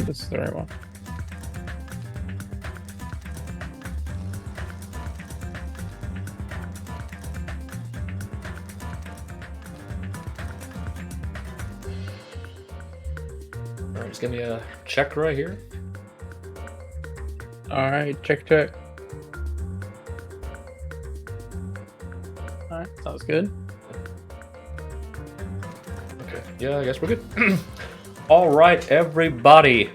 this is the right one. All right, just give me a check right here. All right, check. All right, sounds good. Okay, yeah, I guess we're good. All right, everybody,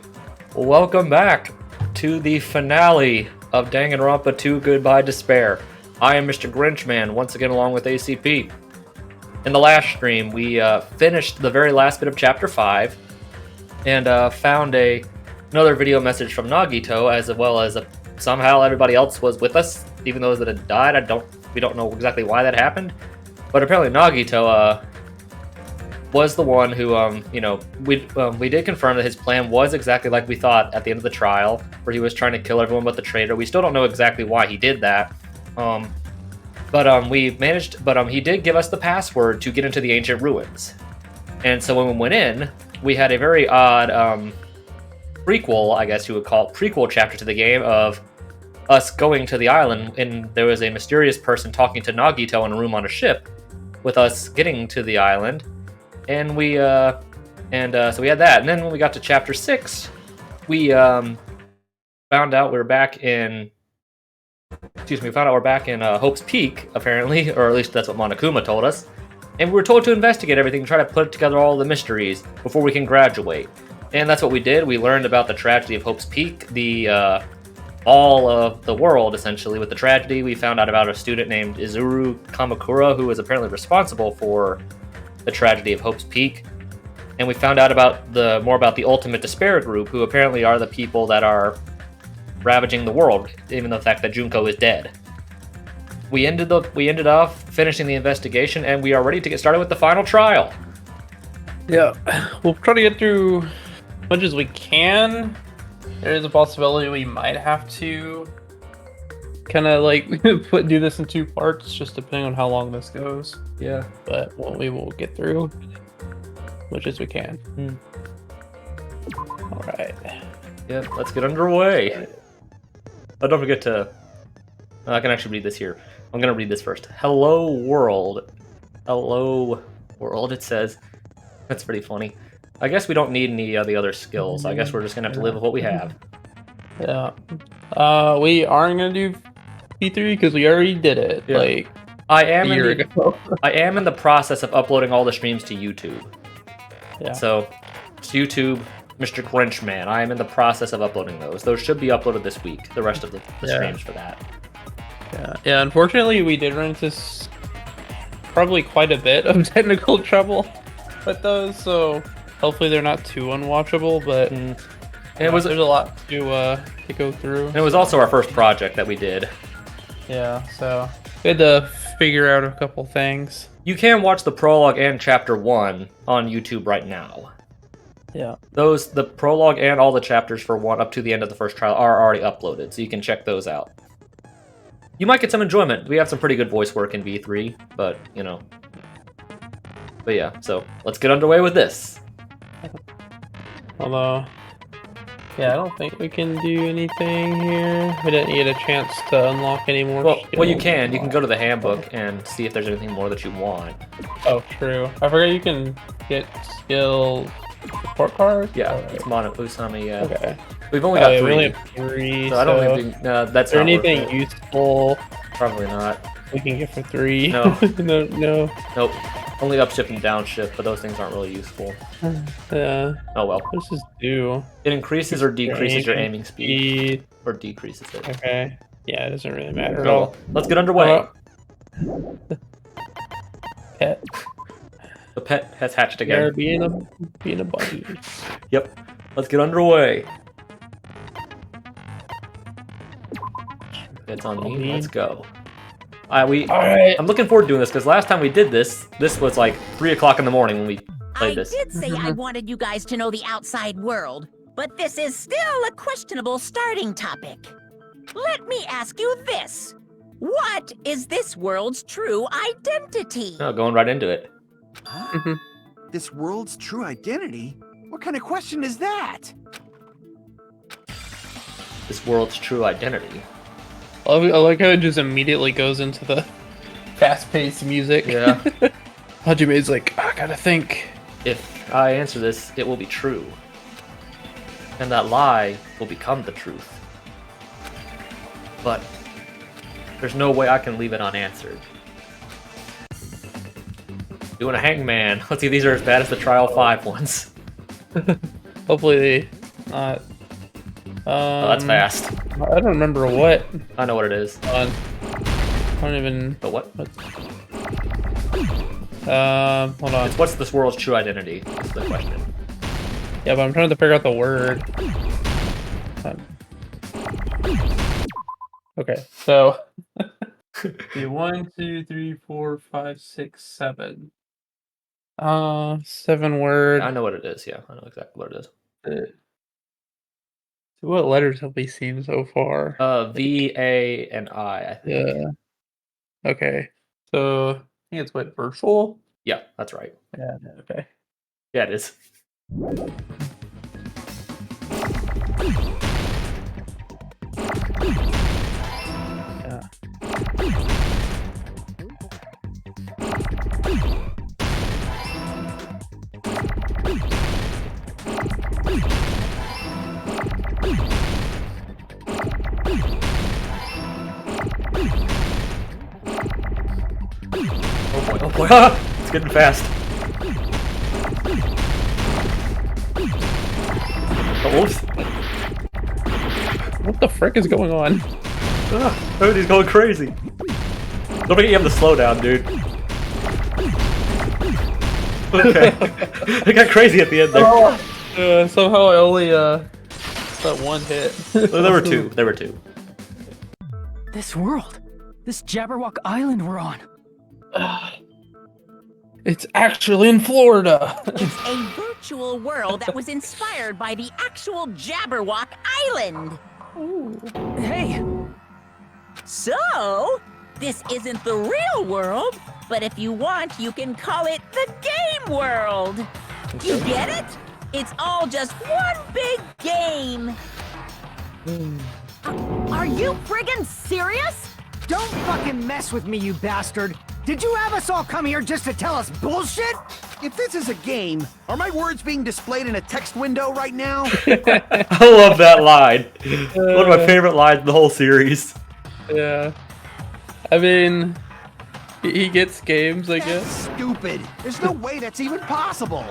welcome back to the finale of Danganronpa 2 Goodbye Despair. I am Mr. Grinchman, once again along with ACP. In the last stream, we finished the very last bit of Chapter 5 and found another video message from Nagito, as well as somehow everybody else was with us, even those that had died. We don't know exactly why that happened, but apparently Nagito was the one who, we did confirm that his plan was exactly like we thought at the end of the trial, where he was trying to kill everyone but the traitor. We still don't know exactly why he did that, but he did give us the password to get into the ancient ruins. And so when we went in, we had a very odd prequel, I guess you would call it, prequel chapter to the game of us going to the island, and there was a mysterious person talking to Nagito in a room on a ship, with us getting to the island. And so we had that, and then when we got to chapter 6, we found out we're back in. We found out we're back in Hope's Peak, apparently, or at least that's what Monokuma told us. And we were told to investigate everything, try to put together all the mysteries before we can graduate. And that's what we did. We learned about the tragedy of Hope's Peak, all of the world, essentially, with the tragedy. We found out about a student named Izuru Kamakura, who was apparently responsible for the tragedy of Hope's Peak, and we found out about more about the Ultimate Despair group, who apparently are the people that are ravaging the world, even the fact that Junko is dead. We ended off finishing the investigation, and we are ready to get started with the final trial. Yeah, we'll try to get through as much as we can. There is a possibility we might have to kind of like do this in 2 parts, just depending on how long this goes. Yeah, but we will get through much as we can. All right. Yeah, let's get underway. Oh, don't forget to. I can actually read this here. I'm gonna read this first. Hello world. Hello world. It says. That's pretty funny. I guess we don't need any of the other skills. I guess we're just gonna have to live with what we have. Yeah. We aren't gonna do P3 because we already did it. Yeah. Like I am a year ago. I am in the process of uploading all the streams to YouTube. Yeah. So it's YouTube, Mr. Grinchman. I am in the process of uploading those. Those should be uploaded this week. The rest of the streams for that. Yeah. Unfortunately, we did run into probably quite a bit of technical trouble with those. So hopefully they're not too unwatchable. But there's a lot to go through. And it was also our first project that we did. Yeah. So we had to figure out a couple things. You can watch the prologue and chapter 1 on YouTube right now. Yeah. The prologue and all the chapters for 1 up to the end of the first trial are already uploaded, so you can check those out. You might get some enjoyment. We have some pretty good voice work in V3, but, But yeah, so let's get underway with this. Although, yeah, I don't think we can do anything here. We didn't get a chance to unlock any more. Well, you can. You can go to the handbook and see if there's anything more that you want. Oh, true. I forgot you can get skill support cards. Yeah, it's Mono Usami. Yeah. Okay. We've only got 3. We only have 3. So I don't think that's. Is there anything useful? Probably not. We can get for 3. No. no. Nope. Only upshift and downshift, but those things aren't really useful. Yeah. Oh well. What does this do? It increases or decreases your aiming speed. Or decreases it. Okay. Yeah, it doesn't really matter at Oh, all. well. Let's get underway. Pet. The pet has hatched again. Yeah, being a bunny. Yep. Let's get underway. It's on me. Let's go. Alright. I'm looking forward to doing this because last time we did this was like 3 o'clock in the morning when we played this. I did say I wanted you guys to know the outside world, but this is still a questionable starting topic. Let me ask you this. What is this world's true identity? Oh, going right into it. Huh? This world's true identity? What kind of question is that? this world's true identity? I like how it just immediately goes into the fast-paced music. Yeah. Hajime's like, I gotta think. If I answer this, it will be true. And that lie will become the truth. But there's no way I can leave it unanswered. Doing a hangman. Let's see if these are as bad as the Trial 5 ones. Hopefully not. Oh, that's fast. I don't remember what. I know what it is. I don't even. But what? Hold on. It's what's this world's true identity? Is the question. Yeah, but I'm trying to figure out the word. Okay, so 1, 2, 3, 4, 5, 6, 7. 7 word. I know what it is. Yeah, I know exactly what it is. What letters have we seen so far? V, A, and I think. Yeah. Okay. So I think it's what, virtual? Yeah, that's right. Yeah. Okay. Yeah, it is. Yeah. Oh boy, it's getting fast. Oh, oops. What the frick is going on? Everybody's going crazy. Don't forget you have the slowdown, dude. Okay. It got crazy at the end there. Somehow I only that one hit. There were two. There were two. This world. This Jabberwock Island we're on. It's actually in Florida. It's a virtual world that was inspired by the actual Jabberwock Island. Hey, So, this isn't the real world, but if you want, you can call it the game world. You get it? It's all just one big game. Are you friggin' serious? don't fucking mess with me, you bastard. Did you have us all come here just to tell us bullshit? If this is a game, are my words being displayed in a text window right now? I love that line. One of my favorite lines in the whole series. Yeah. I mean, he gets games, I That's guess. stupid. There's no way that's even possible.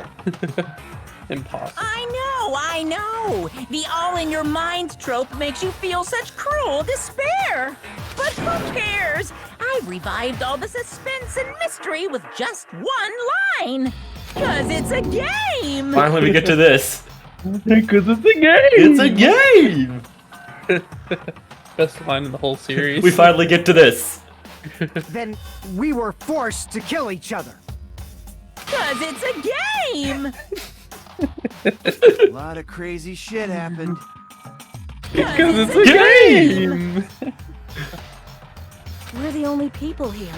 Impossible. I know. The all in your mind trope makes you feel such cruel despair. But who cares? I've revived all the suspense and mystery with just one line. 'Cause it's a game. Finally, we get to this. Because it's a game! It's a game! Best line in the whole series. We finally get to this. Then we were forced to kill each other. 'Cause it's a game. A lot of crazy shit happened. Because it's a game! We're the only people here.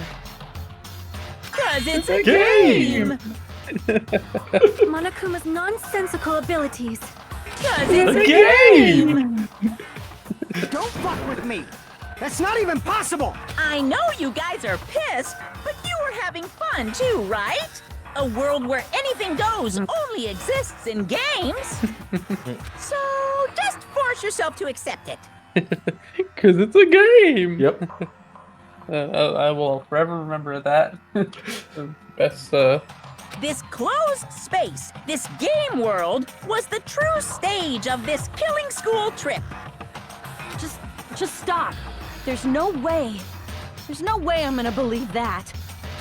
'Cause it's a Game. game. Monokuma's nonsensical abilities. 'Cause it's A a game! Don't fuck with me. That's not even possible. I know you guys are pissed, but you were having fun too, right? A world where anything goes only exists in games. So just force yourself to accept it. Because it's a game! Yep. I will forever remember that. Best, This closed space, this game world, was the true stage of this killing school trip. Just stop. There's no way. There's no way I'm gonna believe that.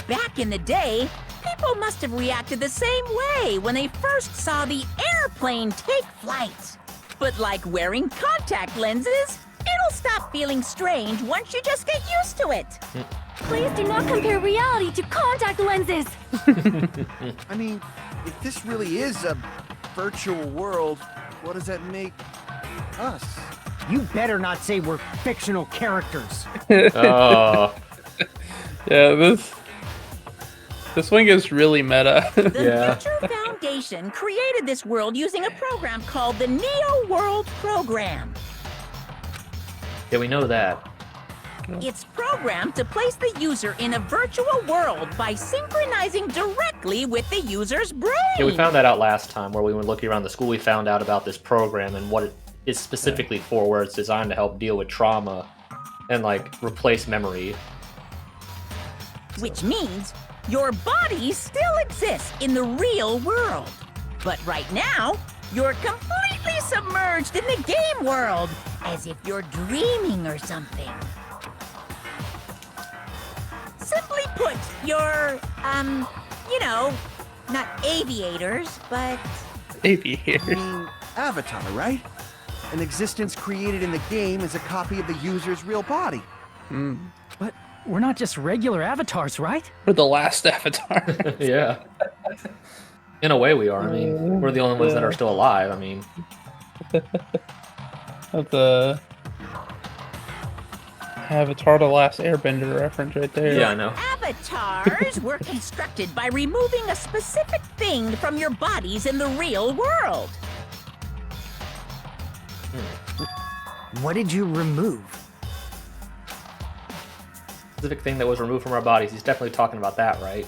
Back in the day, people must have reacted the same way when they first saw the airplane take flight. But like wearing contact lenses, it'll stop feeling strange once you just get used to it. Please do not compare reality to contact lenses. I mean, if this really is a virtual world, what does that make us? You better not say we're fictional characters. Oh, yeah, this one gets really meta. The Yeah. Future Foundation created this world using a program called the Neo World Program. Yeah, we know that. It's programmed to place the user in a virtual world by synchronizing directly with the user's brain. Yeah, we found that out last time where we were looking around the school. We found out about this program and what it is specifically for, where it's designed to help deal with trauma and like replace memory. Which means your body still exists in the real world. But right now, you're completely submerged in the game world, as if you're dreaming or something. Simply put, you're, you know, not aviators, but... Aviators. I mean, Avatar, right? An existence created in the game is a copy of the user's real body. But we're not just regular avatars, right? We're the last Avatar. Yeah. In a way, we are. I mean, we're the only ones that are still alive. I mean, That's a Avatar: The Last Airbender reference right there. yeah, I know. Avatars were constructed by removing a specific thing from your bodies in the real world. What did you remove? Specific thing that was removed from our bodies. He's definitely talking about that, right?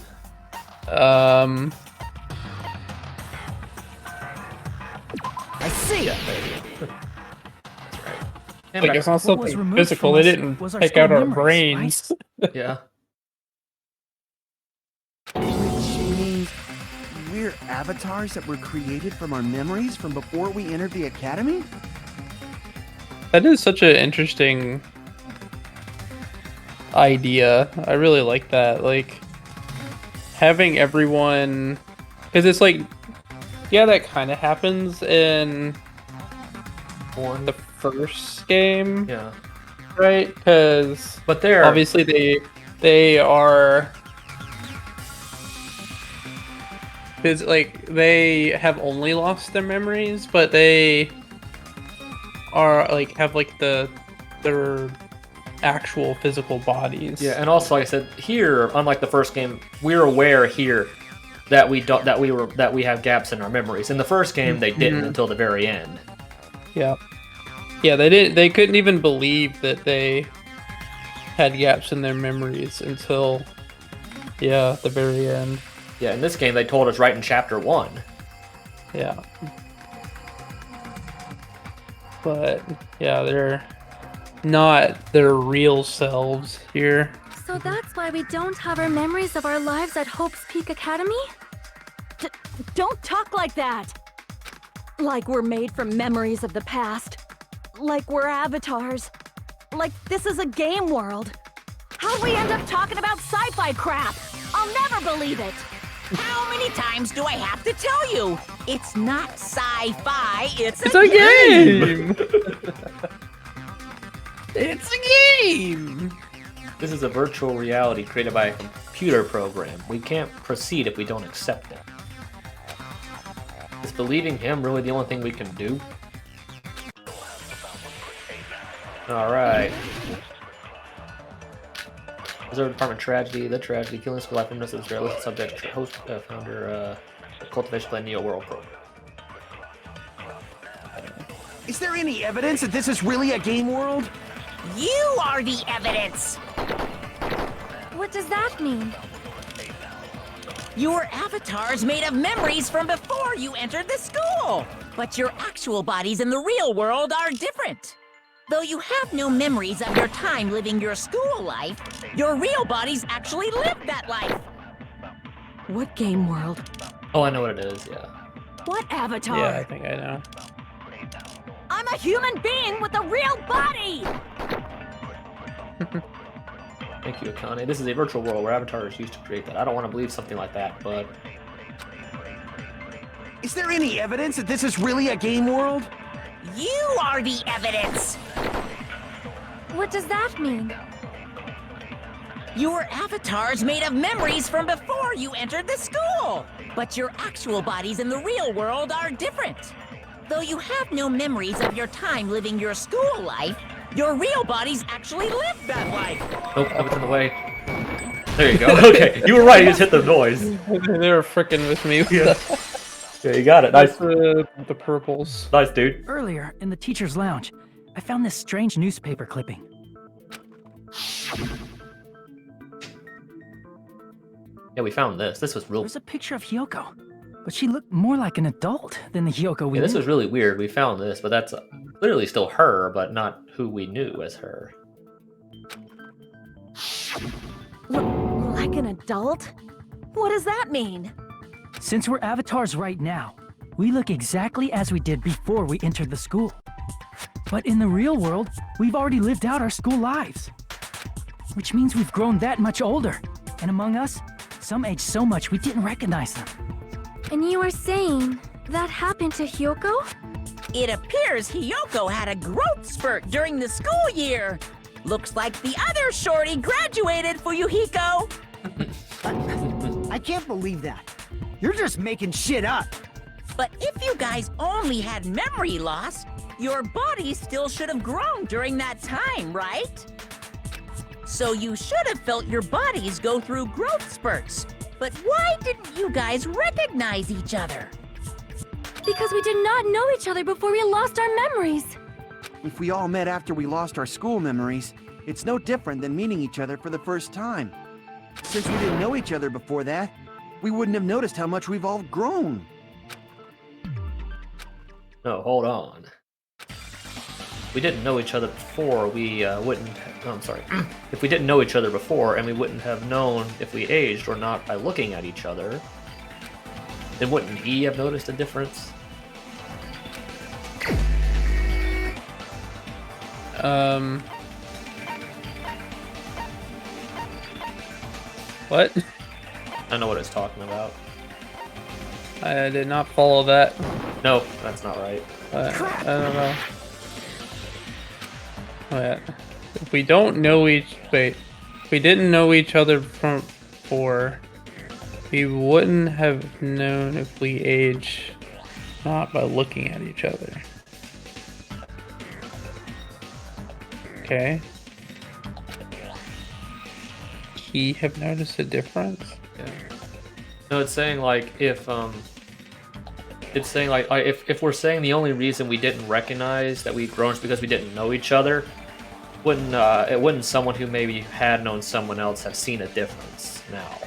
I see. That's right. And Like back- it's not What was something removed physical. from They us didn't was our take out stored our memories, brains. yeah. Which means we're avatars that were created from our memories from before we entered the academy? That is such an interesting idea. I really like that. Like having everyone, because it's like, yeah, that kind of happens in the first game, Yeah. right? Because But they're obviously they are. Because like they have only lost their memories, but they are like have like their actual physical bodies. yeah, and also like I said, here, unlike the first game, we're aware here that we have gaps in our memories. In the first game, they didn't until the very end. Yeah. Yeah, they couldn't even believe that they had gaps in their memories until the very end. Yeah, in this game, they told us right in chapter 1. Yeah. But yeah, they're not their real selves here. So that's why we don't have our memories of our lives at Hope's Peak Academy? Don't talk like that! Like we're made from memories of the past. Like we're avatars. Like this is a game world. How'd we end up talking about sci-fi crap? I'll never believe it! How many times do I have to tell you? It's not sci-fi, it's It's a game! It's a game! This is a virtual reality created by a computer program. We can't proceed if we don't accept it. Is believing him really the only thing we can do? Alright. Reserve Department Tragedy, The Tragedy, Killing School Life, Witness of the Subject, Host, Founder, Cultivation Plan, Neo World Program. Is there any evidence that this is really a game world? You are the evidence! What does that mean? Your avatar's made of memories from before you entered the school. But your actual bodies in the real world are different. Though you have no memories of your time living your school life, your real bodies actually lived that life. What game world? Oh, I know what it is, yeah. What avatar? Yeah, I think I know. I'm a human being with a real body! Thank you, Akane. This is a virtual world where avatars used to create that. I don't want to believe something like that, but... Is there any evidence that this is really a game world? You are the evidence. What does that mean? Your avatar's made of memories from before you entered the school. But your actual bodies in the real world are different. Though you have no memories of your time living your school life, your real bodies actually lived that life. Nope, that was in the way. There you go. Okay, you were right. You just hit the noise. They were fricking with me. Yeah, you got it. Nice. The purples. Nice, dude. Earlier, in the teacher's lounge, I found this strange newspaper clipping. Yeah, we found this. This was real. There's a picture of Hyoko, but she looked more like an adult than the Hyoko we Yeah, this knew. was really weird. We found this, but that's clearly still her, but not who we knew as her. Like an adult? What does that mean? Since we're avatars right now, we look exactly as we did before we entered the school. But in the real world, we've already lived out our school lives. Which means we've grown that much older. And among us, some aged so much we didn't recognize them. And you are saying that happened to Hyoko? It appears Hiyoko had a growth spurt during the school year. Looks like the other shorty graduated for Yuhiko. I can't believe that. You're just making shit up. But if you guys only had memory loss, your body still should have grown during that time, right? So you should have felt your bodies go through growth spurts. But why didn't you guys recognize each other? Because we did not know each other before we lost our memories. If we all met after we lost our school memories, it's no different than meeting each other for the first time. Since we didn't know each other before that, we wouldn't have noticed how much we've all grown. No, hold on. We didn't know each other before, we wouldn't... Oh, I'm sorry. If we didn't know each other before, and we wouldn't have known if we aged or not by looking at each other, then wouldn't he have noticed a difference? What? I know what it's talking about. I did not follow that. No, that's not right. I don't know. Wait. If we don't know each... Wait. If we didn't know each other from before, we wouldn't have known if we age not by looking at each other. Okay. He have noticed a difference? Yeah. No, it's saying like if it's saying like if we're saying the only reason we didn't recognize that we'd grown is because we didn't know each other, wouldn't someone who maybe had known someone else have seen a difference now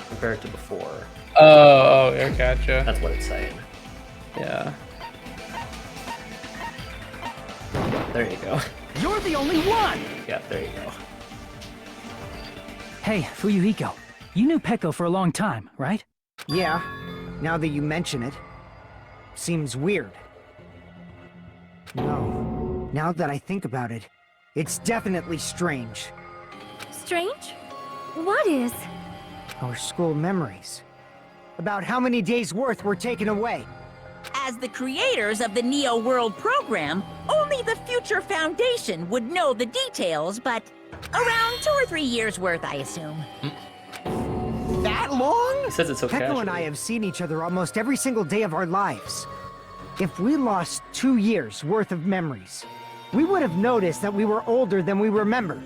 compared to before? Oh, yeah, gotcha. That's what it's saying. Yeah. There you go. You're the only one! Yeah, there you go. Hey, Fuyuhiko, you knew Peko for a long time, right? Yeah, now that you mention it. Seems weird. No, now that I think about it, it's definitely strange. Strange? What is? Our school memories. About how many days' worth were taken away. As the creators of the Neo World program, only the Future Foundation would know the details, but around 2 or 3 years worth, I assume. That long? It says it so Peko and casually. I have seen each other almost every single day of our lives. If we lost 2 years' worth of memories, we would have noticed that we were older than we remembered.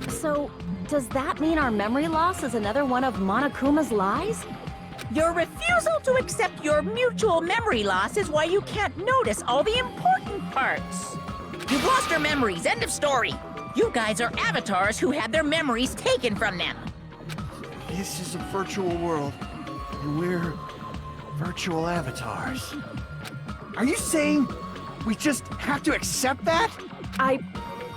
So, does that mean our memory loss is another one of Monokuma's lies? Your refusal to accept your mutual memory loss is why you can't notice all the important parts. You've lost your memories, end of story. You guys are avatars who had their memories taken from them. This is a virtual world, and we're virtual avatars. Are you saying we just have to accept that? I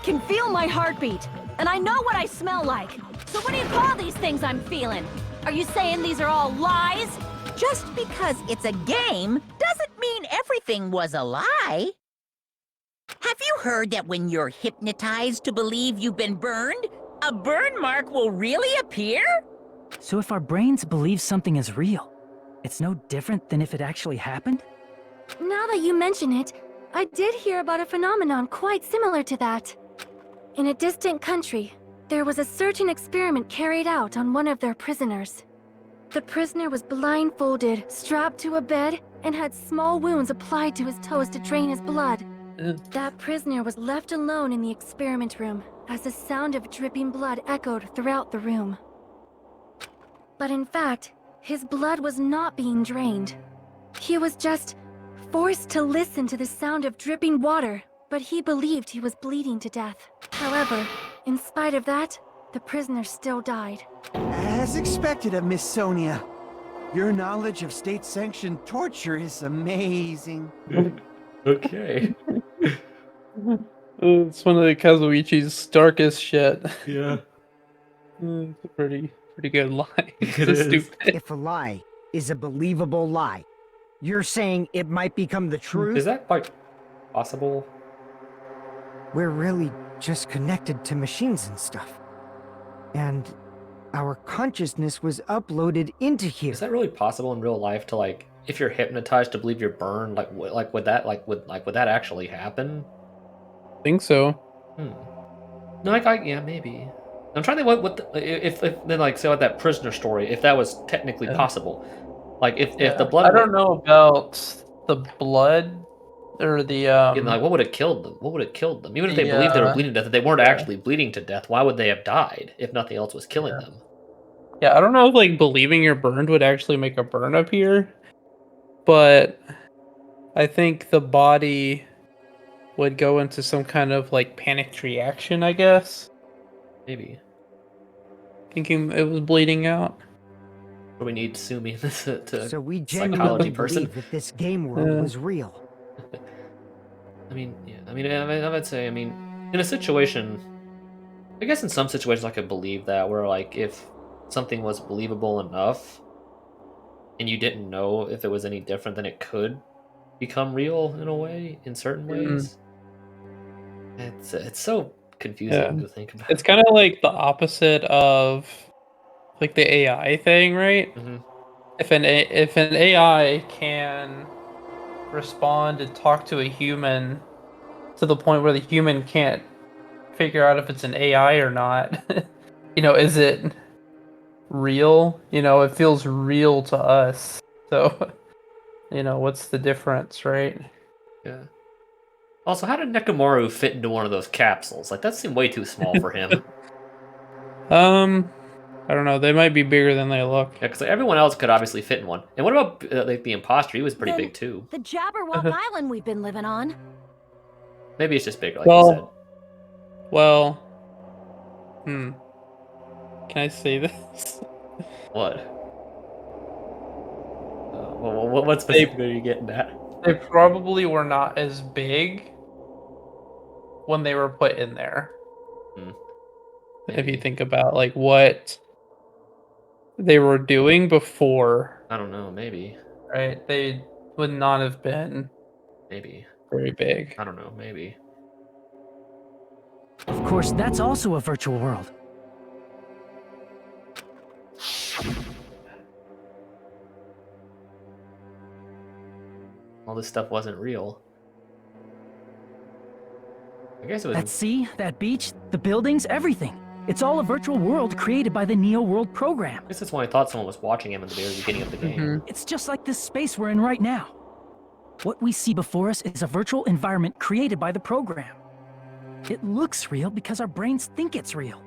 can feel my heartbeat, and I know what I smell like. So what do you call these things I'm feeling? Are you saying these are all lies? Just because it's a game doesn't mean everything was a lie. Have you heard that when you're hypnotized to believe you've been burned, a burn mark will really appear? So if our brains believe something is real, it's no different than if it actually happened? Now that you mention it, I did hear about a phenomenon quite similar to that. In a distant country, there was a certain experiment carried out on one of their prisoners. The prisoner was blindfolded, strapped to a bed, and had small wounds applied to his toes to drain his blood. That prisoner was left alone in the experiment room as the sound of dripping blood echoed throughout the room. But in fact, his blood was not being drained. He was just forced to listen to the sound of dripping water, but he believed he was bleeding to death. However, in spite of that, the prisoner still died. As expected of Miss Sonia. Your knowledge of state-sanctioned torture is amazing. Okay. It's one of the Kazuichi's darkest shit. Yeah. It's a pretty good lie. It's It so is. stupid. If a lie is a believable lie, you're saying it might become the truth? Is that quite possible? We're really just connected to machines and stuff. And our consciousness was uploaded into here. Is that really possible in real life to like, if you're hypnotized to believe you're burned, like would that would that actually happen? I think so. No, yeah, maybe. I'm trying to think if then like so at that prisoner story, if that was technically possible, like if the blood. I don't know about the blood or the Like what would have killed them? What would have killed them? Even if they believed they were bleeding to death, if they weren't actually bleeding to death, why would they have died if nothing else was killing them? Yeah, I don't know if like believing you're burned would actually make a burn appear, but I think the body would go into some kind of like panicked reaction, I guess, Maybe. thinking it was bleeding out. Or we need Sumi to So we psychology genuinely person. believe that this game world was real. I mean, yeah. I would say, in a situation, I guess in some situations I could believe that, where like if something was believable enough, and you didn't know if it was any different, then it could become real in a way, in certain ways. It's so confusing to think about. It's kind of like the opposite of like the AI thing, right? If an AI can respond and talk to a human to the point where the human can't figure out if it's an AI or not, is it real? It feels real to us. So, what's the difference, right? Yeah. Also, how did Nekomaru fit into one of those capsules? Like that seemed way too small for him. I don't know. They might be bigger than they look. Yeah, because everyone else could obviously fit in one. And what about like the imposter? He was pretty big too. The Jabberwock Island we've been living on. Maybe it's just bigger, like you said. Well, can I say this? What? What specifically are you getting at? They probably were not as big when they were put in there. If you think about like what they were doing before. I don't know, maybe. Right? They would not have been very big. I don't know, maybe. Of course, that's also a virtual world. All this stuff wasn't real. I guess it was. That sea, that beach, the buildings, everything. It's all a virtual world created by the Neo World program. I guess that's why I thought someone was watching him at the very beginning of the game. It's just like this space we're in right now. What we see before us is a virtual environment created by the program. It looks real because our brains think it's real.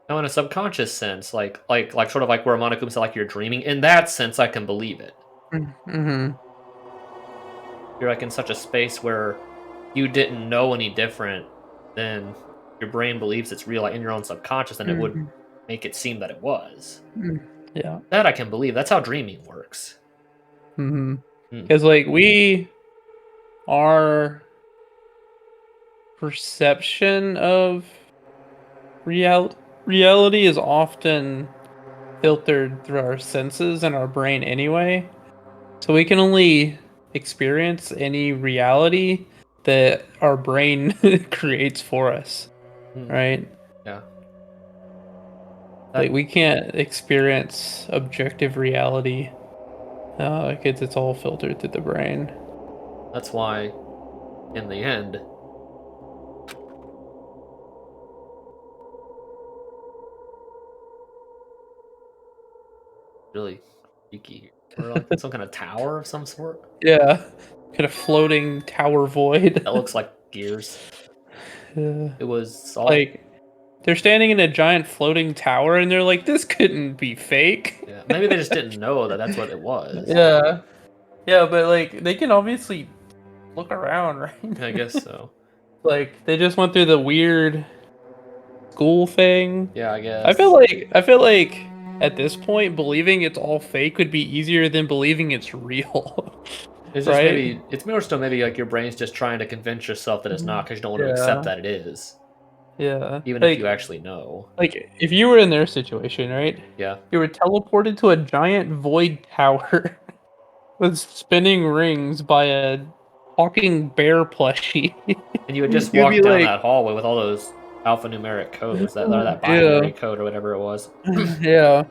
No, in a subconscious sense, like sort of like where Monokuma said, like you're dreaming. In that sense, I can believe it. You're like in such a space where you didn't know any different, then your brain believes it's real, like in your own subconscious, and it would make it seem that it was. Yeah. That I can believe. That's how dreaming works. Because like our perception of reality is often filtered through our senses and our brain anyway. So we can only experience any reality that our brain creates for us, right? Yeah. Like we can't experience objective reality because it's all filtered through the brain. That's why, in the end, really freaky. We're like in some kind of tower of some sort. Yeah, kind of floating tower void. That looks like gears. Yeah. It was all Like they're standing in a giant floating tower, and they're like, "This couldn't be fake." Yeah, maybe they just didn't know that that's what it was. Yeah, Yeah, but like they can obviously look around, right? I guess so. Like they just went through the weird school thing. Yeah, I guess. I feel like at this point believing it's all fake would be easier than believing it's real. It's just right? maybe it's more still maybe like your brain's just trying to convince yourself that it's not because you don't want to accept Yeah. that it is, Yeah. even if you actually know. Like if you were in their situation, right? Yeah. You were teleported to a giant void tower with spinning rings by a talking bear plushie. And you would just You'd walk be down like, that hallway with all those alphanumeric codes, that or that yeah, binary code or whatever it was. yeah.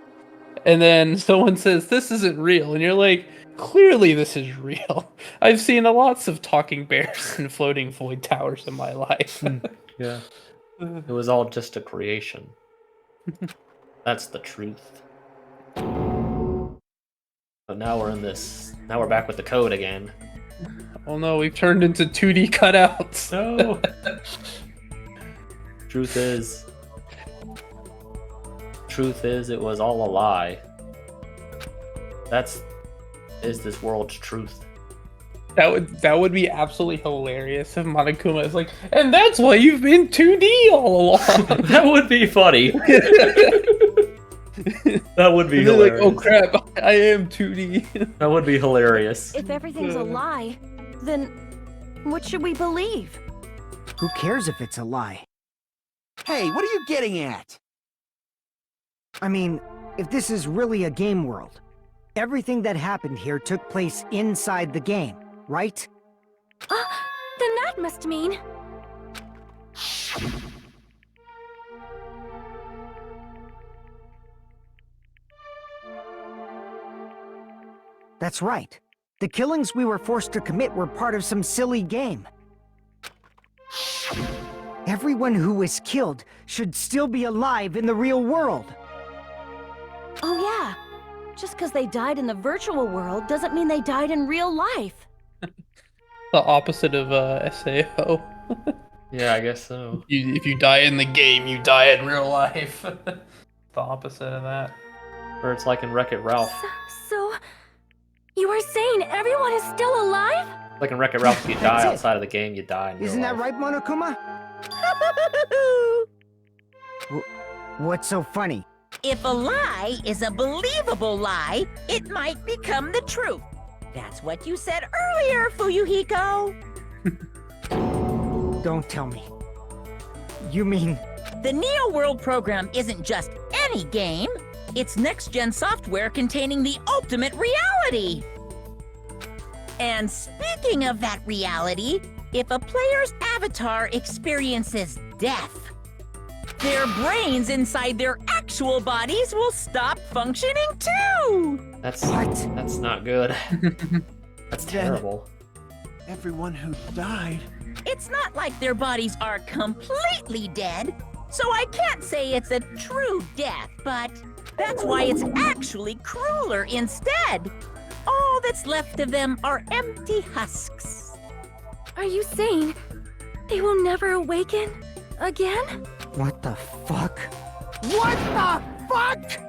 And then someone says this isn't real, and you're like, clearly this is real. I've seen lots of talking bears and floating void towers in my life. Yeah. It was all just a creation. That's the truth. But now we're in this. Now we're back with the code again. Oh no, we've turned into 2D cutouts. No. Truth is, it was all a lie. Is this world's truth. That would be absolutely hilarious if Monokuma is like, and that's why you've been 2D all along. That would be funny. That would be And they're hilarious. like, oh crap, I am 2D. That would be hilarious. If everything's a lie, then what should we believe? Who cares if it's a lie? Hey, what are you getting at? I mean, if this is really a game world, everything that happened here took place inside the game, right? Then that must mean... That's right. The killings we were forced to commit were part of some silly game. Everyone who was killed should still be alive in the real world. Oh yeah, just because they died in the virtual world doesn't mean they died in real life. The opposite of SAO. Yeah, I guess so. If you die in the game, you die in real life. The opposite of that. Or it's like in Wreck-It Ralph. So, you are saying everyone is still alive? Like in Wreck-It Ralph, if you die That's it. outside of the game, you die in real Isn't that life. right, Monokuma? What's so funny? If a lie is a believable lie, it might become the truth. That's what you said earlier, Fuyuhiko. Don't tell me. You mean... The Neo World program isn't just any game. It's next-gen software containing the ultimate reality. And speaking of that reality, if a player's avatar experiences death, their brains inside their actual bodies will stop functioning too! That's What? That's not good. That's terrible. Everyone who died. It's not like their bodies are completely dead, so I can't say it's a true death, but that's why it's actually crueler instead. All that's left of them are empty husks. Are you saying they will never awaken again? What the fuck? What the fuck?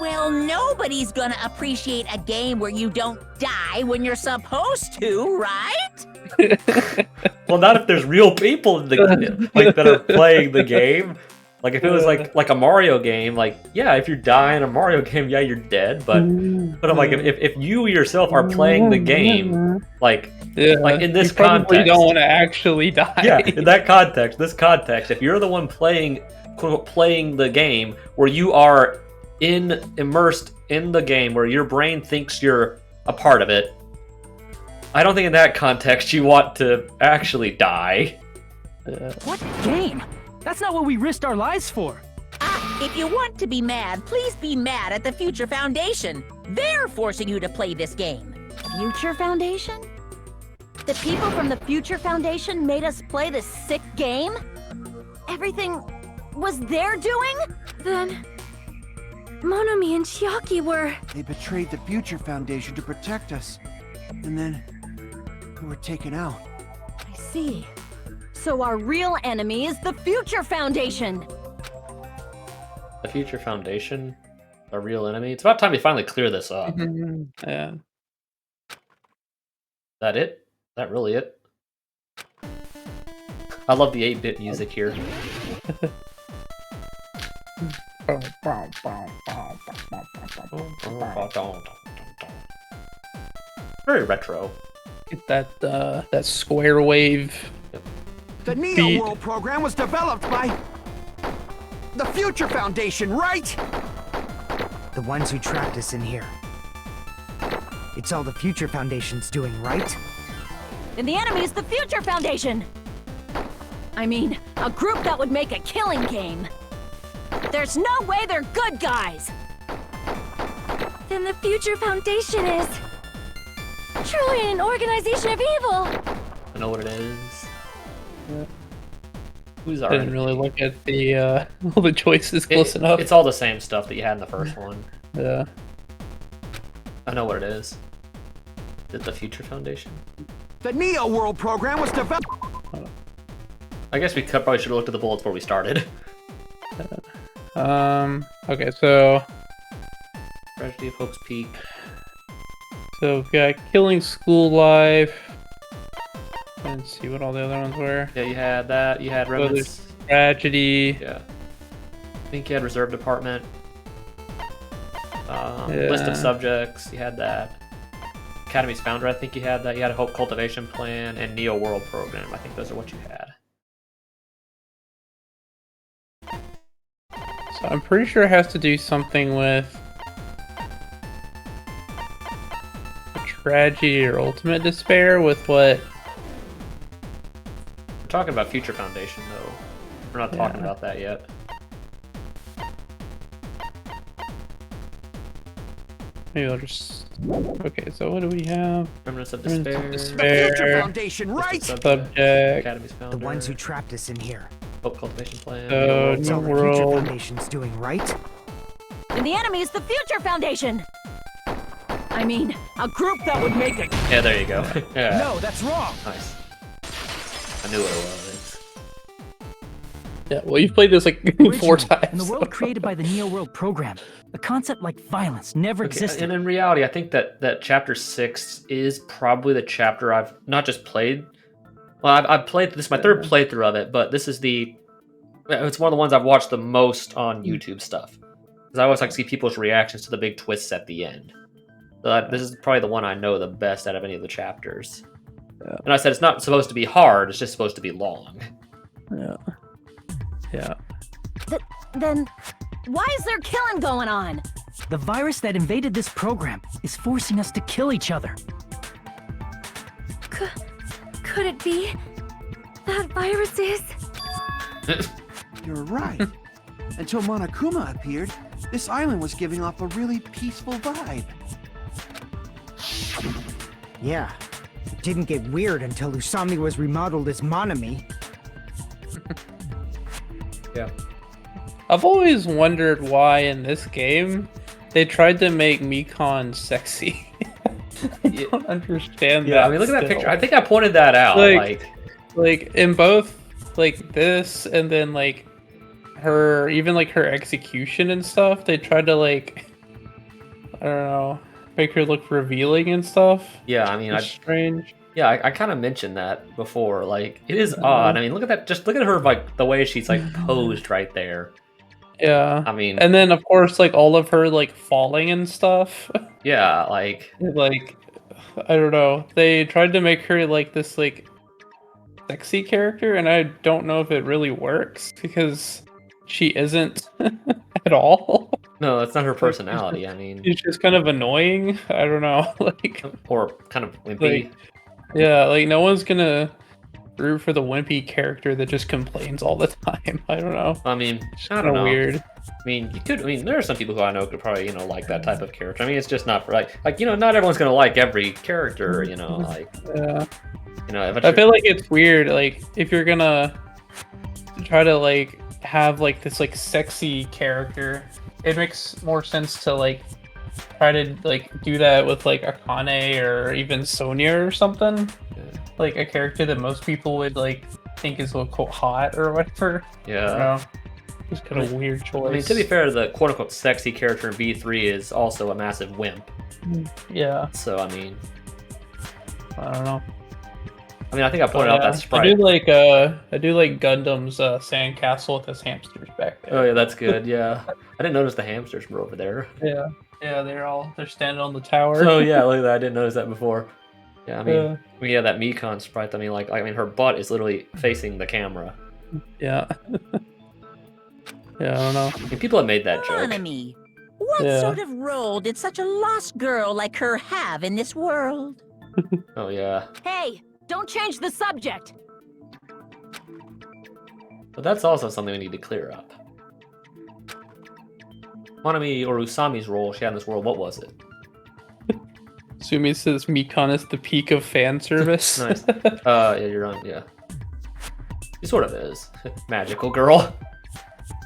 Well, nobody's gonna appreciate a game where you don't die when you're supposed to, right? Well, not if there's real people in the like that are playing the game. Like if it was like a Mario game, like yeah, if you die in a Mario game, yeah, you're dead. But I'm like if you yourself are playing the game, like in this you probably context, don't want to actually die. yeah, in that context, if you're the one playing playing the game where you are immersed in the game where your brain thinks you're a part of it, I don't think in that context you want to actually die. What game? That's not what we risked our lives for. If you want to be mad, please be mad at the Future Foundation. They're forcing you to play this game. Future Foundation? The people from the Future Foundation made us play this sick game? Everything was their doing? Then... Monomi and Chiaki were... They betrayed the Future Foundation to protect us. And then... we were taken out. I see. So our real enemy is the Future Foundation! The Future Foundation, a real enemy. It's about time we finally clear this up. Yeah. That it? Is that really it? I love the 8-bit music here. Very retro. Get that square wave. The Neo Beat. World program was developed by the Future Foundation, right? The ones who trapped us in here. It's all the Future Foundation's doing, right? And the enemy's the Future Foundation! I mean, a group that would make a killing game. There's no way they're good guys! Then the Future Foundation is... truly an organization of evil! I know what it is. Yeah. Who's I our didn't really look at the all the choices close enough. It's all the same stuff that you had in the first one. Yeah. I know what it is. Is it the Future Foundation? The Neo World program was developed. I guess we probably should have looked at the bullets before we started. Okay, so Tragedy of Hope's Peak. we've got Killing School Life. Let's see what all the other ones were. Yeah, you had that. You had So Remnants. there's Tragedy. Yeah. I think you had Reserve Department. List Yeah. of Subjects. You had that. Academy's Founder, I think you had that. You had a Hope Cultivation Plan and Neo World Program. I think those are what you had. So I'm pretty sure it has to do something with Tragedy or Ultimate Despair with what. We're talking about Future Foundation, though. We're not talking Yeah. about that yet. Maybe I'll just. Okay, so what do we have? Remnants of Remnants Despair. of The Despair. Future Foundation, right? Subject. Academy's Founder. The ones who trapped us in here. Hope Cultivation Plan. It's New all the Future World. Foundation's doing, right? And the enemy's the Future Foundation! I mean, a group that would make a... Yeah, there you go. Yeah. No, that's wrong. Nice. I knew what it was. Yeah, well, you've played this like 4 Original, times. And the world created by the Neo World program. A concept like violence never existed. And in reality, I think that chapter 6 is probably the chapter I've not just played. Well, I've played this is my third playthrough of it, but this is it's one of the ones I've watched the most on YouTube stuff. Because I always like to see people's reactions to the big twists at the end. So this is probably the one I know the best out of any of the chapters. Yeah. And I said it's not supposed to be hard; it's just supposed to be long. Yeah. Yeah. Then, why is there killing going on? The virus that invaded this program is forcing us to kill each other. Could it be that virus is... You're right. Until Monokuma appeared, this island was giving off a really peaceful vibe. Yeah. It didn't get weird until Usami was remodeled as Monami. Yeah. I've always wondered why in this game they tried to make Mikon sexy. I don't understand that. Yeah, I mean, look at that still. picture. I think I pointed that out. Like in both like this and then like her even like her execution and stuff, they tried to like I don't know, make her look revealing and stuff. Yeah, I mean, It's strange. Yeah, I kind of mentioned that before. Like, it is odd. I mean, look at that. Just look at her, like, the way she's, like, posed right there. Yeah. I mean... And then, of course, like, all of her, like, falling and stuff. Yeah, like... Like, I don't know. They tried to make her, like, this, like, sexy character, and I don't know if it really works, because she isn't at all. No, that's not her personality. I mean... She's just kind of annoying. I don't know. Like... Or kind of wimpy. Like, yeah, like no one's gonna root for the wimpy character that just complains all the time. I don't know. I mean, It's I kind don't of know. weird. I mean, you could... I mean, there are some people who I know could probably, you know, like that type of character. I mean, it's just not for, like, you know, not everyone's gonna like every character, you know, like... Yeah. You know, I feel like it's weird, like, if you're gonna try to, like, have, like, this, like, sexy character, it makes more sense to, like, try to, like, do that with, like, Akane or even Sonya or something. Like, a character that most people would, like, think is, quote, hot or whatever. I don't Yeah. know. It's kind of a weird choice. I mean, to be fair, the quote-unquote sexy character in B3 is also a massive wimp. Yeah. So, I mean... I don't know. I mean, I think I pointed out that sprite. I do like Gundam's sandcastle with his hamsters back there. Oh yeah, that's good. Yeah, I didn't notice the hamsters were over there. Yeah, they're standing on the tower. Oh yeah, look at that. I didn't notice that before. Yeah, I mean, Yeah. yeah, that Mekon sprite. I mean, her butt is literally facing the camera. Yeah. Yeah, I don't know. I mean, people have made that joke. Monami, what Yeah. sort of role did such a lost girl like her have in this world? Oh yeah, Hey, don't change the subject. but that's also something we need to clear up. Monami or Usami's role she had in this world, what was it? Sumi says Mikon is the peak of fan service. Nice. Yeah, you're on. Yeah, he sort of is. Magical girl.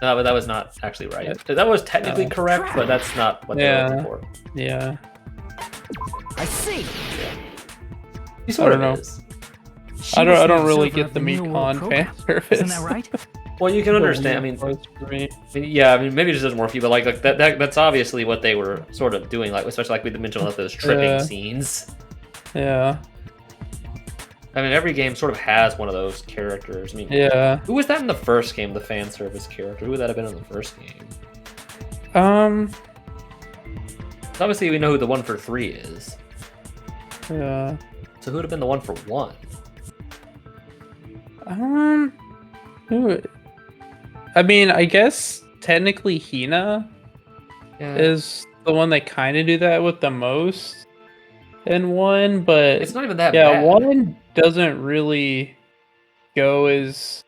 No, but that was not actually right. That was technically correct, but that's not what they were looking for. Yeah. I see. He sort don't of know. is. She I was don't the really observer get of the New World Mikon program. fan service. Isn't that right? Well, you can understand. I mean, For me. yeah, I mean, maybe it just doesn't work for you, but like that's obviously what they were sort of doing, like especially like we mentioned like those tripping Yeah. scenes. Yeah. I mean, every game sort of has one of those characters. I mean, Yeah. who was that in the first game? The fan service character. Who would that have been in the first game? Obviously, we know who the one for 3 is. Yeah. So who would have been the one for 1? Who? I mean, I guess technically Hina Yeah. is the one that kind of do that with the most in 1, but It's not even that yeah, bad. 1 doesn't really go as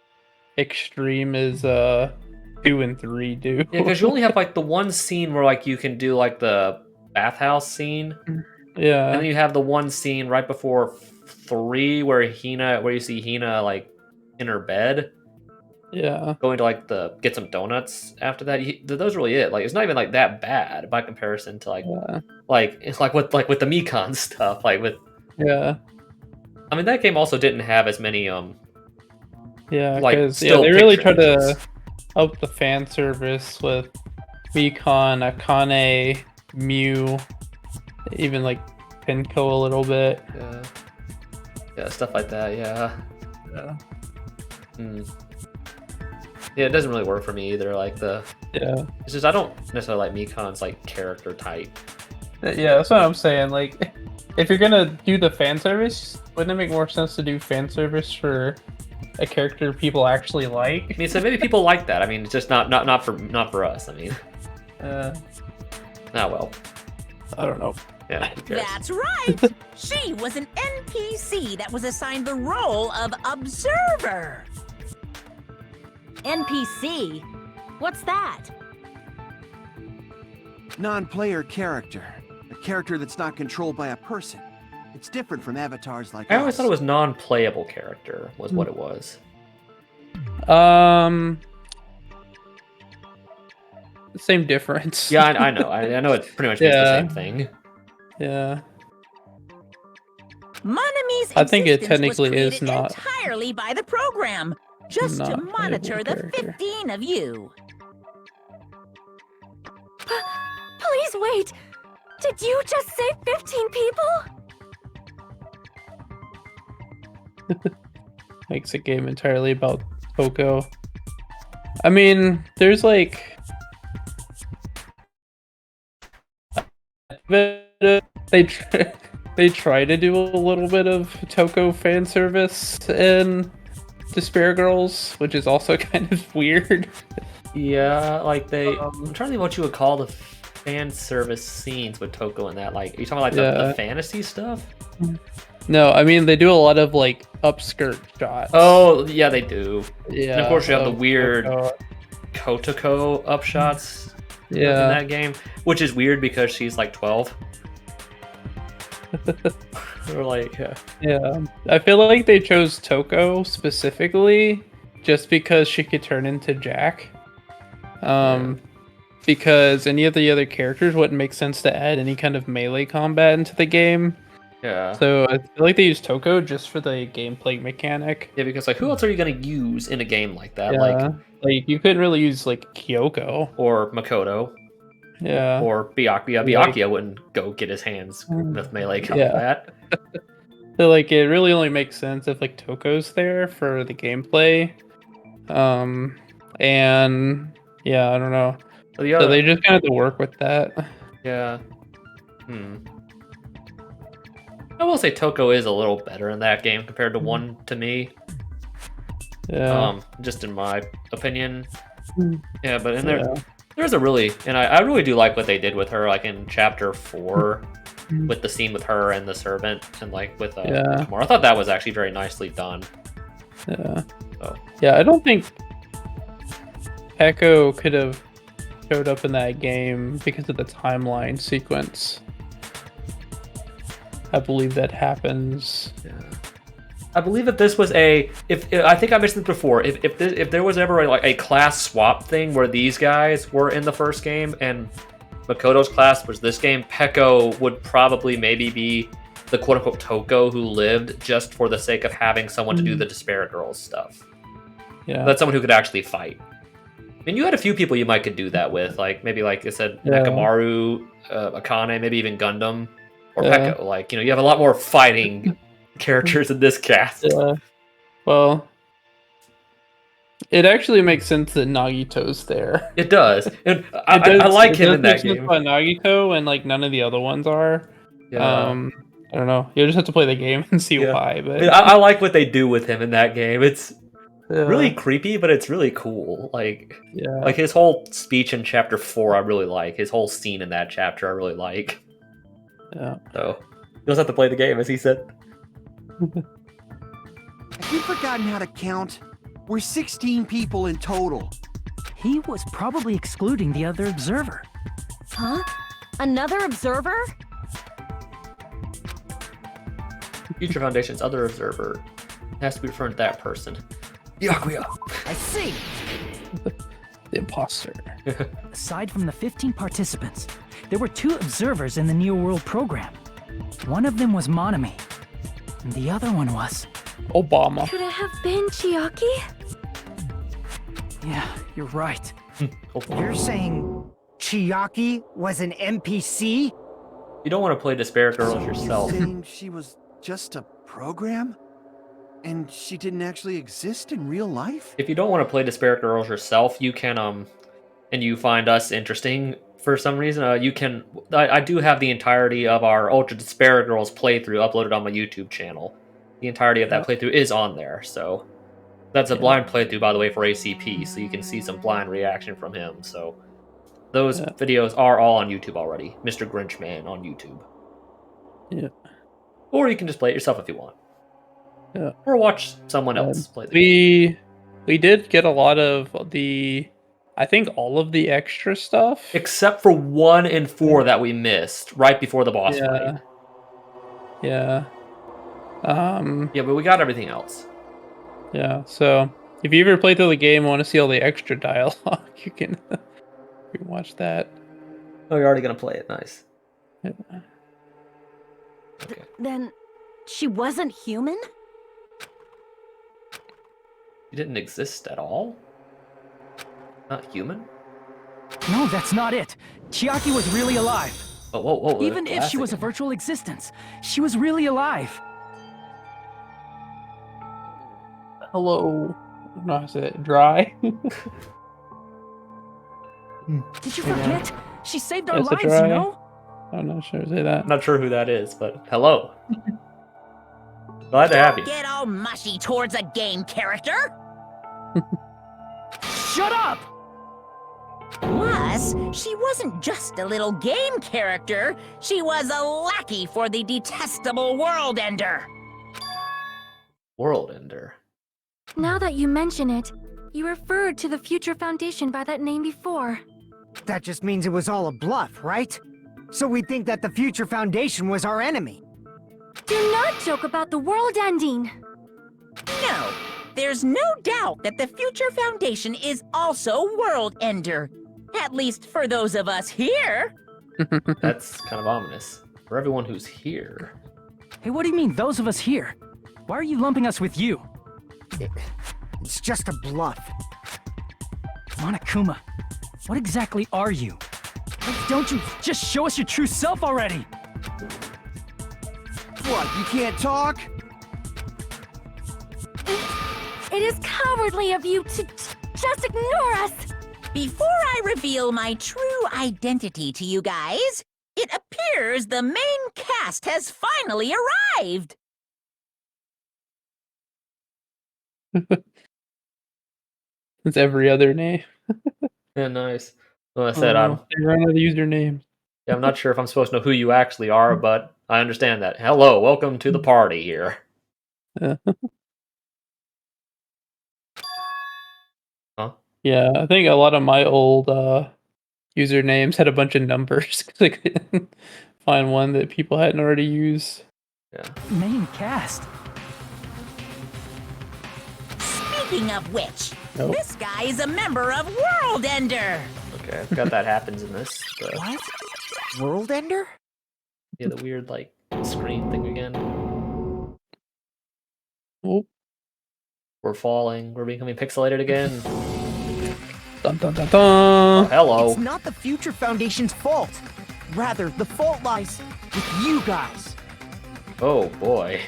extreme as 2 and 3 do. Yeah, because you only have like the one scene where like you can do like the bathhouse scene, and Yeah. then you have the one scene right before 3 where you see Hina like in her bed Yeah. going to like get some donuts after that. Those are really it. Like it's not even like that bad by comparison to like Yeah. it's like with the Mekon stuff. Like with Yeah. I mean that game also didn't have as many Yeah, like, because still they really try picture to images. up the fan service with Mikon, Akane, Mew, even like Pinko a little bit. yeah, stuff like that. Yeah. Yeah. Yeah, it doesn't really work for me either. Like Yeah. it's just I don't necessarily like Mekon's like character type. Yeah, that's what I'm saying. Like, if you're gonna do the fan service, wouldn't it make more sense to do fan service for a character people actually like? I mean, so maybe people like that. I mean, it's just not for us. I mean, well, I don't know. yeah. Who cares? That's right! She was an NPC that was assigned the role of Observer. NPC? What's that? Non-player character. A character that's not controlled by a person. It's different from avatars like I always us. thought it was non-playable character was what it was. Same difference. Yeah, I know. I know it pretty much means the Yeah. same thing. Yeah. Monami's I think it existence technically was is created not- entirely by the program, just to Not monitor the playable character. 15 of you. Please wait! Did you just say 15 people? Makes a game entirely about Poco. I mean, there's like they try to do a little bit of Toko fan service in Despair Girls, which is also kind of weird. Yeah, like I'm trying to think what you would call the fan service scenes with Toko and that. Like, are you talking about like the Yeah. fantasy stuff? No, I mean they do a lot of like upskirt shots. Oh, yeah, they do. yeah. And of course you have the of weird Toko. Kotoko upshots in Yeah. that game, which is weird because she's like 12. Or like, yeah. Yeah, I feel like they chose Toko specifically just because she could turn into Jack. Because any of the other characters wouldn't make sense to add any kind of melee combat into the game. Yeah. So I feel like they used Toko just for the gameplay mechanic. Yeah, because like, who else are you gonna use in a game like that? Yeah, like you couldn't really use like Kyoko. Or Makoto, Yeah. or Byakuya. Byakuya wouldn't go get his hands with melee combat. So like it really only makes sense if like Toko's there for the gameplay. And yeah, I don't know. So the So other, they just kind of have to work with that. yeah. I will say Toko is a little better in that game compared to 1 to me. Yeah. Just in my opinion. Mm. Yeah, but in Yeah. there's a really, and I really do like what they did with her, like in chapter 4, with the scene with her and the servant, and like with Yeah. Tamara. I thought that was actually very nicely done. Yeah. So. Yeah, I don't think Echo could have showed up in that game because of the timeline sequence. I believe that happens. Yeah. I believe if this was I think I mentioned this before, if there was ever like a class swap thing where these guys were in the first game and Makoto's class was this game, Peko would probably maybe be the quote-unquote Toko who lived just for the sake of having someone to do the Despair Girls stuff. Yeah. That's someone who could actually fight. And you had a few people you might could do that with, like maybe like I said, Yeah. Nekamaru, Akane, maybe even Gundam, or Yeah. Peko. Like, you have a lot more fighting characters in this cast. Yeah. Well, it actually makes sense that Nagito's there. It does. And I does- like it him does in make that sense game. By Nagito and like none of the other ones are. Yeah. I don't know. You just have to play the game and see Yeah. why. I, But mean, I like what they do with him in that game. It's yeah. really creepy, but it's really cool. Like his whole speech in chapter 4, I really like. His whole scene in that chapter, I really like. Yeah. So you just have to play the game, as he said. Have you forgotten how to count? We're 16 people in total. He was probably excluding the other observer. Huh? Another observer? Future Foundation's other observer has to be referring to that person. Yakuya. I see. The imposter. Aside from the 15 participants, there were 2 observers in the Neo World program. One of them was Monami, and the other one was... Obama. Could it have been Chiaki? Yeah, you're right. You're saying Chiaki was an NPC? You don't want to play Despair Girls yourself. You're saying she was just a program? And she didn't actually exist in real life? If you don't want to play Despair Girls yourself, you can, and you find us interesting for some reason, you can... I do have the entirety of our Ultra Despair Girls playthrough uploaded on my YouTube channel. The entirety of that playthrough is on there, so... That's a blind playthrough, by the way, for ACP, so you can see some blind reaction from him, so... Those videos are all on YouTube already. Mr. Grinchman on YouTube. Yeah. Or you can just play it yourself if you want. Yeah. Or watch someone else play the game. We did get a lot of I think all of the extra stuff. Except for 1 and 4 that we missed right before the boss fight. Yeah. Yeah, but we got everything else. Yeah, so if you ever play through the game and want to see all the extra dialogue, you can watch that. Oh, you're already gonna play it. Nice. Yeah. Okay. Then she wasn't human? You didn't exist at all? Not human? No, that's not it. Chiaki was really alive. Oh, whoa. Even if she was a virtual existence, she was really alive. Hello. I don't know how to say it. Dry. Did you forget? She saved our Is it lives, dry? you know? I'm not sure to say that. I'm not sure who that is, but hello. Glad to have you. Get all mushy towards a game character. Shut up! Plus, she wasn't just a little game character. She was a lackey for the detestable World Ender. World Ender. Now that you mention it, you referred to the Future Foundation by that name before. That just means it was all a bluff, right? So we think that the Future Foundation was our enemy. Do not joke about the world ending. No, there's no doubt that the Future Foundation is also World Ender. At least for those of us here. That's kind of ominous. For everyone who's here. Hey, what do you mean, those of us here? Why are you lumping us with you? It's just a bluff. Monokuma, what exactly are you? Why don't you just show us your true self already? What, you can't talk? It is cowardly of you to just ignore us! Before I reveal my true identity to you guys, it appears the main cast has finally arrived. It's every other name. Yeah, nice. Well, I said I'm They ran out of usernames. yeah, I'm not sure if I'm supposed to know who you actually are, but I understand that. Hello, welcome to the party here. Yeah. Huh? Yeah, I think a lot of my old usernames had a bunch of numbers because I couldn't find one that people hadn't already used. Yeah. Main cast. Speaking of which, Nope. this guy is a member of World Ender. Okay, I forgot that happens in this. But What? World Ender? yeah, the weird like screen thing again. Oh, We're falling. We're becoming pixelated again. dun dun dun Oh, dun. hello. It's not the Future Foundation's fault. Rather, the fault lies with you guys. Oh boy.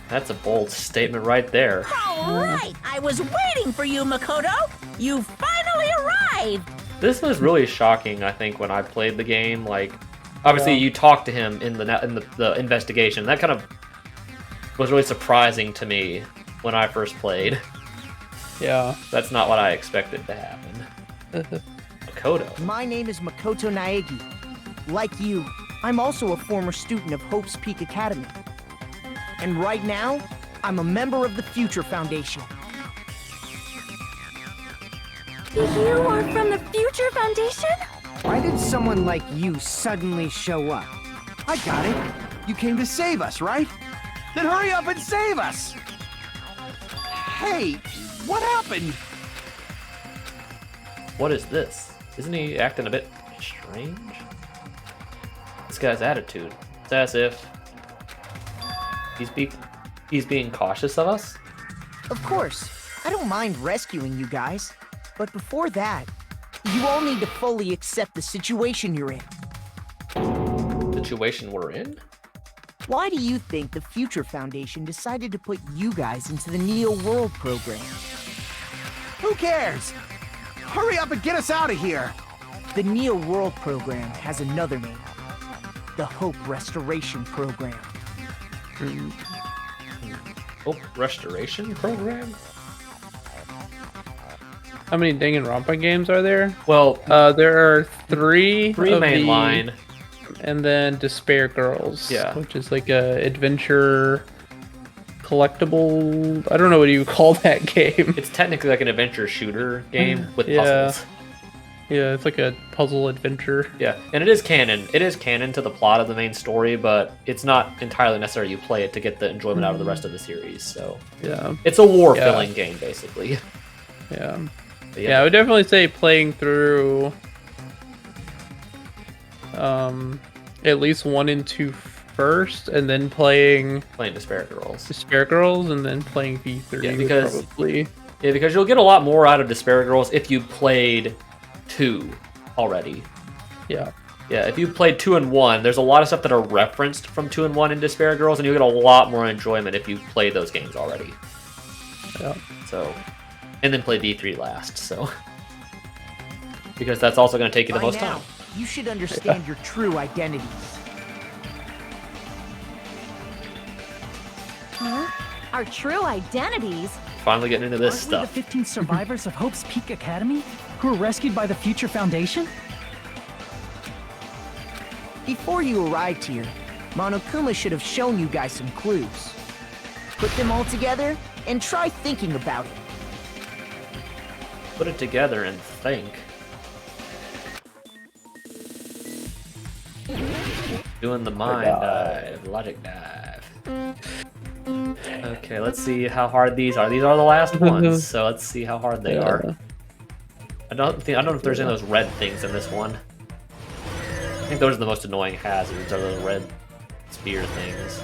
That's a bold statement right there. All right, I was waiting for you, Makoto. You finally arrived. This was really shocking, I think, when I played the game. Like, obviously, you talked to him in the investigation. That kind of was really surprising to me when I first played. Yeah. That's not what I expected to happen. Makoto. My name is Makoto Naegi. Like you, I'm also a former student of Hope's Peak Academy. And right now, I'm a member of the Future Foundation. You are from the Future Foundation? Why did someone like you suddenly show up? I got it. You came to save us, right? Then hurry up and save us! Hey, what happened? What is this? Isn't he acting a bit strange? This guy's attitude. It's as if he's being cautious of us. Of course, I don't mind rescuing you guys. But before that, you all need to fully accept the situation you're in. Situation we're in? Why do you think the Future Foundation decided to put you guys into the Neo World program? Who cares? Hurry up and get us out of here! The Neo World program has another name. The Hope Restoration Program. Oh, restoration program? How many Danganronpa games are there? Well, There are three. three of main the- line. And then Despair Girls. Yeah. Which is like a adventure collectible. I don't know what you call that game. It's technically like an adventure shooter game with Yeah. puzzles. Yeah, it's like a puzzle adventure. Yeah, and it is canon. It is canon to the plot of the main story, but it's not entirely necessary you play it to get the enjoyment out of the rest of the series. So Yeah. it's a war-filling game, basically. Yeah. But Yeah, I would definitely say playing through at least 1 and 2 first, and then playing playing Despair Girls. Despair Girls, and then playing V3. Yeah, would because- probably. Yeah, because you'll get a lot more out of Despair Girls if you played 2 already. Yeah. Yeah, if you played 2 and 1, there's a lot of stuff that are referenced from 2 and 1 in Despair Girls, and you'll get a lot more enjoyment if you played those games already. Yeah. So, and then play V3 last, so. Because that's also going to take you the By most now, time. you should understand your true identities. Huh? Our true identities? Finally getting into this Aren't we stuff. the 15 survivors of Hope's Peak Academy who were rescued by the Future Foundation? Before you arrived here, Monokuma should have shown you guys some clues. Put them all together and try thinking about it. Put it together and think. Doing the mind dive, logic dive. Okay, let's see how hard these are. These are the last ones, so let's see how hard they are. I don't know if there's any of those red things in this one. I think those are the most annoying hazards, are those red spear things.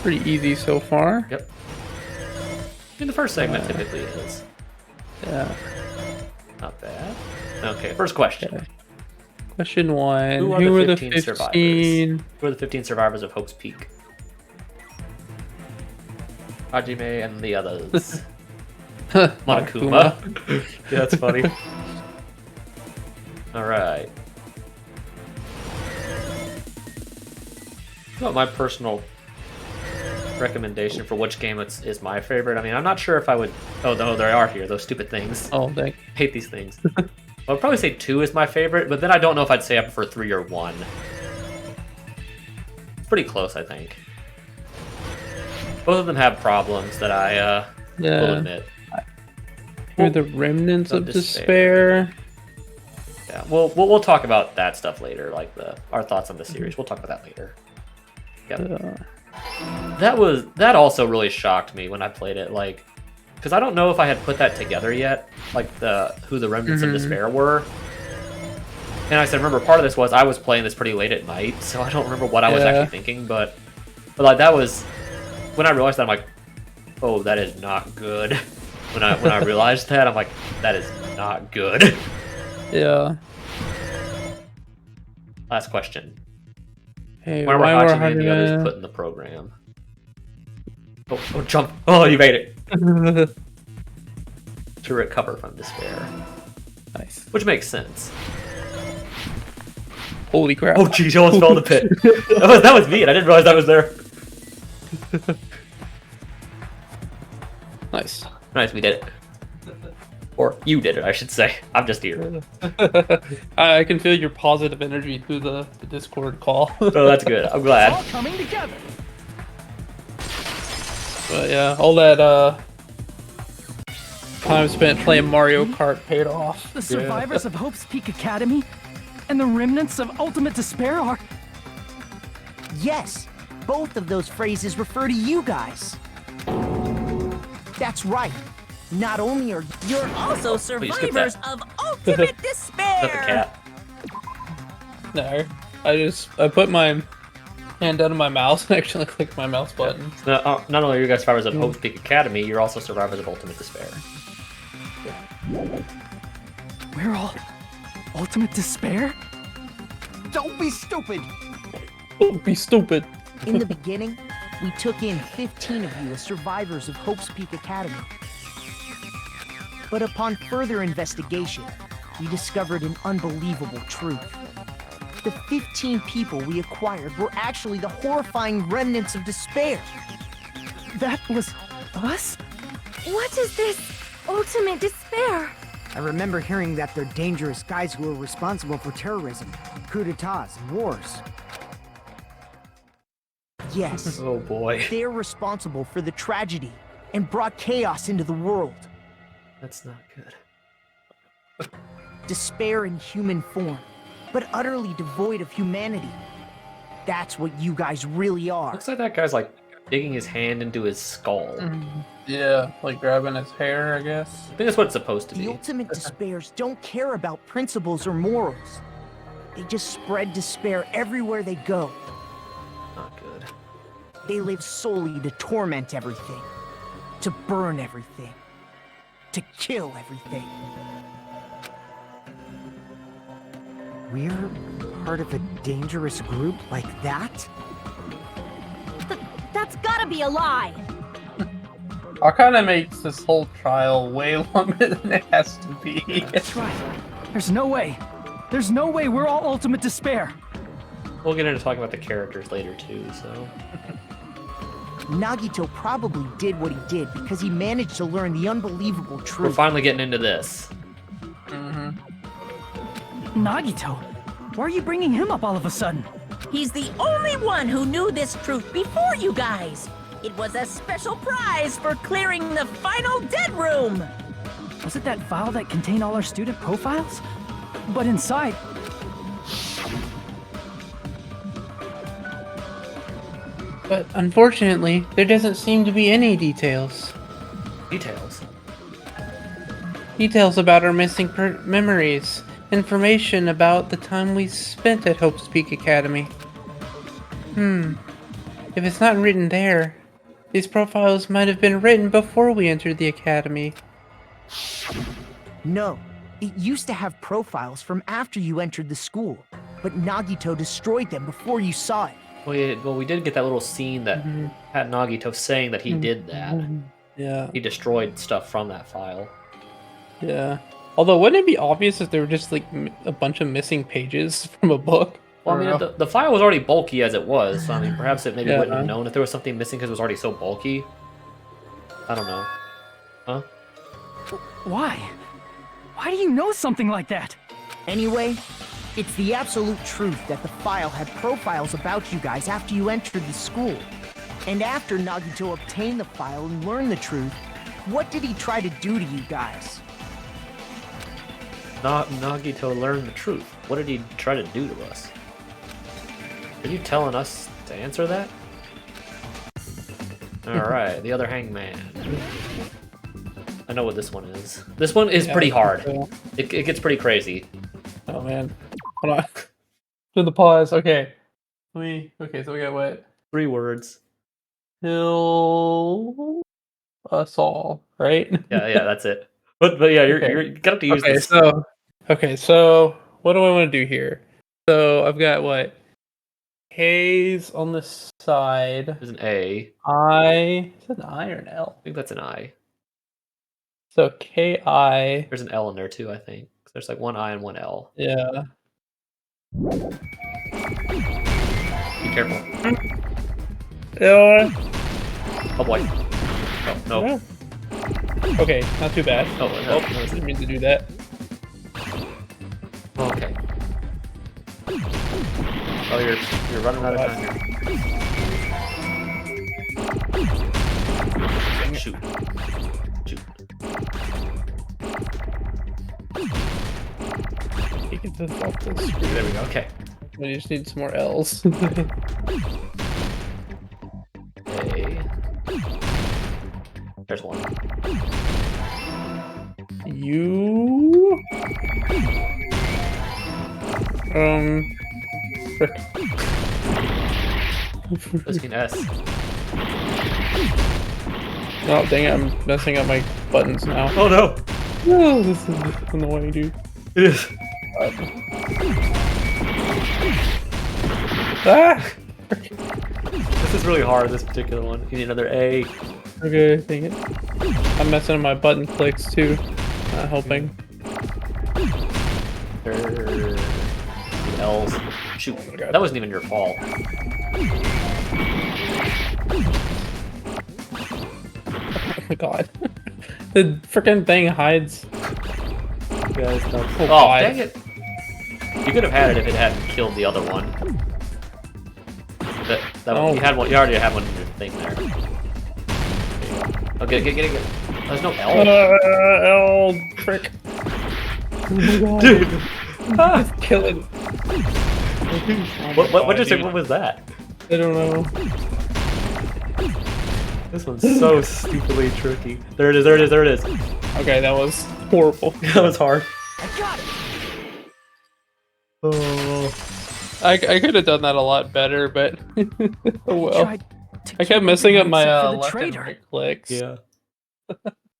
Pretty easy so far. Yep. I mean, the first segment typically is. Yeah. Not bad. Okay, first question. Question 1. Who are the 15 survivors? Who are the 15 survivors of Hope's Peak? Hajime and the others. Monokuma. Yeah, that's funny. Alright. About my personal recommendation for which game is my favorite. I mean, I'm not sure if I would... Oh, no, they are here. Those stupid things. Oh, dang. Hate these things. I'd probably say 2 is my favorite, but then I don't know if I'd say I prefer 3 or 1. It's pretty close, I think. Both of them have problems that I will admit. Through the remnants of despair. Yeah, we'll talk about that stuff later, like our thoughts on the series. We'll talk about that later. Yeah. That also really shocked me when I played it, like, because I don't know if I had put that together yet, like who the remnants of despair were. And I said, remember, part of this was I was playing this pretty late at night, so I don't remember what I was actually thinking, but like that was when I realized that, I'm like, oh, that is not good. When I realized that, I'm like, that is not good. Yeah. Last question. Hey, Why were Hajime and the others put in the program? Oh, jump! Oh, you made it! To recover from despair. Nice. Which makes sense. Holy crap. Oh, jeez, you almost fell in the pit. That was me, and I didn't realize that was there. Nice. Nice, we did it. Or you did it, I should say. I'm just here. I can feel your positive energy through the Discord call. Oh, that's good. I'm glad. All coming together. But yeah, all that time spent playing Mario Kart paid off. The survivors of Hope's Peak Academy and the remnants of Ultimate Despair are... Yes, both of those phrases refer to you guys. That's right. Not only are You're also survivors of ultimate despair. Is that the cat? No, I put my hand down on my mouse and actually clicked my mouse button. Not only are you guys survivors of Hope's Peak Academy, you're also survivors of Ultimate Despair. We're all Ultimate Despair? Don't be stupid! Don't be stupid. In the beginning, we took in 15 of you as survivors of Hope's Peak Academy. But upon further investigation, we discovered an unbelievable truth. The 15 people we acquired were actually the horrifying remnants of despair. That was us? What is this ultimate despair? I remember hearing that they're dangerous guys who are responsible for terrorism, coups d'etats, and wars. Yes, Oh boy. they're responsible for the tragedy and brought chaos into the world. That's not good. Despair in human form, but utterly devoid of humanity. That's what you guys really are. Looks like that guy's like digging his hand into his skull. Yeah, like grabbing his hair, I guess. I think that's what it's supposed to The be. ultimate despairs don't care about principles or morals. They just spread despair everywhere they go. Not good. They live solely to torment everything, to burn everything, to kill everything. We're part of a dangerous group like that? That's gotta be a lie. That kind of makes this whole trial way longer than it has to be. That's right. There's no way. There's no way we're all Ultimate Despair. We'll get into talking about the characters later too, so... Nagito probably did what he did because he managed to learn the unbelievable We're truth. finally getting into this. Nagito? Why are you bringing him up all of a sudden? He's the only one who knew this truth before you guys. It was a special prize for clearing the final dead room. Was it that file that contained all our student profiles? But inside... But unfortunately, there doesn't seem to be any details. Details. Details about our missing memories. Information about the time we spent at Hope's Peak Academy. If it's not written there, these profiles might have been written before we entered the academy. No, It used to have profiles from after you entered the school, but Nagito destroyed them before you saw it. Well, we did get that little scene that had Nagito saying that he did that. Yeah. He destroyed stuff from that file. Yeah. Although, wouldn't it be obvious if there were just like a bunch of missing pages from a book? Well, I mean, the file was already bulky as it was, so I mean, perhaps it maybe Yeah. wouldn't have known if there was something missing because it was already so bulky. I don't know. Huh? Why? Why do you know something like that? Anyway, it's the absolute truth that the file had profiles about you guys after you entered the school. And after Nagito obtained the file and learned the truth, what did he try to do to you guys? Nagito learned the truth. What did he try to do to us? Are you telling us to answer that? Alright, the other hangman. I know what this one is. This one is pretty hard. It gets pretty crazy. Oh man. Hold on. Do the pause. Okay. Okay, so we got what? 3 words. Kill us all, right? Yeah, that's it. But yeah, you got to use this. So what do I want to do here? So I've got what? K's on the side. There's an A. Is that an I or an L? I think that's an I. So K-I. There's an L in there too, I think. There's like 1 I and 1 L. Yeah. Be careful. Yeah. Oh boy. Oh, no. Okay, not too bad. Oh, no. I didn't mean to do that. Okay. Oh, you're running out of time here. Shoot. You can just off the screen. There we go. Okay. We just need some more L's. A. There's one. You. Frick. Let's get an S. Oh, dang it, I'm messing up my buttons now. Oh no! Oh, this is annoying, dude. It is. Ah! This is really hard, this particular one. You need another A. Okay, dang it. I'm messing up my button clicks too. Not helping. L's. Shoot. Oh my God. That wasn't even your fault. Oh my god. The freaking thing hides. Guys, no. Oh, Oh, dang it. You could have had it if it hadn't killed the other one. That one, you had one. You already had one in your thing there. Okay, get it. There's no L. L frick. Oh my god. Dude. It's killing. What was that? I don't know. This one's so stupidly tricky. There it is. Okay, that was horrible. That was hard. I got it! Oh. I could have done that a lot better, but oh well. Tried to I kill kept messing up everyone my except for the left and traitor. right clicks. Yeah.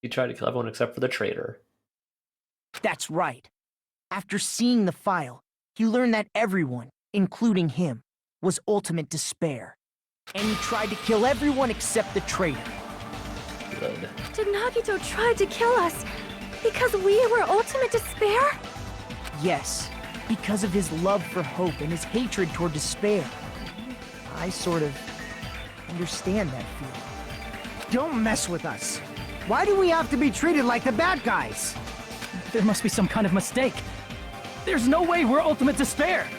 You tried to kill everyone except for the traitor. That's right. After seeing the file, he learned that everyone, including him, was ultimate despair. And he tried to kill everyone except the traitor. Good. Did Nagito try to kill us because we were ultimate despair? Yes, because of his love for hope and his hatred toward despair. I sort of understand that feeling. Don't mess with us. Why do we have to be treated like the bad guys? There must be some kind of mistake. There's no way we're ultimate despair.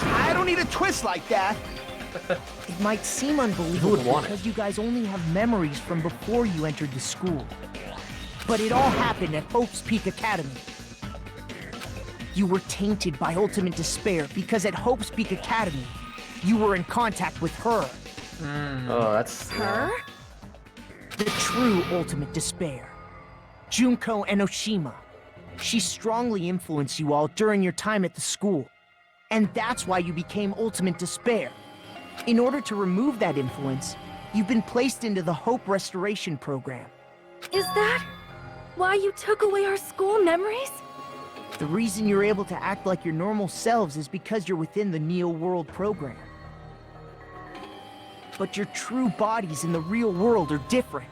I don't need a twist like that. It might seem unbelievable Who would want because you guys only have memories from before you entered the school. But it all happened at Hope's Peak Academy. You were tainted by ultimate despair because at Hope's Peak Academy, you were in contact with her, Oh, that's... Her? the true ultimate despair, Junko Enoshima. She strongly influenced you all during your time at the school, and that's why you became ultimate despair. In order to remove that influence, you've been placed into the Hope Restoration Program. Is that why you took away our school memories? The reason you're able to act like your normal selves is because you're within the Neo World program. But your true bodies in the real world are different.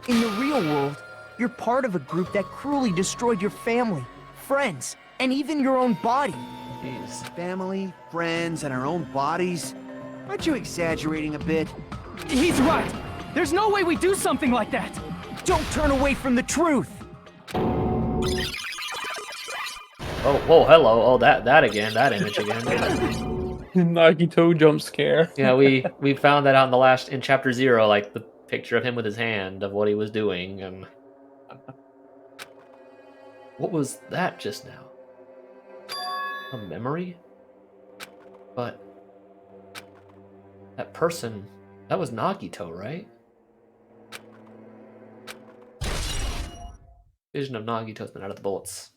In the real world, you're part of a group that cruelly destroyed your family, friends, and even your own body. Jeez. Family, friends, and our own bodies? Aren't you exaggerating a bit? He's right. There's no way we do something like that. Don't turn away from the truth. Oh, whoa, hello. Oh, that again. That image again. Nagito jump scare. Yeah, we found that out in the last in chapter 0, like the picture of him with his hand of what he was doing, and what was that just now? A memory? But that person, that was Nagito, right? Vision of Nagito's been out of the bullets.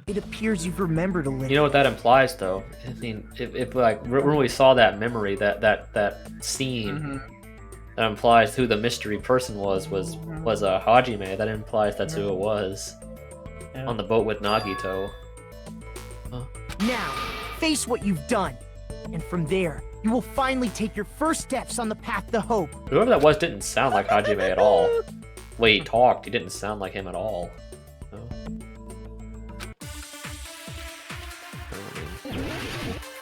It appears you've remembered a little. You know what that implies, though? I mean, if like when we saw that memory, that scene, that implies who the mystery person was Hajime. That implies that's who it was on the boat with Nagito. Huh. Now, face what you've done, and from there, you will finally take your first steps on the path to hope. Whoever that was didn't sound like Hajime at all. The way he talked, he didn't sound like him at all. No.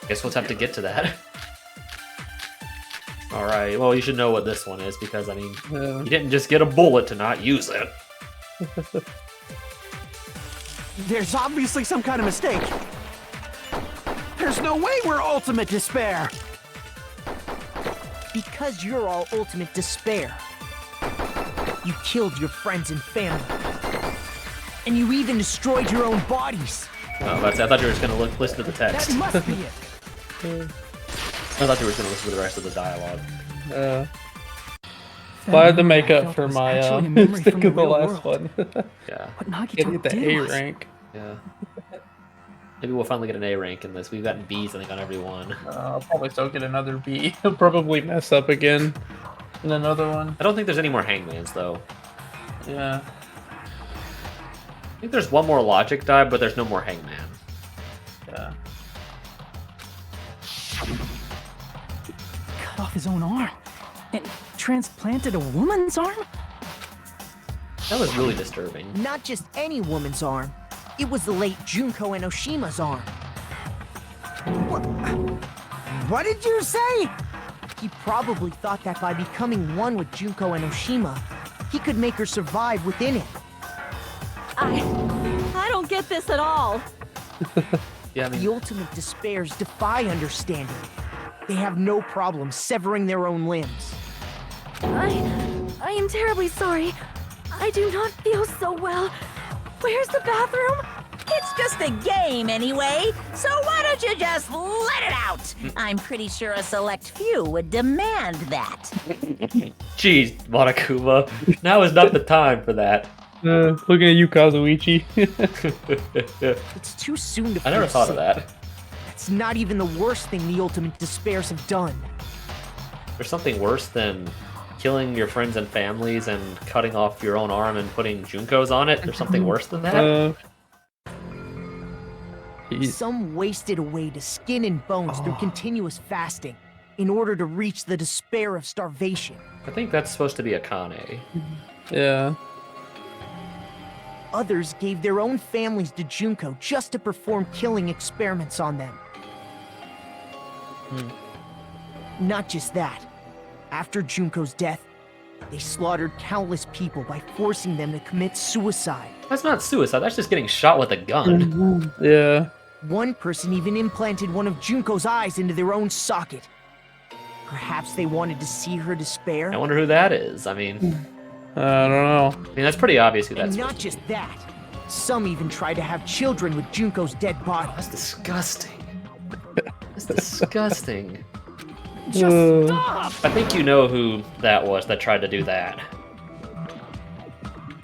Guess we'll have to get to that. Alright, well, you should know what this one is, because, I mean, you didn't just get a bullet to not use it. There's obviously some kind of mistake. There's no way we're ultimate despair. Because you're all ultimate despair. You killed your friends and family. And you even destroyed your own bodies. Oh, I thought you were just going to listen to the text. That must be it. I thought you were going to listen to the rest of the dialogue. Well, I had to make up for was my actually a memory mistake from the of the real last world. one. Yeah, What Nagito Get the did A was- rank. yeah. Maybe we'll finally get an A rank in this. We've gotten B's, I think, on every one. I'll probably still get another B. He'll probably mess up again in another one. I don't think there's any more hangmans, though. Yeah. I think there's one more logic dive, but there's no more hangman. Yeah. Cut off his own arm and transplanted a woman's arm? That was really disturbing. Not just any woman's arm. It was the late Junko Enoshima's arm. What did you say? He probably thought that by becoming one with Junko Enoshima, he could make her survive within it. I don't get this at all. Yeah, I The mean, ultimate despairs defy understanding. They have no problem severing their own limbs. I am terribly sorry. I do not feel so well. Where's the bathroom? It's just a game anyway, so why don't you just let it out? I'm pretty sure a select few would demand that. jeez, Monokuma. Now is not the time for that. Looking at you, Kazuichi. It's too soon to I never feel thought of sick. that. That's not even the worst thing the ultimate despairs have done. There's something worse than killing your friends and families and cutting off your own arm and putting Junko's on it. There's something worse than that. Some wasted away to skin and bones through continuous fasting in order to reach the despair of starvation. I think that's supposed to be a Kane. Yeah. Others gave their own families to Junko just to perform killing experiments on them. Not just that. After Junko's death, they slaughtered countless people by forcing them to commit suicide. That's not suicide, that's just getting shot with a gun. Yeah. One person even implanted one of Junko's eyes into their own socket. Perhaps they wanted to see her despair? I wonder who that is. I mean, I don't know. that's pretty obvious who that's And not just that. Some even tried to have children with Junko's dead body. That's disgusting. That's disgusting. Just stop! I think you know who that was that tried to do that.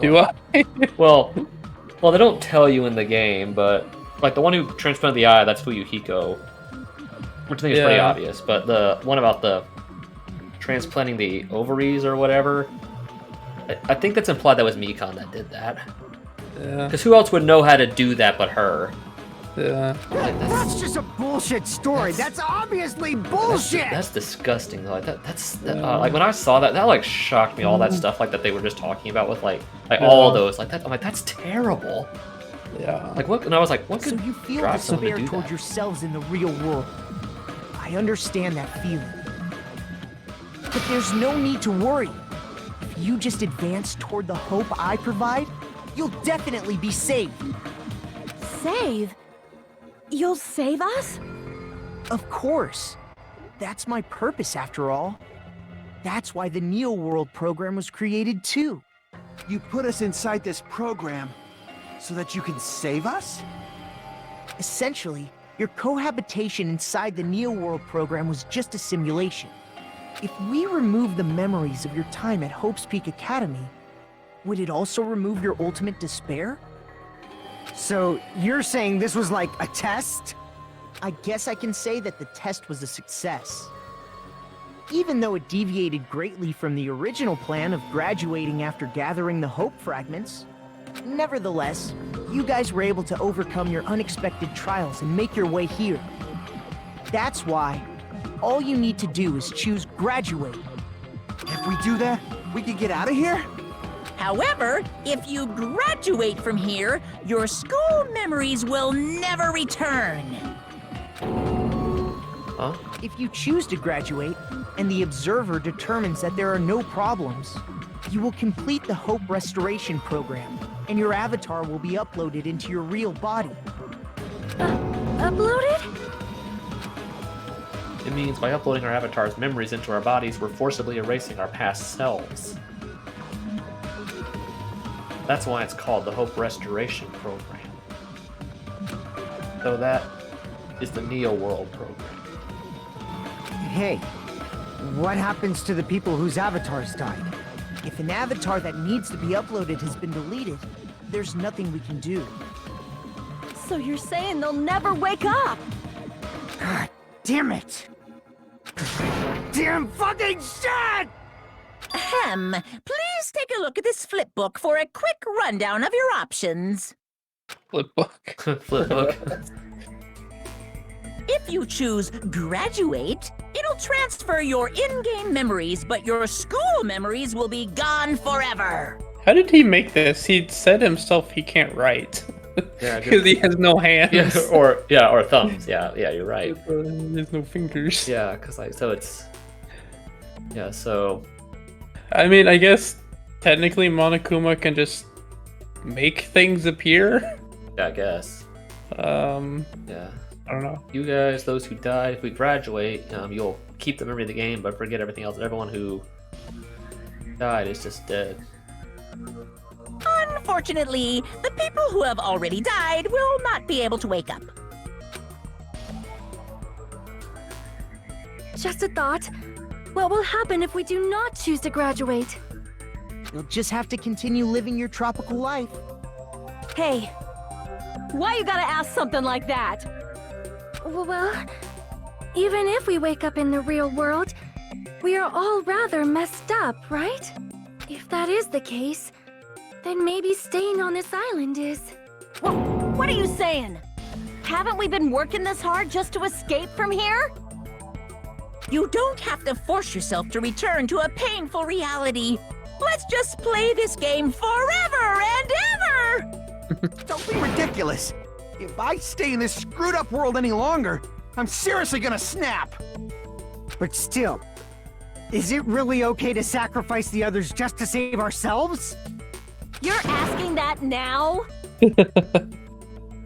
Do I? Well, they don't tell you in the game, but like the one who transplanted the eye, that's Fuyuhiko, which I think is pretty Yeah. obvious. But the one about the transplanting the ovaries or whatever, I think that's implied that was Mikon that did that. Yeah. Because who else would know how to do that but her? Yeah. That's just a bullshit story. That's obviously bullshit. That's disgusting. Like like when I saw that, that like shocked me. All that stuff like that they were just talking about with like all those like that. I'm like, that's terrible. Yeah. Like what? And I was like, what So could you feel drive someone to despair do toward that? yourselves in the real world. I understand that feeling. But there's no need to worry. If you just advance toward the hope I provide, you'll definitely be saved. Save? You'll save us? Of course. That's my purpose, after all. That's why the Neo World program was created, too. You put us inside this program so that you can save us? Essentially, your cohabitation inside the Neo World program was just a simulation. If we remove the memories of your time at Hope's Peak Academy, would it also remove your ultimate despair? So, you're saying this was like a test? I guess I can say that the test was a success. Even though it deviated greatly from the original plan of graduating after gathering the Hope fragments, nevertheless, you guys were able to overcome your unexpected trials and make your way here. That's why all you need to do is choose graduate. If we do that, we can get out of here? However, if you graduate from here, your school memories will never return. Huh? If you choose to graduate, and the observer determines that there are no problems, you will complete the Hope Restoration Program, and your avatar will be uploaded into your real body. Uploaded? It means by uploading our avatar's memories into our bodies, we're forcibly erasing our past selves. That's why it's called the Hope Restoration Program. So that is the Neo World program. Hey, what happens to the people whose avatars died? If an avatar that needs to be uploaded has been deleted, there's nothing we can do. So you're saying they'll never wake up? God damn it! Damn fucking shit! Ahem. Please take a look at this flip book for a quick rundown of your options. Flip book. Flip book. If you choose graduate, it'll transfer your in-game memories, but your school memories will be gone forever. How did he make this? He said himself he can't write. Yeah, Because he has no hands. Yeah, or thumbs. Yeah, you're right. There's no fingers. Yeah, because like so it's. Yeah, so. I mean, I guess technically Monokuma can just make things appear. Yeah, I guess. Yeah. I don't know. You guys, those who died, if we graduate, you'll keep the memory of the game, but forget everything else. Everyone who died is just dead. Unfortunately, the people who have already died will not be able to wake up. Just a thought. What will happen if we do not choose to graduate? You'll just have to continue living your tropical life. Hey, why you gotta ask something like that? Well, even if we wake up in the real world, we are all rather messed up, right? If that is the case, then maybe staying on this island is... What are you saying? Haven't we been working this hard just to escape from here? You don't have to force yourself to return to a painful reality. Let's just play this game forever and ever! Don't be ridiculous. If I stay in this screwed up world any longer, I'm seriously gonna snap. But still, is it really okay to sacrifice the others just to save ourselves? You're asking that now?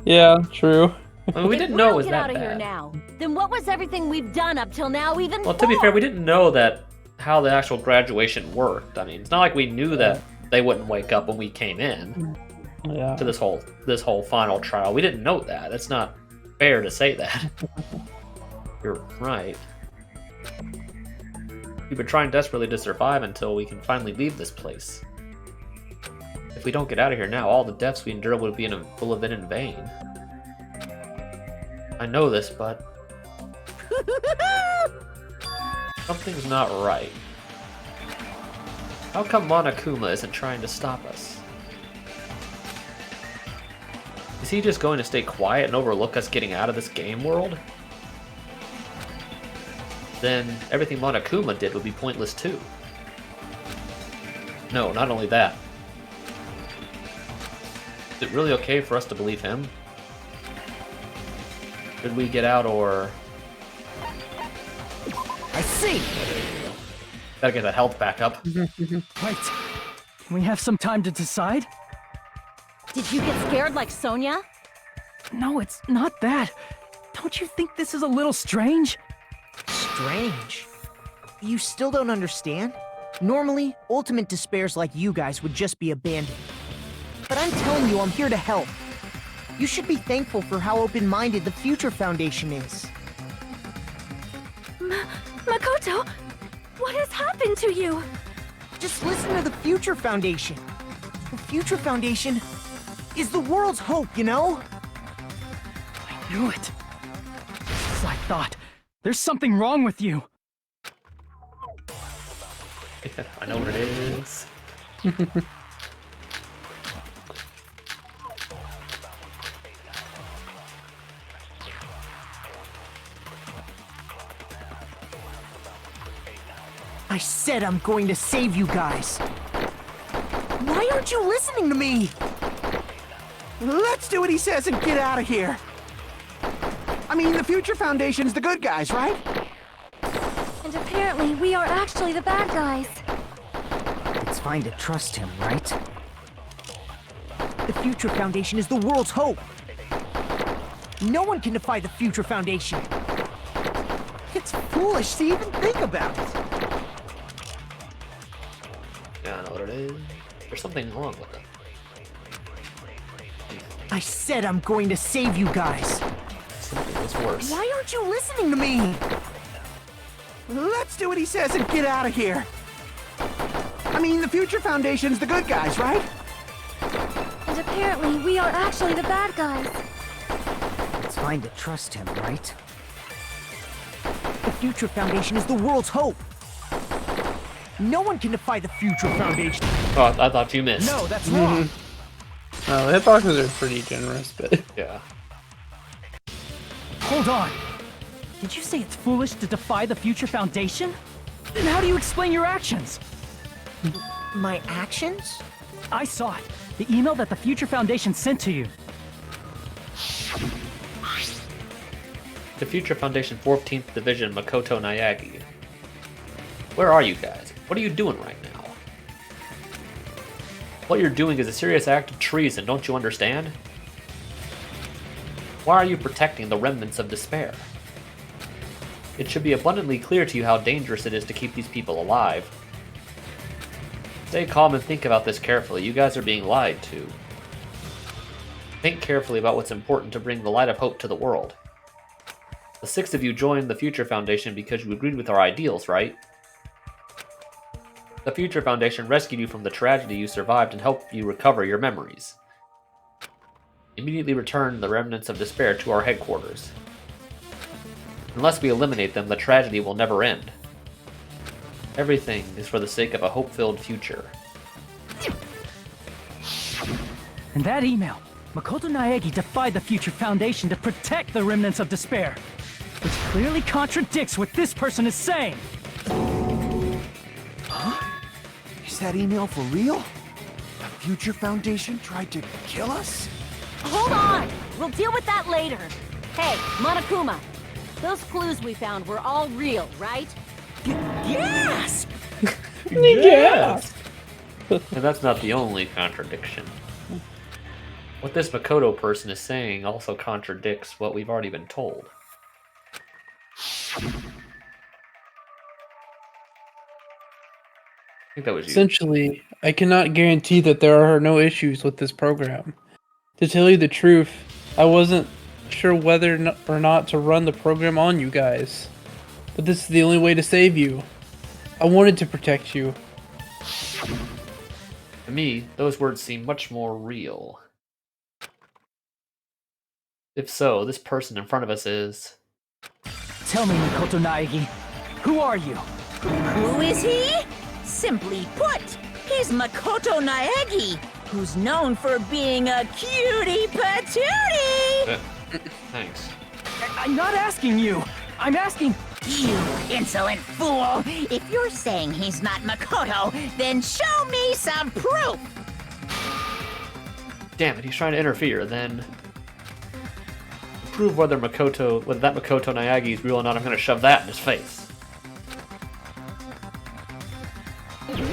Yeah, true. I mean, we didn't If know we it was don't get that out of here bad. now, then what was everything we've done up till now even Well, for? to be fair, we didn't know that how the actual graduation worked. I mean, it's not like we knew that they wouldn't wake up when we came in Yeah. to this whole final trial. We didn't know that. That's not fair to say that. You're right. We've been trying desperately to survive until we can finally leave this place. If we don't get out of here now, all the deaths we endure will have been in vain. I know this, but something's not right. How come Monokuma isn't trying to stop us? he just going to stay quiet and overlook us getting out of this game world? Then everything Monokuma did would be pointless too. No, not only that. Is it really okay for us to believe him? Should we get out or... I see! Gotta get that health back up. Wait, can we have some time to decide? Did you get scared like Sonia? No, it's not that. Don't you think this is a little strange? Strange. You still don't understand? Normally, ultimate despairs like you guys would just be abandoned. But I'm telling you, I'm here to help. You should be thankful for how open-minded the Future Foundation is. Makoto, what has happened to you? Just listen to the Future Foundation. The Future Foundation is the world's hope, you know? I knew it. As I thought, there's something wrong with you. I know what it is. I said I'm going to save you guys. Why aren't you listening to me? Let's do what he says and get out of here. I mean, the Future Foundation's the good guys, right? And apparently, we are actually the bad guys. It's fine to trust him, right? The Future Foundation is the world's hope. No one can defy the Future Foundation. It's foolish to even think about it. Yeah, I know what it is. There's something wrong with it. I said I'm going to save you guys. Something was worse. Why aren't you listening to me? Let's do what he says and get out of here. I mean, the Future Foundation's the good guys, right? And apparently, we are actually the bad guys. It's fine to trust him, right? The Future Foundation is the world's hope. No one can defy the Future Foundation. Oh, I thought you missed. No, that's wrong. No, the hitboxes are pretty generous, but Yeah. Hold on. Did you say it's foolish to defy the Future Foundation? Then how do you explain your actions? My actions? I saw it. The email that the Future Foundation sent to you. The Future Foundation 14th Division Makoto Naegi. Where are you guys? What are you doing right now? What you're doing is a serious act of treason, don't you understand? Why are you protecting the remnants of despair? It should be abundantly clear to you how dangerous it is to keep these people alive. Stay calm and think about this carefully. You guys are being lied to. Think carefully about what's important to bring the light of hope to the world. The 6 of you joined the Future Foundation because you agreed with our ideals, right? The Future Foundation rescued you from the tragedy you survived and helped you recover your memories. Immediately return the remnants of despair to our headquarters. Unless we eliminate them, the tragedy will never end. Everything is for the sake of a hope-filled future. In that email, Makoto Naegi defied the Future Foundation to protect the remnants of despair, which clearly contradicts what this person is saying. Is that email for real? The Future Foundation tried to kill us? Hold on! We'll deal with that later. Hey, Monokuma, those clues we found were all real, right? Yes! yes. And that's not the only contradiction. What this Makoto person is saying also contradicts what we've already been told. I think that was you. Essentially, I cannot guarantee that there are no issues with this program. To tell you the truth, I wasn't sure whether or not to run the program on you guys. But this is the only way to save you. I wanted to protect you. To me, those words seem much more real. If so, this person in front of us is... Tell me, Makoto Naegi, who are you? Who is he? Simply put, he's Makoto Naegi. who's known for being a cutie patootie. Thanks. I'm not asking you. I'm asking. You insolent fool! If you're saying he's not Makoto, then show me some proof! Damn it, he's trying to interfere. Then prove whether that Makoto Naegi is real or not. I'm gonna shove that in his face.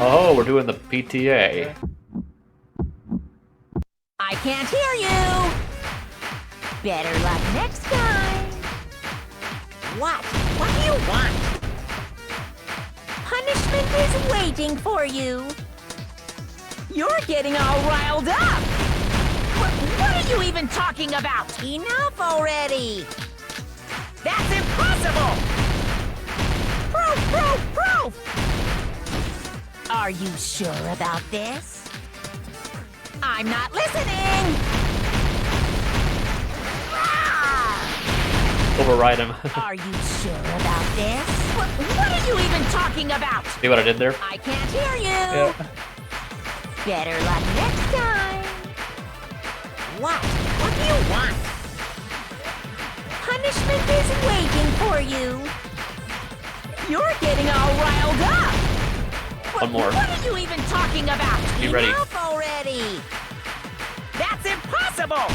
Oh, we're doing the PTA. I can't hear you! Better luck next time! What? What do you want? Punishment is waiting for you! You're getting all riled up! What are you even talking about? Enough already! That's impossible! Proof! Are you sure about this? I'm not listening! Override him. Are you sure about this? What are you even talking about? See what I did there? I can't hear you! Yeah. Better luck next time! What? What do you want? Punishment is waiting for you! You're getting all riled up! One more. What are you even talking about? Be ready. Enough already! That's impossible!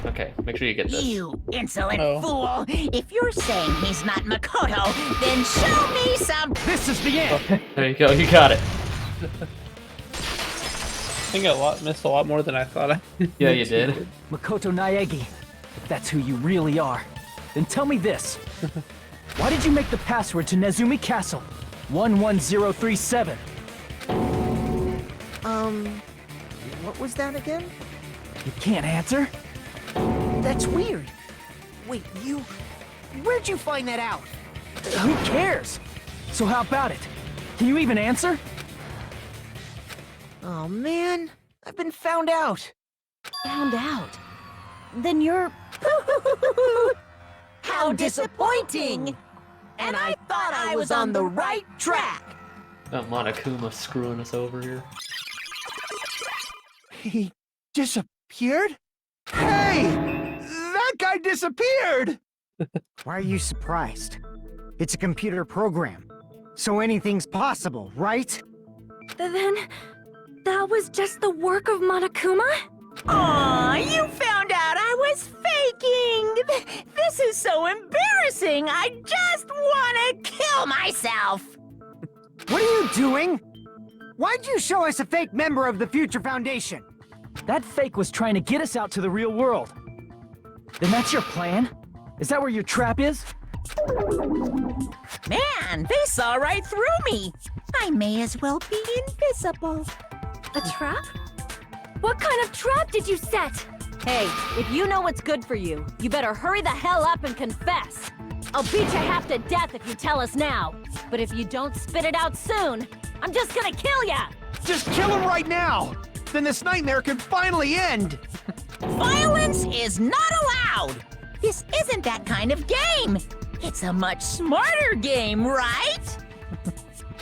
Okay, make sure you get this. You insolent fool! If you're saying he's not Makoto, then show me some. This is the end. There you go, you got it. I think I missed a lot more than I thought I did. Yeah, you did. Makoto Naegi, if that's who you really are, then tell me this. Why did you make the password to Nezumi Castle 11037? What was that again? You can't answer? That's weird. Wait, where'd you find that out? Who cares? So how about it? Can you even answer? Oh man, I've been found out. Found out. Then you're... How disappointing! And I thought I was on the right track! That Monokuma screwing us over here. He disappeared? Hey! That guy disappeared! Why are you surprised? It's a computer program, so anything's possible, right? Then that was just the work of Monokuma? Aw, you found out I was faking! This is so embarrassing! I just wanna kill myself! What are you doing? Why'd you show us a fake member of the Future Foundation? That fake was trying to get us out to the real world. Then that's your plan? Is that where your trap is? Man, they saw right through me! I may as well be invisible. A trap? What kind of trap did you set? Hey, if you know what's good for you, you better hurry the hell up and confess. I'll beat you half to death if you tell us now. But if you don't spit it out soon, I'm just gonna kill ya! Just kill him right now! Then this nightmare can finally end! Violence is not allowed! This isn't that kind of game! It's a much smarter game, right?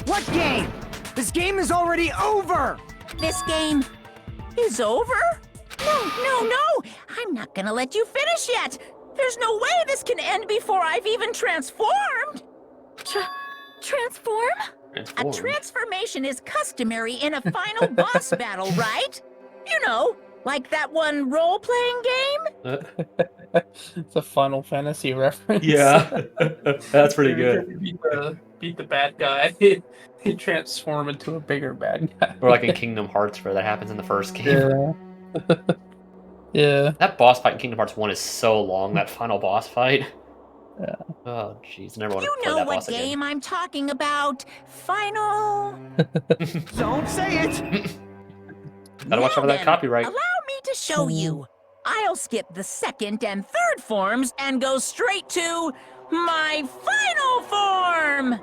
What game? This game is already over! This game is over? No! I'm not gonna let you finish yet! There's no way this can end before I've even transformed! Transform? A transformation is customary in a final boss battle, right? You know, like that one role-playing game? It's a Final Fantasy reference. Yeah, that's pretty good. Beat the bad guy. He transform into a bigger bad guy. Or like in Kingdom Hearts where that happens in the first game. Yeah. Yeah. That boss fight in Kingdom Hearts 1 is so long, that final boss fight. Yeah. Oh, jeez, never want to You play know that what boss game again. I'm talking about. Final... Don't say it! Gotta watch out for that then, copyright. Allow me to show you. I'll skip the second and third forms and go straight to my final form!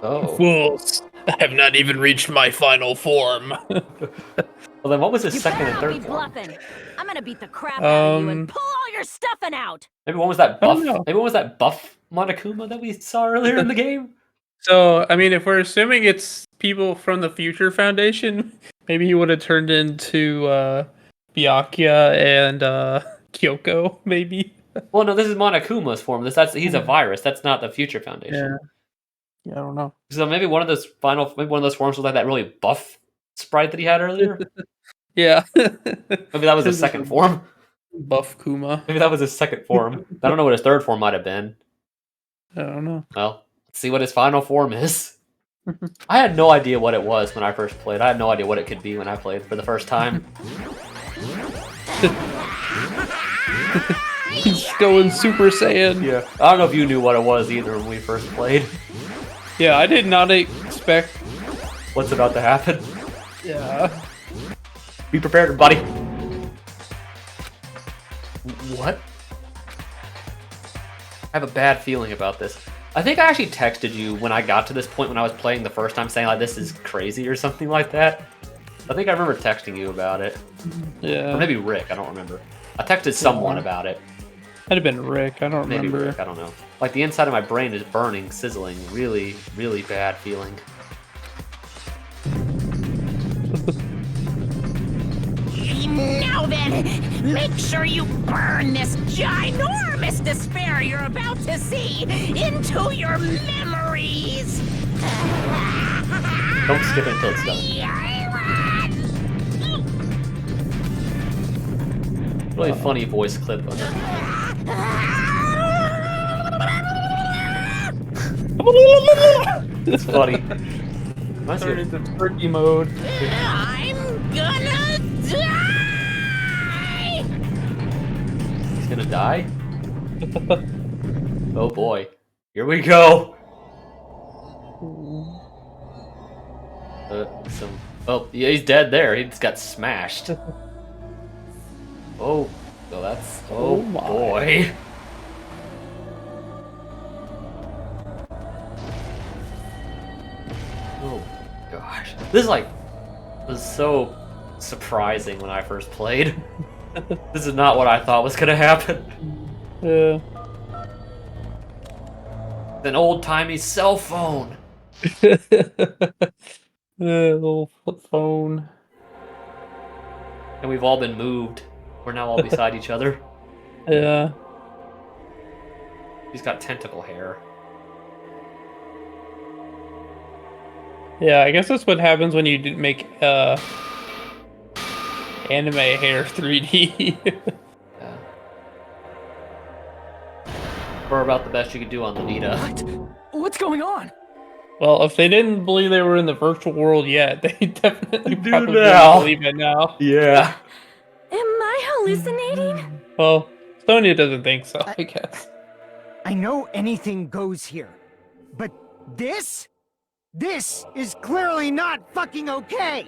Oh. Fools! I have not even reached my final form. Well, then what was his You second better and not be third form? bluffing. I'm gonna beat the crap out of you and Um, pull all your stuffing out. Maybe one was that I buff. don't know. Maybe one was that buff Monokuma that we saw earlier in the game. So, I mean, if we're assuming it's people from the Future Foundation, Maybe he would have turned into Byakuya and Kyoko, maybe. Well, no, this is Monokuma's form. He's a virus. That's not the Future Foundation. Yeah, I don't know. So maybe one of those forms was like that really buff sprite that he had earlier. Yeah. Maybe that was his second form. Buff Kuma. Maybe that was his second form. I don't know what his third form might have been. I don't know. Well, let's see what his final form is. I had no idea what it was when I first played. I had no idea what it could be when I played for the first time. He's going Super Saiyan. Yeah. I don't know if you knew what it was either when we first played. Yeah, I did not expect. What's about to happen? Yeah. Be prepared, buddy. What? I have a bad feeling about this. I think I actually texted you when I got to this point when I was playing the first time saying like this is crazy or something like that. I think I remember texting you about it. Yeah. Or maybe Rick, I don't remember. I texted someone about it. That'd have been Rick. I don't Maybe remember. Rick, I don't know. Like the inside of my brain is burning, sizzling, really, really bad feeling. Now then, make sure you burn this ginormous despair you're about to see into your memories. Don't skip it until it's done. Really funny voice clip. It's funny. Turn into turkey mode. I'm gonna die! He's gonna die? Oh boy. Here we go! Oh, yeah, he's dead there. He just got smashed. Oh, so that's... Oh, my. boy. Oh, gosh. This, like, was so surprising when I first played. This is not what I thought was gonna happen. Yeah. An old-timey cell phone. Little flip phone. And we've all been moved. We're now all beside each other. Yeah. He's got tentacle hair. Yeah, I guess that's what happens when you make anime hair 3D. Yeah. Or about the best you could do on the Vita. What's going on? Well, if they didn't believe they were in the virtual world yet, they definitely do probably now. believe it now. Yeah. Am I hallucinating? Well, Sonya doesn't think so, I guess. I know anything goes here, but this is clearly not fucking okay!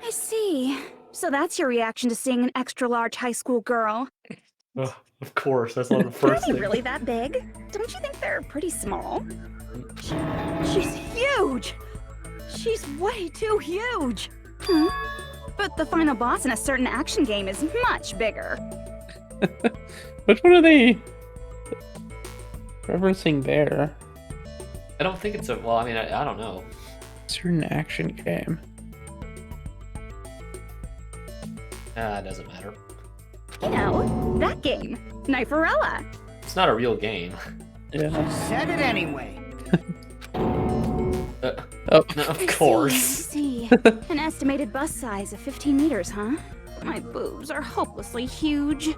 I see. So that's your reaction to seeing an extra-large high school girl. Of course, that's not the first Are they thing. really that big? Don't you think they're pretty small? She's huge! She's way too huge! But the final boss in a certain action game is much bigger. Which one are they referencing there? I don't think it's a... Well, I mean, I don't know. Certain action game. It doesn't matter. You know, that game. Kniferella. It's not a real game. Yeah. Said it anyway. Oh. No, of I course. see. An estimated bust size of 15 meters, huh? My boobs are hopelessly huge.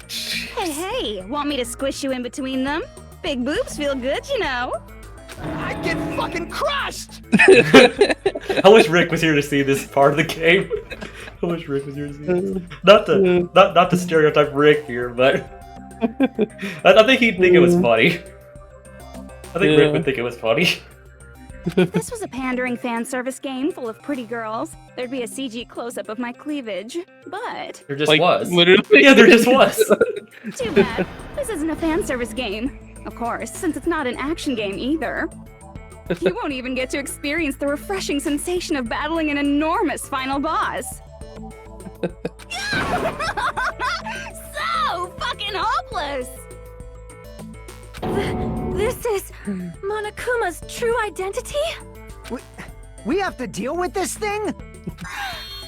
Hey, want me to squish you in between them? Big boobs feel good, you know. I get fucking crushed! I wish Rick was here to see this part of the game. I wish Rick was here to see this. Not to stereotype Rick here, but I think he'd think it was funny. I think Rick would think it was funny. If this was a pandering fan service game full of pretty girls, there'd be a CG close-up of my cleavage. But There just Like, was. literally. Yeah, there just was. too bad. This isn't a fan service game. Of course, since it's not an action game either. You won't even get to experience the refreshing sensation of battling an enormous final boss. So fucking hopeless! This is Monokuma's true identity? We have to deal with this thing?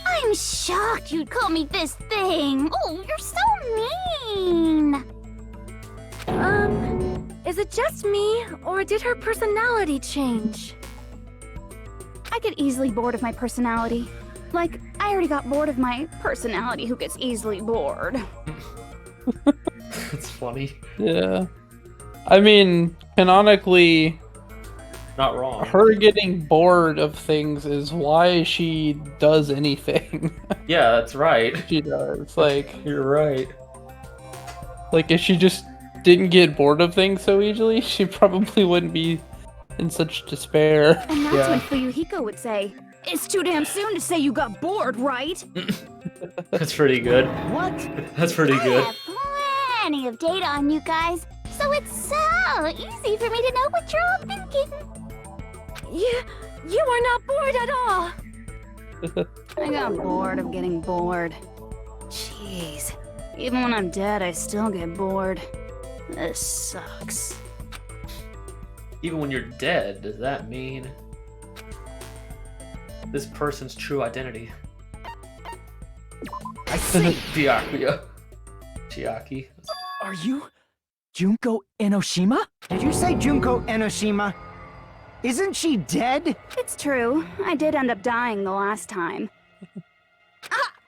I'm shocked you'd call me this thing. Oh, you're so mean. Is it just me, or did her personality change? I get easily bored of my personality. Like, I already got bored of my personality who gets easily bored. It's funny. Yeah. I mean, canonically, Not wrong. her getting bored of things is why she does anything. Yeah, that's right. She does. Like, You're right. if she just didn't get bored of things so easily, she probably wouldn't be in such despair. And that's Yeah. when Fuyuhiko would say, "It's too damn soon to say you got bored, right?" That's pretty good. What? That's pretty I good. have plenty of data on you guys, so it's so easy for me to know what you're all thinking. You are not bored at all. I got bored of getting bored. Jeez. Even when I'm dead, I still get bored. This sucks. Even when you're dead, does that mean this person's true identity? I see. Chiaki. Are you Junko Enoshima? Did you say Junko Enoshima? Isn't she dead? It's true. I did end up dying the last time.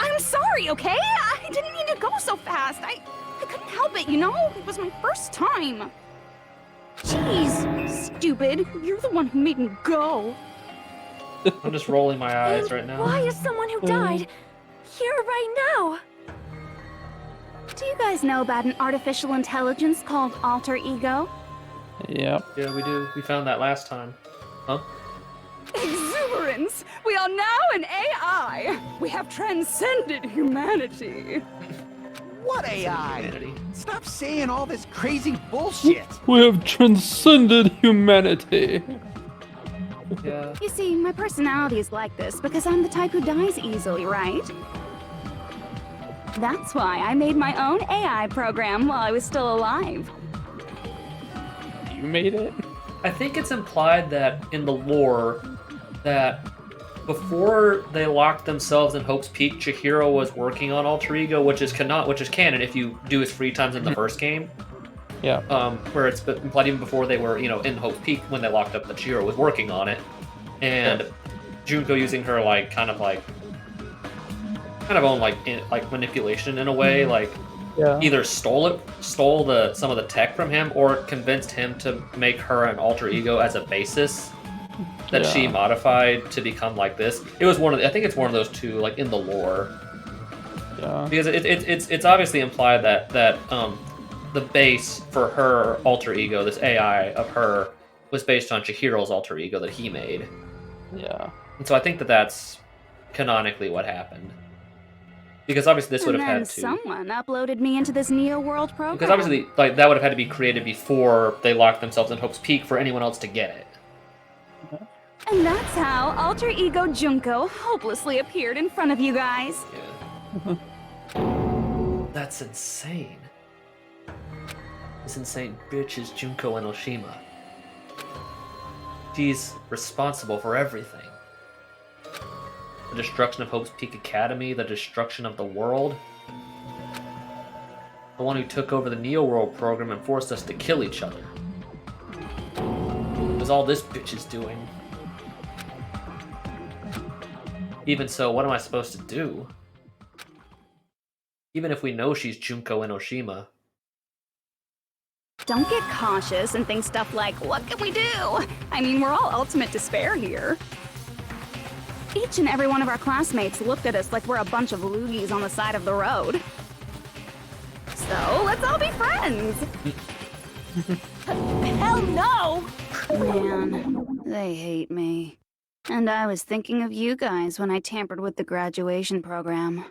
I'm sorry, okay? I didn't mean to go so fast. I couldn't help it, you know? It was my first time. Jeez, stupid. You're the one who made me go. I'm just rolling my eyes right now. Why is someone who died here right now? Do you guys know about an artificial intelligence called alter ego? Yep. Yeah, we do. We found that last time. Huh? Exuberance! We are now an AI! We have transcended humanity! What AI? Humanity. Stop saying all this crazy bullshit. We have transcended humanity. Yeah. You see, my personality is like this because I'm the type who dies easily, right? That's why I made my own AI program while I was still alive. You made it? I think it's implied that in the lore that before they locked themselves in Hope's Peak, Chihiro was working on Alter Ego, which is canon if you do his free times in the first game. Yeah. Where it's implied even before they were, in Hope's Peak when they locked up, that Chihiro was working on it, and Junko using her own manipulation in a way, either stole some of the tech from him, or convinced him to make her an alter ego as a basis that she modified to become like this. It was I think it's one of those two, like in the lore. Yeah. Because it's obviously implied that the base for her alter ego, this AI of her, was based on Chihiro's alter ego that he made. Yeah. And so I think that's canonically what happened. Because obviously this would have had to. Someone uploaded me into this Neo World program. Because obviously, that would have had to be created before they locked themselves in Hope's Peak for anyone else to get it. And that's how Alter Ego Junko hopelessly appeared in front of you guys. Yeah. That's insane. This insane bitch is Junko Enoshima. She's responsible for everything. The destruction of Hope's Peak Academy, the destruction of the world. The one who took over the Neo World program and forced us to kill each other. It was all this bitch is doing. Even so, what am I supposed to do? Even if we know she's Junko Enoshima. Don't get cautious and think stuff like, what can we do? I mean, we're all ultimate despair here. Each and every one of our classmates looked at us like we're a bunch of loogies on the side of the road. So, let's all be friends! Hell no! Man, they hate me. And I was thinking of you guys when I tampered with the graduation program.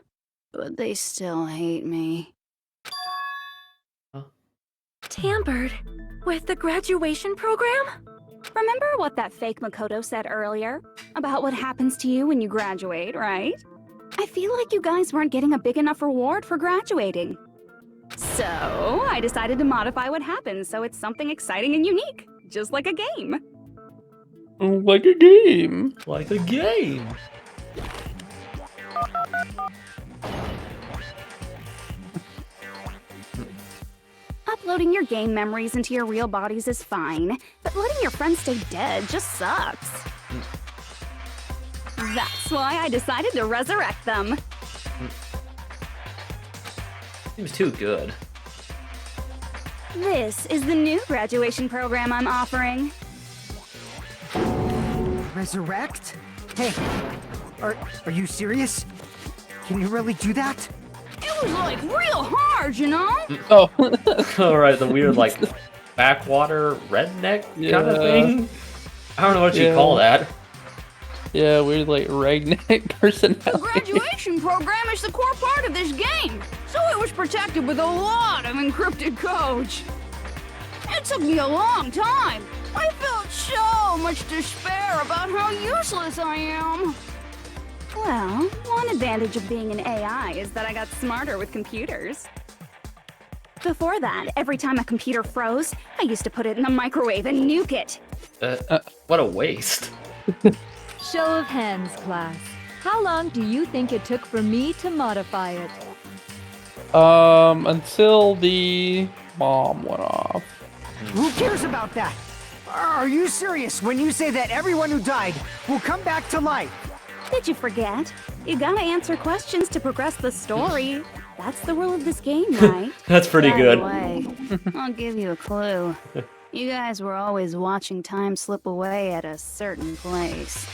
But they still hate me. Tampered with the graduation program? Remember what that fake Makoto said earlier? About what happens to you when you graduate, right? I feel like you guys weren't getting a big enough reward for graduating. So, I decided to modify what happens so it's something exciting and unique. Just like a game. Like a game. Like a game. Uploading your game memories into your real bodies is fine, but letting your friends stay dead just sucks. That's why I decided to resurrect them. Seems too good. This is the new graduation program I'm offering. Resurrect? Hey, are you serious? Can you really do that? It was like real hard, you know? Oh. Alright, the weird, like, backwater redneck kind of thing? I don't know what you call that. Yeah, weird, like, redneck personality. The graduation program is the core part of this game, so it was protected with a lot of encrypted codes. It took me a long time. I felt so much despair about how useless I am. Well, one advantage of being an AI is that I got smarter with computers. Before that, every time a computer froze, I used to put it in the microwave and nuke it. What a waste. Show of hands, class. How long do you think it took for me to modify it? Until the bomb went off. Who cares about that? Are you serious when you say that everyone who died will come back to life? Did you forget? You gotta answer questions to progress the story. That's the rule of this game, right? That's pretty good. By the way, I'll give you a clue. You guys were always watching time slip away at a certain place.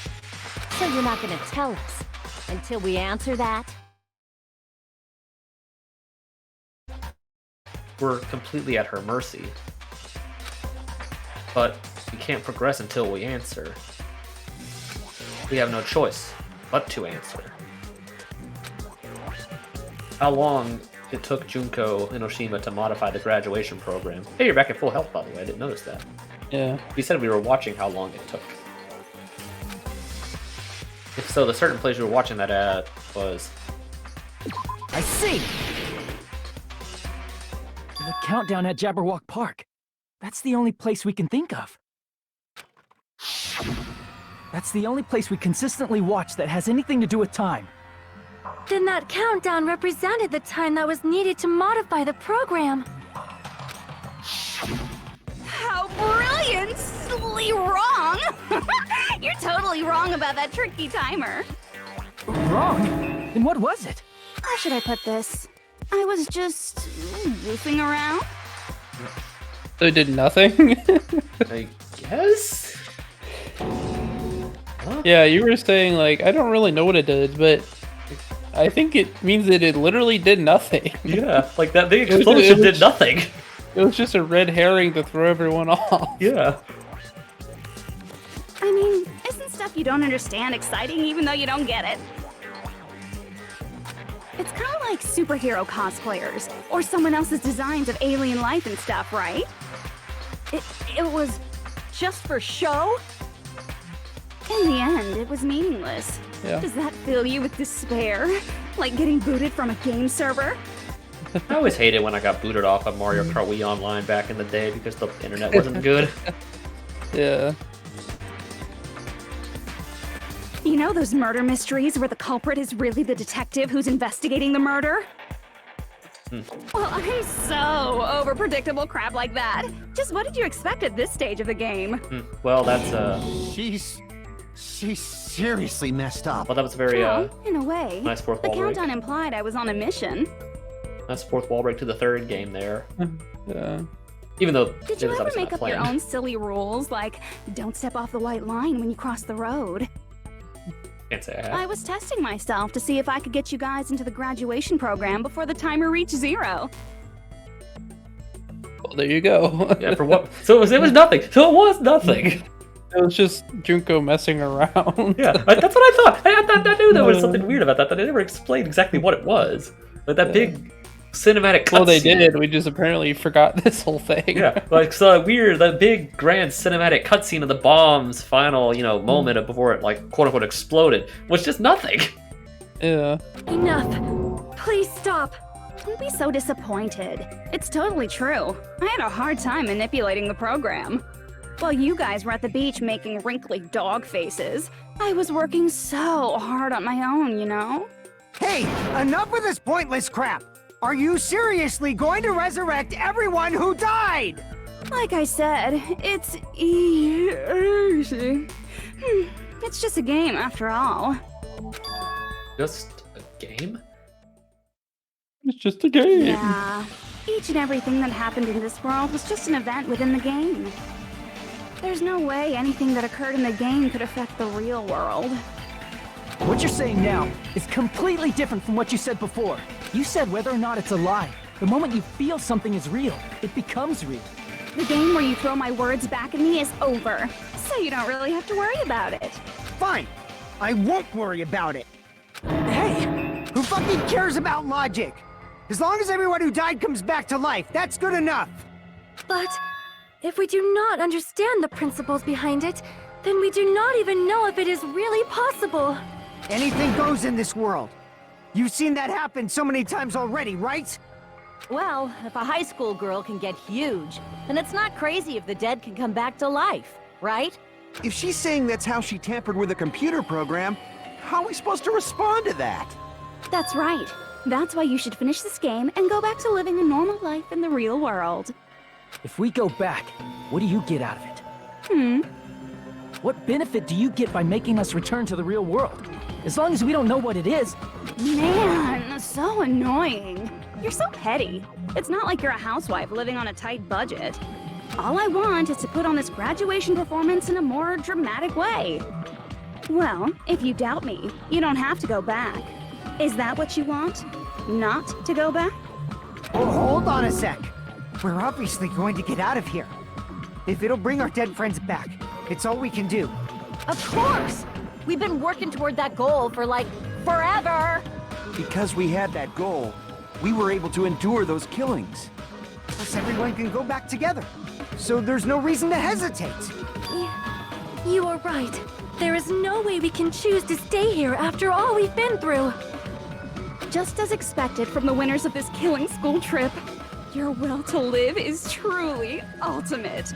So you're not gonna tell us until we answer that? We're completely at her mercy. But we can't progress until we answer. We have no choice but to answer. How long it took Junko and Oshima to modify the graduation program? Hey, you're back at full health, by the way. I didn't notice that. Yeah. We said we were watching how long it took. If so, the certain place we were watching that at was... I see! The countdown at Jabberwock Park. That's the only place we can think of. That's the only place we consistently watch that has anything to do with time. Then that countdown represented the time that was needed to modify the program. How brilliantly wrong! You're totally wrong about that tricky timer. Wrong? Then what was it? How should I put this? I was just goofing around. So it did nothing? I guess? Huh? Yeah, you were saying, like, I don't really know what it did, but I think it means that it literally did nothing. Yeah, like that big explosion did nothing. It was just a red herring to throw everyone off. Yeah. I mean, isn't stuff you don't understand exciting even though you don't get it? It's kind of like superhero cosplayers, or someone else's designs of alien life and stuff, right? It was just for show? In the end, it was meaningless. Yeah. Does that fill you with despair? Like getting booted from a game server? I always hated when I got booted off of Mario Kart Wii Online back in the day because the internet wasn't good. Yeah. You know those murder mysteries where the culprit is really the detective who's investigating the murder? Well, I'm so over predictable crap like that. Just what did you expect at this stage of the game? Well, that's She's seriously messed up. well, that was very Well, in a way. nice fourth The wall break. countdown implied I was on a mission. Nice fourth wall break to the third game there. Yeah. Even though Did it you was ever obviously make not up your planned. own silly rules, like don't step off the white line when you cross the road? Can't say I have. I was testing myself to see if I could get you guys into the graduation program before the timer reached 0. Well, there you go. Yeah, for what? So it was nothing. So it was nothing. It was just Junko messing around. Yeah, that's what I thought. I knew there was something weird about that. They never explained exactly what it was. Like that big cinematic cutscene. Well, they did. We just apparently forgot this whole thing. Yeah, like so weird. That big grand cinematic cutscene of the bomb's final, moment of before it like quote unquote exploded was just nothing. Yeah. Enough. Please stop. Don't be so disappointed. It's totally true. I had a hard time manipulating the program. While you guys were at the beach making wrinkly dog faces, I was working so hard on my own, you know? Hey, enough with this pointless crap! Are you seriously going to resurrect everyone who died? Like I said, it's easy. It's just a game after all. Just a game? It's just a game. Yeah. Each and everything that happened in this world was just an event within the game. There's no way anything that occurred in the game could affect the real world. What you're saying now is completely different from what you said before. You said whether or not it's a lie. The moment you feel something is real, it becomes real. The game where you throw my words back at me is over, so you don't really have to worry about it. Fine. I won't worry about it. Hey, who fucking cares about logic? As long as everyone who died comes back to life, that's good enough. But if we do not understand the principles behind it, then we do not even know if it is really possible. Anything goes in this world. You've seen that happen so many times already, right? Well, if a high school girl can get huge, then it's not crazy if the dead can come back to life, right? If she's saying that's how she tampered with a computer program, how are we supposed to respond to that? That's right. That's why you should finish this game and go back to living a normal life in the real world. If we go back, what do you get out of it? What benefit do you get by making us return to the real world? As long as we don't know what it is. Man, so annoying. You're so petty. It's not like you're a housewife living on a tight budget. All I want is to put on this graduation performance in a more dramatic way. Well, if you doubt me, you don't have to go back. Is that what you want? Not to go back? Oh, hold on a sec. We're obviously going to get out of here. If it'll bring our dead friends back, it's all we can do. Of course! We've been working toward that goal for, like, forever! Because we had that goal, we were able to endure those killings. Plus everyone can go back together. So there's no reason to hesitate. You are right. There is no way we can choose to stay here after all we've been through. Just as expected from the winners of this killing school trip, your will to live is truly ultimate.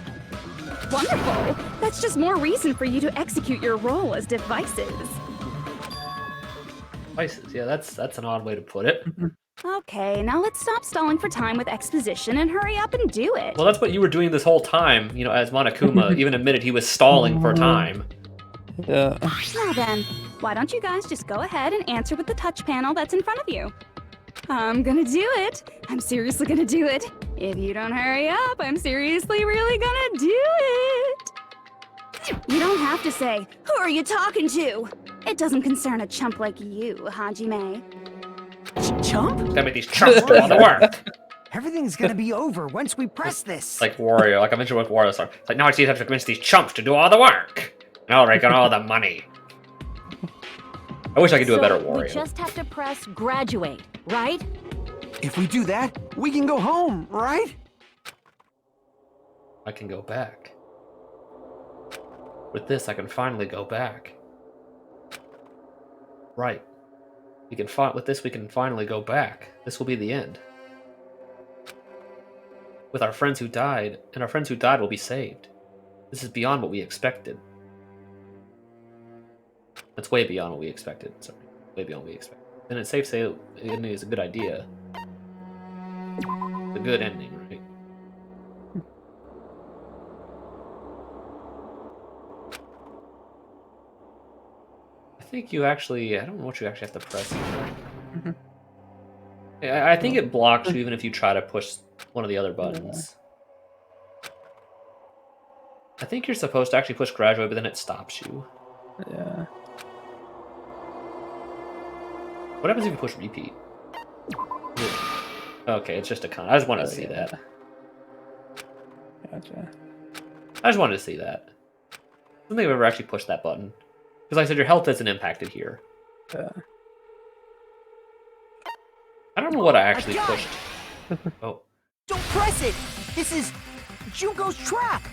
Wonderful! That's just more reason for you to execute your role as devices. Devices, yeah, that's an odd way to put it. Okay, now let's stop stalling for time with exposition and hurry up and do it. Well, that's what you were doing this whole time, you know, as Monokuma even admitted he was stalling for time. Yeah. Now then, why don't you guys just go ahead and answer with the touch panel that's in front of you? I'm gonna do it. I'm seriously gonna do it. If you don't hurry up, I'm seriously really gonna do it. You don't have to say, who are you talking to? It doesn't concern a chump like you, Hajime. Chump? Gotta make these chumps do all the work. Everything's gonna be over once we press this. Like Wario, like I mentioned with Wario song. It's like now I see have to convince these chumps to do all the work. And I'll rake on all the money. I wish I could do a better Wario. We just have to press graduate, right? If we do that, we can go home, right? I can go back. With this, I can finally go back. Right. We can with this, we can finally go back. This will be the end. With our friends who died, and our friends who died will be saved. This is beyond what we expected. That's way beyond what we expected. Sorry, way beyond what we expected. And it's safe to say the ending is a good idea. A good ending, right? I think you actually, I don't know what you actually have to press here. I think it blocks you even if you try to push one of the other buttons. I think you're supposed to actually push graduate, but then it stops you. Yeah. What happens if you push repeat? Okay, it's just a con. I just wanted to see that. Gotcha. I just wanted to see that. I don't think I've ever actually pushed that button. Because like I said, your health isn't impacted here. Yeah. I don't know what I actually pushed. Oh. Don't press it! This is Jugo's trap!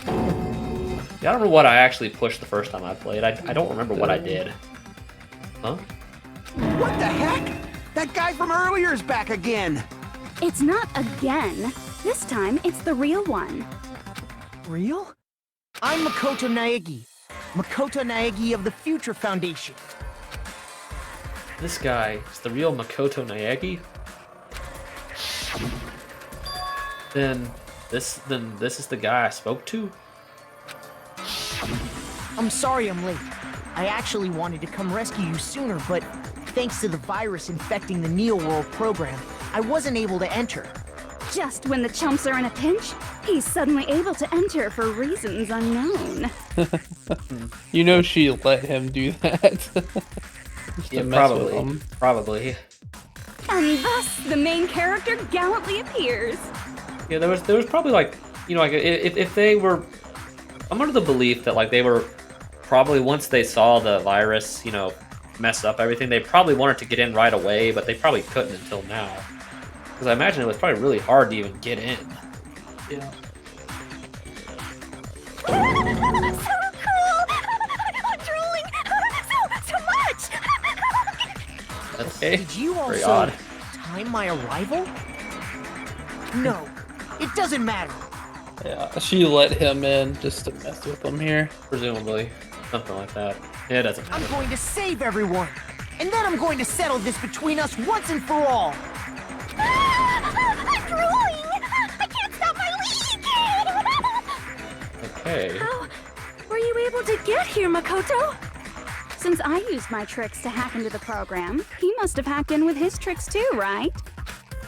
Yeah, I don't know what I actually pushed the first time I played. I don't remember what I did. Huh? What the heck? That guy from earlier is back again! It's not again. This time, it's the real one. Real? I'm Makoto Naegi. Makoto Naegi of the Future Foundation. this guy is the real Makoto Naegi, then this is the guy I spoke to. I'm sorry I'm late. I actually wanted to come rescue you sooner, but thanks to the virus infecting the Neo World program, I wasn't able to enter. Just when the chumps are in a pinch, he's suddenly able to enter for reasons unknown. You know she let him do that. Just to mess with him. Probably. And thus, the main character gallantly appears. Yeah, there was probably like, you know, like if they were, I'm under the belief that like they were probably, once they saw the virus, you know, mess up everything, they probably wanted to get in right away, but they probably couldn't until now. Because I imagine it was probably really hard to even get in. Yeah. So cool! I'm drooling so much! That's Did you very also odd. time my arrival? No, it doesn't matter. Yeah, she let him in just to mess with him here. Presumably. Something like that. Yeah, it doesn't matter. I'm going to save everyone, and then I'm going to settle this between us once and for all. I'm drooling! I can't stop my leak! Okay. How were you able to get here, Makoto? Since I used my tricks to hack into the program, he must have hacked in with his tricks too, right?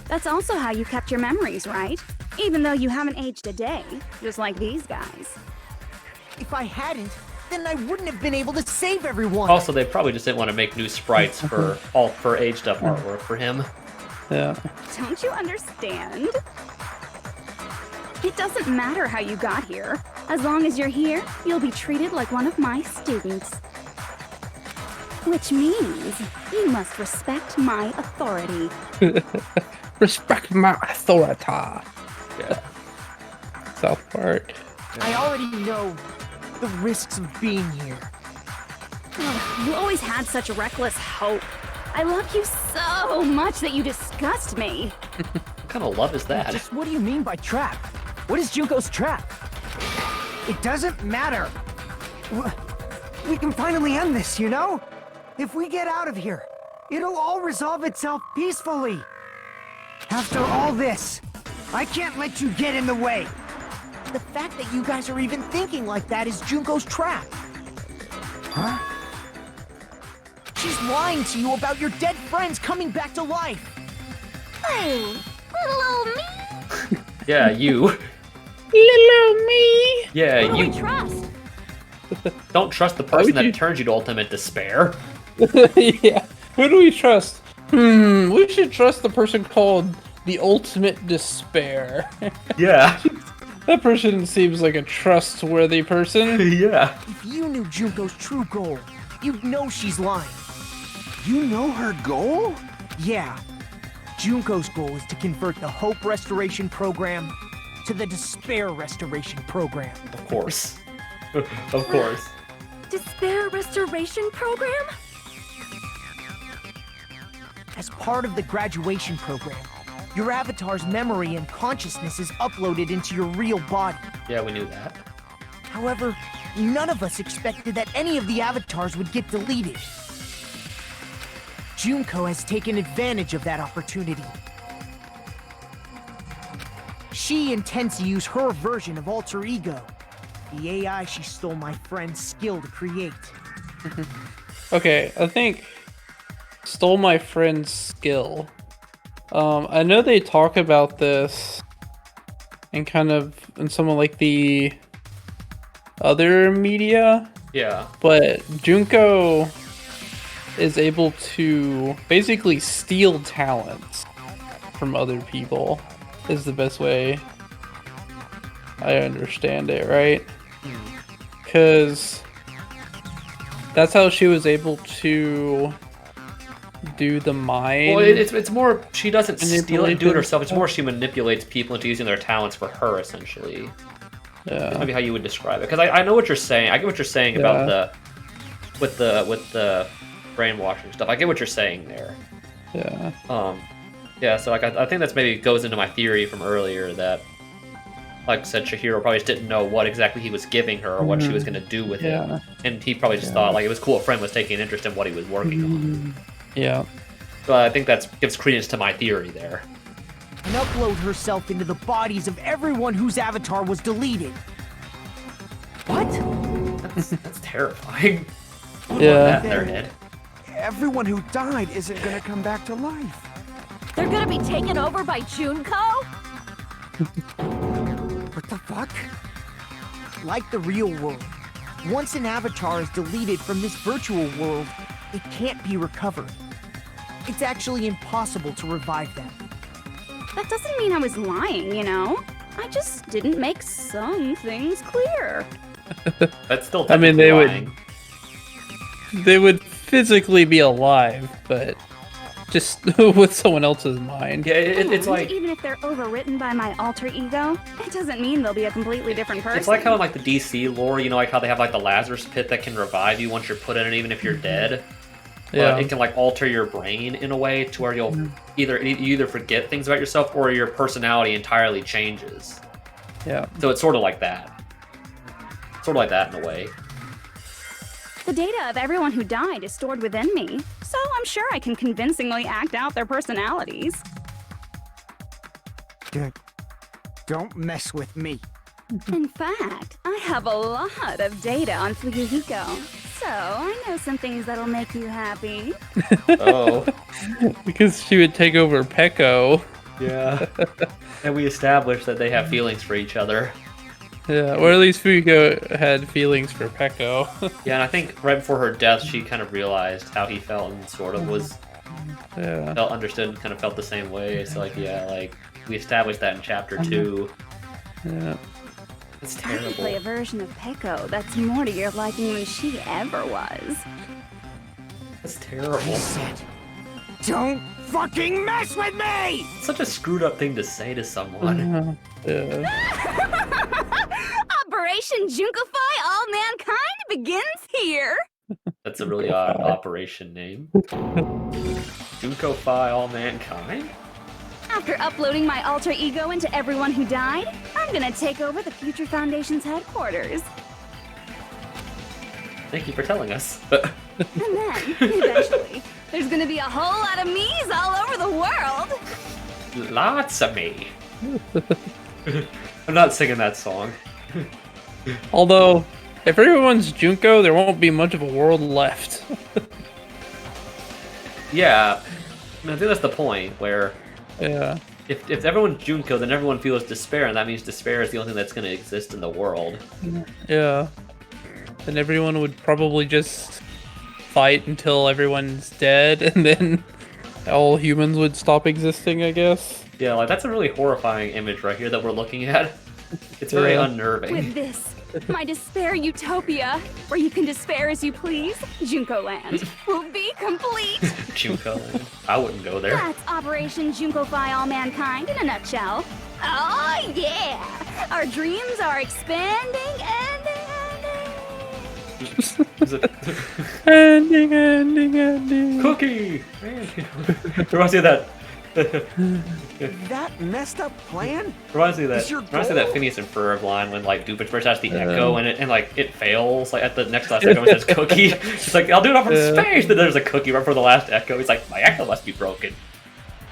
That's also how you kept your memories, right? Even though you haven't aged a day, just like these guys. If I hadn't, then I wouldn't have been able to save everyone. Also, they probably just didn't want to make new sprites for aged up artwork for him. Yeah. Don't you understand? It doesn't matter how you got here. As long as you're here, you'll be treated like one of my students. Which means you must respect my authority. Respect my authority. Yeah. South Park. I already know the risks of being here. You always had such reckless hope. I love you so much that you disgust me. What kind of love is that? Just what do you mean by trap? What is Junko's trap? It doesn't matter. We can finally end this, you know? If we get out of here, it'll all resolve itself peacefully. After all this, I can't let you get in the way. The fact that you guys are even thinking like that is Junko's trap. Huh? She's lying to you about your dead friends coming back to life. Oh, little old me. Yeah, you. Little me. Yeah, Who do we you. trust? Don't trust the person would that you- turns you to ultimate despair. Yeah. Who do we trust? We should trust the person called the Ultimate Despair. Yeah. That person seems like a trustworthy person. Yeah. If you knew Junko's true goal, you'd know she's lying. You know her goal? Yeah. Junko's goal is to convert the Hope Restoration Program to the Despair Restoration Program. Of course. Of course. Despair Restoration Program? As part of the graduation program, your avatar's memory and consciousness is uploaded into your real body. Yeah, we knew that. However, none of us expected that any of the avatars would get deleted. Junko has taken advantage of that opportunity. She intends to use her version of Alter Ego, the AI she stole my friend's skill to create. Okay, I think stole my friend's skill. I know they talk about this in kind of in some of like the other media, Yeah. but Junko is able to basically steal talents from other people is the best way I understand it, right? Because that's how she was able to do the mind. Well, it's more she doesn't steal it and do it Manipulation herself. It's stuff. more she manipulates people into using their talents for her, essentially. That's Yeah. maybe how you would describe it. Because I know what you're saying. I get what you're saying about the with the brainwashing stuff. I get what you're saying there. Yeah. Yeah. So like I think that's maybe goes into my theory from earlier that, like I said, Chihiro probably just didn't know what exactly he was giving her or what she was going to do with Yeah. it, and he probably just thought like it was cool. A friend was taking an interest in what he was working on. Yeah. So I think that gives credence to my theory there. And upload herself into the bodies of everyone whose avatar was deleted. What? That's terrifying. Who would Yeah. want that in their head? Everyone who died isn't gonna come back to life. They're gonna be taken over by Junko? What the fuck? Like the real world, once an avatar is deleted from this virtual world, it can't be recovered. It's actually impossible to revive them. That doesn't mean I was lying, you know? I just didn't make some things clear. That's still I mean, technically they would physically be alive, but just with someone else's mind. Yeah, it's And like even if they're overwritten by my alter ego, it doesn't mean they'll be a completely different person. it's like how in like the DC lore, you know, like how they have like the Lazarus pit that can revive you once you're put in it, even if you're dead. Yeah. But it can like alter your brain in a way to where you'll you either forget things about yourself or your personality entirely changes. Yeah. So it's sort of like that. Sort of like that in a way. The data of everyone who died is stored within me, so I'm sure I can convincingly act out their personalities. Don't mess with me. In fact, I have a lot of data on Fuyuhiko, so I know some things that'll make you happy. Oh. Because she would take over Peko. Yeah. And we established that they have feelings for each other. Yeah, or at least Fuyuhiko had feelings for Peko. Yeah, and I think right before her death, she kind of realized how he felt and sort of was Yeah. felt understood and kind of felt the same way. It's like, yeah, like we established that in chapter 2. Yeah. It's I can play a terrible. version of Peko that's more to your liking than she ever was. It's terrible. Don't fucking mess with me! It's such a screwed up thing to say to someone. Yeah. Operation Junkify All Mankind begins here! That's a really odd operation name. Junko-fi all mankind? After uploading my alter ego into everyone who died, I'm gonna take over the Future Foundation's headquarters. Thank you for telling us. And then, eventually, there's gonna be a whole lot of me's all over the world! Lots of me. I'm not singing that song. Although, if everyone's Junko, there won't be much of a world left. Yeah, I mean, I think that's the point, where Yeah. if everyone's Junko, then everyone feels despair, and that means despair is the only thing that's going to exist in the world. Yeah. Then everyone would probably just fight until everyone's dead, and then all humans would stop existing, I guess. Yeah, like that's a really horrifying image right here that we're looking at. It's very Yeah. unnerving. With this, my despair utopia, where you can despair as you please, Junko Land, will be complete! Junko. I wouldn't go there. That's Operation Junkify All Mankind in a nutshell. Oh yeah! Our dreams are expanding and Is it Ending. cookie? Reminds me of that. That messed up plan? Reminds me of that. Is your Reminds me of that goal? Phineas and Ferb line when like Doofenshmirtz has the echo and like it fails like at the next last echo and says cookie. She's like, I'll do it off from space. Then there's a cookie right before the last echo. He's like, my echo must be broken.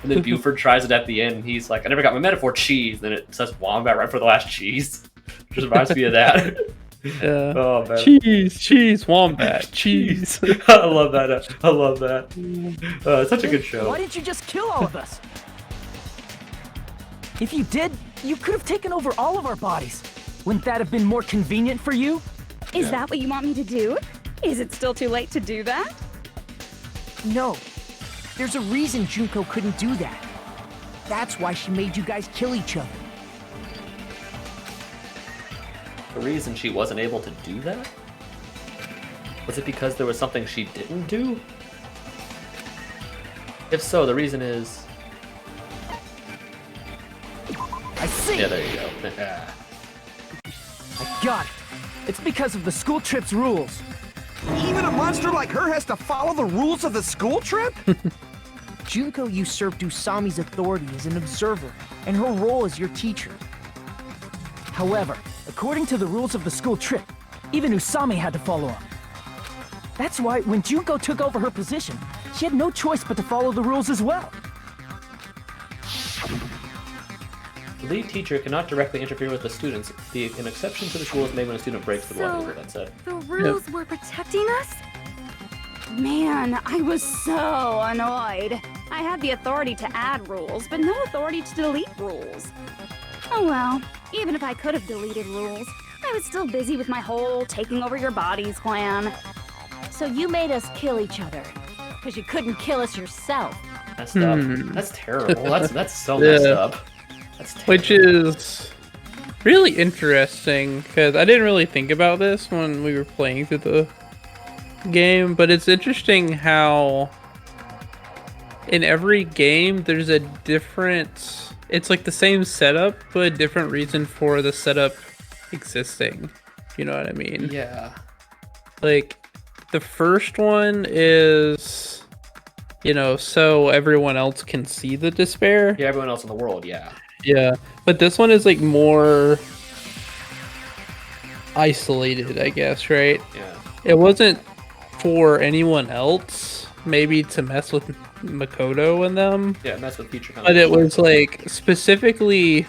And then Buford tries it at the end. And he's like, I never got my metaphor cheese. Then it says wombat right for the last cheese. Just reminds me of that. Yeah. Oh man. Cheese, wombat, cheese. I love that. I love that. It's such a good show. Why didn't you just kill all of us? If you did, you could have taken over all of our bodies. Wouldn't that have been more convenient for you? Is that what you want me to do? Is it still too late to do that? No. There's a reason Junko couldn't do that. That's why she made you guys kill each other. The reason she wasn't able to do that? Was it because there was something she didn't do? If so, the reason is... I see. Yeah, there you go. I got it. It's because of the school trip's rules. Even a monster like her has to follow the rules of the school trip? Junko usurped Usami's authority as an observer, and her role as your teacher. However, according to the rules of the school trip, even Usami had to follow up. That's why when Junko took over her position, She had no choice but to follow the rules as well. The lead teacher cannot directly interfere with the students. An exception to the rule is made when a student breaks the law. So, That said. the rules were protecting us? Man, I was so annoyed. I had the authority to add rules, but no authority to delete rules. Oh well, even if I could have deleted rules, I was still busy with my whole taking over your bodies plan. So you made us kill each other. Because you couldn't kill us yourself. That's That's terrible. That's so messed up. That's terrible. Which is really interesting, because I didn't really think about this when we were playing through the game, but it's interesting how in every game there's a different, it's like the same setup, but a different reason for the setup existing. You know what I mean? Yeah. Like, the first one is, you know, so everyone else can see the despair. Yeah, everyone else in the world, yeah. Yeah, but this one is like more isolated, I guess, right? Yeah. It wasn't for anyone else, maybe to mess with Makoto and them. Yeah, mess with future. But it was like specifically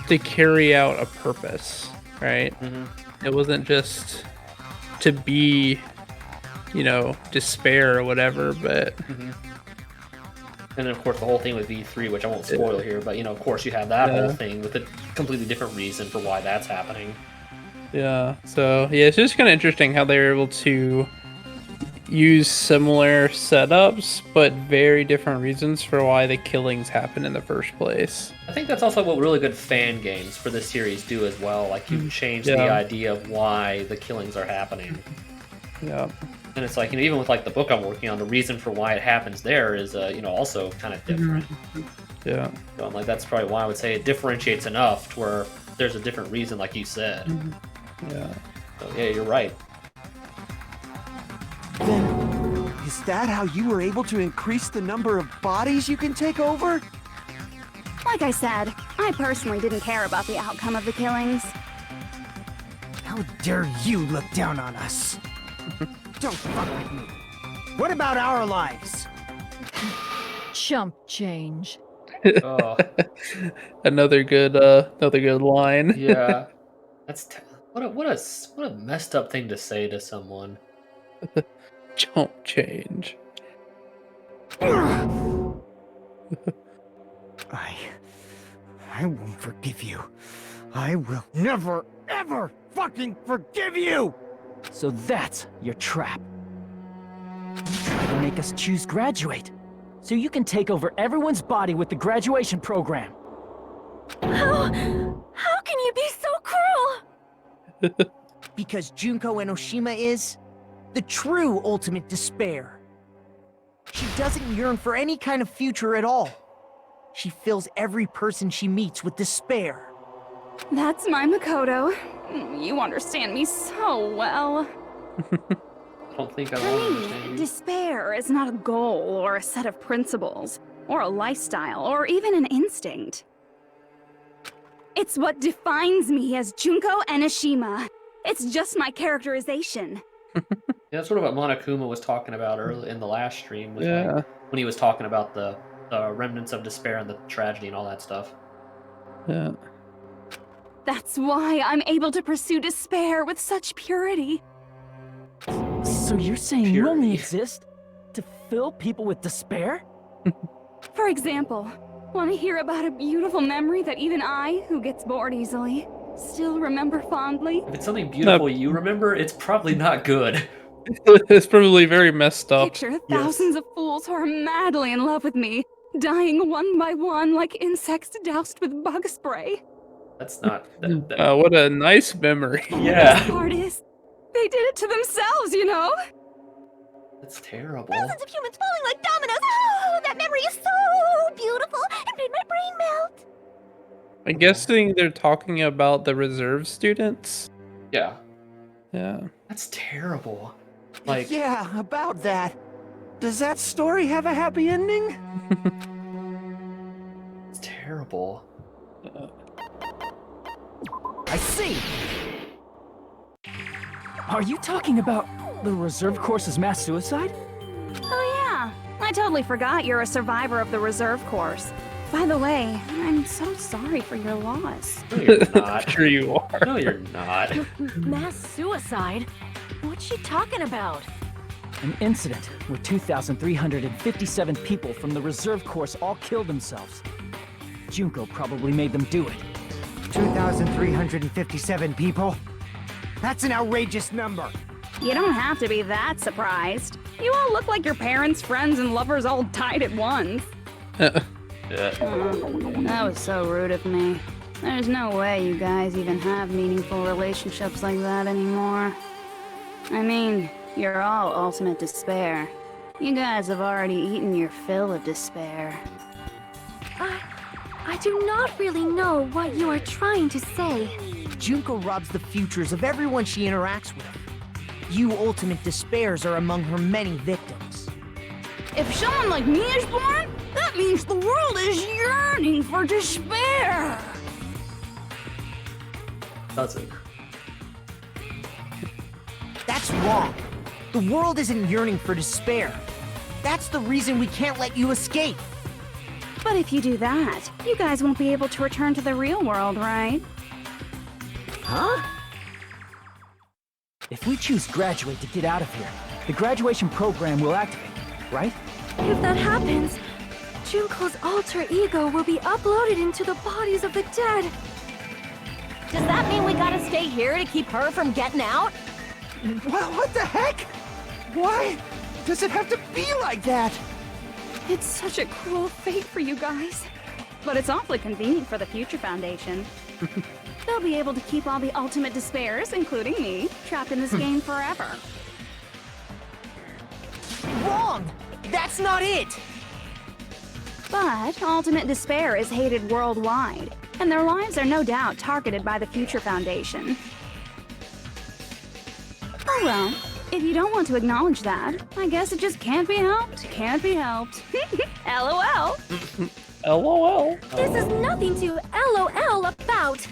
to carry out a purpose, right? Mm-hmm. It wasn't just to be, you know, despair or whatever, but... Mm-hmm. And then, of course, the whole thing with V3, which I won't spoil here, but, you know, of course, you have that whole thing with a completely different reason for why that's happening. Yeah, so, yeah, it's just kind of interesting how they were able to use similar setups, but very different reasons for why the killings happen in the first place. I think that's also what really good fan games for this series do as well. Like, you change the idea of why the killings are happening. Yeah. And it's like, you know, even with like the book I'm working on, the reason for why it happens there is, you know, also kind of different. Yeah. So I'm like, that's probably why I would say it differentiates enough to where there's a different reason, like you said. Yeah. So yeah, you're right. Then, is that how you were able to increase the number of bodies you can take over? Like I said, I personally didn't care about the outcome of the killings. How dare you look down on us? Don't fuck with me. What about our lives? Chump change. Oh. another good line. Yeah. That's what a messed up thing to say to someone. Don't change. I won't forgive you. I will never, ever fucking forgive you! So that's your trap. You try to make us choose graduate, so you can take over everyone's body with the graduation program. How can you be so cruel? Because Junko Enoshima is the true ultimate despair. She doesn't yearn for any kind of future at all. She fills every person she meets with despair. That's my Makoto. You understand me so well. I don't think I For will me, understand you. despair is not a goal or a set of principles, or a lifestyle, or even an instinct. It's what defines me as Junko Enoshima. It's just my characterization. Yeah, that's sort of what Monokuma was talking about early in the last stream, was like, when he was talking about the remnants of despair and the tragedy and all that stuff. Yeah. That's why I'm able to pursue despair with such purity. So you're saying you only exist to fill people with despair? For example, want to hear about a beautiful memory that even I, who gets bored easily, still remember fondly? If it's something beautiful you remember, it's probably not good. It's probably very messed up. Picture thousands of fools who are madly in love with me, dying one by one like insects doused with bug spray. That's not... What a nice memory. Yeah. The part is, they did it to themselves, you know? That's terrible. Thousands of humans falling like dominoes. Oh, that memory is so beautiful. It made my brain melt. I'm guessing they're talking about the reserve students. Yeah. Yeah. That's terrible. Like... Yeah, about that. Does that story have a happy ending? It's terrible. I see! Are you talking about the reserve course's mass suicide? Oh yeah, I totally forgot you're a survivor of the reserve course. By the way, I'm so sorry for your loss. No, you're not. Sure you are. No, you're not. Mass suicide? What's she talking about? An incident where 2,357 people from the reserve course all killed themselves. Junko probably made them do it. 2,357 people? That's an outrageous number. You don't have to be that surprised. You all look like your parents, friends, and lovers all died at once. Yeah. That was so rude of me. There's no way you guys even have meaningful relationships like that anymore. I mean, you're all ultimate despair. You guys have already eaten your fill of despair. I do not really know what you are trying to say. Junko robs the futures of everyone she interacts with. You ultimate despairs are among her many victims. If someone like me is born, that means the world is yearning for despair. Does it? That's wrong. The world isn't yearning for despair. That's the reason we can't let you escape. But if you do that, you guys won't be able to return to the real world, right? Huh? If we choose graduate to get out of here, the graduation program will activate, right? If that happens, Junko's alter ego will be uploaded into the bodies of the dead. Does that mean we gotta stay here to keep her from getting out? What the heck? Why does it have to be like that? It's such a cruel fate for you guys. But it's awfully convenient for the Future Foundation. They'll be able to keep all the ultimate despairs, including me, trapped in this game forever. Wrong! That's not it! But ultimate despair is hated worldwide, and their lives are no doubt targeted by the Future Foundation. Oh well, if you don't want to acknowledge that, I guess it just can't be helped. Can't be helped. LOL. LOL. This is nothing to LOL about.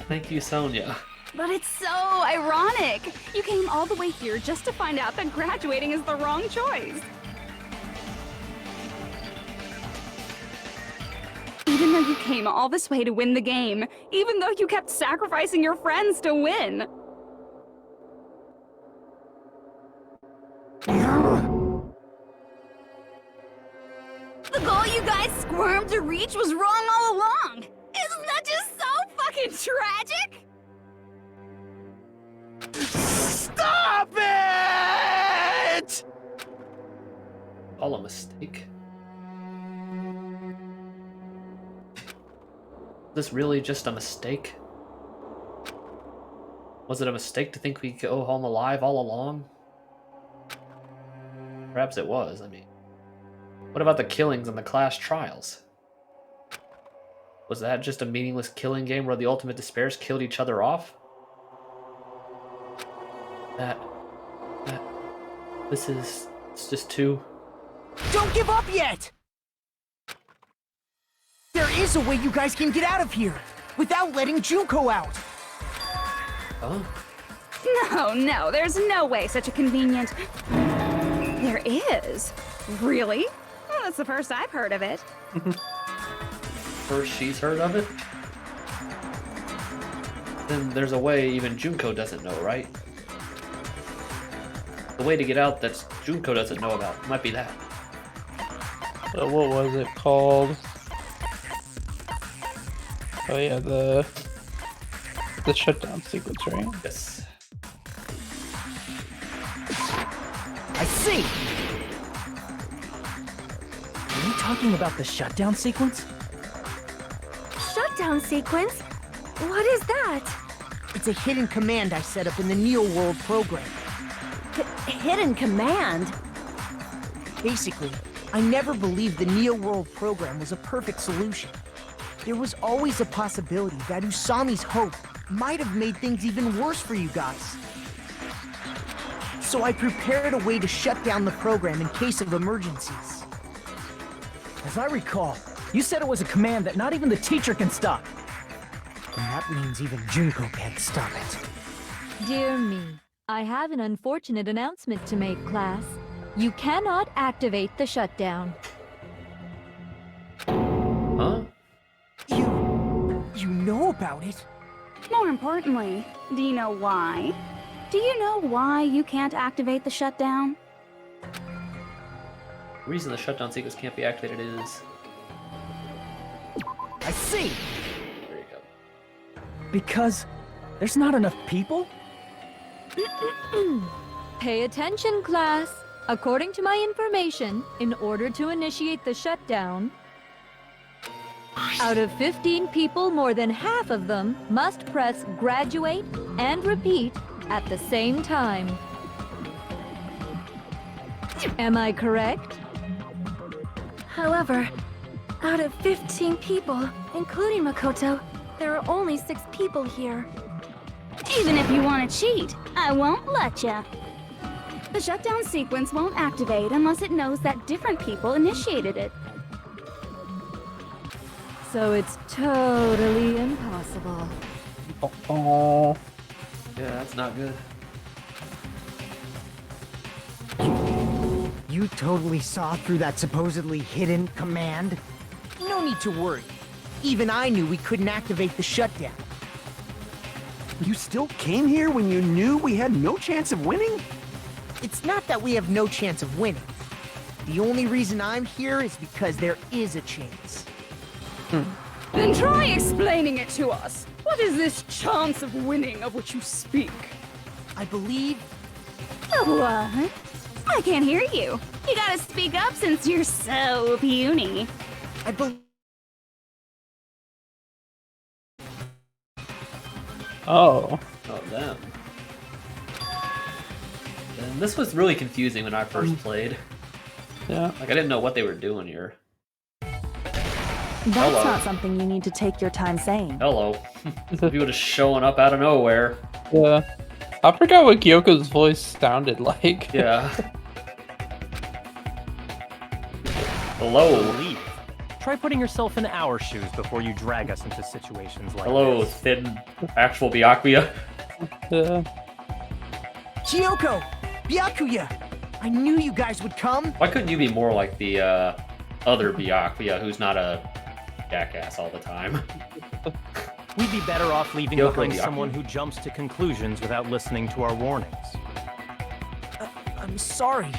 Thank you, Sonia. But it's so ironic. You came all the way here just to find out that graduating is the wrong choice. Even though you came all this way to win the game, even though you kept sacrificing your friends to win. The goal you guys squirmed to reach was wrong all along. Isn't that just so fucking tragic? Stop it! All a mistake. Is this really just a mistake? Was it a mistake to think we'd go home alive all along? Perhaps it was, I mean. What about the killings and the class trials? Was that just a meaningless killing game where the ultimate despairs killed each other off? It's just too... Don't give up yet! There is a way you guys can get out of here, without letting Junko out! Huh? No, there's no way such a convenient... There is? Really? Well, that's the first I've heard of it. First she's heard of it? Then there's a way even Junko doesn't know, right? The way to get out that Junko doesn't know about. Might be that. What was it called? Oh yeah, the shutdown sequence, right? Yes. I see! Are you talking about the shutdown sequence? Shutdown sequence? What is that? It's a hidden command I set up in the Neo World program. Hidden command? Basically, I never believed the Neo World program was a perfect solution. There was always a possibility that Usami's hope might have made things even worse for you guys. So I prepared a way to shut down the program in case of emergencies. As I recall, you said it was a command that not even the teacher can stop. And that means even Junko can't stop it. Dear me, I have an unfortunate announcement to make, class. You cannot activate the shutdown. Huh? You know about it? More importantly, do you know why? Do you know why you can't activate the shutdown? The reason the shutdown sequence can't be activated is... I see. There you go. Because there's not enough people? Pay attention, class. According to my information, in order to initiate the shutdown, out of 15 people, more than half of them must press graduate and repeat at the same time. Am I correct? However, out of 15 people, including Makoto, there are only 6 people here. Even if you want to cheat, I won't let ya. The shutdown sequence won't activate unless it knows that different people initiated it. So it's totally impossible. Oh. Yeah, that's not good. You totally saw through that supposedly hidden command? No need to worry. Even I knew we couldn't activate the shutdown. You still came here when you knew we had no chance of winning? It's not that we have no chance of winning. The only reason I'm here is because there is a chance. Then try explaining it to us. What is this chance of winning of which you speak? I believe What? I can't hear you. You gotta speak up since you're so puny. I believe Oh. Oh, them. And this was really confusing when I first played. Yeah. Like, I didn't know what they were doing here. That's Hello. not something you need to take your time saying. Hello. People just showing up out of nowhere. Yeah. I forgot what Kyoko's voice sounded like. Yeah. Hello. Leave. Try putting yourself in our shoes before you drag us into situations like Hello, this. thin, actual Byakuya. Yeah. Kyoko! Byakuya! I knew you guys would come! Why couldn't you be more like the other Byakuya who's not a jackass all the time? We'd be better off leaving Kyoko behind Byakuya. someone who jumps to conclusions without listening to our warnings. I'm sorry.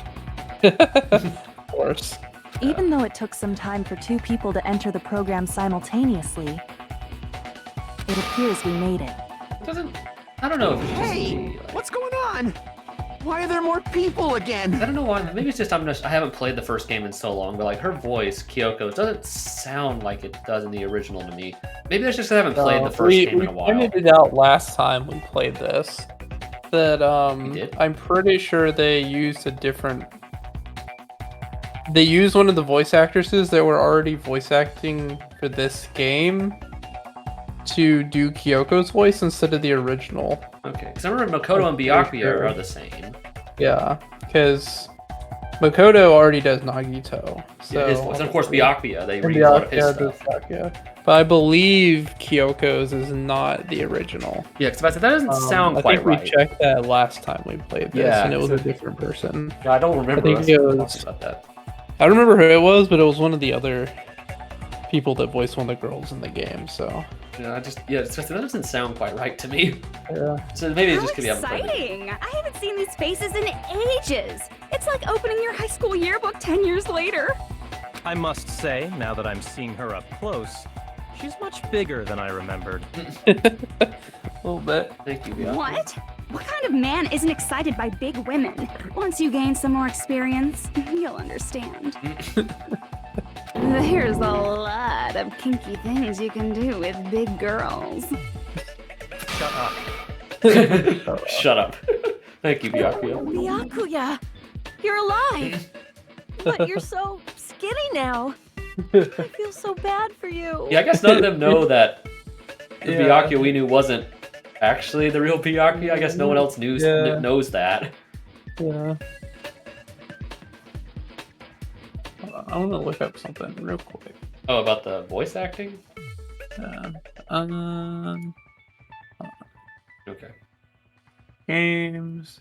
Of course. Even though it took some time for 2 people to enter the program simultaneously, it appears we made it. It doesn't... I don't know if it's just Hey, me, like- what's going on? Why are there more people again? I don't know why. Maybe it's just I haven't played the first game in so long, but like her voice, Kyoko, it doesn't sound like it does in the original to me. Maybe that's just I haven't played the first game in a We while. pointed it out last time we played this. That You did? I'm pretty sure they used a different. They used one of the voice actresses that were already voice acting for this game to do Kyoko's voice instead of the original. Okay, because I remember Makoto and Byakuya are the same. Yeah, because Makoto already does Nagito. So Yeah, his voice. And of course, Byakuya, they And read a lot of his Byakuya does stuff. that, yeah. But I believe Kyoko's is not the original. Yeah, because that doesn't sound I quite think right. we checked that last time we played this, Yeah, and it was a 'cause different person. Yeah, I don't remember I think us it talking was. about that. I don't remember who it was, but it was one of the other people that voiced one of the girls in the game. So Yeah, it's just, that doesn't sound quite right to me. yeah. So maybe it How just could be haven't played it. exciting! I haven't seen these faces in ages. It's like opening your high school yearbook 10 years later. I must say, now that I'm seeing her up close, she's much bigger than I remembered. A little bit. Thank you, Byakuya. What? What kind of man isn't excited by big women? Once you gain some more experience, you'll understand. There's a lot of kinky things you can do with big girls. Shut up. Shut up. Thank you, Byakuya. Byakuya, you're alive! But you're so skinny now. I feel so bad for you. Yeah, I guess none of them know that the Yeah. Byakuya we knew wasn't actually the real Byakuya. I guess no one else Yeah. knows that. Yeah. I want to look up something real quick. Oh, about the voice acting? Um, Okay. games.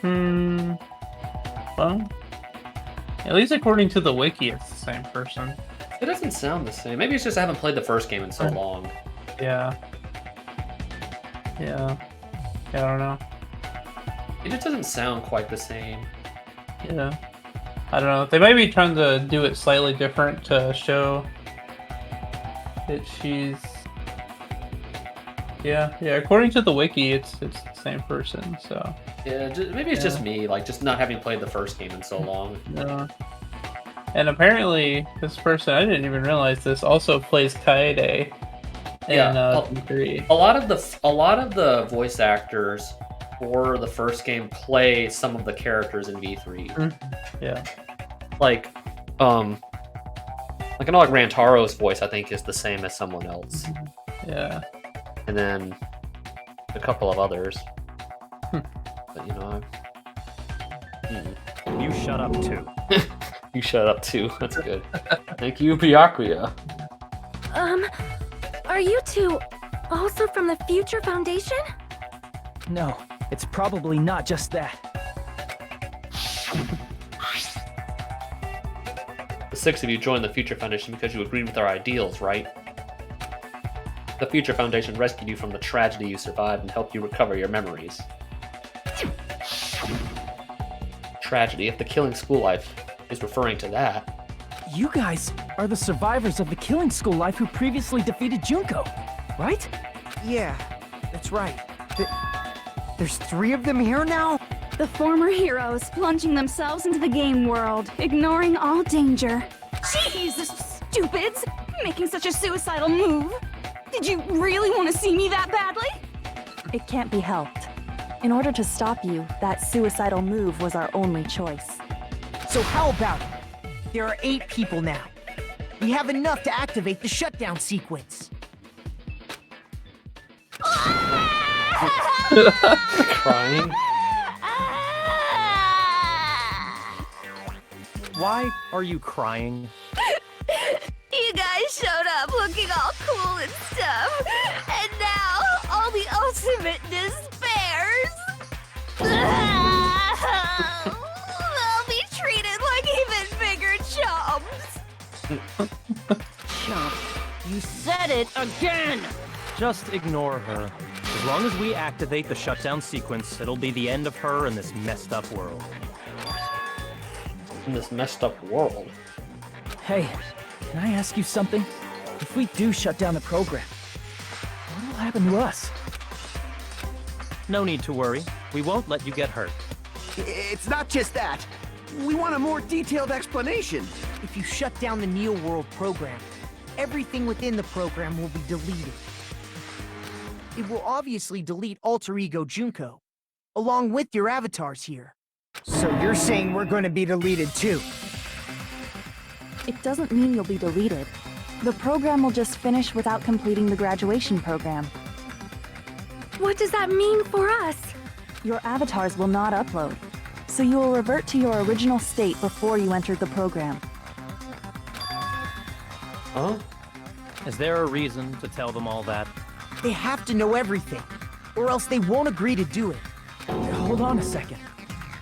Well, at least according to the wiki, it's the same person. It doesn't sound the same. Maybe it's just I haven't played the first game in so long. Yeah. Yeah. I don't know. It just doesn't sound quite the same. Yeah. I don't know. They might be trying to do it slightly different to show that she's... Yeah. According to the wiki, it's the same person, so... Yeah, maybe it's just me, like, just not having played the first game in so long. No. And apparently, this person, I didn't even realize this, also plays Kaede in V3. A lot of the voice actors for the first game play some of the characters in V3. Yeah. Like I know like Rantaro's voice I think is the same as someone else. Yeah. And then a couple of others. But you know, You shut up too. You shut up too. That's good. Thank you, Byakuya. Are you two also from the Future Foundation? No, it's probably not just that. The 6 of you joined the Future Foundation because you agreed with our ideals, right? The Future Foundation rescued you from the tragedy you survived and helped you recover your memories. Tragedy, if the killing school life is referring to that. You guys are the survivors of the killing school life who previously defeated Junko, right? Yeah, that's right. There's 3 of them here now? The former heroes plunging themselves into the game world, ignoring all danger. Jeez, stupids! Making such a suicidal move. Did you really want to see me that badly? It can't be helped. In order to stop you, that suicidal move was our only choice. So how about it? There are 8 people now. We have enough to activate the shutdown sequence. Crying? Why are you crying? You guys showed up looking all cool and stuff, and now all the ultimate despairs. They'll be treated like even bigger chumps. Chump, you said it again! Just ignore her. As long as we activate the shutdown sequence, it'll be the end of her in this messed up world. In this messed up world. Hey, can I ask you something? If we do shut down the program, what will happen to us? No need to worry. We won't let you get hurt. It's not just that. We want a more detailed explanation. If you shut down the Neo World program, everything within the program will be deleted. It will obviously delete Alter Ego Junko, along with your avatars here. So you're saying we're going to be deleted too? It doesn't mean you'll be deleted. The program will just finish without completing the graduation program. What does that mean for us? Your avatars will not upload, so you will revert to your original state before you entered the program. Huh? Is there a reason to tell them all that? They have to know everything, or else they won't agree to do it. Hold on a second.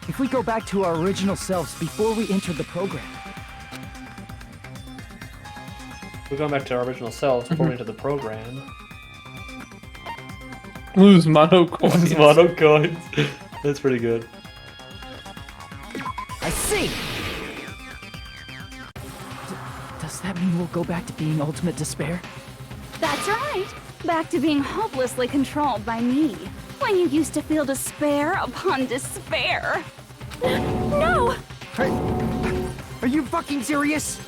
If we go back to our original selves before we entered the program, We're going back to our original selves according to the program. Lose mono coins. Lose mono coins. That's pretty good. I see! does that mean we'll go back to being ultimate despair? That's right. Back to being hopelessly controlled by me. When you used to feel despair upon despair. No! Are you fucking serious?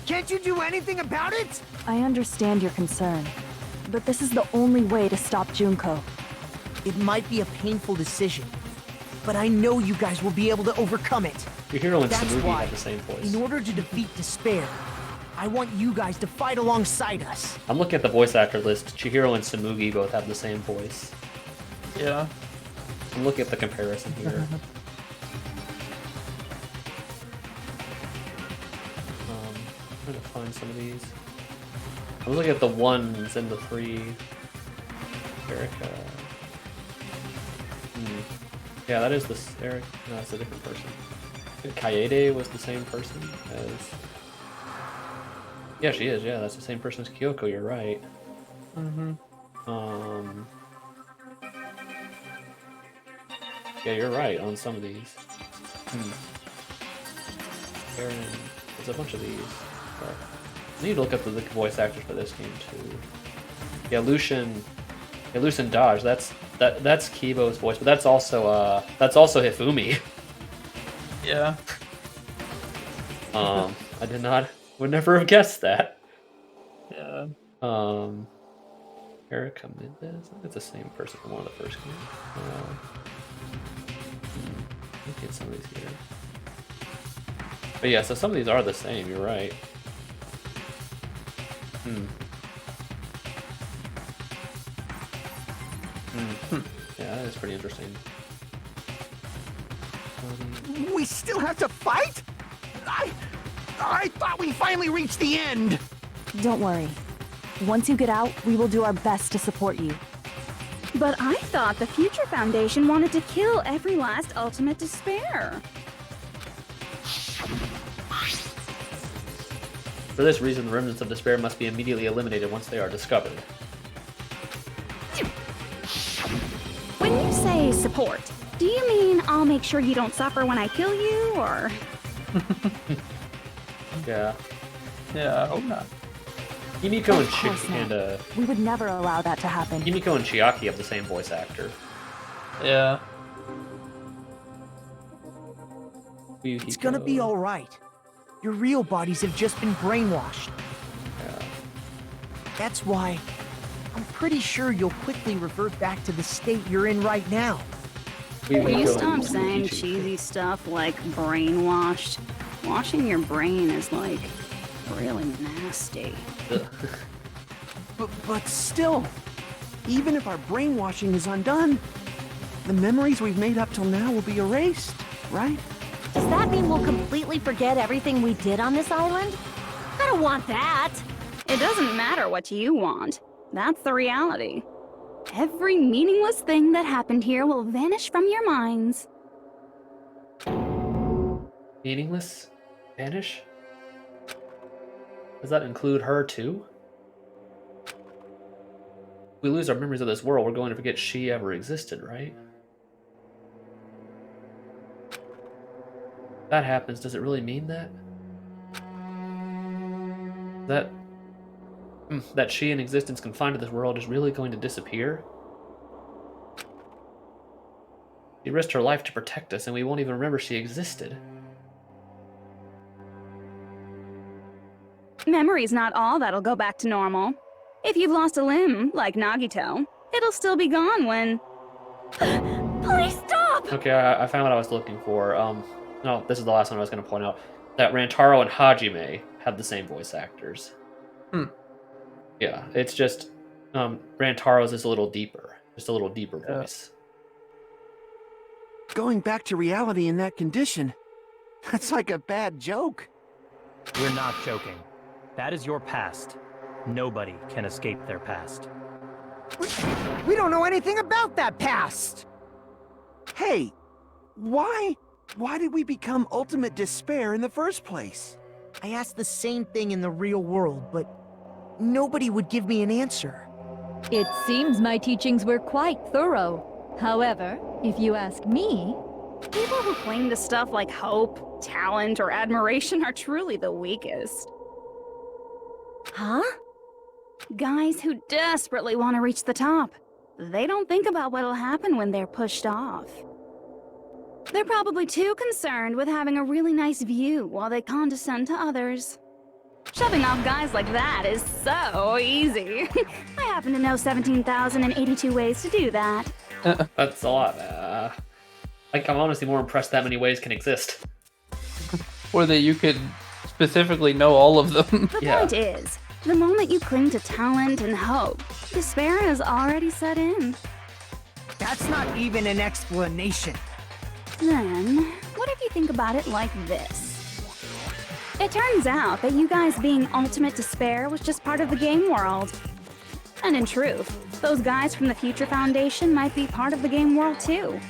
Can't you do anything about it? I understand your concern, but this is the only way to stop Junko. It might be a painful decision, but I know you guys will be able to overcome it. Your hero and That's Tsurugi why, have the same voice. in order to defeat despair, I want you guys to fight alongside us. I'm looking at the voice actor list. Chihiro and Tsurugi both have the same voice. Yeah. I'm looking at the comparison here. I'm trying to find some of these. I'm looking at the 1s and the 3. Erica. Yeah, that is Eric. No, that's a different person. I think Kaede was the same person as... Yeah, she is. Yeah, that's the same person as Kyoko. You're right. Yeah, you're right on some of these. Aaron, there's a bunch of these. But I need to look up the voice actors for this game too. Yeah, Lucian Dodge. That's Kibo's voice, but that's also Hifumi. Yeah. I would never have guessed that. Yeah. Erica Mendez. I think it's the same person from one of the first games. Let me get some of these here. But yeah, so some of these are the same. You're right. Yeah, that is pretty interesting. We still have to fight? I thought we finally reached the end. Don't worry. Once you get out, we will do our best to support you. But I thought the Future Foundation wanted to kill every last Ultimate Despair. For this reason, the remnants of despair must be immediately eliminated once they are discovered. When you say support, do you mean I'll make sure you don't suffer when I kill you, or...? Yeah. Yeah, I hope not. Himiko Of course not. We would never allow that to happen. Himiko and Chiaki have the same voice actor. Yeah. It's gonna be alright. Your real bodies have just been brainwashed. Yeah. That's why I'm pretty sure you'll quickly revert back to the state you're in right now. Will you stop saying cheesy stuff like brainwashed? Washing your brain is like really nasty. But still, even if our brainwashing is undone, the memories we've made up till now will be erased, right? Does that mean we'll completely forget everything we did on this island? I don't want that. It doesn't matter what you want. That's the reality. Every meaningless thing that happened here will vanish from your minds. Meaningless? Vanish? Does that include her too? If we lose our memories of this world, we're going to forget she ever existed, right? If that happens, does it really mean that? That she in existence confined to this world is really going to disappear? She risked her life to protect us, and we won't even remember she existed. Memory's not all that'll go back to normal. If you've lost a limb, like Nagito, it'll still be gone when... Please stop! Okay, I found what I was looking for. No, this is the last one I was going to point out. That Rantaro and Hajime have the same voice actors. Yeah, it's just... Rantaro's is a little deeper. Just a little deeper voice. Going back to reality in that condition, that's like a bad joke. We're not joking. That is your past. Nobody can escape their past. We don't know anything about that past! Hey, why did we become Ultimate Despair in the first place? I asked the same thing in the real world, but nobody would give me an answer. It seems my teachings were quite thorough. However, if you ask me... People who claim to stuff like hope, talent, or admiration are truly the weakest. Huh? Guys who desperately want to reach the top. They don't think about what'll happen when they're pushed off. They're probably too concerned with having a really nice view while they condescend to others. Shoving off guys like that is so easy. I happen to know 17,082 ways to do that. That's a lot. I'm honestly more impressed that many ways can exist. Or that you could specifically know all of them. The point is, the moment you cling to talent and hope, despair has already set in. That's not even an explanation. Then, what if you think about it like this? It turns out that you guys being Ultimate Despair was just part of the game world. And in truth, those guys from the Future Foundation might be part of the game world too.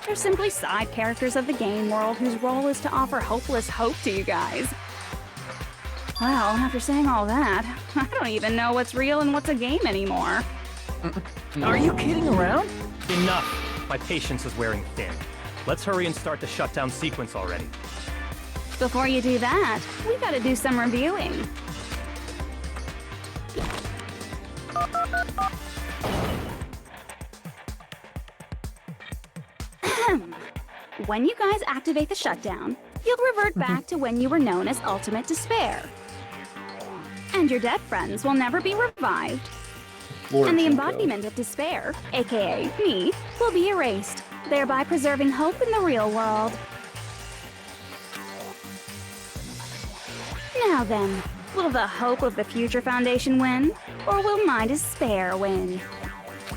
They're simply side characters of the game world whose role is to offer hopeless hope to you guys. Well, after saying all that, I don't even know what's real and what's a game anymore. Are you kidding around? Enough! My patience is wearing thin. Let's hurry and start the shutdown sequence already. Before you do that, we gotta do some reviewing. When you guys activate the shutdown, you'll revert back to when you were known as Ultimate Despair. And your dead friends will never be revived. And the embodiment of despair, aka me, will be erased, thereby preserving hope in the real world. Now then, will the hope of the Future Foundation win, or will my despair win?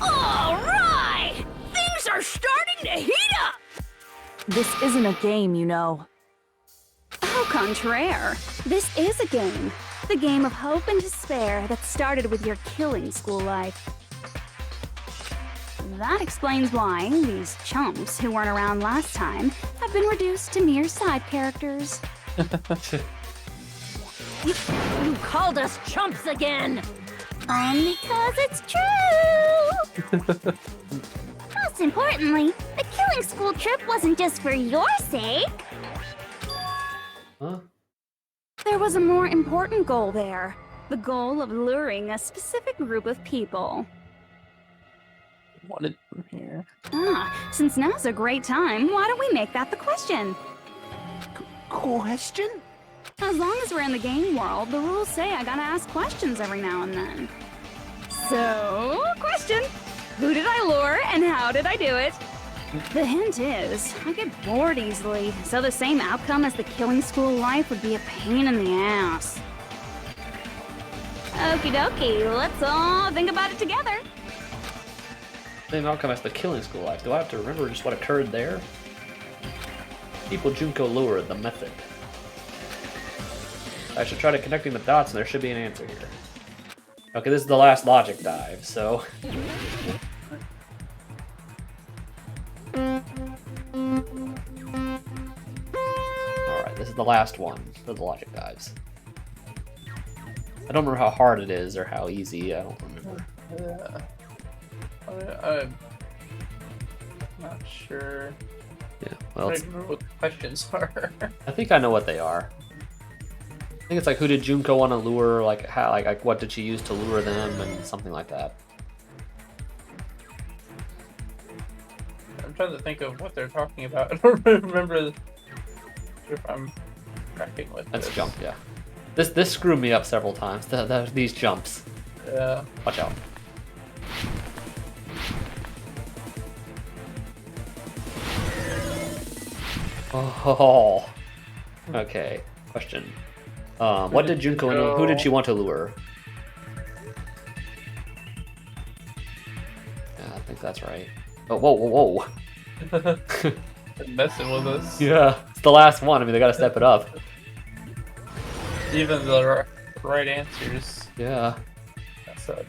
All right! Things are starting to heat up! This isn't a game, you know. Au contraire, this is a game. The game of hope and despair that started with your killing school life. That explains why these chumps who weren't around last time have been reduced to mere side characters. You called us chumps again! Only 'cause it's true! Most importantly, the killing school trip wasn't just for your sake. Huh? There was a more important goal there. The goal of luring a specific group of people. Wanted from here. Since now's a great time, why don't we make that the question? Question? As long as we're in the game world, the rules say I gotta ask questions every now and then. So, question. Who did I lure and how did I do it? The hint is, I get bored easily, so the same outcome as the killing school life would be a pain in the ass. Okie dokie, let's all think about it together. Same outcome as the killing school life. Do I have to remember just what occurred there? People Junko lure, the method. I should try to connecting the dots and there should be an answer here. Okay, this is the last logic dive, so... Alright, this is the last one for the logic dives. I don't remember how hard it is or how easy, I don't remember. I'm not sure. Yeah, well, I don't remember what the questions are. I think I know what they are. I think it's like, who did Junko want to lure? Like, how? Like, what did she use to lure them, and something like that. I'm trying to think of what they're talking about. I don't remember if I'm tracking with Let's this. jump, yeah. This screwed me up several times. These jumps. Yeah. Watch out. Oh. Okay. Question. What did Junko and who did she want to lure? Yeah, I think that's right. Oh, whoa, whoa, whoa. They're messing with us. Yeah, it's the last one. I mean, they gotta step it up. Even the right answers. Yeah. That's it.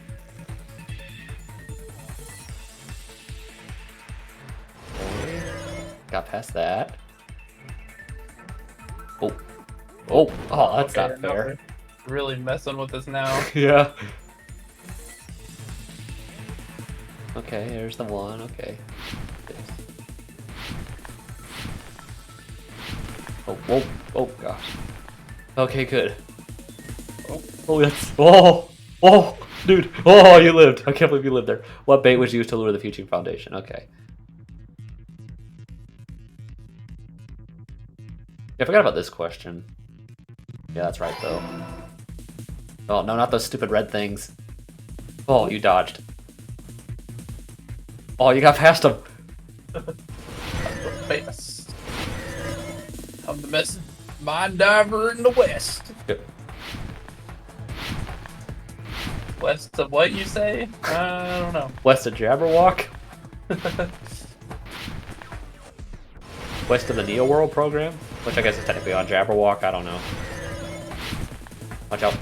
Okay. Got past that. Oh. Oh, oh, that's Okay, not fair. Really messing with us now. Yeah. Okay, there's the one. Okay. Oh, whoa, oh gosh. Okay, good. Oh, that's. Oh, oh, dude. Oh, you lived. I can't believe you lived there. What bait was used to lure the Future Foundation? Okay. Yeah, I forgot about this question. Yeah, that's right, though. Oh, no, not those stupid red things. Oh, you dodged. Oh, you got past them. Best. I'm the best mine diver in the West. Good. West of what you say? I don't know. West of Jabberwock? West of the Neo World program? Which I guess is technically on Jabberwock, I don't know. Watch out.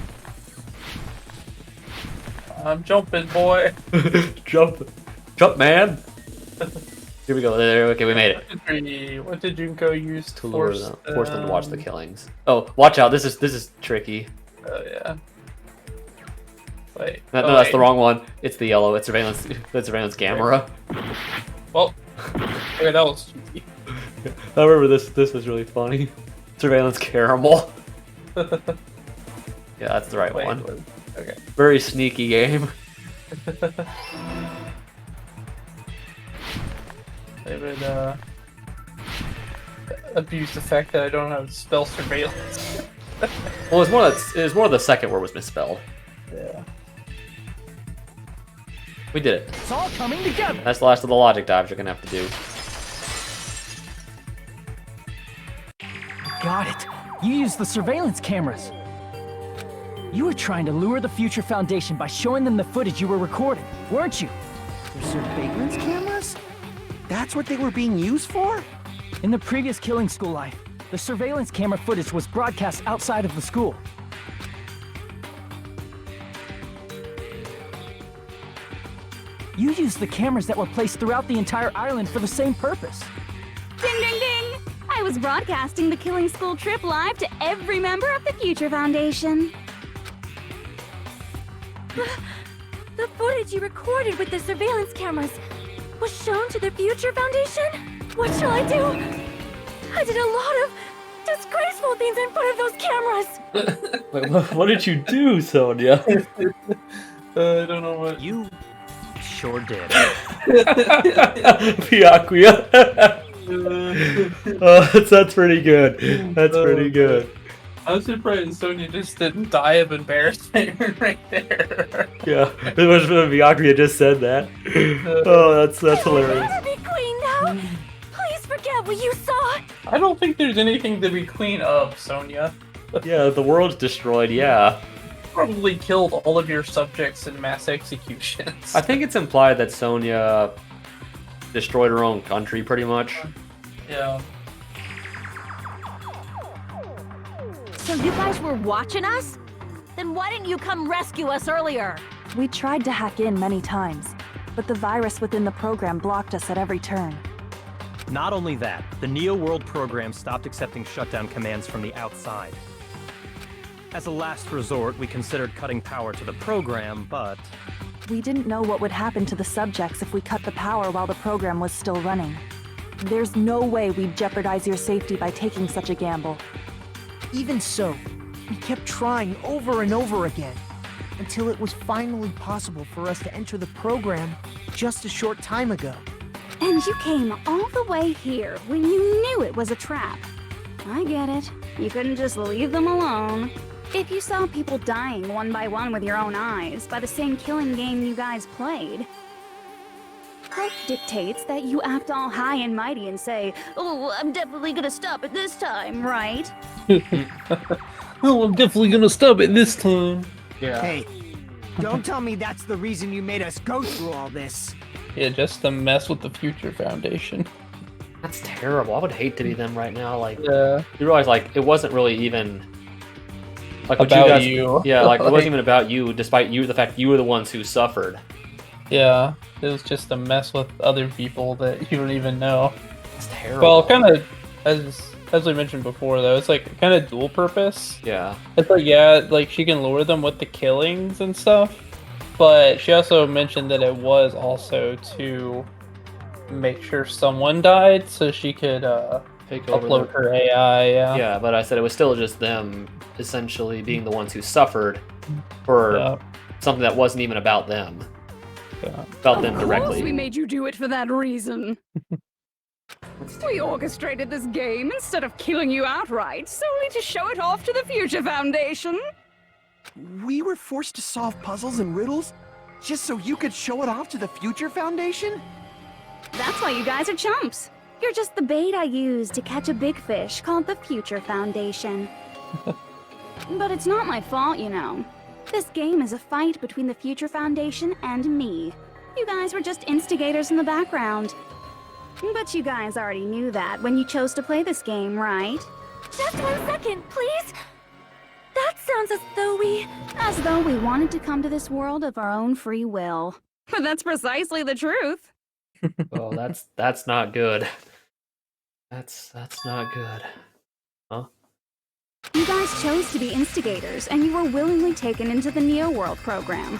I'm jumping, boy. Jump. Jump, man! Here we go. There. Okay, we made it. What did Junko use to Force them to watch the killings. Oh, watch out! This is tricky. Oh yeah. Wait. No, that's the wrong one. It's the yellow. It's surveillance. It's surveillance camera. Well, okay, that was cheesy. I remember this. This was really funny. Surveillance caramel. Yeah, that's the right one. Okay. Very sneaky game. They would abuse the fact that I don't have spell surveillance. Well, it was more the second word was misspelled. Yeah. We did it. It's all coming together. That's the last of the logic dives you're gonna have to do. Got it. You used the surveillance cameras. You were trying to lure the Future Foundation by showing them the footage you were recording, weren't you? The surveillance cameras? That's what they were being used for? In the previous Killing School life, the surveillance camera footage was broadcast outside of the school. You used the cameras that were placed throughout the entire island for the same purpose. Ding, ding, ding! I was broadcasting the Killing School trip live to every member of the Future Foundation. The footage you recorded with the surveillance cameras was shown to the Future Foundation? What shall I do? I did a lot of disgraceful things in front of those cameras! Wait, what did you do, Sonia? I don't know what... You sure did. Piacquia. That's pretty good. That's pretty good. I'm surprised Sonia just didn't die of embarrassment right there. Yeah, it was when Piacquia just said that. Oh, that's hilarious. I will never be queen now! Please forget what you saw! I don't think there's anything to be clean of, Sonia. Yeah, the world's destroyed, yeah. Probably killed all of your subjects in mass executions. I think it's implied that Sonia destroyed her own country, pretty much. Yeah. So you guys were watching us? Then why didn't you come rescue us earlier? We tried to hack in many times, but the virus within the program blocked us at every turn. Not only that, the Neo World program stopped accepting shutdown commands from the outside. As a last resort, we considered cutting power to the program, but... We didn't know what would happen to the subjects if we cut the power while the program was still running. There's no way we'd jeopardize your safety by taking such a gamble. Even so, we kept trying over and over again, until it was finally possible for us to enter the program just a short time ago. And you came all the way here when you knew it was a trap. I get it. You couldn't just leave them alone. If you saw people dying one by one with your own eyes by the same killing game you guys played, health dictates that you act all high and mighty and say, "Oh, I'm definitely gonna stop it this time," right? Oh, I'm definitely gonna stop it this time. Yeah. Hey, don't tell me that's the reason you made us go through all this. Yeah, just to mess with the Future Foundation. That's terrible. I would hate to be them right now. Like, Yeah. you realize, like, it wasn't really even like what About you guys. you. Yeah, like it wasn't even about you, despite the fact you were the ones who suffered. Yeah, it was just to mess with other people that you don't even know. It's terrible. Well, kind of, as we mentioned before, though, it's like kind of dual purpose. Yeah. It's like, yeah, like she can lure them with the killings and stuff, but she also mentioned that it was also to make sure someone died so she could Take over upload her AI. Yeah. Yeah, but I said it was still just them essentially being the ones who suffered for something that wasn't even about them. About them Of course we directly. made you do it for that reason. We orchestrated this game instead of killing you outright, solely to show it off to the Future Foundation. We were forced to solve puzzles and riddles just so you could show it off to the Future Foundation? That's why you guys are chumps. You're just the bait I used to catch a big fish called the Future Foundation. But it's not my fault, you know. This game is a fight between the Future Foundation and me. You guys were just instigators in the background. But you guys already knew that when you chose to play this game, right? Just 1 second, please! That sounds as though we... As though we wanted to come to this world of our own free will. But that's precisely the truth. Oh, that's not good. That's not good. Huh? You guys chose to be instigators, and you were willingly taken into the Neo World program.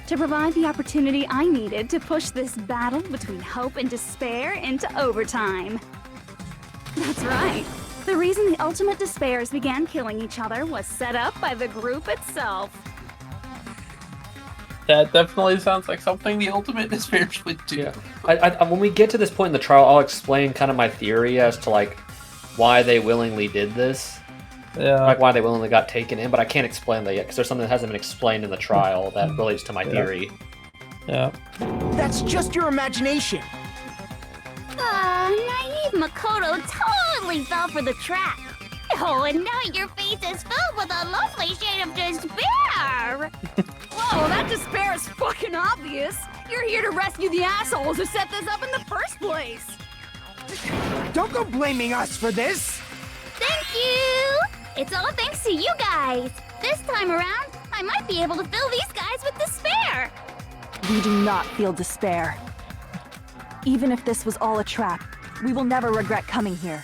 To provide the opportunity I needed to push this battle between hope and despair into overtime. That's right. The reason the Ultimate Despairs began killing each other was set up by the group itself. That definitely sounds like something the Ultimate Despairs would do. Yeah. I when we get to this point in the trial, I'll explain kind of my theory as to like why they willingly did this. Yeah. Like why they willingly got taken in, but I can't explain that yet because there's something that hasn't been explained in the trial that relates to my theory. Yeah. That's just your imagination. Naive Makoto totally fell for the trap. Oh, and now your face is filled with a lovely shade of despair. Whoa, that despair is fucking obvious. You're here to rescue the assholes who set this up in the first place. Don't go blaming us for this. Thank you. It's all thanks to you guys. This time around, I might be able to fill these guys with despair. We do not feel despair. Even if this was all a trap, we will never regret coming here.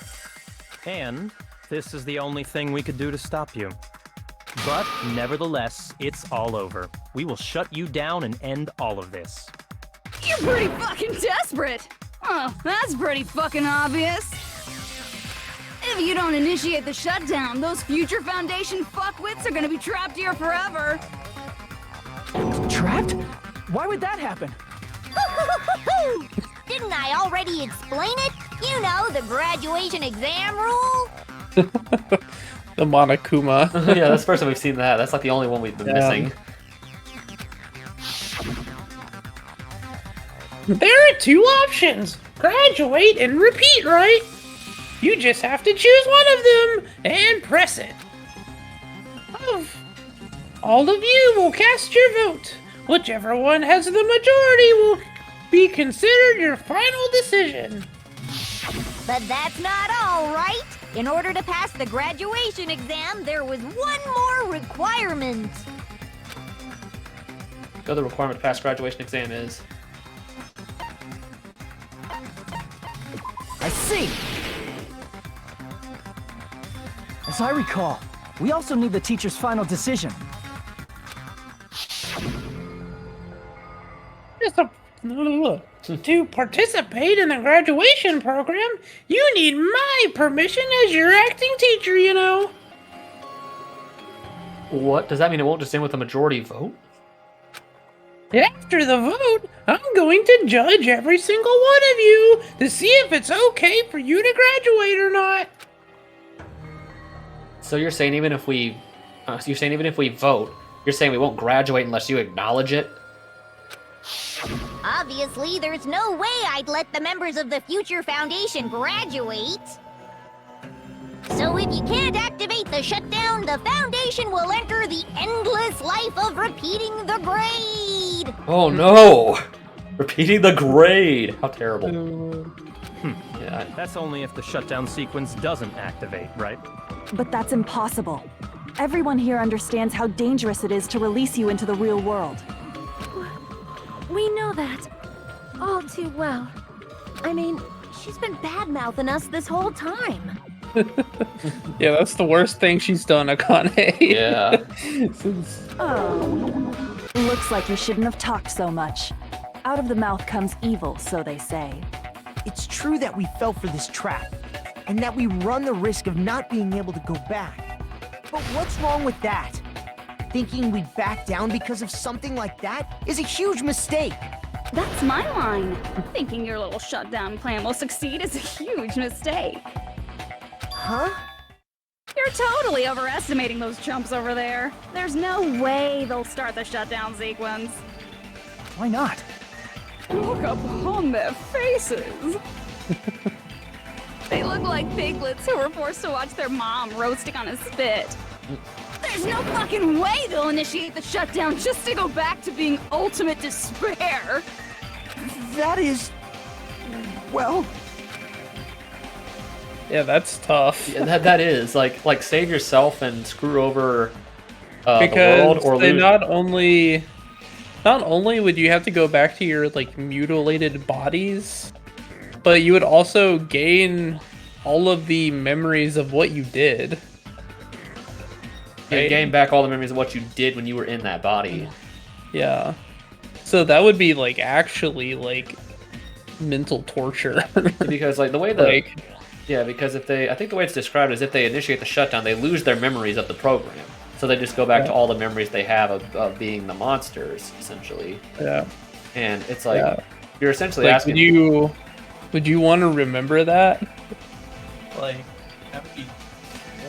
And this is the only thing we could do to stop you. But nevertheless, it's all over. We will shut you down and end all of this. You're pretty fucking desperate. Oh, that's pretty fucking obvious. If you don't initiate the shutdown, those future Foundation fuckwits are gonna be trapped here forever. Trapped? Why would that happen? Didn't I already explain it? You know, the graduation exam rule? The Monokuma. Yeah, that's the first time we've seen that. That's like the only one we've been missing. There are two options. Graduate and repeat, right? You just have to choose one of them and press it. All of you will cast your vote. Whichever one has the majority will be considered your final decision. But that's not all, right? In order to pass the graduation exam, there was one more requirement. The other requirement to pass graduation exam is... I see. As I recall, we also need the teacher's final decision. To participate in the graduation program, you need my permission as your acting teacher, you know. What? Does that mean it won't just end with a majority vote? After the vote, I'm going to judge every single one of you to see if it's okay for you to graduate or not. So you're saying even if we vote, you're saying we won't graduate unless you acknowledge it? Obviously, there's no way I'd let the members of the Future Foundation graduate. So if you can't activate the shutdown, the Foundation will enter the endless life of repeating the grade. Oh no! Repeating the grade! How terrible. Yeah, that's only if the shutdown sequence doesn't activate, right? But that's impossible. Everyone here understands how dangerous it is to release you into the real world. We know that. All too well. I mean, she's been bad-mouthing us this whole time. Yeah, that's the worst thing she's done, Akane. Yeah. Oh. Looks like you shouldn't have talked so much. Out of the mouth comes evil, so they say. It's true that we fell for this trap, and that we run the risk of not being able to go back. But what's wrong with that? Thinking we'd back down because of something like that is a huge mistake. That's my line. Thinking your little shutdown plan will succeed is a huge mistake. Huh? You're totally overestimating those chumps over there. There's no way they'll start the shutdown sequence. Why not? Look upon their faces. They look like piglets who were forced to watch their mom roasting on a spit. There's no fucking way they'll initiate the shutdown just to go back to being ultimate despair. That is... well... Yeah, that's tough. Yeah, that is like save yourself and screw over the Because world, or they lose. not not only would you have to go back to your like mutilated bodies, but you would also gain all of the memories of what you did. You gain back all the memories of what you did when you were in that body. Yeah. So that would be like actually like mental torture. Because like the way because if they, I think the way it's described is if they initiate the shutdown, they lose their memories of the program. So they just go back to all the memories they have of being the monsters, essentially. Yeah. And it's like you're essentially like, asking. Would you want to remember that? Like that would be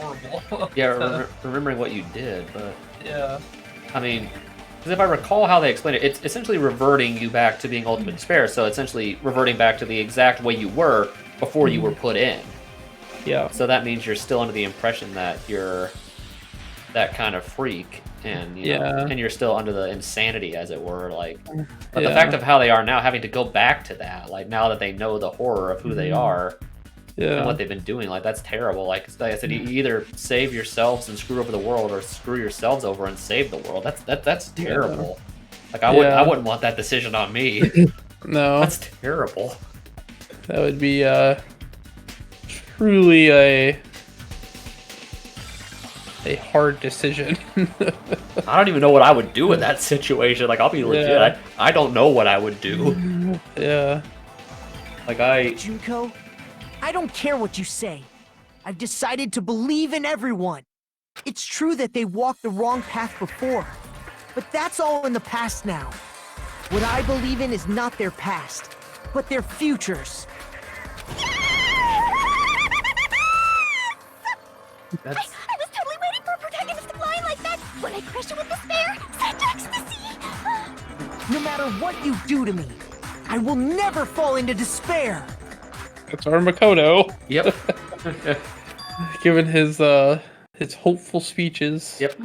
horrible. Yeah, remembering what you did, but yeah. I mean, because if I recall how they explain it, it's essentially reverting you back to being Ultimate Despair. So essentially reverting back to the exact way you were before you were put in. Yeah. So that means you're still under the impression that you're that kind of freak, and you know, and you're still under the insanity, as it were. Like, but the fact of how they are now, having to go back to that, like now that they know the horror of who they are. And what they've been doing, like that's terrible. Like I said, you either save yourselves and screw over the world, or screw yourselves over and save the world. That's terrible. Like I wouldn't want that decision on me. No, that's terrible. That would be truly a hard decision. I don't even know what I would do in that situation. Like I'll be legit. I don't know what I would do. Yeah. Like Junko, I don't care what you say. I've decided to believe in everyone. It's true that they walked the wrong path before, but that's all in the past now. What I believe in is not their past, but their futures. I was totally waiting for a protagonist to fly like that when I crushed it with despair, such ecstasy. No matter what you do to me, I will never fall into despair. That's our Makoto. Yep. Given his hopeful speeches. Yep.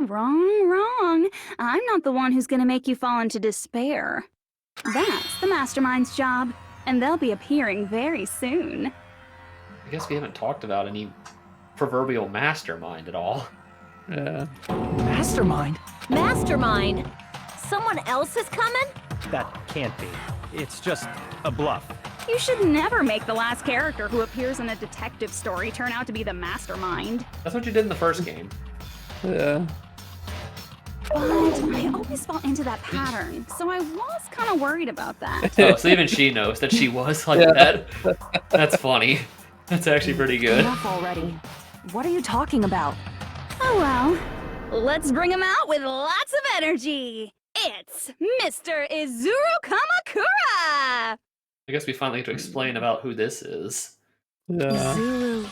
Wrong. I'm not the one who's gonna make you fall into despair. That's the Mastermind's job, and they'll be appearing very soon. I guess we haven't talked about any proverbial mastermind at all. Yeah. Mastermind? Mastermind? Someone else is coming? That can't be. It's just a bluff. You should never make the last character who appears in a detective story turn out to be the mastermind. That's what you did in the first game. Yeah. But I always fall into that pattern, so I was kind of worried about that. Oh, so even she knows that she was like that. That's funny. That's actually pretty good. Enough already. What are you talking about? Oh well, let's bring him out with lots of energy. It's Mr. Izuru Kamakura! I guess we finally get to explain about who this is. Yeah. Izuru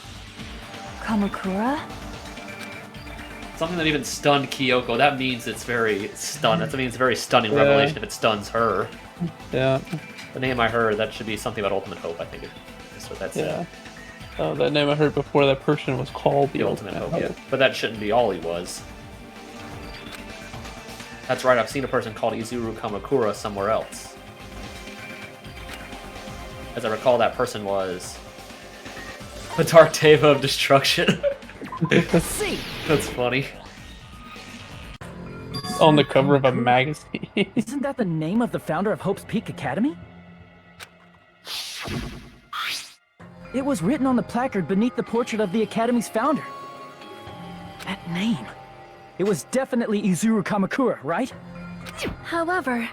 Kamakura? Something that even stunned Kyoko. That means it's very stunned. That means it's a very stunning revelation if it stuns her. Yeah. The name I heard, that should be something about Ultimate Hope, I think is what that said. Oh, that name I heard before, that person was called The Ultimate Hope, yeah. But that shouldn't be all he was. That's right, I've seen a person called Izuru Kamakura somewhere else. As I recall, that person was the Dark Teva of Destruction. See. That's funny. On the cover of a magazine. Isn't that the name of the founder of Hope's Peak Academy? It was written on the placard beneath the portrait of the Academy's founder. That name. It was definitely Izuru Kamakura, right? However,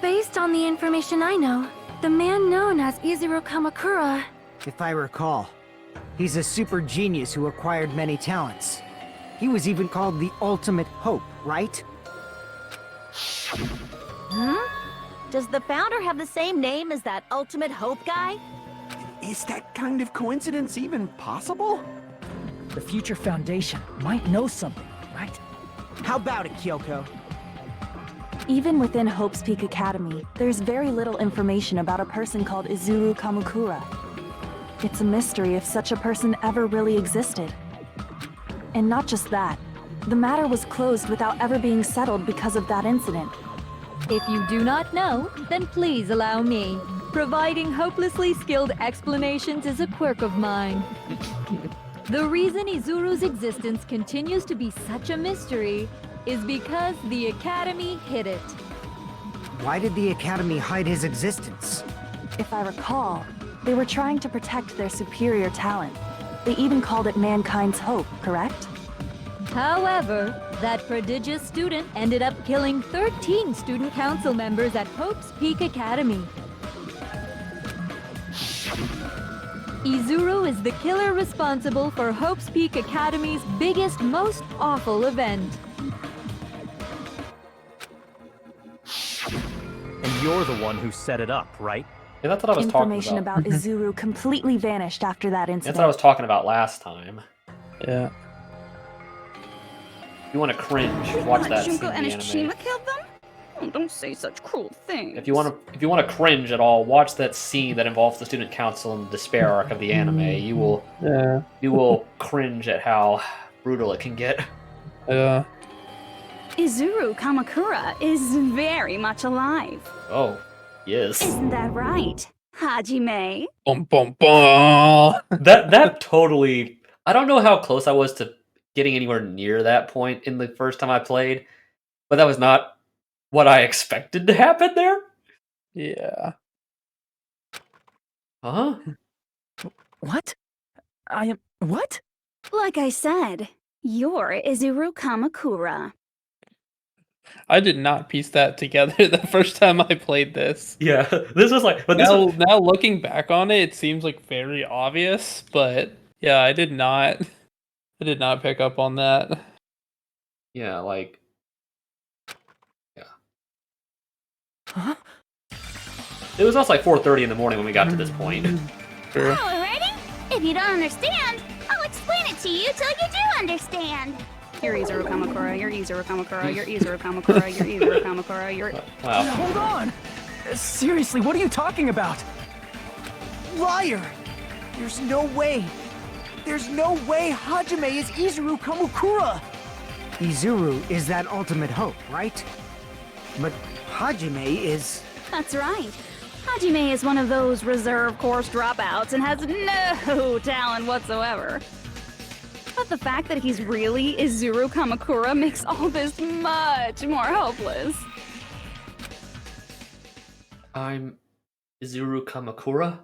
based on the information I know, the man known as Izuru Kamakura... If I recall, he's a super genius who acquired many talents. He was even called the Ultimate Hope, right? Does the founder have the same name as that Ultimate Hope guy? Is that kind of coincidence even possible? The Future Foundation might know something, right? How about it, Kyoko? Even within Hope's Peak Academy, there's very little information about a person called Izuru Kamakura. It's a mystery if such a person ever really existed. And not just that, the matter was closed without ever being settled because of that incident. If you do not know, then please allow me. Providing hopelessly skilled explanations is a quirk of mine. The reason Izuru's existence continues to be such a mystery is because the Academy hid it. Why did the Academy hide his existence? If I recall, they were trying to protect their superior talent. They even called it mankind's hope, correct? However, that prodigious student ended up killing 13 student council members at Hope's Peak Academy. Izuru is the killer responsible for Hope's Peak Academy's biggest, most awful event. And you're the one who set it up, right? Yeah, that's what I was talking Information about. about Izuru completely vanished after that incident. That's what I was talking about last time. Yeah. If you want to cringe, watch that scene in Junko the and anime. Ishima killed them? Oh, don't say such cruel things. If you want to cringe at all, watch that scene that involves the student council and the despair arc of the anime. You will cringe at how brutal it can get. Yeah. Izuru Kamakura is very much alive. Oh, yes. Isn't that right, Hajime? Bum bum bum. That totally. I don't know how close I was to getting anywhere near that point in the first time I played, but that was not what I expected to happen there. Yeah. Huh? What? I am. What? Like I said, you're Izuru Kamakura. I did not piece that together the first time I played this. Yeah, this was like. But this now looking back on it, it seems like very obvious, but yeah, I did not pick up on that. Yeah, like. Yeah. Huh? It was also like 4:30 in the morning when we got to this point. Sure. Alrighty. If you don't understand, I'll explain it to you till you do understand. You're Izuru Kamakura, you're Izuru Kamakura, you're Izuru Kamakura, you're Izuru Kamakura, you're... Wow. Hold on! Seriously, what are you talking about? Liar! There's no way. There's no way Hajime is Izuru Kamakura! Izuru is that ultimate hope, right? But Hajime is... That's right. Hajime is one of those reserve course dropouts and has no talent whatsoever. But the fact that he's really Izuru Kamakura makes all this much more hopeless. I'm Izuru Kamakura.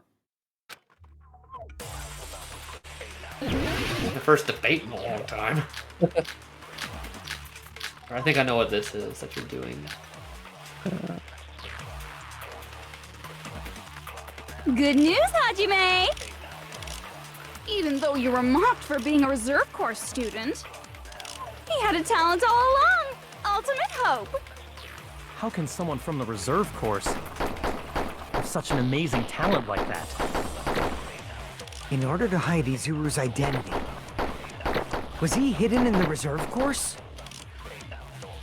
The first debate in a long time. I think I know what this is that you're doing. Good news, Hajime! Even though you were mocked for being a reserve course student, he had a talent all along. Ultimate hope. How can someone from the reserve course have such an amazing talent like that? In order to hide Izuru's identity, was he hidden in the reserve course?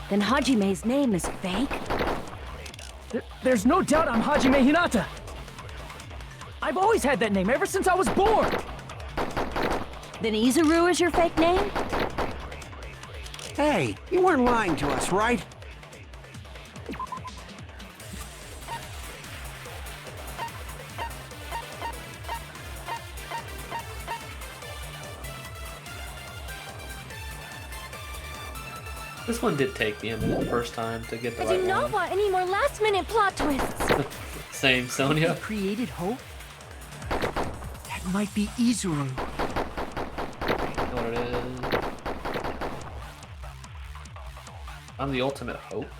Then Hajime's name is fake? There's no doubt I'm Hajime Hinata! I've always had that name ever since I was born! Then Izuru is your fake name? Hey, you weren't lying to us, right? This one did take me a minute the first time to get the I right do not one. want any more last-minute plot twists. Same, Sonia. He created hope? That might be Izuru. Know what it is? I'm the ultimate hope.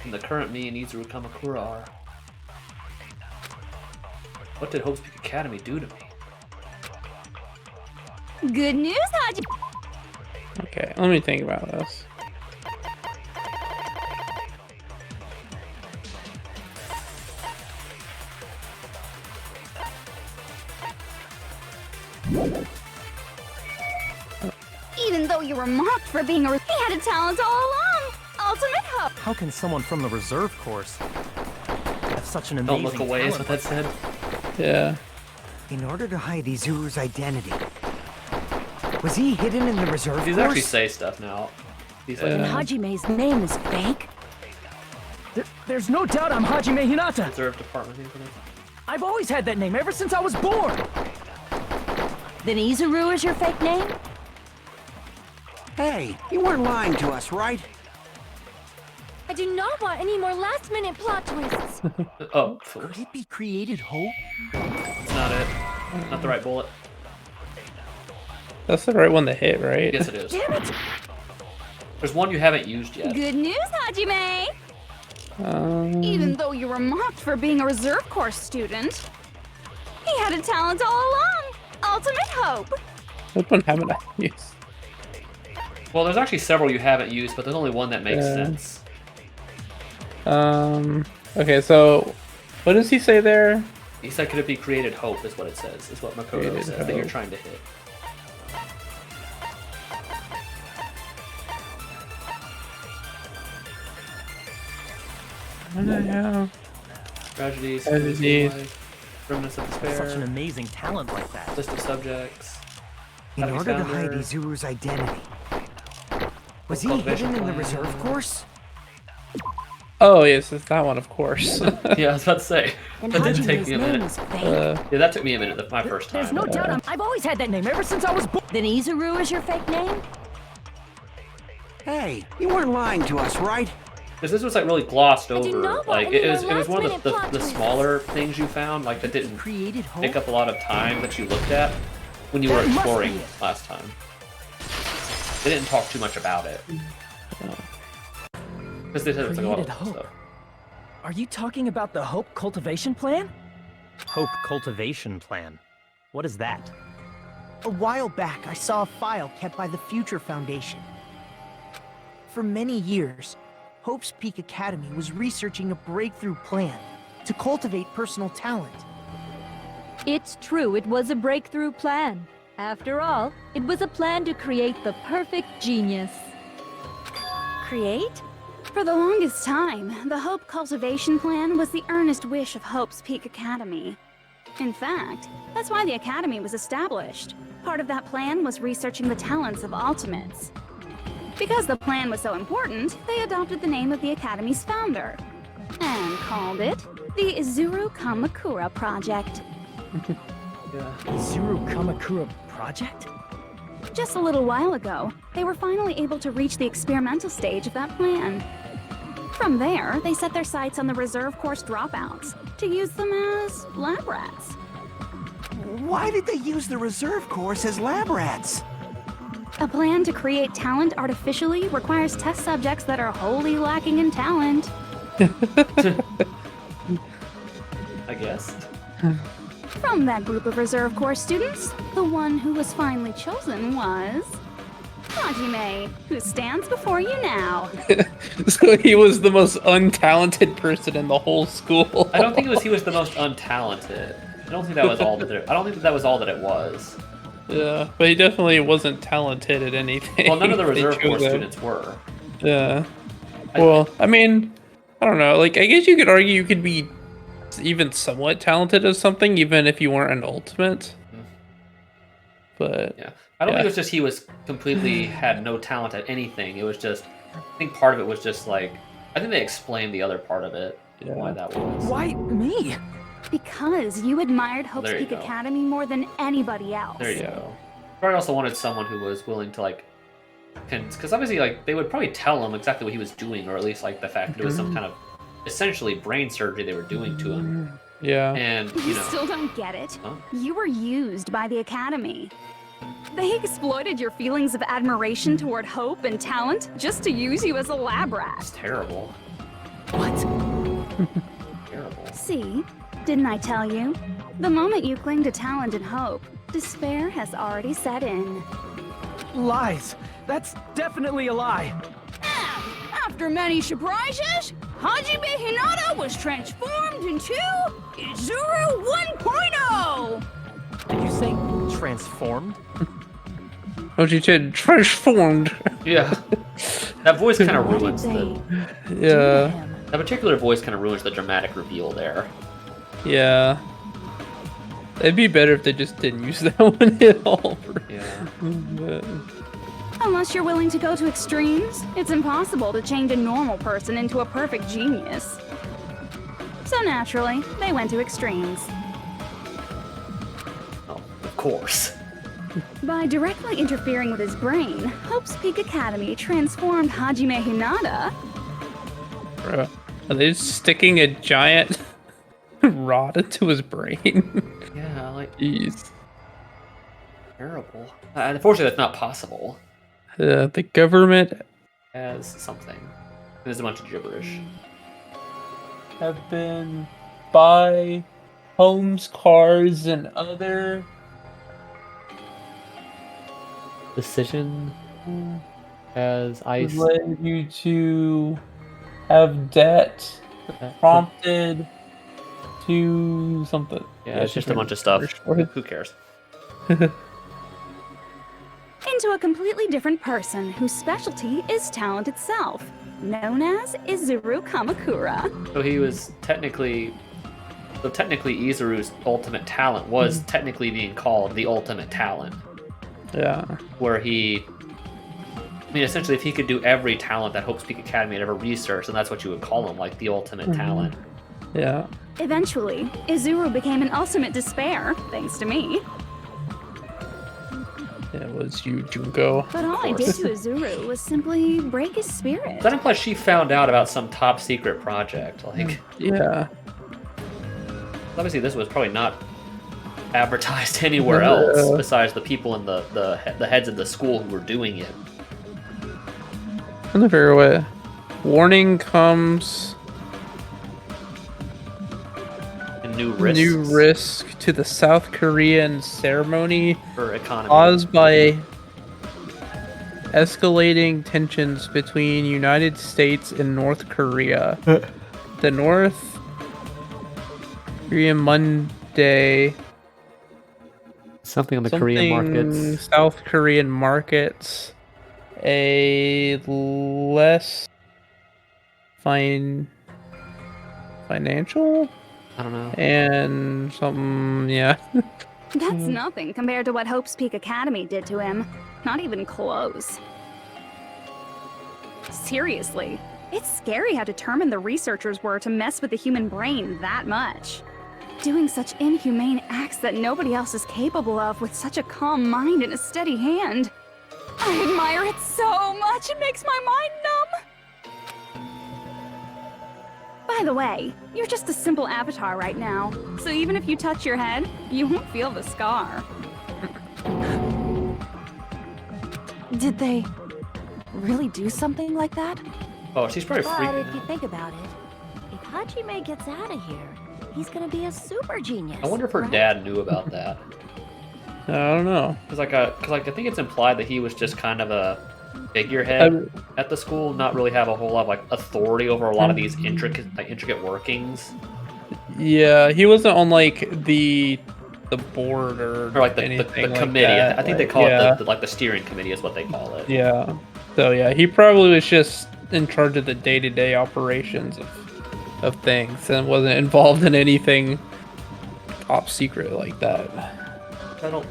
And the current me and Izuru Kamakura are. What did Hope's Peak Academy do to me? Good news, Hajime! Okay, let me think about this. Even though you were mocked for being he had a talent all along. Ultimate hope. How can someone from the reserve course have such an Don't amazing look away, is talent what that like said. Yeah. In order to hide Izuru's identity, was he hidden in the reserve These course? actually say stuff now. These like Then Hajime's name is fake? There's no doubt I'm Hajime Hinata! reserve department information. I've always had that name ever since I was born! Then Izuru is your fake name? Hey, you weren't lying to us, right? I do not want any more last-minute plot twists. Oh, Could it be created hope? it's not it. Not the right bullet. That's the right one to hit, right? Yes, it is. Damn it! There's one you haven't used yet. Good news, Hajime! Even though you were mocked for being a reserve corps student, he had a talent all along. Ultimate hope. Which one haven't I used? Well, there's actually several you haven't used, but there's only one that makes sense. Okay, so what does he say there? He said, could it be created hope, is what it says, is what Makoto Created says that you're hope. trying to hit. Tragedies, Tragedies. remnants of despair, Such an amazing talent like that. list of subjects. In Academy order to hide founder, Izuru's identity. Was he cultivation hidden in the plan. reserve course? Oh, yes, it's that one, of course. Yeah, I was about to say. And That did take Hajime's me a name minute. is fake. Yeah, that took me a minute, my first time. There's no doubt I've always had that name ever since I was born. Then Izuru is your fake name? Hey, you weren't lying to us, right? Because this was like really glossed do over. not want Like any it was more one of last-minute the plot twists. smaller things you found, like that didn't Created hope? take up a lot of time that you looked at when you were That must exploring be it. last time. They didn't talk too much about it. Because they said it's like a lot of Created hope. stuff. Are you talking about the Hope Cultivation Plan? Hope Cultivation Plan. What is that? A while back, I saw a file kept by the Future Foundation. For many years, Hope's Peak Academy was researching a breakthrough plan to cultivate personal talent. It's true, it was a breakthrough plan. After all, it was a plan to create the perfect genius. Create? For the longest time, the Hope Cultivation Plan was the earnest wish of Hope's Peak Academy. In fact, that's why the Academy was established. Part of that plan was researching the talents of Ultimates. Because the plan was so important, they adopted the name of the Academy's founder and called it the Izuru Kamakura Project. Izuru Kamakura Project? Just a little while ago, they were finally able to reach the experimental stage of that plan. From there, they set their sights on the reserve course dropouts to use them as lab rats. Why did they use the reserve course as lab rats? A plan to create talent artificially requires test subjects that are wholly lacking in talent. I guess. From that group of reserve course students, the one who was finally chosen was Hajime, who stands before you now. So he was the most untalented person in the whole school. I don't think he was the most untalented. I don't think that was all that it, I don't think that was all that it was. Yeah, but he definitely wasn't talented at anything. Well, none of the They reserve corps chose him. students were. Yeah. Well, I mean, I don't know. Like, I guess you could argue you could be even somewhat talented at something, even if you weren't an ultimate. But Yeah. I don't think it was just he was completely had no talent at anything. It was just, I think part of it was just like, I think they explained the other part of it, why that was. Why me? Because you admired Hope's There you Peak go. Academy more than anybody else. There you go. Probably also wanted someone who was willing to like, because obviously like they would probably tell him exactly what he was doing, or at least like the fact that it was some kind of essentially brain surgery they were doing to him. Yeah. And You you know, still don't get it. Huh? You were used by the Academy. They exploited your feelings of admiration toward hope and talent just to use you as a lab rat. it's terrible. What? Terrible. See? Didn't I tell you? The moment you cling to talent and hope, despair has already set in. Lies. That's definitely a lie. After many surprises, Hajime Hinata was transformed into Izuru 1.0! Did you say transformed? Oh, she said transformed. Yeah. That voice kind of ruins What the. did Yeah. That particular voice kind of ruins the dramatic reveal there. Yeah. It'd be better if they just didn't use that one at all. Yeah. But, Unless you're willing to go to extremes, it's impossible to change a normal person into a perfect genius. So naturally, they went to extremes. Oh, of course. By directly interfering with his brain, Hope's Peak Academy transformed Hajime Hinata Bro, are they just sticking a giant rod into his brain? Yeah, like Jeez. terrible. Unfortunately, that's not possible. The government As something. There's a bunch of gibberish. have been buy homes, cars, and other Decision as ice. led you to have debt prompted to something. Yeah, it's just a bunch of stuff. Who cares? Into a completely different person whose specialty is talent itself, known as Izuru Kamakura. So he was technically... So technically Izuru's ultimate talent was technically being called the ultimate talent. Yeah. Where he... I mean, essentially, if he could do every talent that Hope's Peak Academy had ever researched, then that's what you would call him, like the ultimate talent. Yeah. Eventually, Izuru became an ultimate despair, thanks to me. It was you, Junko. But all I did to Izuru was simply break his spirit. That implies she found out about some top secret project. Like, yeah. Obviously, this was probably not advertised anywhere else besides the people in the heads of the school who were doing it. In a fair way. Warning comes. New risks. New risk to the South Korean ceremony For economy. caused by escalating tensions between United States and North Korea. The North Korean Monday. Something on the Korean markets. South Korean markets. A less financial? I don't know. And something, yeah. That's nothing compared to what Hope's Peak Academy did to him. Not even close. Seriously, it's scary how determined the researchers were to mess with the human brain that much. Doing such inhumane acts that nobody else is capable of with such a calm mind and a steady hand. I admire it so much, it makes my mind numb. By the way, you're just a simple avatar right now, so even if you touch your head, you won't feel the scar. Did they really do something like that? Oh, she's probably But freaking if you think about it, if Hajime gets out of here, he's gonna be a super genius. I wonder if her right? dad knew about that. I don't know. Cause I think it's implied that he was just kind of a figurehead at the school, not really have a whole lot of like authority over a lot of these intricate workings. Yeah, he wasn't on like the board or like the anything committee. Like I think they call it the steering committee is what they call it. Yeah. So yeah, he probably was just in charge of the day-to-day operations of things and wasn't involved in anything top secret like that. I don't.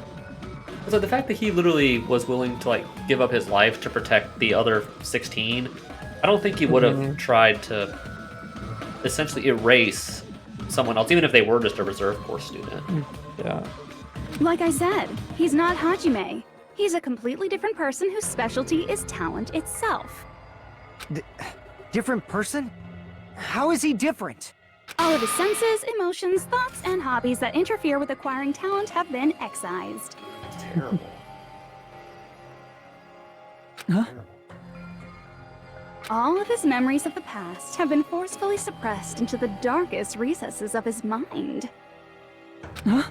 So the fact that he literally was willing to like give up his life to protect the other 16, I don't think he would have tried to essentially erase someone else, even if they were just a reserve corps student. Yeah. Like I said, he's not Hajime. He's a completely different person whose specialty is talent itself. Different person? How is he different? All of his senses, emotions, thoughts, and hobbies that interfere with acquiring talent have been excised. It's terrible. Huh? All of his memories of the past have been forcefully suppressed into the darkest recesses of his mind. Huh?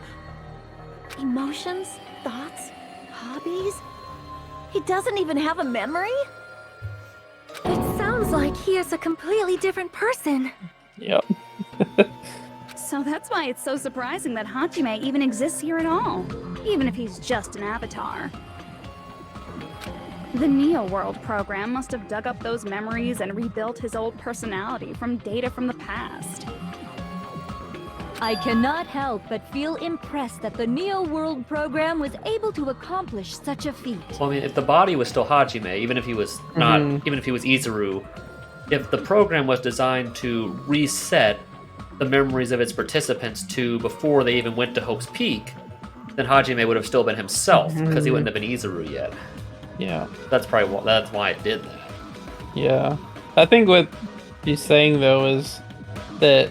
Emotions, thoughts, hobbies? He doesn't even have a memory? It sounds like he is a completely different person. Yep. So that's why it's so surprising that Hajime even exists here at all, even if he's just an avatar. The Neo World program must have dug up those memories and rebuilt his old personality from data from the past. I cannot help but feel impressed that the Neo World program was able to accomplish such a feat. Well, I mean, if the body was still Hajime, even if he was not, even if he was Izuru, if the program was designed to reset the memories of its participants to before they even went to Hope's Peak, then Hajime would have still been himself because he wouldn't have been Izuru yet. Yeah. That's probably that's why it did that. Yeah. I think with he's saying though is that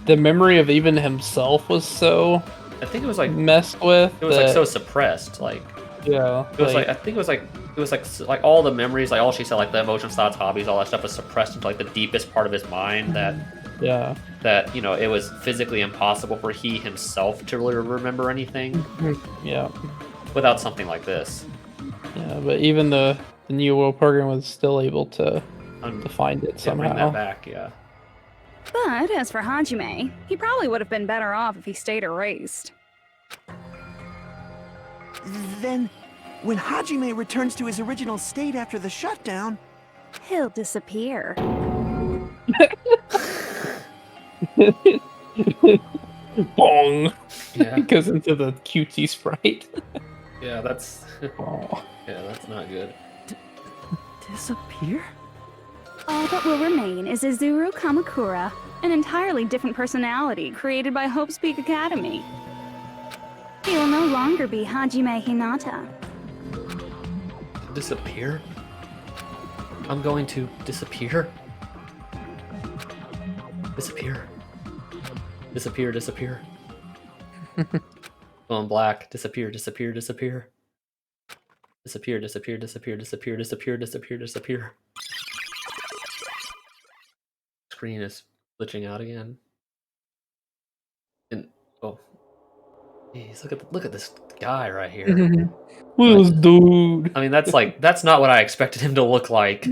the memory of even himself was so I think it was like messed with. It was like so suppressed. Like yeah, it was like I think it was like all the memories, like all she said, like the emotions, thoughts, hobbies, all that stuff was suppressed into like the deepest part of his mind. That you know it was physically impossible for he himself to really remember anything. Yeah. Without something like this. Yeah, but even the New World program was still able to find it somehow. Bring that back, yeah. But as for Hajime, he probably would have been better off if he stayed erased. Then, when Hajime returns to his original state after the shutdown, he'll disappear. Bong! Yeah. Goes into the cutesy sprite. Yeah, that's... Yeah, that's not good. Disappear? All that will remain is Izuru Kamakura, an entirely different personality created by Hope's Peak Academy. He will no longer be Hajime Hinata. Disappear? I'm going to disappear? Disappear. Disappear, disappear. Going black. Disappear, disappear, disappear. Disappear, disappear, disappear, disappear, disappear, disappear, disappear. Screen is glitching out again. And oh, jeez, look at this guy right here. This dude. I mean, that's not what I expected him to look like.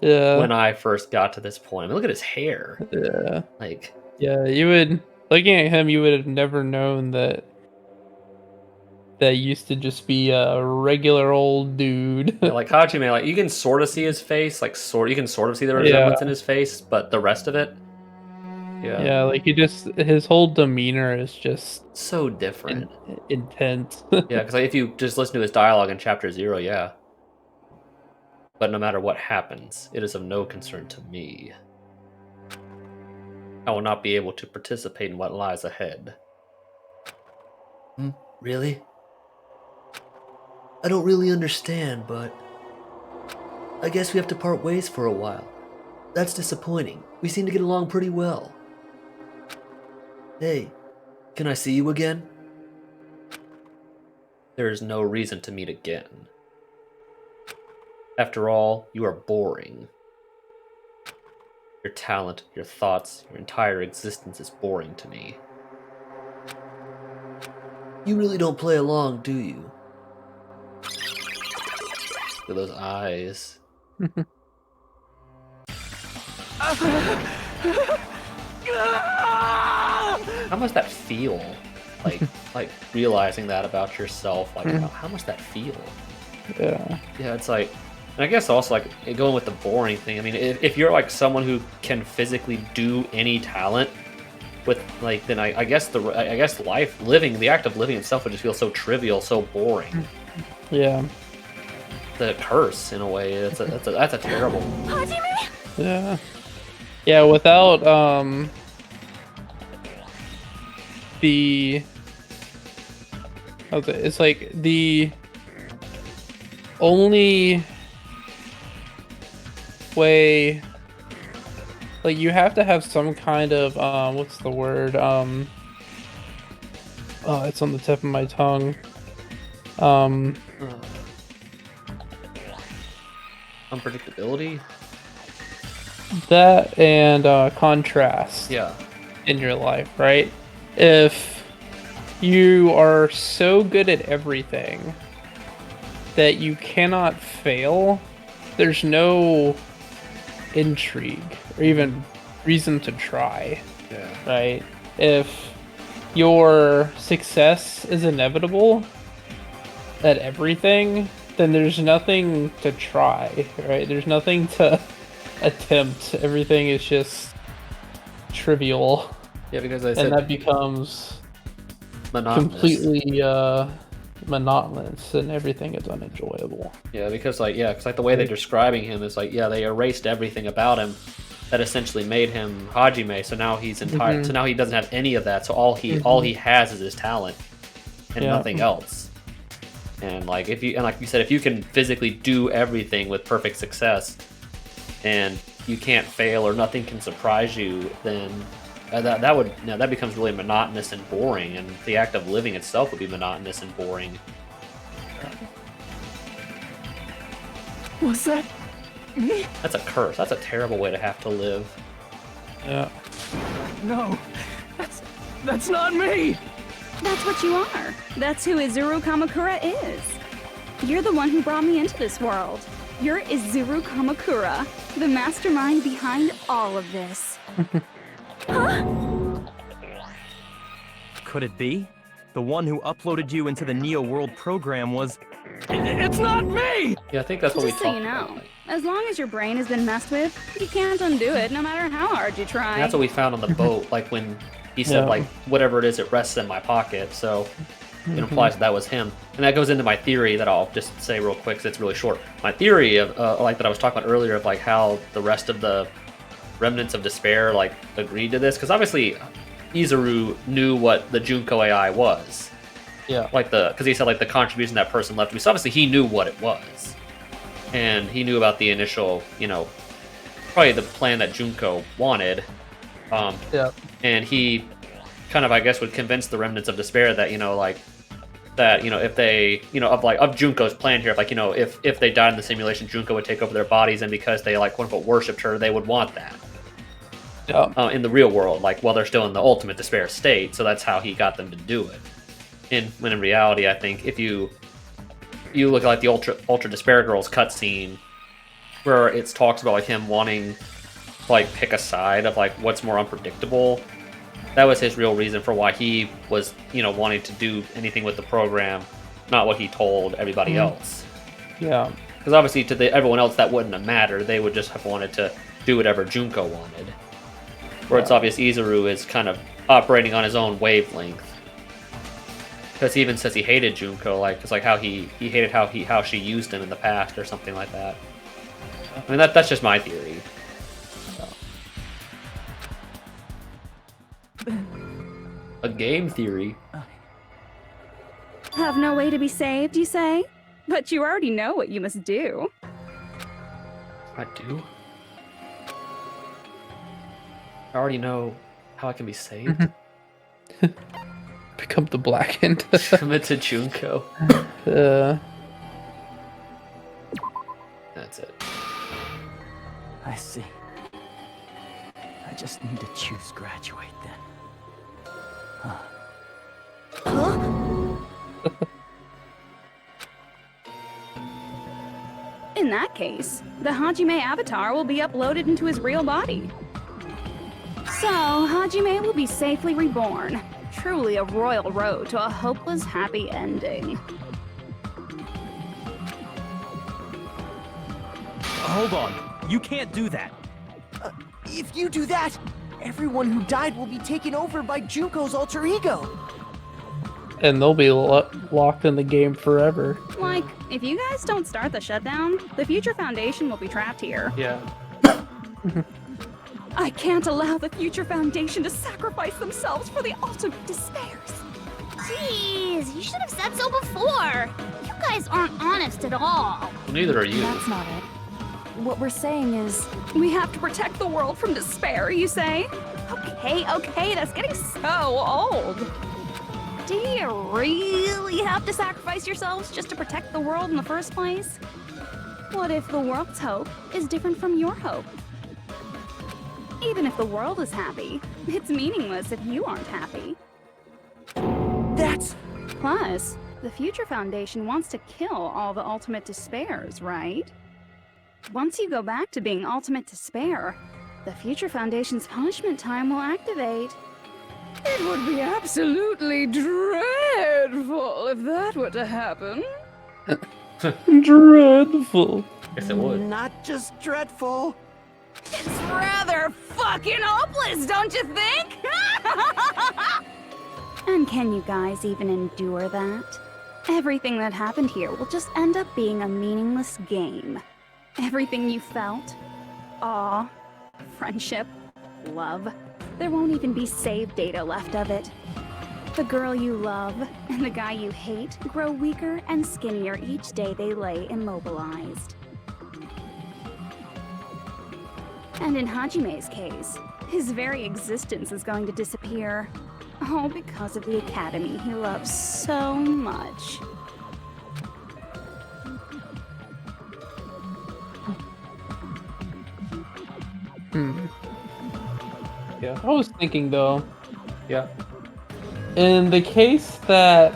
Yeah. When I first got to this point, I mean, look at his hair. Yeah. Like. Yeah, you would looking at him, you would have never known that used to just be a regular old dude. Yeah, like Hajime, like you can sort of see his face, like you can sort of see the resemblance in his face, but the rest of it, yeah, like his whole demeanor is just so different, intense. Yeah, because like, if you just listen to his dialogue in Chapter 0, yeah. But no matter what happens, it is of no concern to me. I will not be able to participate in what lies ahead. Really? I don't really understand, but I guess we have to part ways for a while. That's disappointing. We seem to get along pretty well. Hey, can I see you again? There is no reason to meet again. After all, you are boring. Your talent, your thoughts, your entire existence is boring to me. You really don't play along, do you? Look at those eyes. How must that feel? Like realizing that about yourself. Like how must that feel? Yeah. Yeah, it's like, and I guess also like going with the boring thing. I mean, if you're like someone who can physically do any talent, with like, then I guess the act of living itself would just feel so trivial, so boring. Yeah. The curse in a way. That's a terrible. Yeah. Yeah. Without it's like the only way, like you have to have some kind of what's the word, oh, it's on the tip of my tongue, unpredictability, that and contrast, yeah, in your life, right? If you are so good at everything that you cannot fail, there's no intrigue or even reason to try. Yeah. Right? If your success is inevitable at everything, then there's nothing to try, right? There's nothing to attempt. Everything is just trivial. Yeah, because I said, and that becomes monotonous. Completely monotonous, and everything is unenjoyable. Yeah, because the way they're describing him is like, yeah, they erased everything about him that essentially made him Hajime. So now he's entire. So now he doesn't have any of that. So all he has is his talent and nothing else. And like you said, if you can physically do everything with perfect success, and you can't fail or nothing can surprise you, then that becomes really monotonous and boring, and the act of living itself would be monotonous and boring. Was that me? That's a curse. That's a terrible way to have to live. Yeah. No, that's not me. That's what you are. That's who Izuru Kamakura is. You're the one who brought me into this world. You're Izuru Kamakura, the mastermind behind all of this. Huh? Could it be? The one who uploaded you into the Neo World program was... It's not me! Yeah, I think that's what Just we so talked you know, about. as long as your brain has been messed with, you can't undo it, no matter how hard you try. And that's what we found on the boat, like when he said, Yeah. like, whatever it is, it rests in my pocket, so it implies that was him. And that goes into my theory that I'll just say real quick, because it's really short. My theory of, like, that I was talking about earlier, of, like, how the rest of the remnants of despair, like, agreed to this, because obviously Izuru knew what the Junko AI was. Yeah. Like, because he said, like, the contribution that person left me, so obviously he knew what it was. And he knew about the initial, probably the plan that Junko wanted. Yeah. And he kind of, I guess, would convince the remnants of despair that, if they, of Junko's plan here, like, if they died in the simulation, Junko would take over their bodies, and because they, like, quote unquote, worshipped her, they would want that. Yeah. In the real world, like, while they're still in the ultimate despair state, so that's how he got them to do it. When in reality, I think if you look at, like, the Ultra Despair Girls cutscene, where it talks about, like, him wanting to, like, pick a side of, like, what's more unpredictable, that was his real reason for why he was, wanting to do anything with the program, not what he told everybody else. Yeah. Because obviously to everyone else that wouldn't have mattered, they would just have wanted to do whatever Junko wanted. Where it's obvious Izuru is kind of operating on his own wavelength. Because he even says he hated Junko, like, it's like how he hated how she used him in the past or something like that. I mean, that's just my theory. So. A game theory. Have no way to be saved, you say? But you already know what you must do. I do? I already know how I can be saved. Become the blackened. Commit to Junko. That's it. I see. I just need to choose graduate then. In that case, the Hajime avatar will be uploaded into his real body. So, Hajime will be safely reborn. Truly a royal road to a hopeless, happy ending. Hold on. You can't do that. If you do that, everyone who died will be taken over by Junko's alter ego. And they'll be locked in the game forever. Like, if you guys don't start the shutdown, the Future Foundation will be trapped here. Yeah. I can't allow the Future Foundation to sacrifice themselves for the ultimate despairs. Jeez, you should have said so before. You guys aren't honest at all. Well, neither are you. That's not it. What we're saying is... We have to protect the world from despair, you say? Okay, that's getting so old. Do you really have to sacrifice yourselves just to protect the world in the first place? What if the world's hope is different from your hope? Even if the world is happy, it's meaningless if you aren't happy. That's... Plus, the Future Foundation wants to kill all the ultimate despairs, right? Once you go back to being ultimate despair, the Future Foundation's punishment time will activate. It would be absolutely dreadful if that were to happen. Dreadful. Yes, it would. Not just dreadful. It's rather fucking hopeless, don't you think? And can you guys even endure that? Everything that happened here will just end up being a meaningless game. Everything you felt, awe, friendship, love, there won't even be save data left of it. The girl you love and the guy you hate grow weaker and skinnier each day they lay immobilized. And in Hajime's case, his very existence is going to disappear. All because of the academy he loves so much. Yeah. I was thinking though, Yeah. in the case that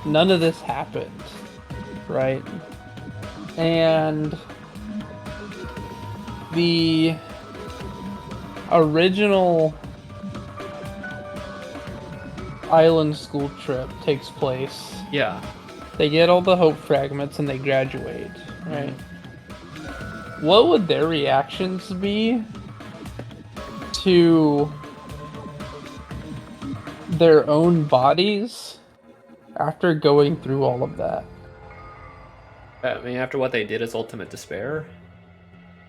none of this happened, right? And the original island school trip takes place. Yeah. They get all the hope fragments and they graduate, right? What would their reactions be to their own bodies after going through all of that? I mean, after what they did is ultimate despair.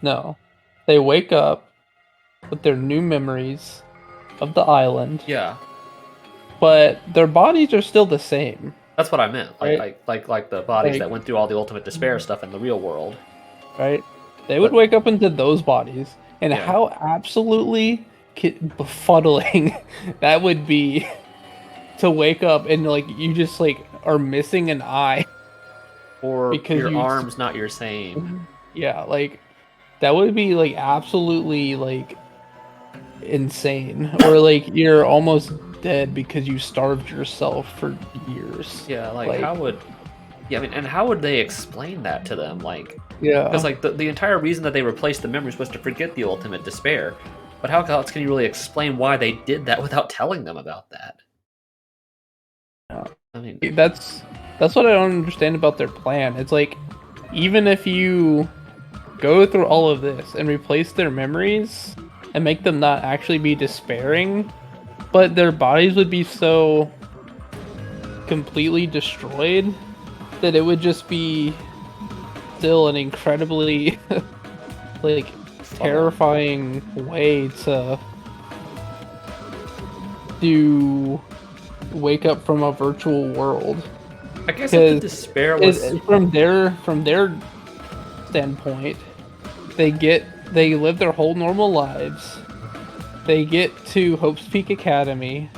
No. They wake up with their new memories of the island, Yeah. but their bodies are still the same. That's what I meant. Right. Like the bodies Like- that went through all the ultimate despair stuff in the real world. Right? They would But- wake up into those bodies, and Yeah. how absolutely befuddling that would be to wake up and like you just like are missing an eye. Or Because your you- arm's not your same. Yeah, like that would be like absolutely like insane, or like you're almost dead because you starved yourself for years. Yeah, like how would... Yeah, I mean, and how would they explain that to them? Like, Yeah. because like the entire reason that they replaced the memories was to forget the ultimate despair. But how else can you really explain why they did that without telling them about that? I mean, That's what I don't understand about their plan. It's like, even if you go through all of this and replace their memories and make them not actually be despairing, but their bodies would be so completely destroyed that it would just be still an incredibly like terrifying way to wake up from a virtual world. I guess if the despair was... from their standpoint, they live their whole normal lives. They get to Hope's Peak Academy,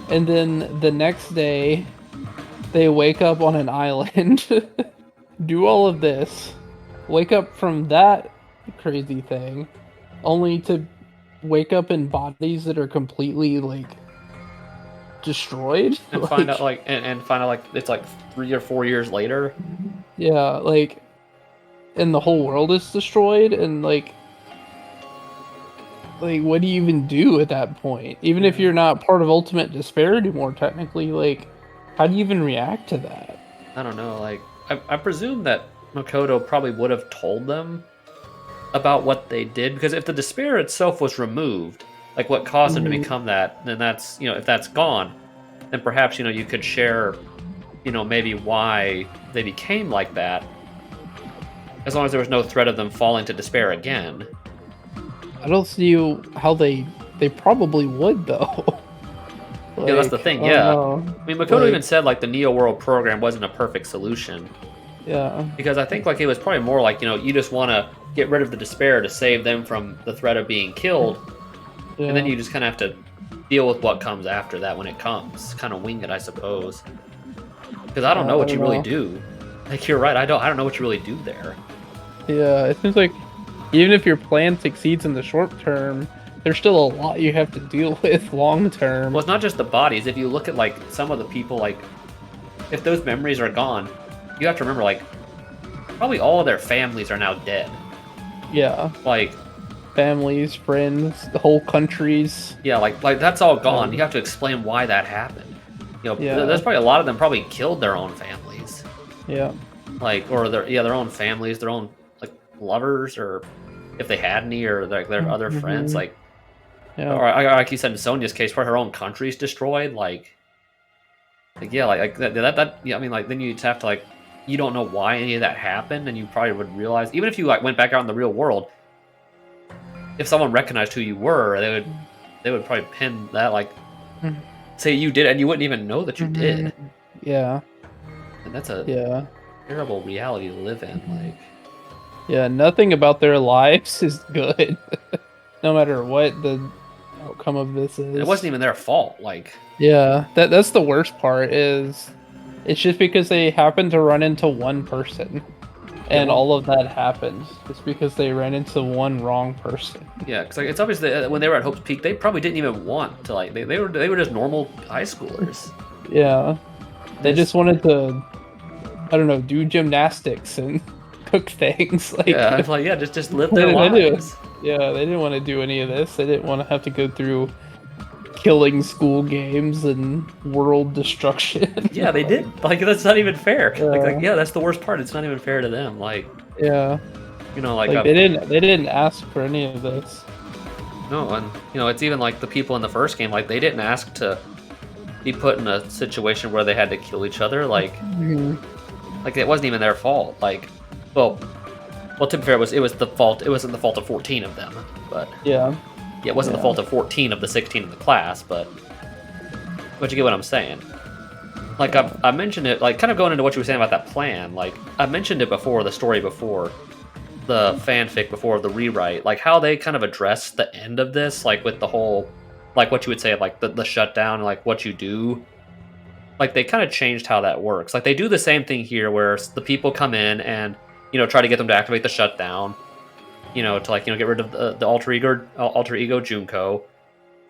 and then the next day they wake up on an island, do all of this, wake up from that crazy thing, only to wake up in bodies that are completely like destroyed, and find out like and find out like it's like 3 or 4 years later. Yeah, like, and the whole world is destroyed, and like what do you even do at that point? Even if you're not part of Ultimate Despair anymore, technically, like, how do you even react to that? I don't know. Like, I presume that Makoto probably would have told them about what they did, because if the despair itself was removed, like what caused them to become that, then that's, you know, if that's gone, then perhaps, you know, you could share, you know, maybe why they became like that, as long as there was no threat of them falling to despair again. I don't see how they probably would though. Yeah, that's the thing. I Yeah, don't know. I mean, Makoto even said like the Neo World program wasn't a perfect solution. Yeah. Because I think like it was probably more like, you know, you just want to get rid of the despair to save them from the threat of being killed, and then you just kind of have to deal with what comes after that when it comes. Kind of wing it, I suppose. Because I don't know what you really do. Like, you're right. I don't know what you really do there. Yeah, it seems like even if your plan succeeds in the short term, there's still a lot you have to deal with long term. Well, it's not just the bodies. If you look at like some of the people, like if those memories are gone, you have to remember like probably all of their families are now dead. Yeah. Like families, friends, the whole countries. Yeah, like that's all gone. You have to explain why that happened. You know, there's probably a lot of them probably killed their own families. Yeah. Like, or their own families, their own like lovers, or if they had any, or like their other friends, like. Yeah. Or like you said in Sonya's case, probably her own country's destroyed. Like yeah, like that. Yeah, I mean, like then you'd have to like, you don't know why any of that happened, and you probably would realize, even if you like went back out in the real world, if someone recognized who you were, they would probably pin that like, say you did, and you wouldn't even know that you did. Yeah. And that's a terrible reality to live in. Like, Yeah, nothing about their lives is good. No matter what the outcome of this is. It wasn't even their fault. Like, Yeah, that's the worst part is it's just because they happened to run into one person. And well- all of that happened just because they ran into one wrong person. yeah, because like, it's obvious that when they were at Hope's Peak, they probably didn't even want to like they were just normal high schoolers. Yeah. They just wanted to, I don't know, do gymnastics and cook things. Like, Yeah, it's like just live they their didn't- lives. Yeah, they didn't want to do any of this. They didn't want to have to go through killing school games and world destruction. Yeah, they did. Like that's not even fair. Yeah. Like yeah, that's the worst part. It's not even fair to them. Like Yeah. you know, like, They didn't ask for any of this. no, and you know, it's even like the people in the first game. Like they didn't ask to be put in a situation where they had to kill each other. Like it wasn't even their fault. Like well, to be fair, it was the fault. It wasn't the fault of 14 of them, but Yeah. yeah, it wasn't the fault of 14 of the 16 in the class. But you get what I'm saying. Like I mentioned it, like kind of going into what you were saying about that plan. Like I mentioned it before, the story before, the fanfic before, the rewrite. Like how they kind of address the end of this, like with the whole, like what you would say, like the shutdown, like what you do. Like they kind of changed how that works. Like they do the same thing here, where the people come in and try to get them to activate the shutdown. To like get rid of the alter ego Junko.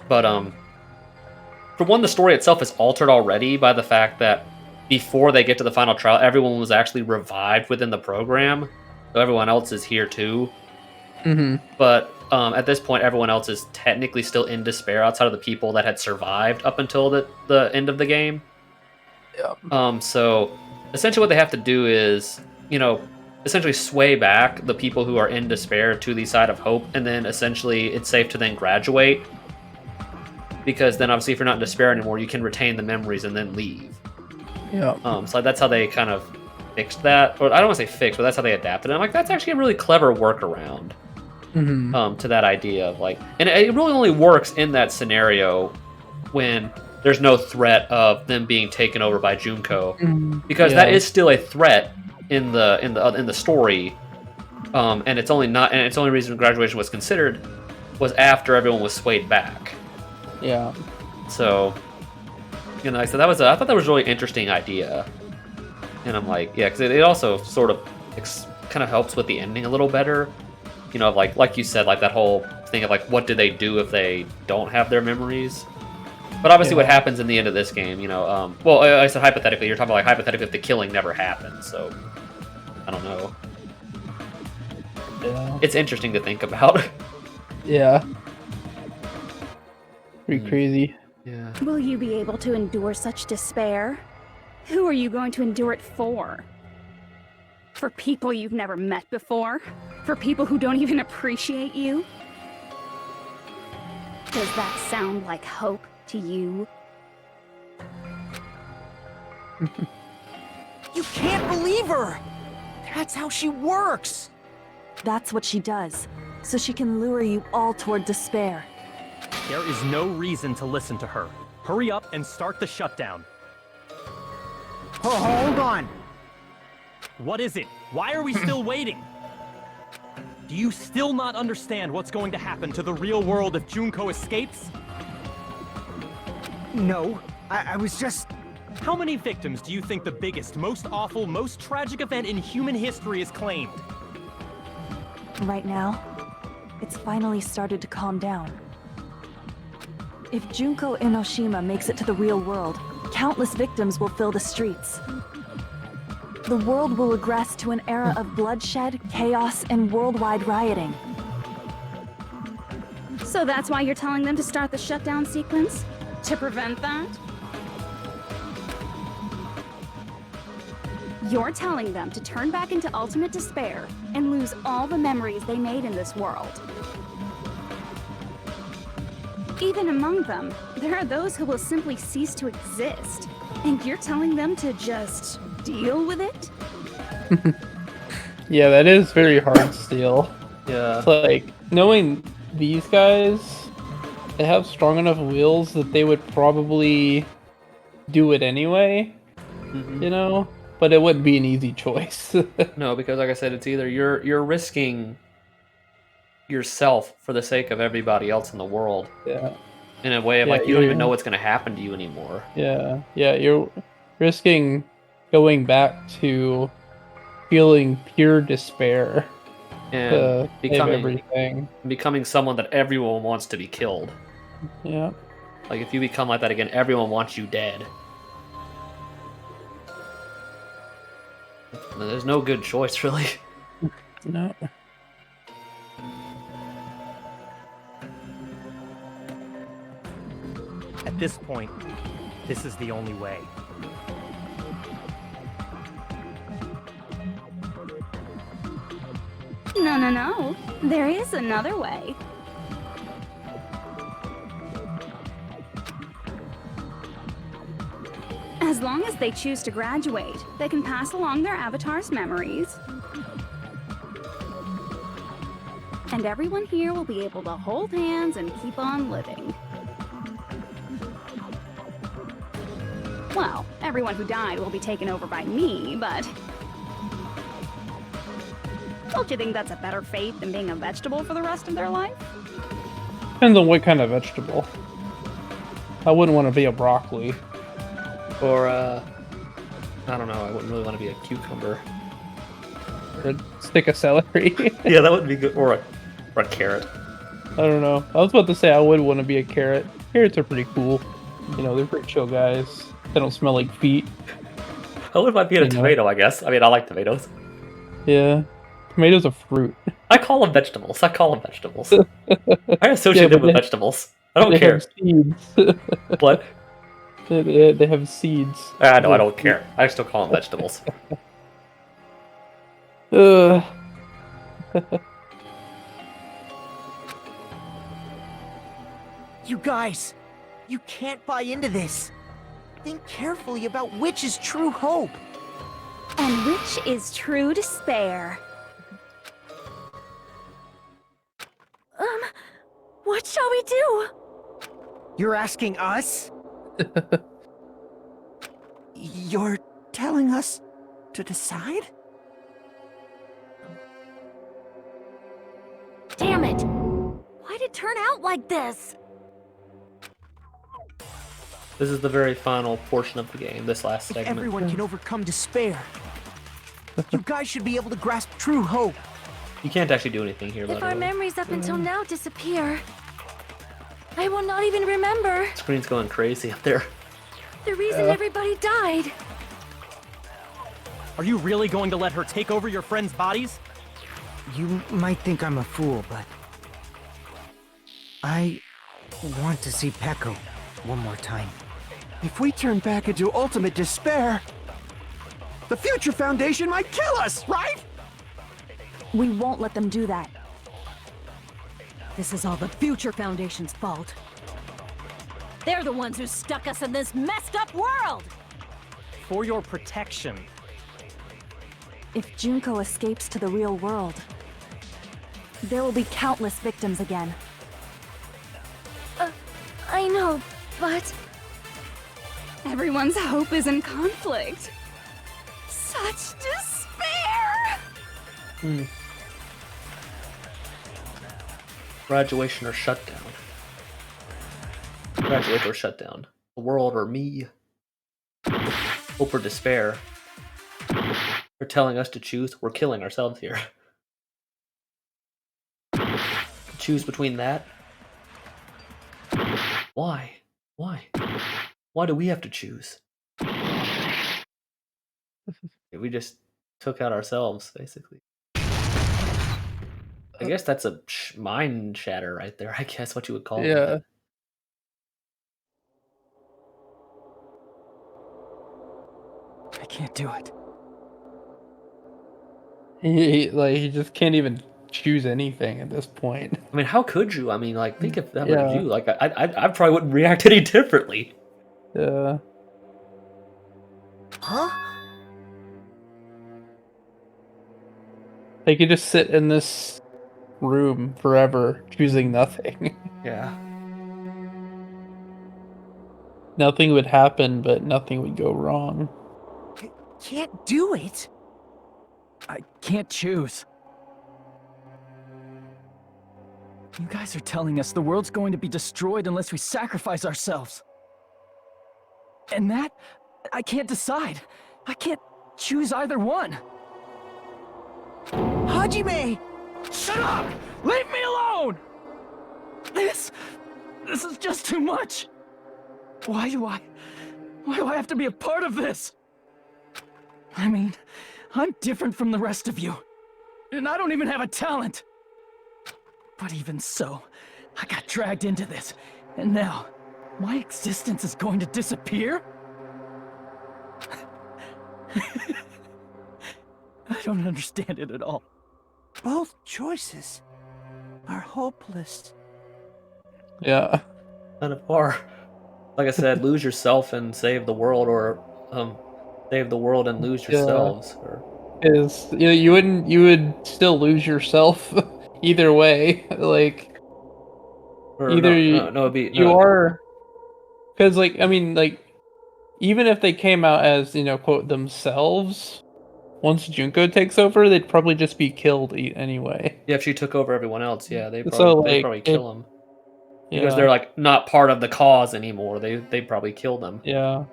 But for one, the story itself is altered already by the fact that before they get to the final trial, everyone was actually revived within the program, so everyone else is here too. But at this point, everyone else is technically still in despair outside of the people that had survived up until the end of the game. Yeah. So essentially, what they have to do is essentially sway back the people who are in despair to the side of hope, and then essentially it's safe to then graduate, because then obviously if you're not in despair anymore, you can retain the memories and then leave. Yeah. So that's how they kind of fixed that, or I don't want to say fixed, but that's how they adapted it. I'm like, that's actually a really clever workaround to that idea of like, and it really only works in that scenario when there's no threat of them being taken over by Junko, because that is still a threat in the story, and it's only reason graduation was considered was after everyone was swayed back. Yeah. So, so I thought that was a really interesting idea, and I'm like, yeah, because it also sort of kind of helps with the ending a little better. Like you said, like that whole thing of like, what do they do if they don't have their memories? But obviously, what happens in the end of this game, well, I said hypothetically. You're talking about like hypothetically if the killing never happened. So, I don't know. Yeah. It's interesting to think about. Yeah. Pretty crazy. Yeah. Will you be able to endure such despair? Who are you going to endure it for? For people you've never met before? For people who don't even appreciate you? Does that sound like hope to you? You can't believe her! That's how she works! That's what she does, so she can lure you all toward despair. There is no reason to listen to her. Hurry up and start the shutdown. Oh, hold on. What is it? Why are we still waiting? Do you still not understand what's going to happen to the real world if Junko escapes? No, I was just... How many victims do you think the biggest, most awful, most tragic event in human history has claimed? Right now, it's finally started to calm down. If Junko Enoshima makes it to the real world, countless victims will fill the streets. The world will regress to an era of bloodshed, chaos, and worldwide rioting. So that's why you're telling them to start the shutdown sequence? To prevent that? You're telling them to turn back into ultimate despair and lose all the memories they made in this world. Even among them, there are those who will simply cease to exist. And you're telling them to just deal with it? Yeah, that is very hard still. Yeah. It's like, knowing these guys, they have strong enough wills that they would probably do it anyway. but it wouldn't be an easy choice. No, because like I said, it's either you're risking yourself for the sake of everybody else in the world. Yeah. In a way of Yeah, like you don't even know you're- what's gonna happen to you anymore. Yeah, yeah, you're risking going back to feeling pure despair And to save everything. becoming someone that everyone wants to be killed. Yeah. Like if you become like that again, everyone wants you dead. There's no good choice, really. No. At this point, this is the only way. No, no, no. There is another way. As long as they choose to graduate, they can pass along their avatar's memories. And everyone here will be able to hold hands and keep on living. Well, everyone who died will be taken over by me, but... Don't you think that's a better fate than being a vegetable for the rest of their life? Depends on what kind of vegetable. I wouldn't want to be a broccoli. Or I don't know, I wouldn't really want to be a cucumber. Or a stick of celery. Yeah, that would be good. Or a carrot. I don't know. I was about to say I would want to be a carrot. Carrots are pretty cool. You know, they're pretty chill guys. They don't smell like feet. I would might be a tomato, I guess. I mean, I like tomatoes. Yeah. Tomatoes are fruit. I call them vegetables. I associate them with vegetables. I don't care. Have seeds. What? They have seeds. I know, I don't care. I still call them vegetables. You guys, you can't buy into this. Think carefully about which is true hope. And which is true despair. What shall we do? You're asking us? You're telling us to decide? Damn it! Why'd it turn out like this? This is the very final portion of the game, this last If segment. everyone can overcome despair, you guys should be able to grasp true hope. You can't actually do anything here, by If the our way. memories up until now disappear, I will not even remember Screen's going crazy up there. the reason everybody died. Are you really going to let her take over your friends' bodies? You might think I'm a fool, but I want to see Peko one more time. If we turn back into ultimate despair, the Future Foundation might kill us, right? We won't let them do that. This is all the Future Foundation's fault. They're the ones who stuck us in this messed up world! For your protection. If Junko escapes to the real world, there will be countless victims again. I know, but Everyone's hope is in conflict. Such despair! Graduation or shutdown. Graduate or shutdown. The world or me. Hope or despair. They're telling us to choose. We're killing ourselves here. Choose between that. Why? Why? Why do we have to choose? We just took out ourselves, basically. I guess that's a mind shatter right there. I guess what you would call it. Yeah. I can't do it. He just can't even choose anything at this point. I mean, how could you? I mean, like, think if that were Yeah. you. Like, I probably wouldn't react any differently. Yeah. Huh? They could just sit in this room forever, choosing nothing. Yeah. Nothing would happen, but nothing would go wrong. can't do it. I can't choose. You guys are telling us the world's going to be destroyed unless we sacrifice ourselves. And that, I can't decide. I can't choose either one. Hajime! Shut up! Leave me alone! This is just too much. Why do I have to be a part of this? I mean, I'm different from the rest of you. And I don't even have a talent. But even so, I got dragged into this. And now, my existence is going to disappear? I don't understand it at all. Both choices are hopeless. Yeah. Kind of far. Like I said, lose yourself and save the world, or save the world and lose yourselves. Or... Is you would still lose yourself either way. Like or either you are, because like I mean like even if they came out as quote themselves, once Junko takes over, they'd probably just be killed anyway. Yeah, if she took over everyone else, yeah, they'd probably kill them. Because they're like not part of the cause anymore. They probably kill them. Yeah.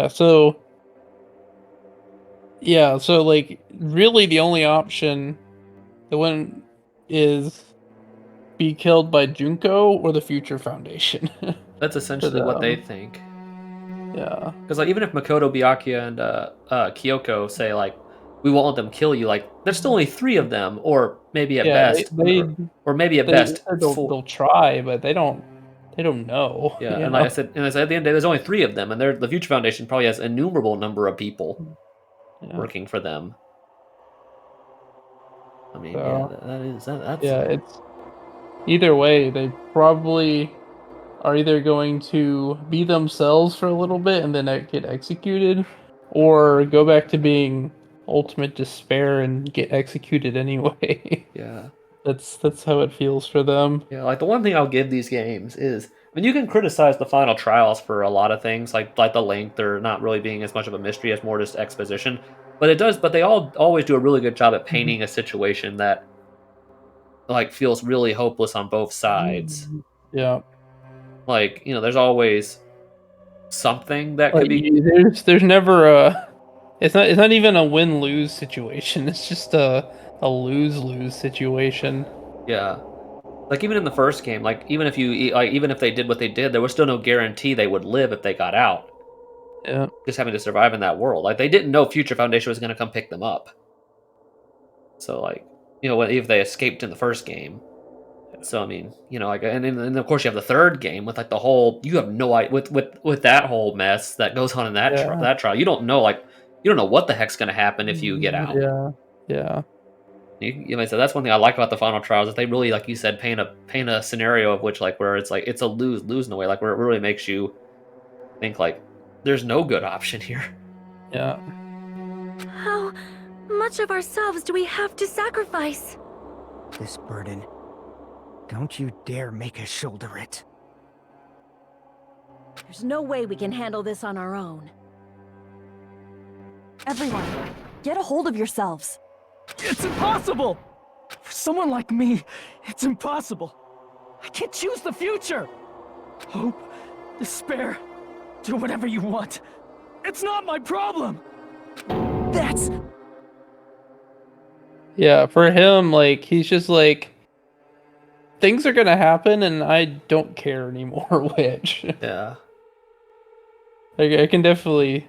So like really the only option, the one is be killed by Junko or the Future Foundation. That's essentially what they think. Yeah. Because like even if Makoto, Byakuya, and Kyoko say like we won't let them kill you, like there's still only 3 of them, or maybe at best, or maybe at best they'll try, but they don't know. Yeah, and like I said, at the end of the day, there's only 3 of them, and the Future Foundation probably has an innumerable number of people working for them. I mean, that's it's either way, they probably are either going to be themselves for a little bit and then get executed, or go back to being ultimate despair and get executed anyway. Yeah. That's how it feels for them. Yeah, like the one thing I'll give these games is, I mean, you can criticize the final trials for a lot of things, like the length or not really being as much of a mystery as more just exposition. But they always do a really good job at painting a situation that like feels really hopeless on both sides. Yeah. Like, there's always something that could be. There's never a. It's not even a win-lose situation. It's just a lose-lose situation. Yeah. Like even in the first game, like even if they did what they did, there was still no guarantee they would live if they got out. Yeah. Just having to survive in that world. Like they didn't know Future Foundation was going to come pick them up. So like, if they escaped in the first game. So I mean, like, and of course you have the third game with like the whole. You have no idea with that whole mess that goes on in that trial. You don't know what the heck's going to happen if you get out. Yeah. So that's one thing I like about the final trials, is they really, like you said, paint a scenario of which, like, where it's like it's a lose in a way, like where it really makes you think like there's no good option here. Yeah. How much of ourselves do we have to sacrifice? This burden, don't you dare make us shoulder it. There's no way we can handle this on our own. Everyone, get a hold of yourselves. It's impossible! For someone like me, it's impossible. I can't choose the future. Hope, despair, do whatever you want. It's not my problem. That's... Yeah, for him, like, he's just like, things are gonna happen and I don't care anymore which. Yeah. Like, I can definitely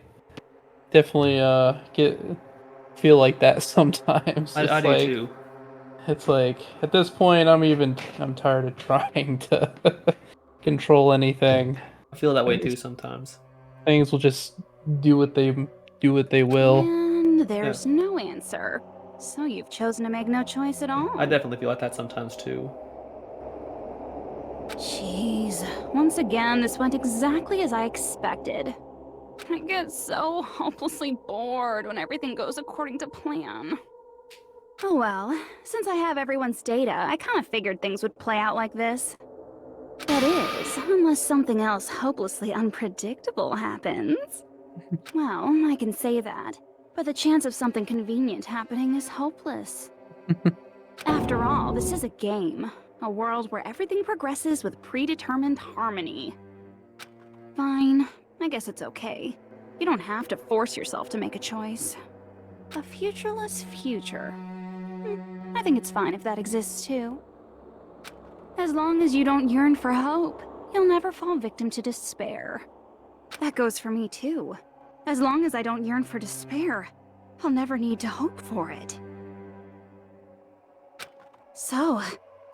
feel like that sometimes. I do too. It's like at this point I'm tired of trying to control anything. I feel that way too sometimes. Things will just do what they will. And there's no answer. So you've chosen to make no choice at all. I definitely feel like that sometimes too. Jeez. Once again, this went exactly as I expected. I get so hopelessly bored when everything goes according to plan. Oh well, since I have everyone's data, I kind of figured things would play out like this. That is, unless something else hopelessly unpredictable happens. Well, I can say that. But the chance of something convenient happening is hopeless. After all, this is a game. A world where everything progresses with predetermined harmony. Fine. I guess it's okay. You don't have to force yourself to make a choice. A futureless future. I think it's fine if that exists too. As long as you don't yearn for hope, you'll never fall victim to despair. That goes for me too. As long as I don't yearn for despair, I'll never need to hope for it. So,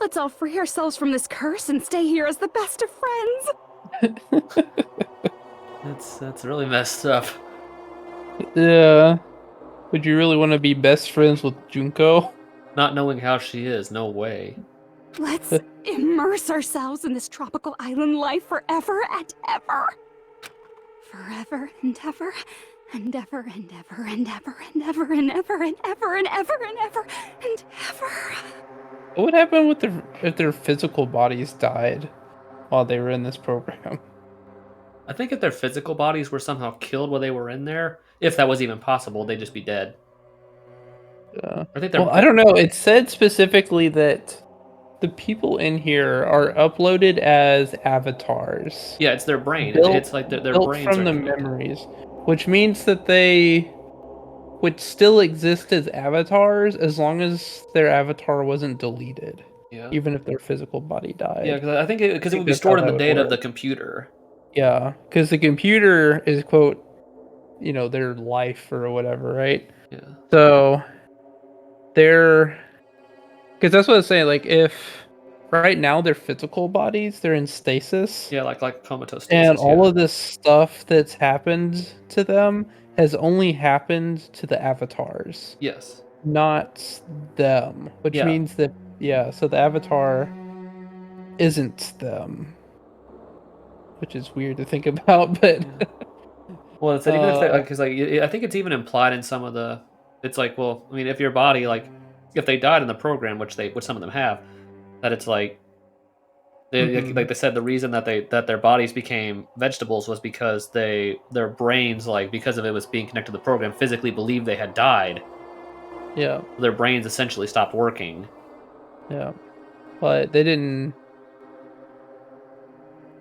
let's all free ourselves from this curse and stay here as the best of friends. That's really messed up. Yeah. Would you really want to be best friends with Junko? Not knowing how she is, no way. Let's immerse ourselves in this tropical island life forever and ever. Forever and ever and ever and ever and ever and ever and ever and ever and ever and ever and ever. What would happen with if their physical bodies died while they were in this program? I think if their physical bodies were somehow killed while they were in there, if that was even possible, they'd just be dead. I think well, I don't know. It said specifically that the people in here are uploaded as avatars. Yeah, it's their brain. Built, It's like their built brains from are the connected. memories, which means that they would still exist as avatars as long as their avatar wasn't deleted. Yeah. Even if their physical body died. Yeah, because I think it would be that's stored how in the that would data of work. the computer. Yeah, because the computer is, quote, their life or whatever, right? Yeah. So they're, because that's what it's saying. Like, if right now their physical bodies, they're in stasis. Yeah, like comatose stasis. And all of this stuff that's happened to them has only happened to the avatars. Yes. Not them. Which Yeah. means that, so the avatar isn't them. Which is weird to think about, but... Well, it's even if because I think it's even implied in some of the. It's like, well, I mean, if your body, like, if they died in the program, which some of them have, that it's like, like they said, the reason that their bodies became vegetables was because their brains, like, because of it was being connected to the program, physically believed they had died. Yeah. Their brains essentially stopped working. Yeah, but they didn't.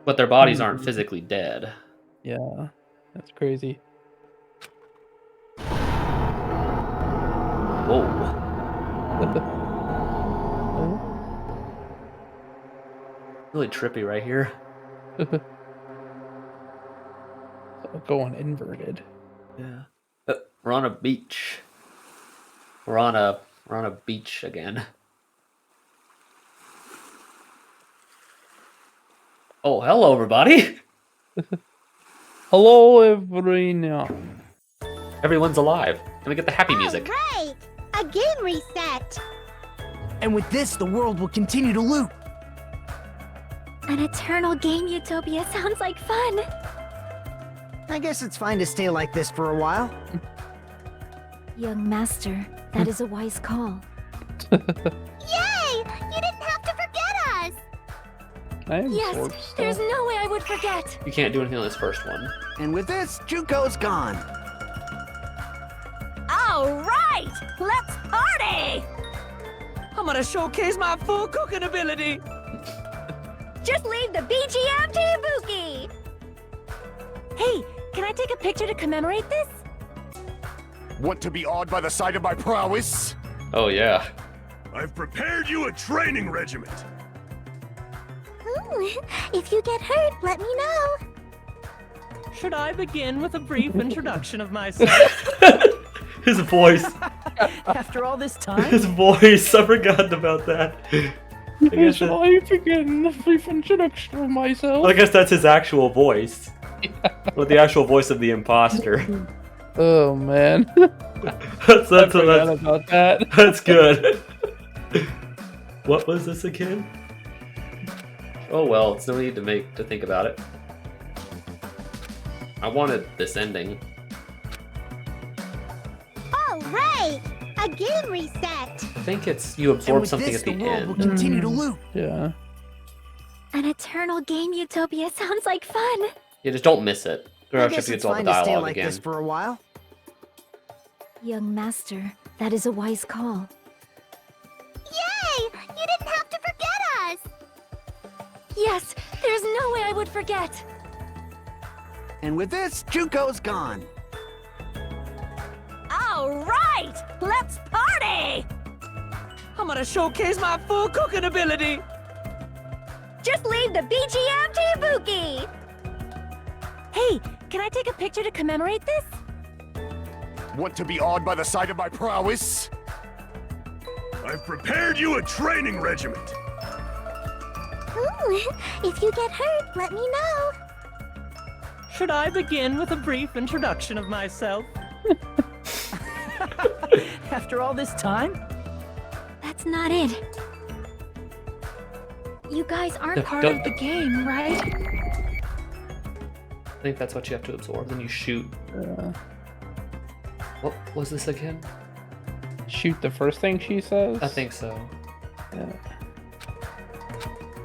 But their bodies aren't physically dead. Yeah, that's crazy. Whoa. Really trippy right here. Going inverted. Yeah. We're on a beach. We're on a beach again. Oh, hello, everybody. Hello, everyone. Everyone's alive. Can we get the happy music? Right! A game reset! And with this, the world will continue to loop. An eternal game utopia sounds like fun. I guess it's fine to stay like this for a while. Young master, that is a wise call. Yay! You didn't have to forget us! Yes, there's no way I would forget. You can't do anything on this first one. And with this, Junko's gone. All right, let's party! I'm gonna showcase my full cooking ability. Just leave the BGM to Ibuki. Hey, can I take a picture to commemorate this? Want to be awed by the sight of my prowess? Oh, yeah. I've prepared you a training regiment. If you get hurt, let me know. Should I begin with a brief introduction of myself? His voice. After all this time? His voice. I forgot about that. I guess I begin a brief introduction of myself. I guess that's his actual voice. Or the actual voice of the imposter. Oh man. that's I forgot about that. That's good. What was this again? Oh well, it's no need to think about it. I wanted this ending. All right! A game reset! I think it's you absorb something at the end. Will continue to loop. Yeah. An eternal game utopia sounds like fun. Yeah, just don't miss it. Or I else you have guess to get it's to all the fine to stay dialogue like again. this for a while. Young master, that is a wise call. Yay! You didn't have to forget us! Yes, there's no way I would forget. And with this, Junko's gone. All right, let's party! I'm gonna showcase my full cooking ability. Just leave the BGM to Ibuki! Hey, can I take a picture to commemorate this? Want to be awed by the sight of my prowess? I've prepared you a training regiment. Ooh, if you get hurt, let me know. Should I begin with a brief introduction of myself? After all this time? That's not it. You guys aren't part don't- of the game, right? I think that's what you have to absorb. Then you shoot. What was this again? Shoot the first thing she says? I think so. Yeah.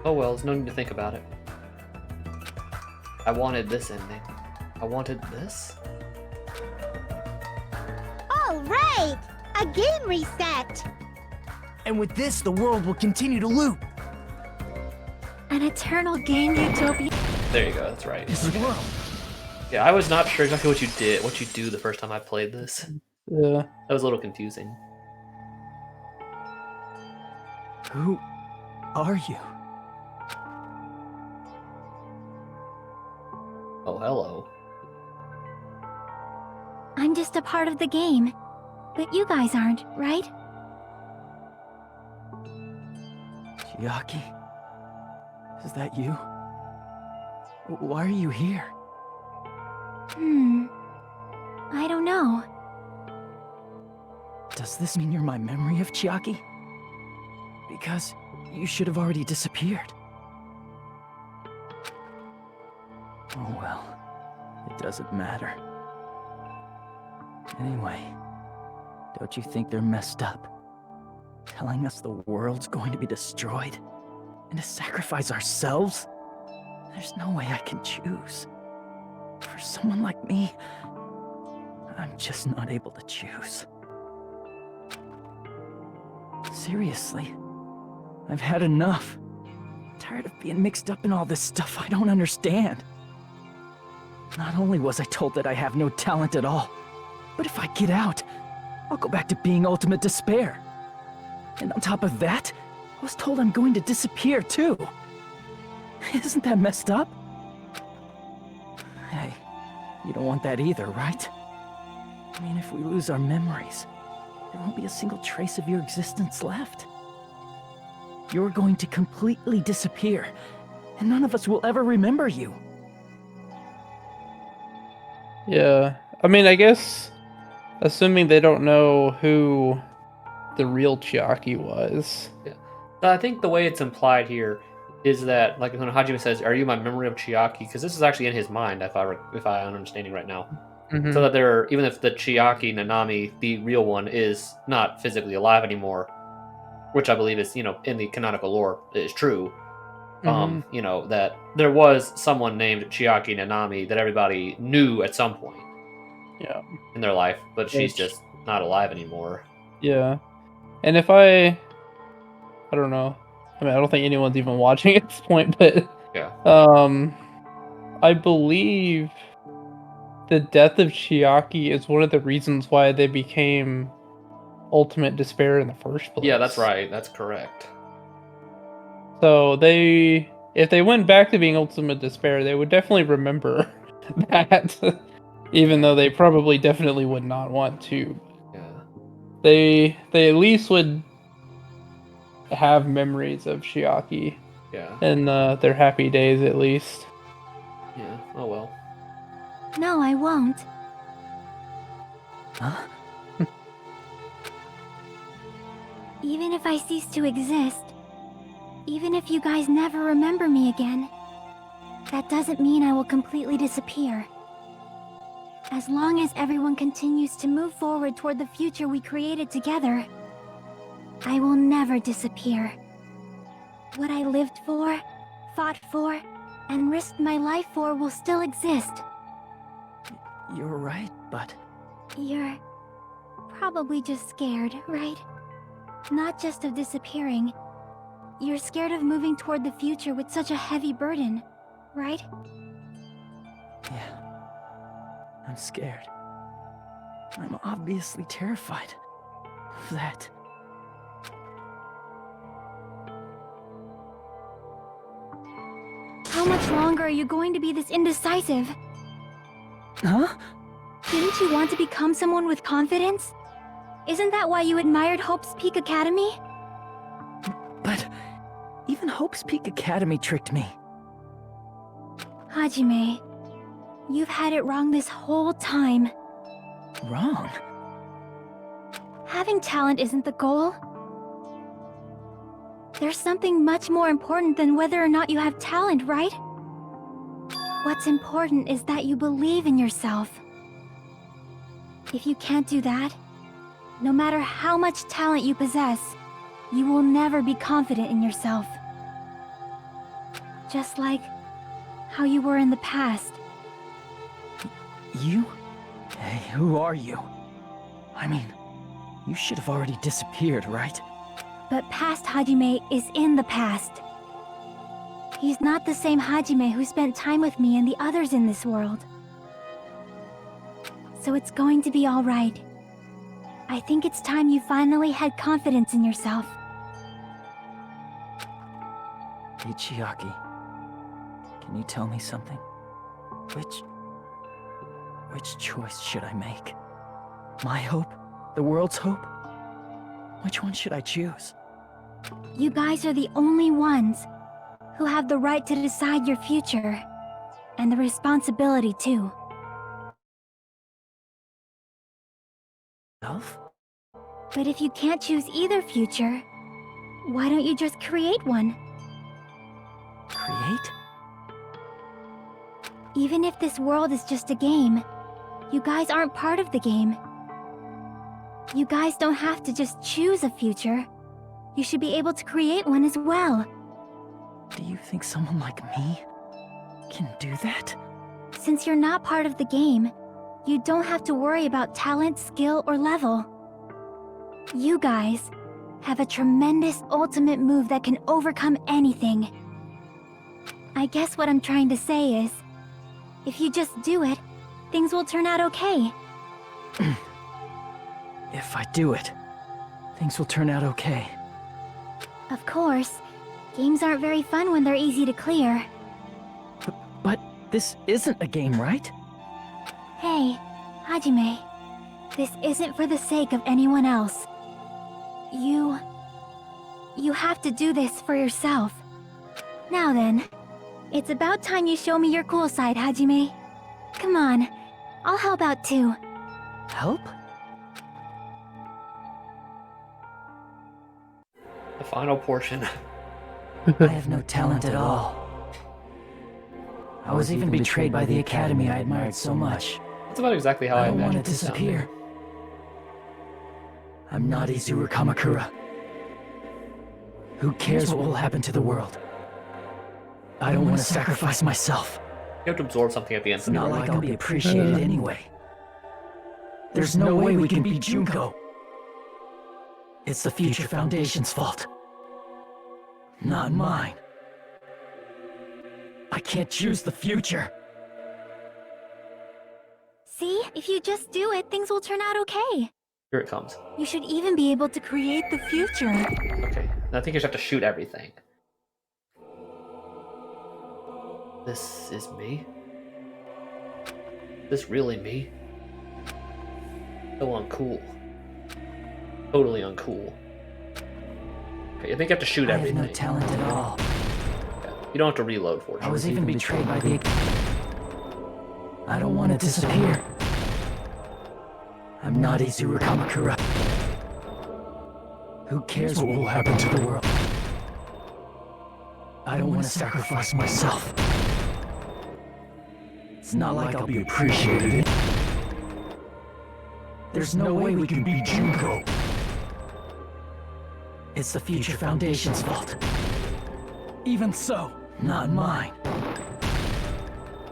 Oh well, there's no need to think about it. I wanted this ending. I wanted this? All right! A game reset! And with this, the world will continue to loop. An eternal game utopia. There you go, that's right. This world. Yeah, I was not sure exactly what you do the first time I played this. Yeah. That was a little confusing. Who are you? Oh, hello. I'm just a part of the game. But you guys aren't, right? Chiaki? Is that you? Why are you here? I don't know. Does this mean you're my memory of Chiaki? Because you should have already disappeared. Oh well, it doesn't matter. Anyway, don't you think they're messed up? Telling us the world's going to be destroyed? And to sacrifice ourselves? There's no way I can choose. For someone like me, I'm just not able to choose. Seriously, I've had enough. I'm tired of being mixed up in all this stuff I don't understand. Not only was I told that I have no talent at all, but if I get out, I'll go back to being ultimate despair. And on top of that, I was told I'm going to disappear too. Isn't that messed up? Hey, you don't want that either, right? I mean, if we lose our memories, there won't be a single trace of your existence left. You're going to completely disappear, and none of us will ever remember you. Yeah. I mean, I guess, assuming they don't know who the real Chiaki was. Yeah. I think the way it's implied here is that, like when Hajime says, "Are you my memory of Chiaki?" Because this is actually in his mind, if I'm understanding right now. Mhm. So that they're, even if the Chiaki Nanami, the real one, is not physically alive anymore, which I believe is, in the canonical lore is true. That there was someone named Chiaki Nanami that everybody knew at some point. Yeah. In their life, but she's Which- just not alive anymore. Yeah. And if I don't know. I mean, I don't think anyone's even watching at this point, but Yeah. I believe the death of Chiaki is one of the reasons why they became ultimate despair in the first place. Yeah, that's right. That's correct. So if they went back to being ultimate despair, they would definitely remember that, even though they probably definitely would not want to. Yeah. They at least would have memories of Chiaki. Yeah. In their happy days, at least. Yeah. Oh well. No, I won't. Huh? Even if I cease to exist, even if you guys never remember me again, that doesn't mean I will completely disappear. As long as everyone continues to move forward toward the future we created together, I will never disappear. What I lived for, fought for, and risked my life for will still exist. You're right, but... You're probably just scared, right? Not just of disappearing. You're scared of moving toward the future with such a heavy burden, right? Yeah. I'm scared. I'm obviously terrified of that. How much longer are you going to be this indecisive? Huh? Didn't you want to become someone with confidence? Isn't that why you admired Hope's Peak Academy? But even Hope's Peak Academy tricked me. Hajime, you've had it wrong this whole time. Wrong? Having talent isn't the goal. There's something much more important than whether or not you have talent, right? What's important is that you believe in yourself. If you can't do that, no matter how much talent you possess, you will never be confident in yourself. Just like how you were in the past. You? Hey, who are you? I mean, you should have already disappeared, right? But past Hajime is in the past. He's not the same Hajime who spent time with me and the others in this world. So it's going to be all right. I think it's time you finally had confidence in yourself. Hey, Chiaki. Can you tell me something? Which choice should I make? My hope? The world's hope? Which one should I choose? You guys are the only ones who have the right to decide your future. And the responsibility, too. Elf? But if you can't choose either future, why don't you just create one? Create? Even if this world is just a game, you guys aren't part of the game. You guys don't have to just choose a future. You should be able to create one as well. Do you think someone like me can do that? Since you're not part of the game, you don't have to worry about talent, skill, or level. You guys have a tremendous ultimate move that can overcome anything. I guess what I'm trying to say is, if you just do it, things will turn out okay. If I do it, things will turn out okay. Of course, games aren't very fun when they're easy to clear. But this isn't a game, right? Hey, Hajime, this isn't for the sake of anyone else. You have to do this for yourself. Now then, it's about time you show me your cool side, Hajime. Come on, I'll help out too. Help? The final portion. I have no talent at all. I was even betrayed by the academy I admired so much. That's about exactly how I don't want to imagined it sounding. disappear. I'm not Izuru Kamakura. Who cares what will happen to the world? I don't want to sacrifice myself. You have to absorb something at the end. It's not like I'll be appreciated anyway. There's no way we can beat Junko. It's the Future Foundation's fault. Not mine. I can't choose the future. See, if you just do it, things will turn out okay. Here it comes. You should even be able to create the future. Okay, I think you just have to shoot everything. This is me? This really me? So uncool. Totally uncool. Okay, I think you have to shoot everything. I have no talent at all. Yeah, you don't have to reload, fortunately. I was even betrayed by the... I don't want to disappear. I'm not Izuru Kamakura. Who cares what will happen to the world? I don't want to sacrifice myself. It's not like I'll be appreciated. There's no way we can beat Junko. It's the Future Foundation's fault. Even so, not mine.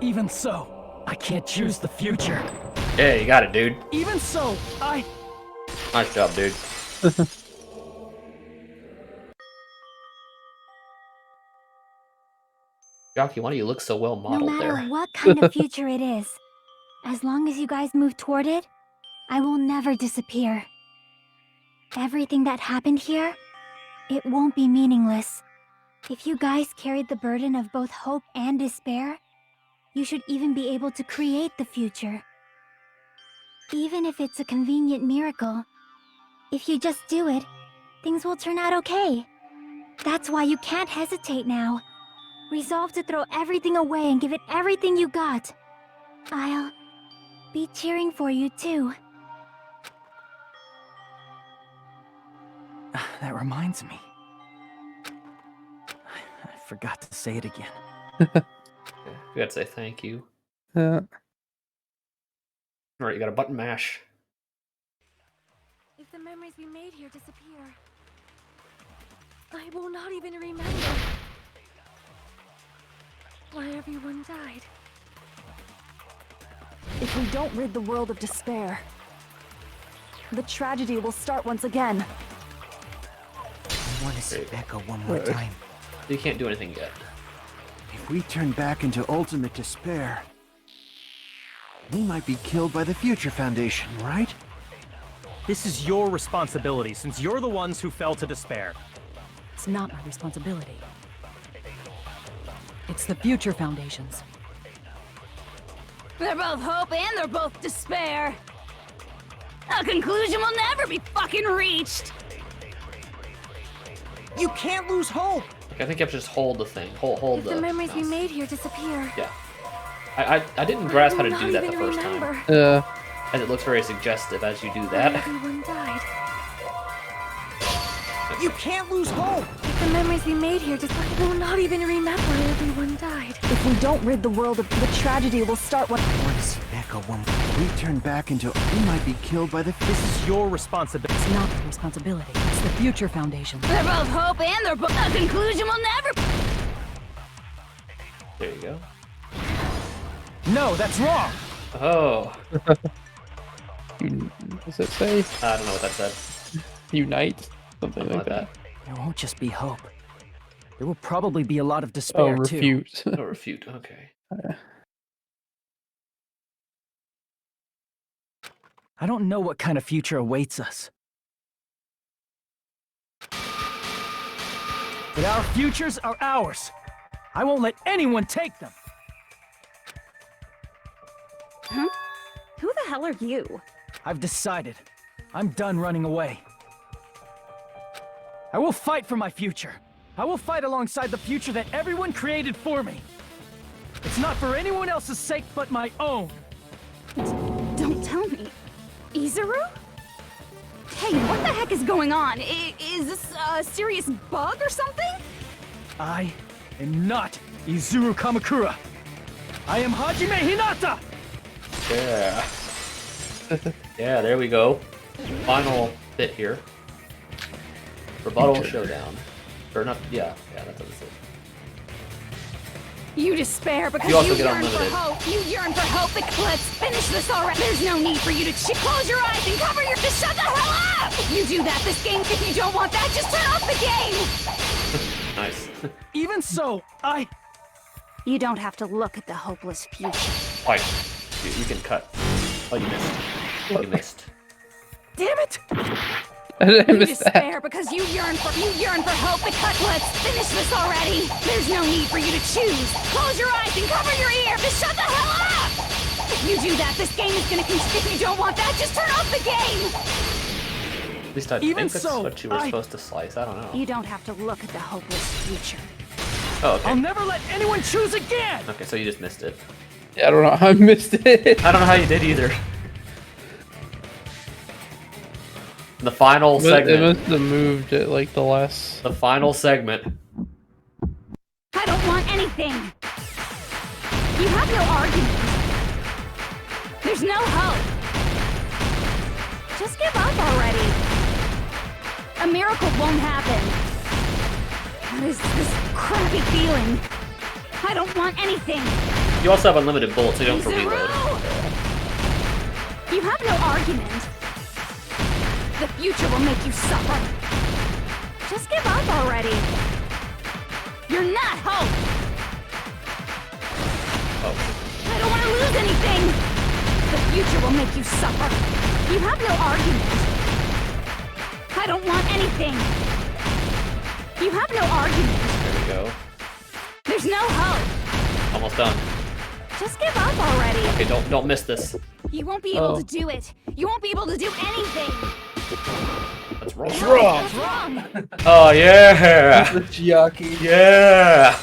Even so, I can't choose the future. Yeah, you got it, dude. Even so, Nice job, dude. Jockey, why do you look so well No modeled matter there? what kind of future it is, as long as you guys move toward it, I will never disappear. Everything that happened here, it won't be meaningless. If you guys carried the burden of both hope and despair, you should even be able to create the future. Even if it's a convenient miracle, if you just do it, things will turn out okay. That's why you can't hesitate now. Resolve to throw everything away and give it everything you got. I'll be cheering for you too. That reminds me. I forgot to say it again. Yeah, you gotta say thank you. Yeah. Alright, you got a button mash. If the memories we made here disappear, I will not even remember why everyone died. If we don't rid the world of despair, the tragedy will start once again. I want to see Echo one more time. You can't do anything yet. If we turn back into ultimate despair, we might be killed by the Future Foundation, right? This is your responsibility, since you're the ones who fell to despair. It's not my responsibility. It's the Future Foundation's. They're both hope and they're both despair. A conclusion will never be fucking reached. You can't lose hope. I think you have to just hold the thing. Hold If the the memories we mouse. made here disappear, Yeah. I didn't grasp how to I will do that not the even first time. remember. As it looks very suggestive as you do why that. everyone died. You can't lose hope. If the memories we made here disappear, I will not even remember why everyone died. If we don't rid the world of the tragedy will start when I want to see Echo one. If we turn back into, we might be killed by the. This is your responsibility. It's not my responsibility. It's the Future Foundation's. They're both hope and they're both. A conclusion will never. There you go. No, that's wrong! Oh. Does it say? I don't know what that said. Unite? Something like that. There won't just be hope. There will probably be a lot of Oh, despair too. refute. Oh, refute. Okay. I don't know what kind of future awaits us. But our futures are ours. I won't let anyone take them. Huh? Who the hell are you? I've decided. I'm done running away. I will fight for my future. I will fight alongside the future that everyone created for me. It's not for anyone else's sake but my own. Don't tell me. Izuru? Hey, what the heck is going on? Is this a serious bug or something? I am not Izuru Kamakura. I am Hajime Hinata! Yeah. Yeah, there we go. Final bit here. Rebuttal showdown. Or not, yeah, that's what it is. You despair because You also get yearn for unlimited. hope. You yearn for hope. Let's finish this already. There's no need for you to close your eyes and cover your. Just shut the hell up! You do that this game. If you don't want that, just turn off the game. Nice. Even so, You don't have to look at the hopeless future. Fine. You can cut. Oh, you missed. You missed. Damn it! I You missed that. despair because you yearn for hope. Let's finish this already. There's no need for you to choose. Close your eyes and cover your ear. Just shut the hell up! If you do that, this game is gonna continue. If you don't want that, just turn off the game. At least I Even think that's so, what you were supposed to slice. I don't know. You don't have to look at the hopeless future. Oh, okay. I'll never let anyone choose again! Okay, so you just missed it. Yeah, I don't know how I missed it. I don't know how you did either. The final It segment. must have moved at like the last. The final segment. I don't want anything. You have no argument. There's no hope. Just give up already. A miracle won't happen. What is this crappy feeling? I don't want anything. You also have unlimited bullets, so you don't have to Izuru! reload. You have no argument. The future will make you suffer. Just give up already. You're not Hope. I don't want to lose anything. The future will make you suffer. You have no argument. I don't want anything. You have no argument. There we go. There's no hope. Almost done. Just give up already. Okay, don't miss this. You won't be able to do it. You won't be able to do anything. That's wrong. That's wrong. That's wrong. Oh yeah. Chiaki. Yeah.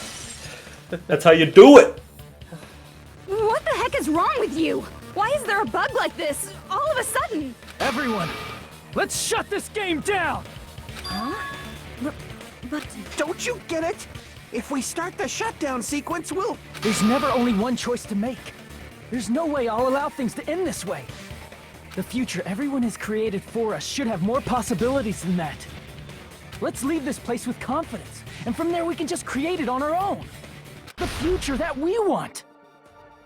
That's how you do it. What the heck is wrong with you? Why is there a bug like this all of a sudden? Everyone, let's shut this game down! Huh? But don't you get it? If we start the shutdown sequence, we'll... There's never only one choice to make. There's no way I'll allow things to end this way. The future everyone has created for us should have more possibilities than that. Let's leave this place with confidence, and from there we can just create it on our own. The future that we want.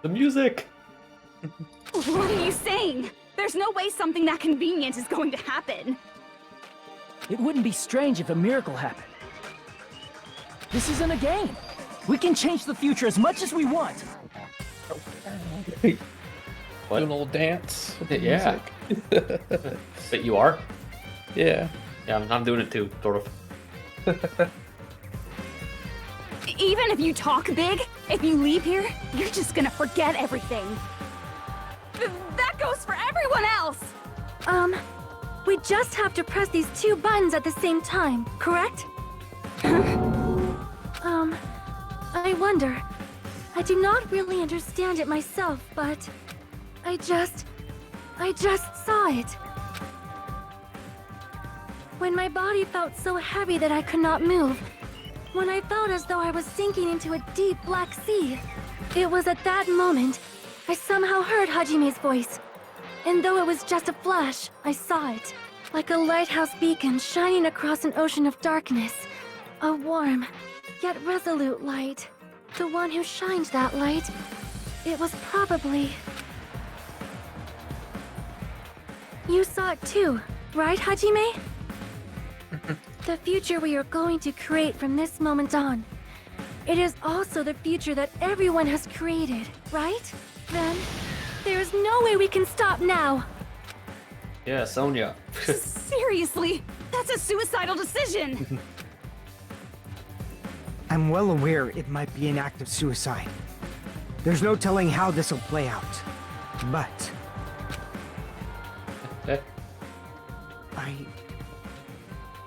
The music. What are you saying? There's no way something that convenient is going to happen. It wouldn't be strange if a miracle happened. This isn't a game. We can change the future as much as we want. What? Do an old dance. With the Yeah. music. But you are? Yeah. Yeah, I'm doing it too, sort of. Even if you talk big, if you leave here, you're just gonna forget everything. That goes for everyone else! We just have to press these two buttons at the same time, correct? I wonder. I do not really understand it myself, but I just saw it. When my body felt so heavy that I could not move, when I felt as though I was sinking into a deep black sea, it was at that moment I somehow heard Hajime's voice. And though it was just a flash, I saw it. Like a lighthouse beacon shining across an ocean of darkness. A warm, yet resolute light. The one who shined that light, it was probably... You saw it too, right, Hajime? The future we are going to create from this moment on. It is also the future that everyone has created, right? Then, there is no way we can stop now. Yeah, Sonia. Seriously, that's a suicidal decision. I'm well aware it might be an act of suicide. There's no telling how this will play out. But...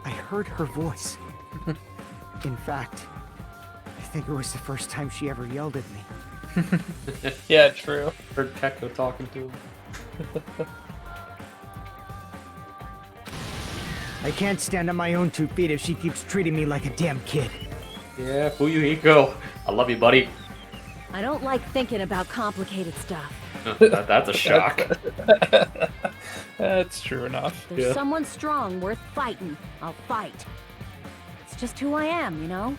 I heard her voice. In fact, I think it was the first time she ever yelled at me. Yeah, true. Heard Teko talking to him. I can't stand on my own 2 feet if she keeps treating me like a damn kid. Yeah, Fuyuhiko. I love you, buddy. I don't like thinking about complicated stuff. That's a shock. That's true enough. There's someone strong worth fighting. I'll fight. It's just who I am, you know?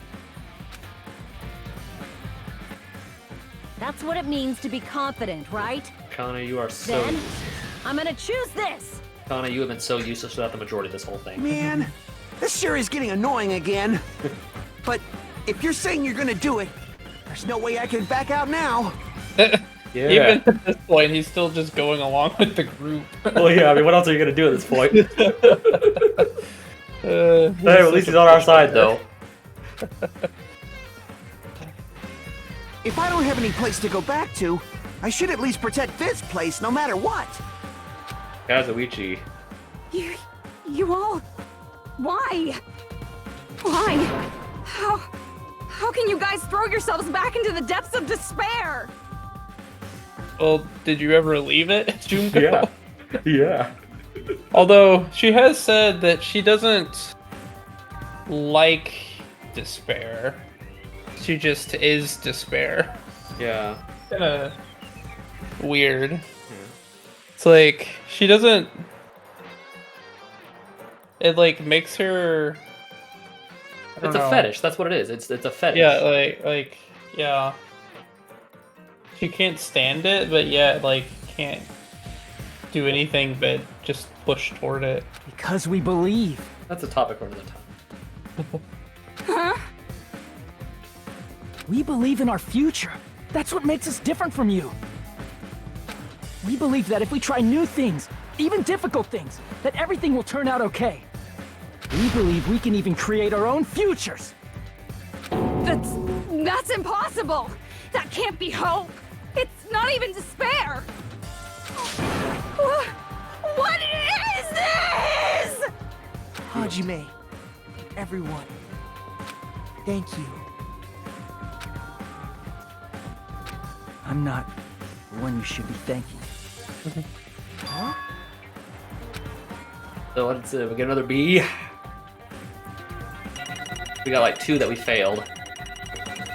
That's what it means to be confident, right? Kana, you are so Then, useless. I'm gonna choose this! Kana, you have been so useless throughout the majority of this whole thing. Man, this sure is getting annoying again. But if you're saying you're gonna do it, there's no way I can back out now. Yeah. Even at this point, he's still just going along with the group. Well, yeah, I mean, what else are you going to do at this point? Hey, at least he's on our side, though. If I don't have any place to go back to, I should at least protect this place no matter what. Kazuichi. You all... Why? Why? How can you guys throw yourselves back into the depths of despair? Well, did you ever leave it, Junko? Yeah. Although, she has said that she doesn't like despair. She just is despair. Yeah. Kinda weird. It's like, she doesn't... It, like, makes her... It's a fetish. That's what it is. It's a fetish. Yeah, yeah. She can't stand it, but yet, like, can't do anything but just push toward it. Because we believe. That's a topic for another time. Huh? We believe in our future. That's what makes us different from you. We believe that if we try new things, even difficult things, that everything will turn out okay. We believe we can even create our own futures. That's impossible! That can't be hope! It's not even despair! What is this?! Hajime, everyone, thank you. I'm not the one you should be thanking. Huh? So let's we get another B. We got like 2 that we failed.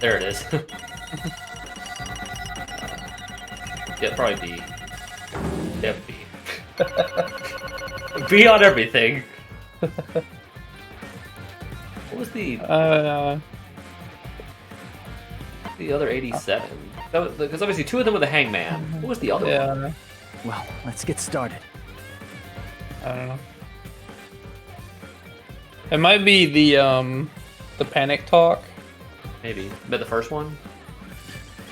There it is. Yeah, probably B. Yeah, B. B on everything. What was the other 87? Because obviously 2 of them were the Hangman. What was the other one? Well, let's get started. I don't know. It might be the panic talk. Maybe. But the first one?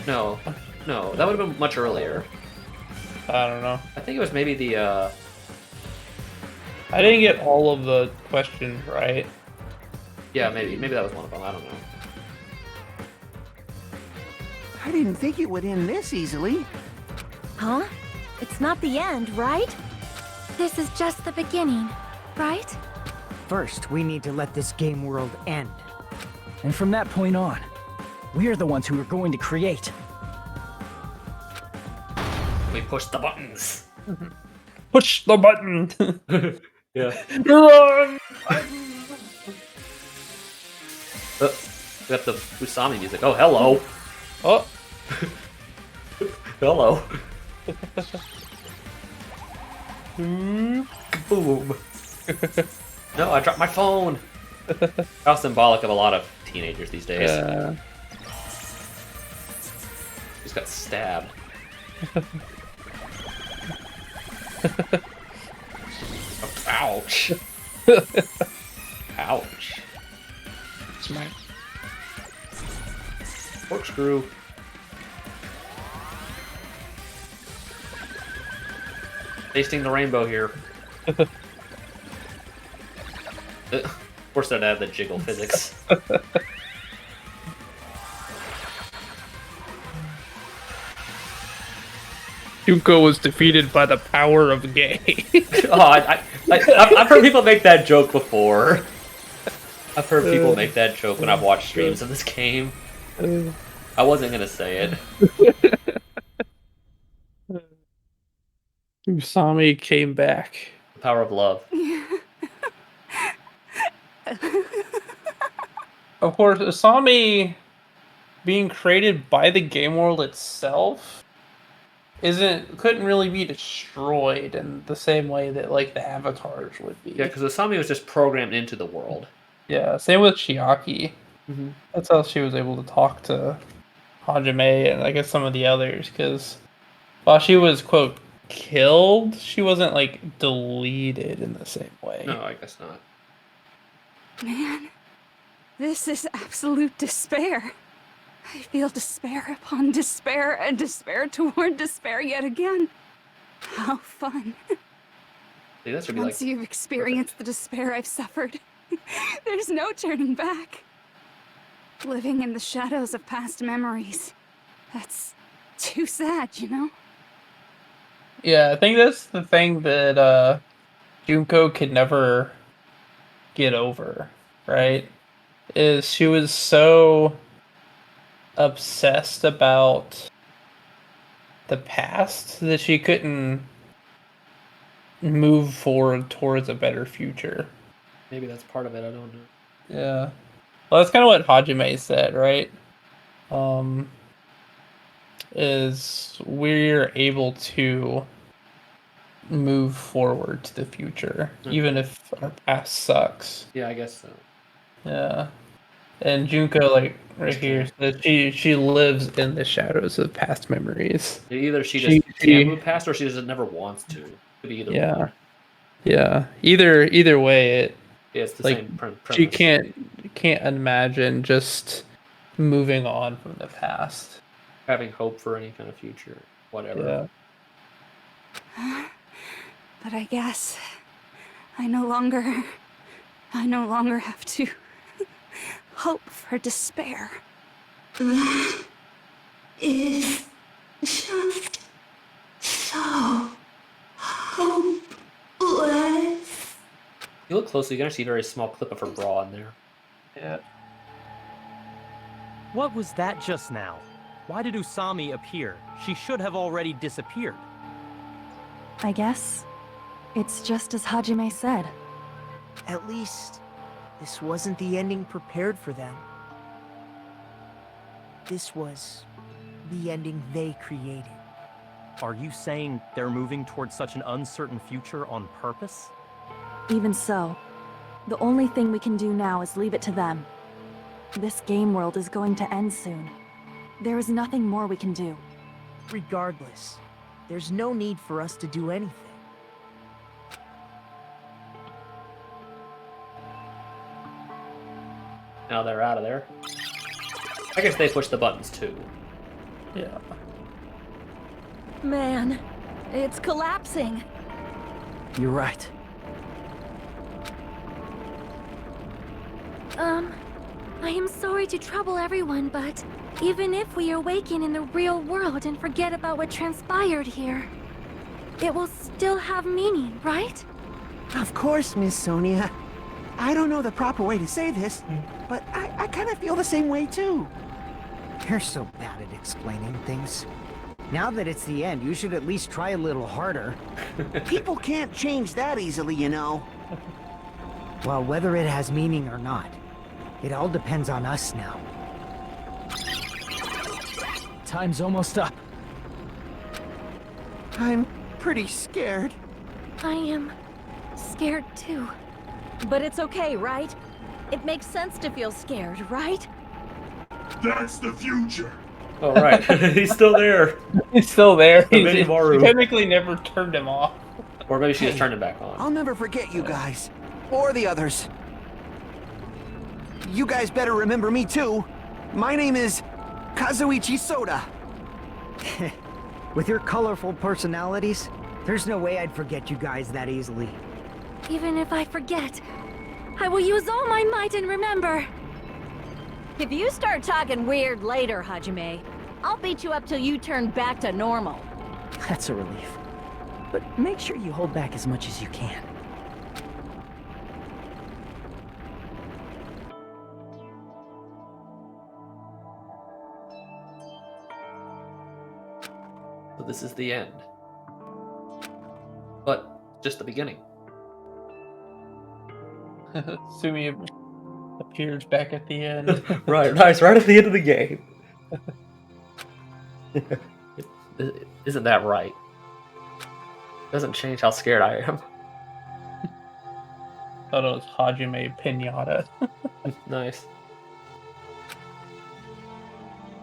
No. No, that would have been much earlier. I don't know. I think it was maybe the I didn't get all of the questions right. Yeah, maybe that was one of them. I don't know. I didn't think it would end this easily. Huh? It's not the end, right? This is just the beginning, right? First, we need to let this game world end. And from that point on, we're the ones who are going to create. We push the buttons. Push the button. Yeah. Run! We got the Usami music. Oh, hello. Oh. Hello. Boom. No, I dropped my phone. How symbolic of a lot of teenagers these days. Just got stabbed. Ouch. Ouch. Smart. Corkscrew. Tasting the rainbow here. Of course, I'd have the jiggle physics. Junko was defeated by the power of gay. I've heard people make that joke before. I've heard people make that joke when I've watched streams of this game. I wasn't gonna say it. Usami came back. The power of love. Of course, Usami being created by the game world itself couldn't really be destroyed in the same way that like the avatars would be. Yeah, because Usami was just programmed into the world. Yeah, same with Chiaki. Mm-hmm. That's how she was able to talk to Hajime and I guess some of the others, because while she was, quote, killed, she wasn't like deleted in the same way. No, I guess not. Man, this is absolute despair. I feel despair upon despair and despair toward despair yet again. How fun. See, this would be Once you've experienced the despair I've suffered, there's no turning back. Living in the shadows of past memories. That's too sad, you know? Yeah, I think that's the thing that Junko could never get over, right? Is she was so obsessed about the past that she couldn't move forward towards a better future. Maybe that's part of it, I don't know. Yeah. Well, that's kind of what Hajime said, right? Is we're able to move forward to the future, even if our past sucks. Yeah, I guess so. Yeah. And Junko, like, right here, says she lives in the shadows of past memories. Either she just can't move past or she just never wants to. Could be either Yeah. one. Yeah. Either way, it. Yeah, it's the like same premise. she can't imagine just moving on from the past. Having hope for any kind of future, whatever. Yeah. But I guess I no longer have to hope for despair. That is just so hopeless. You look closely, you're gonna see a very small clip of her bra in there. Yeah. What was that just now? Why did Usami appear? She should have already disappeared. I guess it's just as Hajime said. At least, this wasn't the ending prepared for them. This was the ending they created. Are you saying they're moving towards such an uncertain future on purpose? Even so, the only thing we can do now is leave it to them. This game world is going to end soon. There is nothing more we can do. Regardless, there's no need for us to do anything. Now they're out of there. I guess they push the buttons too. Yeah. Man, it's collapsing. You're right. I am sorry to trouble everyone, but even if we awaken in the real world and forget about what transpired here, it will still have meaning, right? Of course, Miss Sonia. I don't know the proper way to say this, but I kind of feel the same way too. You're so bad at explaining things. Now that it's the end, you should at least try a little harder. People can't change that easily, you know. Well, whether it has meaning or not, it all depends on us now. Time's almost up. I'm pretty scared. I am scared too. But it's okay, right? It makes sense to feel scared, right? That's the future. All right, he's still there. He's still there. The She Minomaru. technically never turned him off. Or maybe she just turned it back on. I'll never forget you guys. Or the others. You guys better remember me too. My name is Kazuichi Soda. With your colorful personalities, there's no way I'd forget you guys that easily. Even if I forget, I will use all my might and remember. If you start talking weird later, Hajime, I'll beat you up till you turn back to normal. That's a relief. But make sure you hold back as much as you can. So this is the end. But just the beginning. Sumi appears back at the end. Right, nice, right at the end of the game. Isn't that right? Doesn't change how scared I am. Thought it was Hajime Pinata. Nice.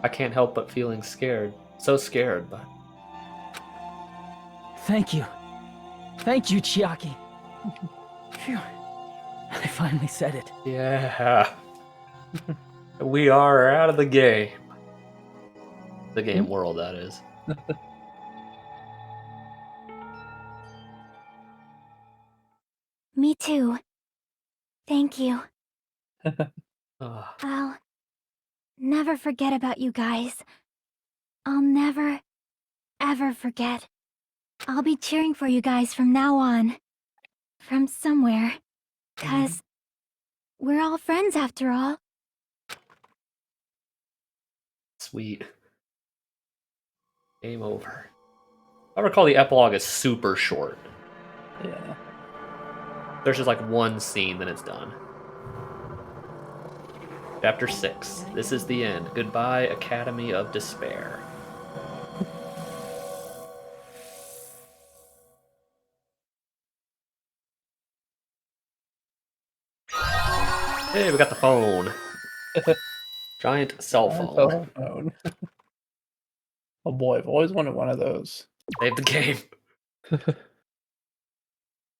I can't help but feeling scared. So scared, but... Thank you. Thank you, Chiaki. Phew. I finally said it. Yeah. We are out of the game. The game world, that is. Me too. Thank you. Ah. I'll never forget about you guys. I'll never, ever forget. I'll be cheering for you guys from now on. From somewhere. 'Cause we're all friends after all. Sweet. Game over. I recall the epilogue is super short. Yeah. There's just like one scene, then it's done. Chapter 6. This is the end. Goodbye, Academy of Despair. Hey, we got the phone. Giant cell phone. Phone. Oh boy, I've always wanted one of those. Save the game.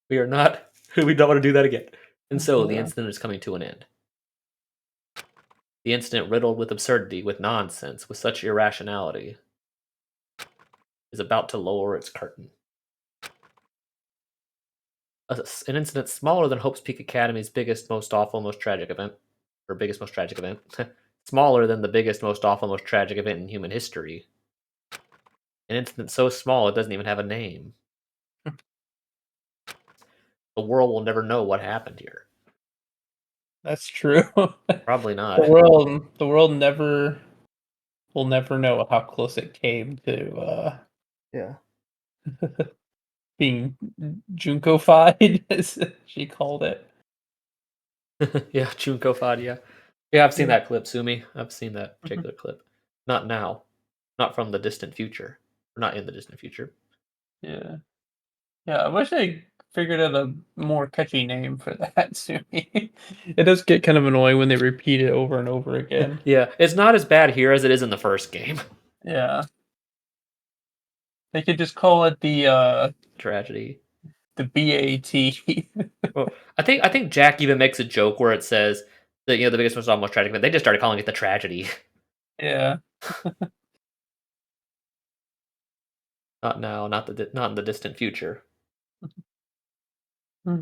We are not. We don't want to do that again. And so the incident is coming to an end. The incident riddled with absurdity, with nonsense, with such irrationality, is about to lower its curtain. An incident smaller than Hope's Peak Academy's biggest, most awful, most tragic event. Or biggest, most tragic event. Smaller than the biggest, most awful, most tragic event in human history. An incident so small it doesn't even have a name. The world will never know what happened here. That's true. Probably not. The world never will never know how close it came to being Junko-fied, as she called it. Yeah, Junko-fied, yeah. Yeah, I've seen that clip, Sumi. I've seen that particular clip. Not now. Not from the distant future. Or not in the distant future. Yeah. Yeah, I wish I figured out a more catchy name for that, Sumi. It does get kind of annoying when they repeat it over and over again. Yeah, it's not as bad here as it is in the first game. Yeah. They could just call it the tragedy. The BAT. Well, I think Jack even makes a joke where it says that the biggest, most almost tragic event. They just started calling it the tragedy. Yeah. Not now, not in the distant future. Hmm.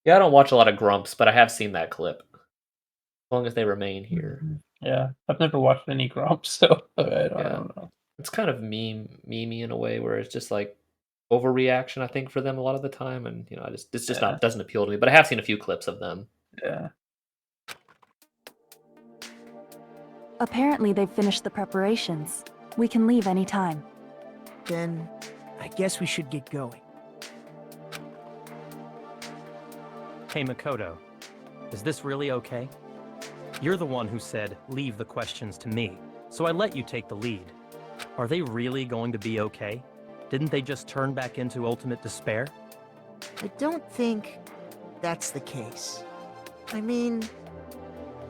Yeah, I don't watch a lot of Grumps, but I have seen that clip. As long as they remain here. Yeah, I've never watched any Grumps, so I don't know. It's kind of memey in a way where it's just like overreaction, I think, for them a lot of the time, and it's just not doesn't appeal to me. But I have seen a few clips of them. Yeah. Apparently, they've finished the preparations. We can leave anytime. Then, I guess we should get going. Hey, Makoto. Is this really okay? You're the one who said, leave the questions to me, so I let you take the lead. Are they really going to be okay? Didn't they just turn back into ultimate despair? I don't think that's the case. I mean,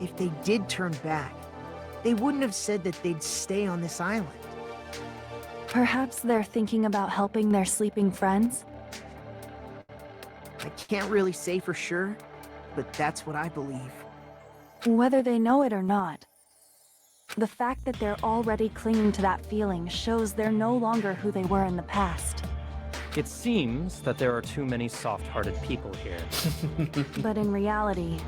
if they did turn back, they wouldn't have said that they'd stay on this island. Perhaps they're thinking about helping their sleeping friends? I can't really say for sure, but that's what I believe. Whether they know it or not, the fact that they're already clinging to that feeling shows they're no longer who they were in the past. It seems that there are too many soft-hearted people here. But in reality,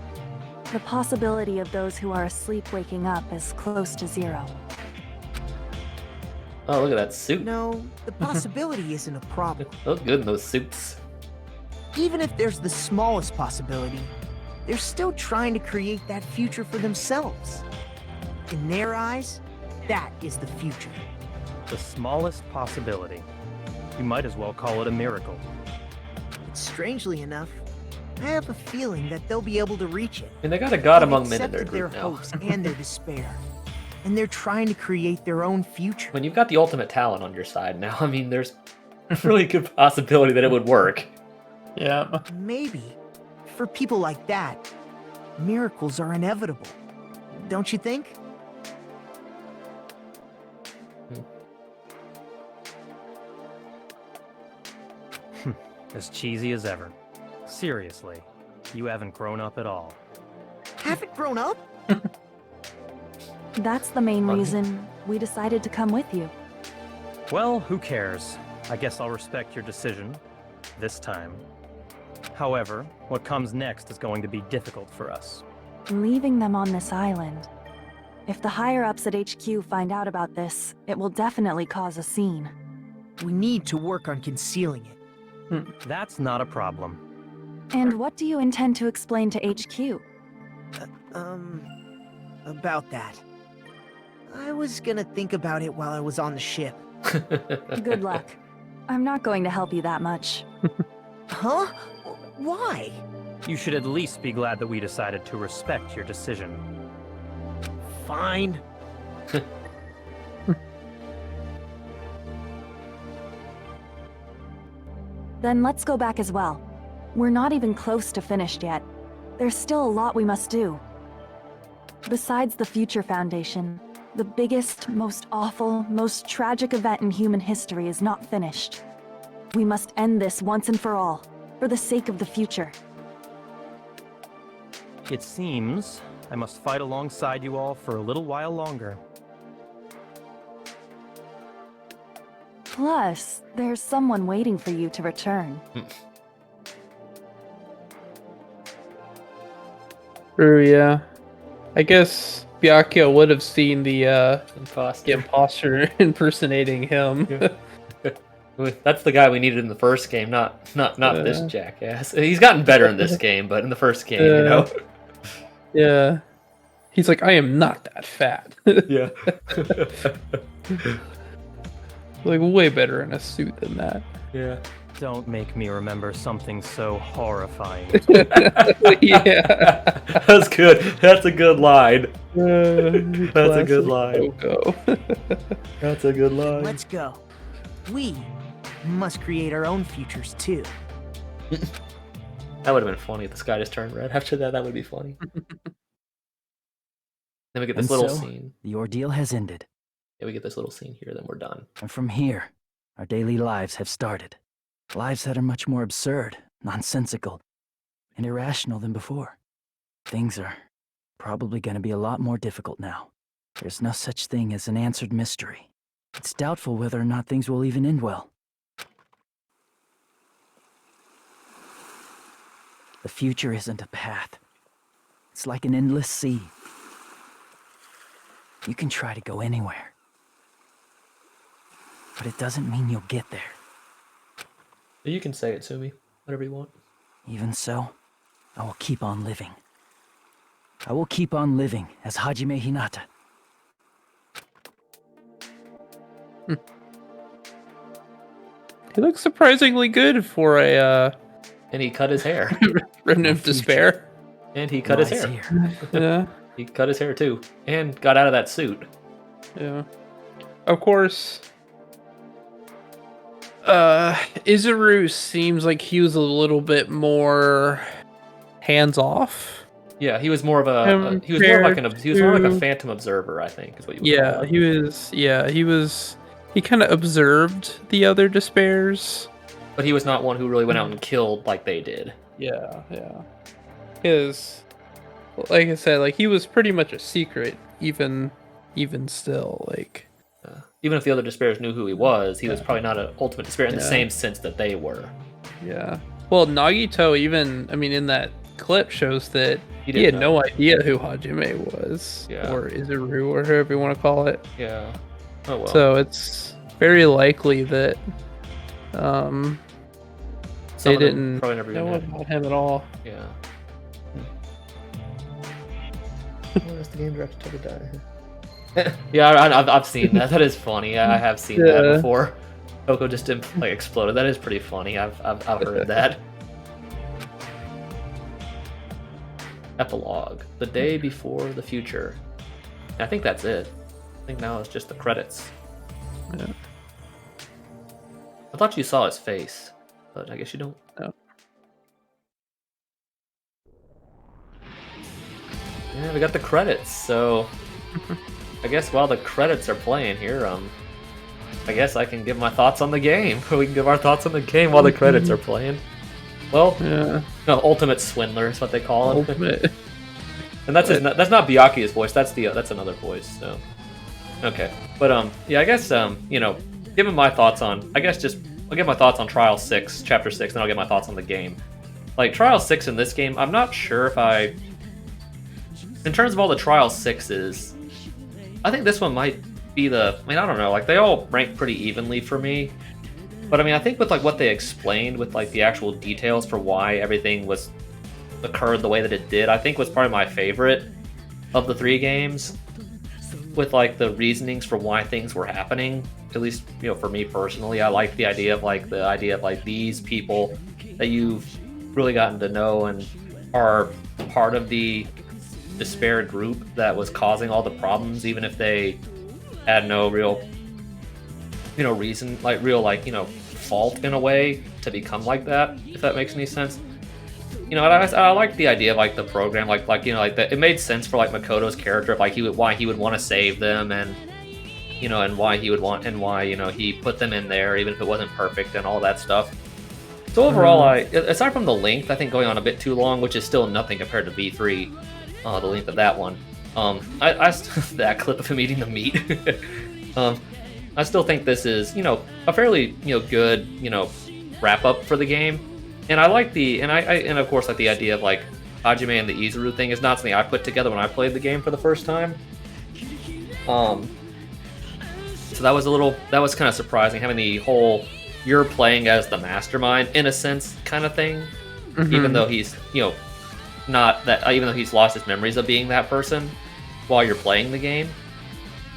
the possibility of those who are asleep waking up is close to zero. Oh, look at that suit. No, the possibility isn't a problem. Look good in those suits. Even if there's the smallest possibility, they're still trying to create that future for themselves. In their eyes, that is the future. The smallest possibility. You might as well call it a miracle. But strangely enough, I have a feeling that they'll be able to reach it. And they got a god among men in They've their accepted group their now. hopes and their despair, and they're trying to create their own future. When you've got the ultimate talent on your side now, I mean, there's a really good possibility that it would work. Yeah. Maybe, for people like that, miracles are inevitable. Don't you think? As cheesy as ever. Seriously, you haven't grown up at all. Haven't grown up? That's the main reason we decided to come with you. Well, who cares? I guess I'll respect your decision. This time. However, what comes next is going to be difficult for us. Leaving them on this island. If the higher-ups at HQ find out about this, it will definitely cause a scene. We need to work on concealing it. That's not a problem. And what do you intend to explain to HQ? About that. I was gonna think about it while I was on the ship. Good luck. I'm not going to help you that much. Huh? Why? You should at least be glad that we decided to respect your decision. Fine. Then let's go back as well. We're not even close to finished yet. There's still a lot we must do. Besides the Future Foundation, the biggest, most awful, most tragic event in human history is not finished. We must end this once and for all, for the sake of the future. It seems I must fight alongside you all for a little while longer. Plus, there's someone waiting for you to return. True, yeah. I guess Byakuya would have seen the imposter impersonating him. That's the guy we needed in the first game, not this jackass. He's gotten better in this game, but in the first game, you know. Yeah. He's like, I am not that fat. Yeah. Like, way better in a suit than that. Yeah. Don't make me remember something so horrifying. Yeah. That's good. That's a good line. That's a good line. That's a good line. Let's go. We must create our own futures too. That would have been funny if the sky just turned red. After that, that would be funny. Then we get this little scene. The ordeal has ended. Yeah, we get this little scene here, then we're done. And from here, our daily lives have started. Lives that are much more absurd, nonsensical, and irrational than before. Things are probably going to be a lot more difficult now. There's no such thing as an answered mystery. It's doubtful whether or not things will even end well. The future isn't a path. It's like an endless sea. You can try to go anywhere. But it doesn't mean you'll get there. You can say it, Sumi. Whatever you want. Even so, I will keep on living. I will keep on living as Hajime Hinata. He looks surprisingly good for a and he cut his hair. Written of despair. And he cut his hair. Yeah. He cut his hair too. And got out of that suit. Yeah. Of course, Izuru seems like he was a little bit more hands off. Yeah, he was more of a he was more like a phantom observer, I think, is what you would call it. He kind of observed the other despairs. But he was not one who really went out and killed like they did. Yeah. Because, like I said, like he was pretty much a secret, even still, like. Even if the other despairs knew who he was probably not an ultimate despair in the same sense that they were. Yeah. Well, Nagito even, in that clip shows that he had no idea who Hajime was. Yeah. Or Izuru, or whoever you want to call it. Yeah. Oh well. So it's very likely that they didn't know about him at all. Yeah. Where's the game director to die? Yeah, I've seen that. That is funny. I have seen that before. Coco just exploded. That is pretty funny. I've heard that. Epilogue: the day before the future. I think that's it. I think now it's just the credits. Yeah. I thought you saw his face, but I guess you don't. No. Yeah, we got the credits. So I guess while the credits are playing here, I guess I can give my thoughts on the game. We can give our thoughts on the game while the credits are playing. Well, no, Ultimate Swindler is what they call him. Ultimate. And that's not Byakuya's voice. That's another voice. So okay, but yeah, I guess giving my thoughts on, I'll give my thoughts on Trial 6, Chapter 6, then I'll give my thoughts on the game. Like Trial 6 in this game, I'm not sure if in terms of all the Trial 6s, I think this one might be I don't know, like they all rank pretty evenly for me. But I think with like what they explained with like the actual details for why everything occurred the way that it did, I think was probably my favorite of the 3 games. With like the reasonings for why things were happening, at least for me personally, I like the idea of these people that you've really gotten to know and are part of the despair group that was causing all the problems, even if they had no real reason, fault in a way to become like that, if that makes any sense. I like the idea of like the program, it made sense for like Makoto's character of like why he would want to save them, and you know, and why he would want, and why, you know, he put them in there, even if it wasn't perfect and all that stuff. So overall, aside from the length, I think going on a bit too long, which is still nothing compared to V3, the length of that one. That clip of him eating the meat. I still think this is, you know, a fairly, you know, good, you know, wrap up for the game. And I like the, and of course, like the idea of like Hajime and the Izuru thing is not something I put together when I played the game for the first time. So that was kind of surprising, having the whole you're playing as the mastermind in a sense kind of thing, even though he's, you know, not that, even though he's lost his memories of being that person while you're playing the game.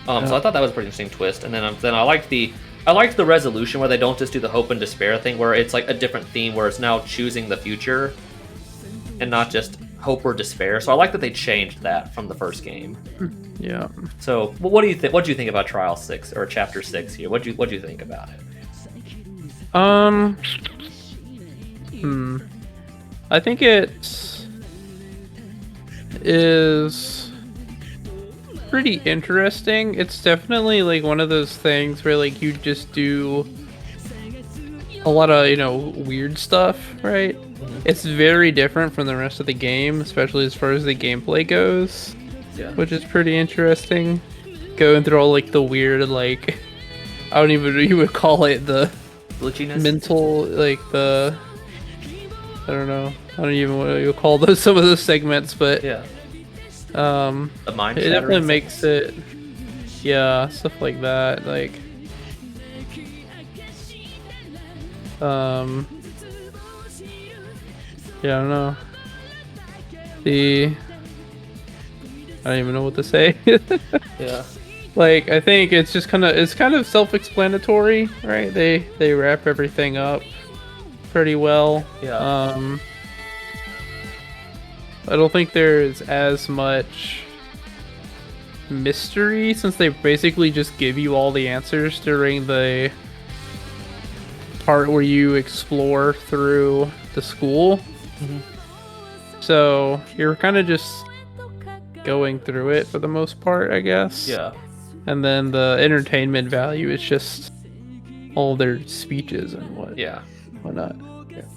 So I thought that was a pretty interesting twist. And then I liked the resolution where they don't just do the hope and despair thing, where it's like a different theme where it's now choosing the future and not just hope or despair. So I like that they changed that from the first game. Yeah. So what do you think? What do you think about Trial 6 or Chapter 6 here? What do you think about it? I think it is pretty interesting. It's definitely like one of those things where like you just do a lot of, you know, weird stuff, right? It's very different from the rest of the game, especially as far as the gameplay goes. Yeah. Which is pretty interesting. Going through all like the weird, like, I don't even know you would call it, the glitchiness, mental, like the, I don't know, I don't even know what you call those, some of those segments, but yeah. The mind it definitely makes it, yeah, stuff like that, like, yeah, I don't know. I don't even know what to say. Yeah. Like, I think it's just kind of self-explanatory, right? They wrap everything up pretty well. Yeah. I don't think there's as much mystery, since they basically just give you all the answers during the part where you explore through the school. So you're kind of just going through it for the most part, I guess. Yeah. And then the entertainment value is just all their speeches and whatnot. Yeah.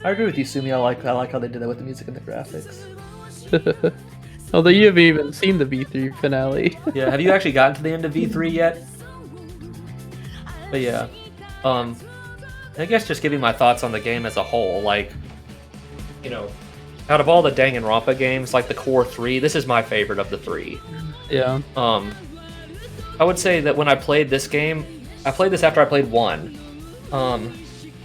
I agree with you, Sumi. I like how they did that with the music and the graphics. Although you haven't even seen the V3 finale. Yeah, have you actually gotten to the end of V3 yet? But yeah, I guess just giving my thoughts on the game as a whole, like, you know, out of all the Danganronpa games, like the core 3, this is my favorite of the 3. Yeah. I would say that when I played this game, I played this after I played 1.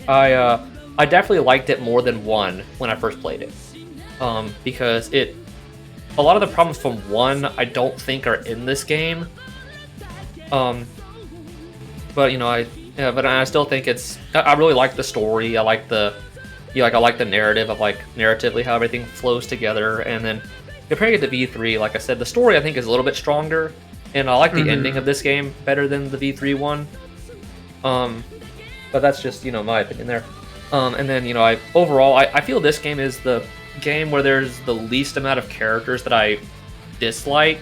I definitely liked it more than 1 when I first played it. Because a lot of the problems from 1 I don't think are in this game. But you know, I still think I really like the story. I like the narrative of like narratively how everything flows together. And then comparing it to V3, like I said, the story I think is a little bit stronger, and I like the ending of this game better than the V3 one. But that's just, you know, my opinion there. And then, you know, I feel this game is the game where there's the least amount of characters that I dislike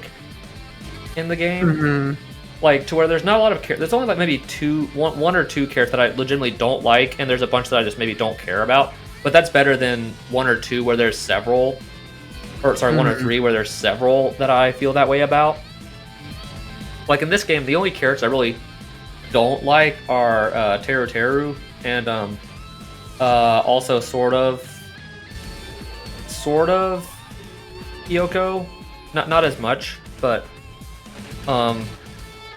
in the game. Like, to where there's not a lot of characters. There's only like maybe one or two characters that I legitimately don't like, and there's a bunch that I just maybe don't care about. But that's better than 1 or 2 where there's several, or sorry, 1 or 3 where there's several that I feel that way about. Like in this game, the only characters I really don't like are Teru Teru and also sort of Kyoko. Not as much, but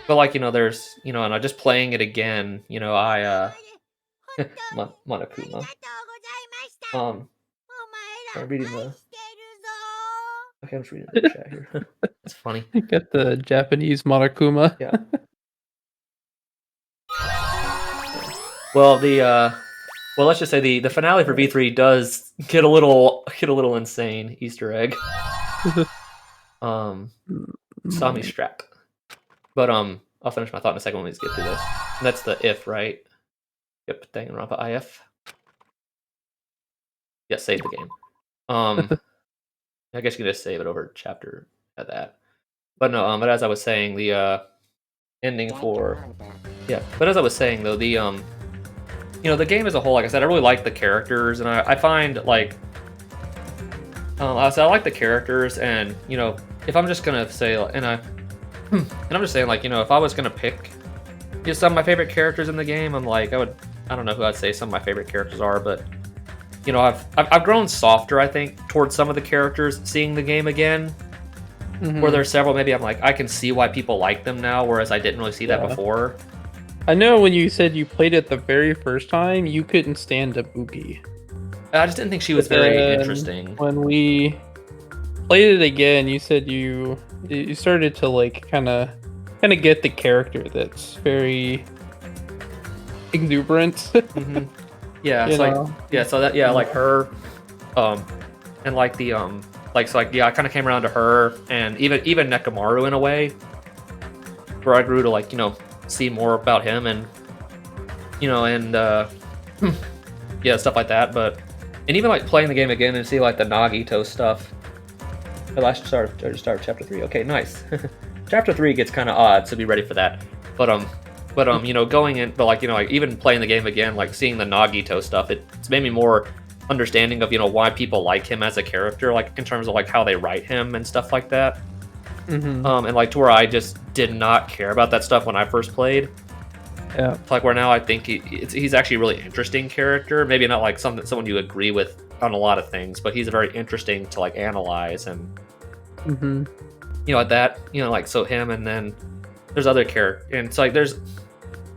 like, you know, there's, you know, and I'm just playing it again, you know, Monokuma. I'm reading okay, I'm just reading the chat here. It's funny. You got the Japanese Monokuma. Yeah. Well, let's just say the finale for V3 does get a little insane Easter egg. Sami strap. But I'll finish my thought in a second when we just get through this. And that's the if, right? Yep, Danganronpa IF. Yeah, save the game. I guess you can just save it over chapter at that. But no, but as I was saying, ending for. Yeah, but as I was saying though, the the game as a whole, like I said, I really like the characters, and I find like, I like the characters, and if I'm just gonna say, and I'm just saying, like, if I was gonna pick some of my favorite characters in the game, I'm like, I don't know who I'd say some of my favorite characters are, but I've grown softer, I think, towards some of the characters seeing the game again. Where there's several, maybe I'm like, I can see why people like them now, whereas I didn't really see that before. I know when you said you played it the very first time, you couldn't stand Ibuki. I just didn't think she was very interesting. When we played it again, you said you started to like kind of get the character that's very exuberant. Yeah, it's like her, and like the I kind of came around to her, and even Nekomaru in a way, where I grew to like see more about him, and stuff like that. But and even like playing the game again and see like the Nagito stuff. I just started chapter 3. Okay, nice. Chapter 3 gets kind of odd, so be ready for that. But going in, but like even playing the game again, like seeing the Nagito stuff, it's made me more understanding of why people like him as a character, like in terms of like how they write him and stuff like that. And like to where I just did not care about that stuff when I first played. Yeah. It's like where now I think he's actually a really interesting character. Maybe not like someone you agree with on a lot of things, but he's very interesting to like analyze and like so him, and then there's other characters, and it's like there's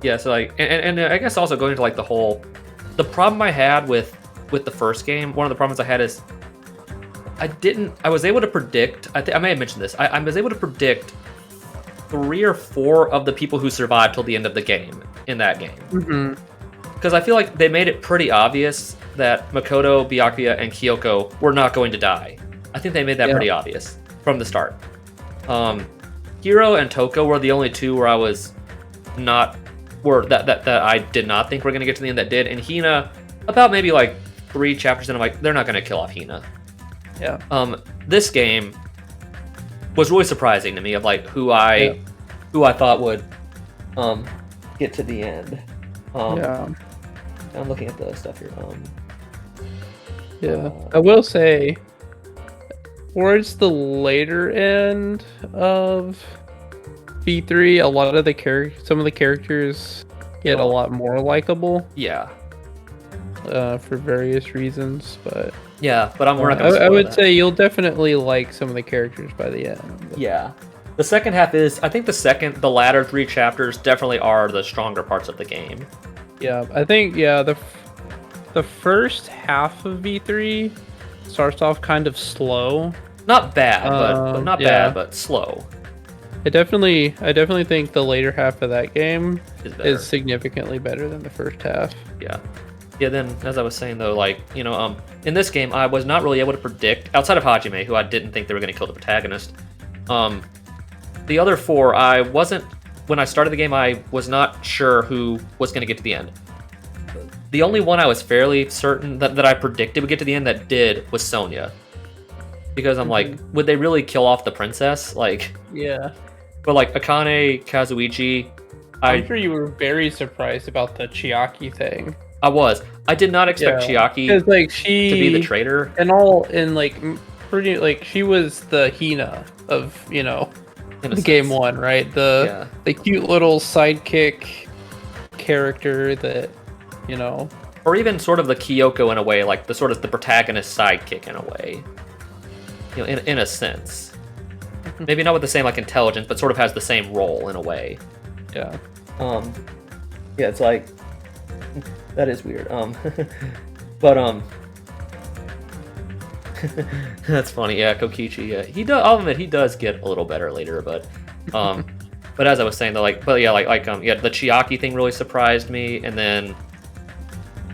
and I guess also going into like the problem I had with the first game. One of the problems I had is I was able to predict, I may have mentioned this, I was able to predict 3 or 4 of the people who survived till the end of the game in that game. Because I feel like they made it pretty obvious that Makoto, Byakuya, and Kyoko were not going to die. I think they made that pretty obvious from the start. Hiro and Toko were the only 2 where I was not, that I did not think were going to get to the end that did, and Hina, about maybe like 3 chapters in, I'm like, they're not going to kill off Hina. Yeah. This game was really surprising to me of like who I thought would get to the end. I'm looking at the stuff here. I will say, towards the later end of V3, a lot of some of the characters get a lot more likable. Yeah. For various reasons, but we're not gonna I would say you'll definitely like some of the characters by the end. Yeah. The second half is, I think the latter 3 chapters definitely are the stronger parts of the game. Yeah, I think the first half of V3 starts off kind of slow. Not bad, but not bad, but slow. I definitely think the later half of that game is significantly better than the first half. Yeah, then, as I was saying, though, like, in this game, I was not really able to predict, outside of Hajime, who I didn't think they were going to kill the protagonist. The other 4, when I started the game, I was not sure who was going to get to the end. The only one I was fairly certain that I predicted would get to the end that did was Sonya. Because I'm like, would they really kill off the princess? Like, yeah. But like, Akane, Kazuichi, I'm sure you were very surprised about the Chiaki thing. I was. I did not expect Chiaki to be the traitor. Pretty like she was the Hina of the game 1, right? The cute little sidekick character that or even sort of the Kyoko in a way, like the sort of the protagonist sidekick in a way, in a sense. Maybe not with the same like intelligence, but sort of has the same role in a way. Yeah. It's like. That is weird. But that's funny. Yeah, Kokichi. Yeah, he does. I'll admit he does get a little better later, but as I was saying though, the Chiaki thing really surprised me, and then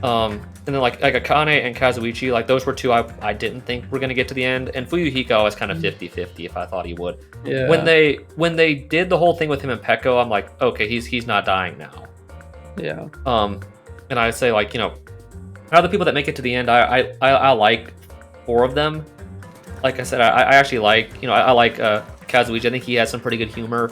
like Akane and Kazuichi, like those were 2 I didn't think were gonna get to the end, and Fuyuhiko I was kind of 50-50 if I thought he would. Yeah. When they did the whole thing with him and Pekko, I'm like, okay, he's not dying now. Yeah. And I say, like, out of the people that make it to the end, I like 4 of them. Like I said, I actually like, I like Kazuichi. I think he has some pretty good humor.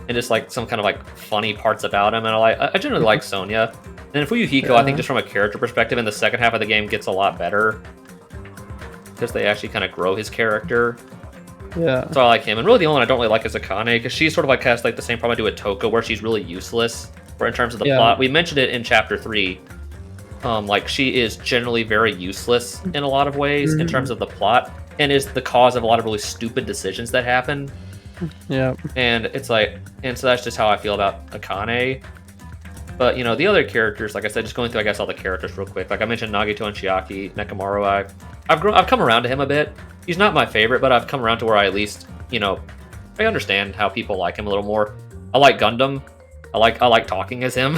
and just like some kind of like funny parts about him. And I generally like Sonya. And then Fuyuhiko, I think just from a character perspective, in the second half of the game gets a lot better because they actually kind of grow his character. Yeah. So I like him. And really the only one I don't really like is Akane, because she sort of like has like the same problem I do with Toko, where she's really useless. Where in terms of the plot, we mentioned it in chapter 3. Like she is generally very useless in a lot of ways in terms of the plot, and is the cause of a lot of really stupid decisions that happen. Yeah. And it's like, and so that's just how I feel about Akane. But, you know, the other characters, like I said, just going through, I guess, all the characters real quick. Like I mentioned Nagito and Chiaki, Nekomaru, I've come around to him a bit. He's not my favorite, but I've come around to where I at least, you know, I understand how people like him a little more. I like Gundam. I like talking as him.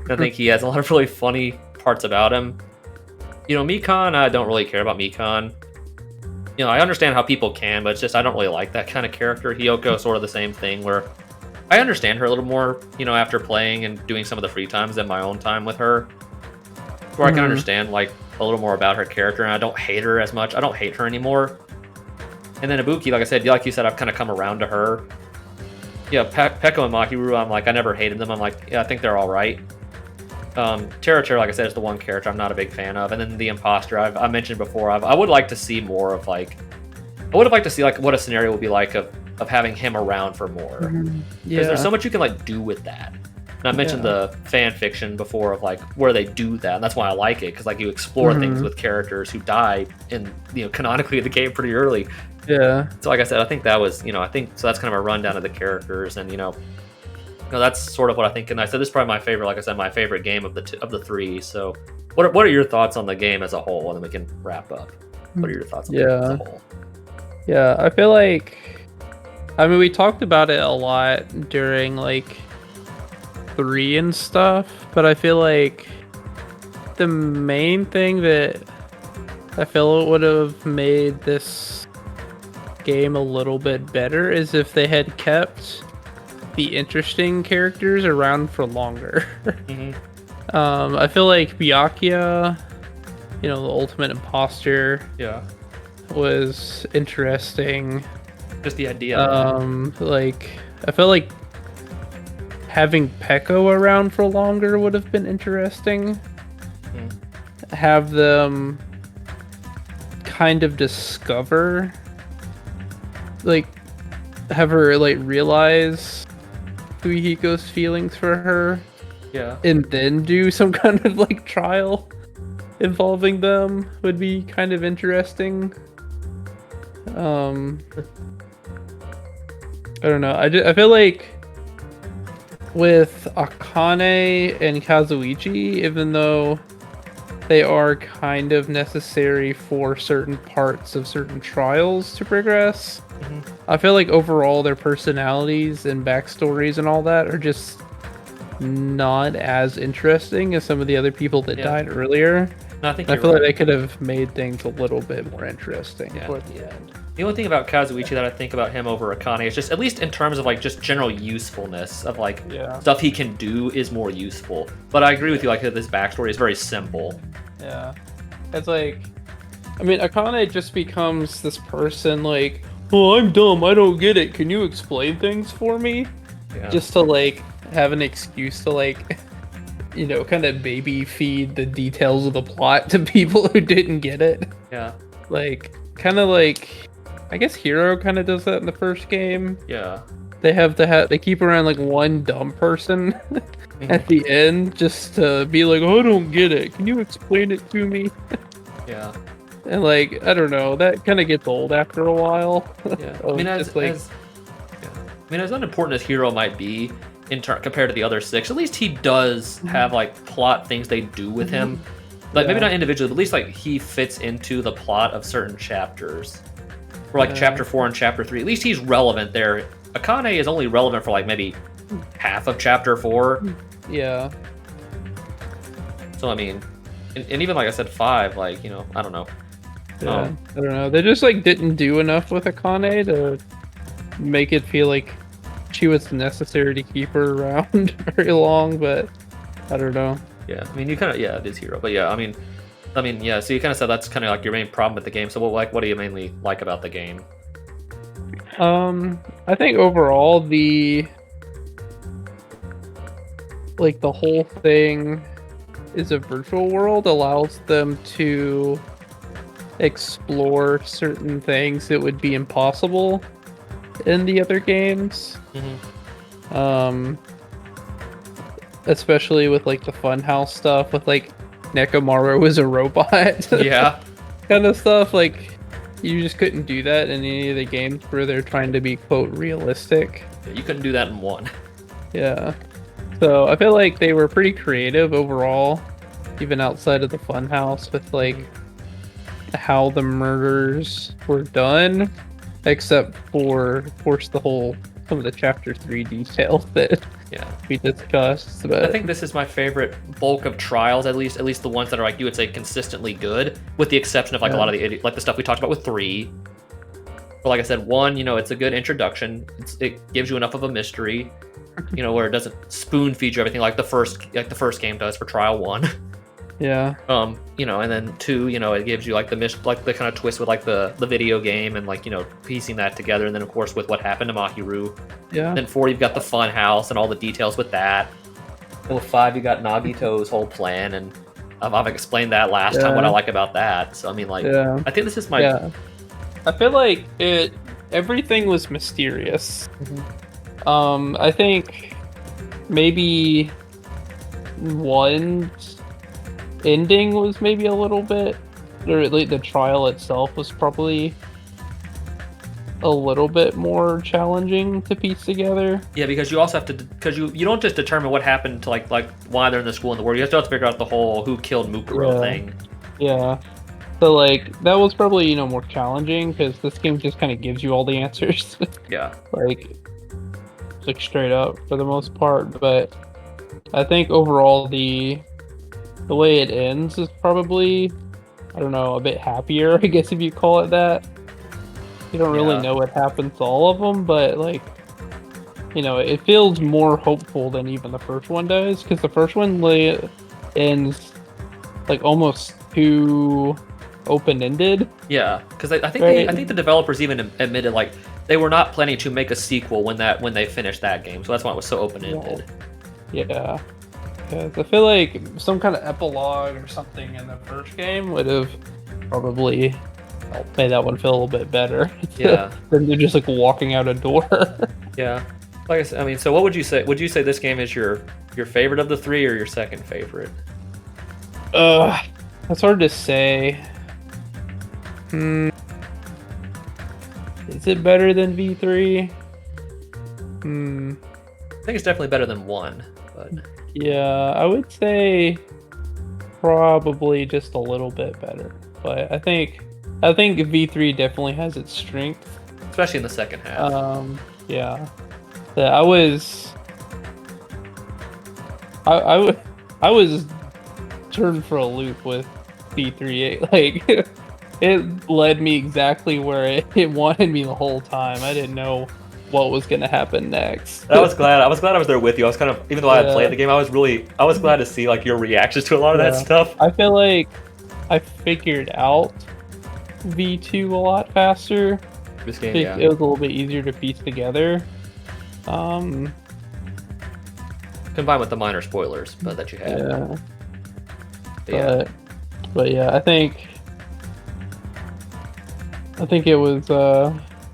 I think he has a lot of really funny parts about him. You know, Mikan, I don't really care about Mikan. You know, I understand how people can, but it's just I don't really like that kind of character. Hiyoko, sort of the same thing, where I understand her a little more, you know, after playing and doing some of the free times than my own time with her. Where I can understand, like, a little more about her character, and I don't hate her as much. I don't hate her anymore. And then Ibuki, like I said, like you said, I've kind of come around to her. Yeah, Peko and Mahiru, I'm like, I never hated them. I'm like, yeah, I think they're all right. Terra, like I said, is the one character I'm not a big fan of. And then the Imposter, I mentioned before, I would like to see more of, like, I would have liked to see, like, what a scenario would be like of having him around for more. Because there's so much you can, like, do with that. And I mentioned the fan fiction before of, like, where they do that, and that's why I like it, because, like, you explore things with characters who die in, you know, canonically in the game pretty early. Yeah. So, like I said, I think that was, you know, so that's kind of a rundown of the characters, and, you know, that's sort of what I think. And I said this is probably my favorite, like I said, my favorite game of the three. So, what are your thoughts on the game as a whole? And then we can wrap up. What are your thoughts on the game as a whole? Yeah, I feel like, I mean, we talked about it a lot during, like, 3 and stuff, but I feel like the main thing that I feel would have made this game a little bit better is if they had kept the interesting characters around for longer. I feel like Byakuya, you know, the ultimate imposter, was interesting. Just the idea. Like, I feel like having Peko around for longer would have been interesting. Have them kind of discover, like, have her, like, realize Fuyuhiko's feelings for her. Yeah. And then do some kind of, like, trial involving them would be kind of interesting. I don't know. I feel like with Akane and Kazuichi, even though they are kind of necessary for certain parts of certain trials to progress, I feel like overall their personalities and backstories and all that are just not as interesting as some of the other people that died earlier. No, I feel like they could have made things a little bit more interesting toward the end. The only thing about Kazuichi that I think about him over Akane is just, at least in terms of, like, just general usefulness of, like, stuff he can do is more useful. But I agree with you, like, this backstory is very simple. Yeah. It's like, I mean, Akane just becomes this person like, oh, I'm dumb, I don't get it, can you explain things for me? Yeah. Just to, like, have an excuse to, like, you know, kind of baby feed the details of the plot to people who didn't get it. Yeah. Like, kind of like, I guess Hero kind of does that in the first game. Yeah. They have to they keep around, like, one dumb person at the end just to be like, oh, I don't get it, can you explain it to me? Yeah. And, like, I don't know, that kind of gets old after a while. Yeah. I mean, as unimportant as Hero might be compared to the other 6, at least he does have, like, plot things they do with him. Like, maybe not individually, but at least, like, he fits into the plot of certain chapters. For, like, chapter 4 and chapter 3, at least he's relevant there. Akane is only relevant for, like, maybe half of chapter 4. Yeah. So, I mean, and even, like I said, 5, like, you know, I don't know. Yeah, I don't know. They just, like, didn't do enough with Akane to make it feel like she was necessary to keep her around very long, but I don't know. Yeah, I mean, you kind of, it is Hero, but yeah, I mean, yeah, so you kind of said that's kind of like your main problem with the game, so what do you mainly like about the game? I think overall the like the whole thing is a virtual world, allows them to explore certain things that would be impossible in the other games. Especially with like the funhouse stuff, with like Nekomaru was a robot. Yeah. Kind of stuff. Like you just couldn't do that in any of the games where they're trying to be quote realistic. You couldn't do that in 1. Yeah. So I feel like they were pretty creative overall, even outside of the funhouse, with like how the murders were done, except for, of course, some of the chapter 3 details that we discussed. But I think this is my favorite bulk of trials, at least the ones that are like you would say consistently good, with the exception of like a lot of the like the stuff we talked about with 3. But like I said, 1, it's a good introduction. It gives you enough of a mystery, where it doesn't spoon feed you everything like the first game does for trial 1. Yeah. And then 2, it gives you like the kind of twist with like the video game and like, piecing that together. And then of course with what happened to Mahiru. Yeah. And then 4, you've got the fun house and all the details with that. And with 5, you got Nagito's whole plan, and I've explained that last time what I like about that. So I mean, like, I think this is my. Yeah. I feel like everything was mysterious. I think maybe 1 ending was maybe a little bit, or at least the trial itself was probably a little bit more challenging to piece together. Yeah, because you also have to, because you don't just determine what happened to like why they're in the school in the world. You have to figure out the whole who killed Mukuro thing. Yeah. So like that was probably more challenging because this game just kind of gives you all the answers. Yeah. like straight up for the most part, but I think overall the way it ends is probably, I don't know, a bit happier, I guess if you call it that. You don't really know what happens to all of them, but like, it feels more hopeful than even the first one does, because the first one ends like almost too open-ended. Yeah, because I think the developers even admitted like they were not planning to make a sequel when they finished that game, so that's why it was so open-ended. Yeah. Because I feel like some kind of epilogue or something in the first game would have probably made that one feel a little bit better. Yeah. Than they're just like walking out a door. Yeah. Like I said, I mean, so what would you say? Would you say this game is your favorite of the 3 or your second favorite? That's hard to say. Is it better than V3? I think it's definitely better than 1, but yeah, I would say probably just a little bit better. But I think V3 definitely has its strength, especially in the second half. Yeah. I was turned for a loop with V3. Like it led me exactly where it wanted me the whole time. I didn't know what was going to happen next. I was glad I was there with you. I was kind of, even though I had played the game, I was glad to see like your reactions to a lot of that stuff. I feel like I figured out V2 a lot faster. This game, it was a little bit easier to piece together. Combined with the minor spoilers, but that you had. But yeah, I think it was.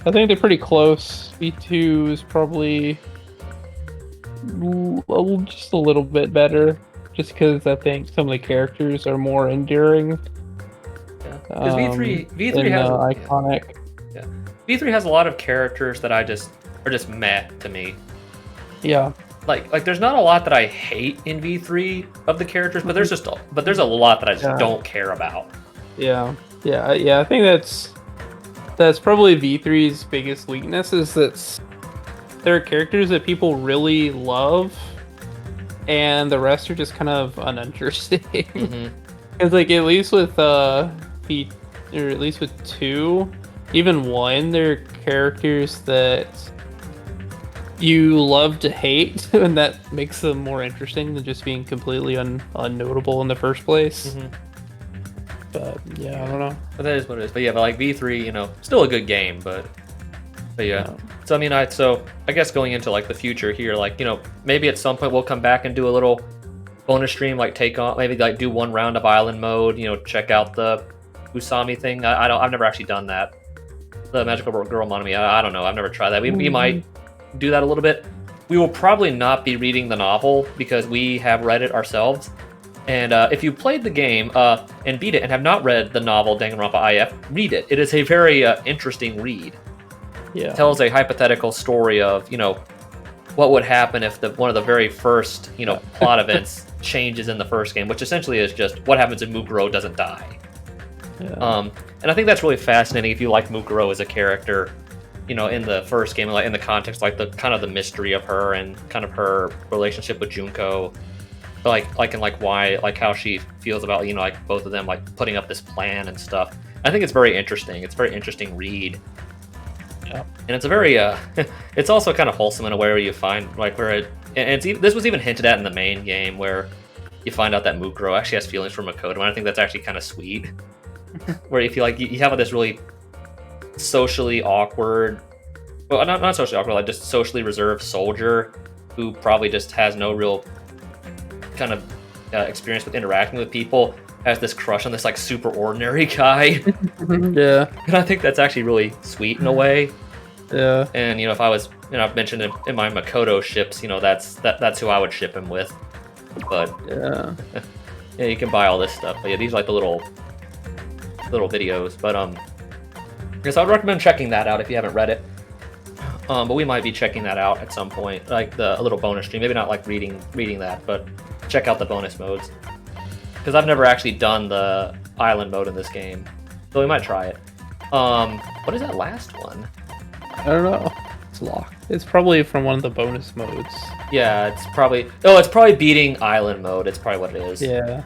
I think they're pretty close. V2 is probably just a little bit better, just because I think some of the characters are more enduring. Yeah, because V3 has iconic. Yeah, V3 has a lot of characters that are just meh to me. Yeah. Like there's not a lot that I hate in V3 of the characters, but there's a lot that I just don't care about. Yeah. I think that's probably V3's biggest weakness, is that there are characters that people really love, and the rest are just kind of uninteresting. Because like at least with or at least with 2, even 1, there are characters that you love to hate, and that makes them more interesting than just being completely unnotable in the first place. But yeah, I don't know. But that is what it is. But yeah, but like V3, still a good game, but But yeah, so I mean, I guess going into like the future here, like, you know, maybe at some point we'll come back and do a little bonus stream, like maybe like do one round of island mode, you know, check out the Usami thing. I've never actually done that. The Magical Girl Monomi, I don't know, I've never tried that. We might do that a little bit. We will probably not be reading the novel because we have read it ourselves. And if you played the game and beat it and have not read the novel Danganronpa IF, read it. It is a very interesting read. Yeah. It tells a hypothetical story of, you know, what would happen if one of the very first, you know, plot events changes in the first game, which essentially is just what happens if Mukuro doesn't die. Yeah. And I think that's really fascinating if you like Mukuro as a character, you know, in the first game, like in the context, like the kind of the mystery of her and kind of her relationship with Junko, but why, like how she feels about, you know, like both of them like putting up this plan and stuff. I think it's very interesting. It's a very interesting read. Yeah. And it's a very it's also kind of wholesome in a way where you find like this was even hinted at in the main game where you find out that Mukuro actually has feelings for Makoto, and I think that's actually kind of sweet. Where you feel like you have this really socially awkward, well, not socially awkward, like just socially reserved soldier who probably just has no real kind of experience with interacting with people, has this crush on this like super ordinary guy. Yeah. And I think that's actually really sweet in a way. Yeah. And you know, if I was, you know, I've mentioned in my Makoto ships, you know, that's who I would ship him with. But yeah, yeah, you can buy all this stuff. But yeah, these are like the little videos. But guess I'd recommend checking that out if you haven't read it. But we might be checking that out at some point, like a little bonus stream. Maybe not like reading that, but check out the bonus modes. Because I've never actually done the island mode in this game, so we might try it. What is that last one? I don't know. It's locked. It's probably from one of the bonus modes. Yeah, it's probably beating island mode. It's probably what it is. Yeah.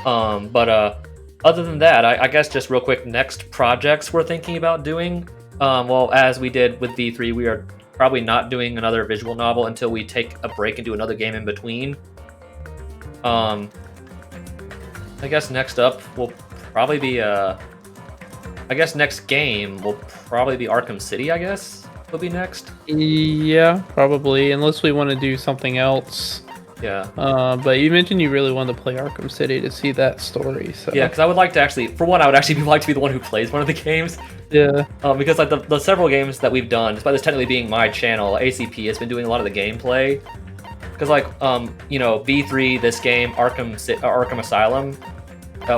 But other than that, I guess just real quick, next projects we're thinking about doing. Well, as we did with V3, we are probably not doing another visual novel until we take a break and do another game in between. I guess next up will probably be I guess next game will probably be Arkham City, I guess, will be next. Yeah, probably, unless we want to do something else. Yeah. But you mentioned you really wanted to play Arkham City to see that story, so... Yeah, because I would like to actually, for one, I would actually like to be the one who plays one of the games. Yeah. Because like the several games that we've done, despite this technically being my channel, ACP has been doing a lot of the gameplay. Because like, you know, V3, this game, Arkham Asylum,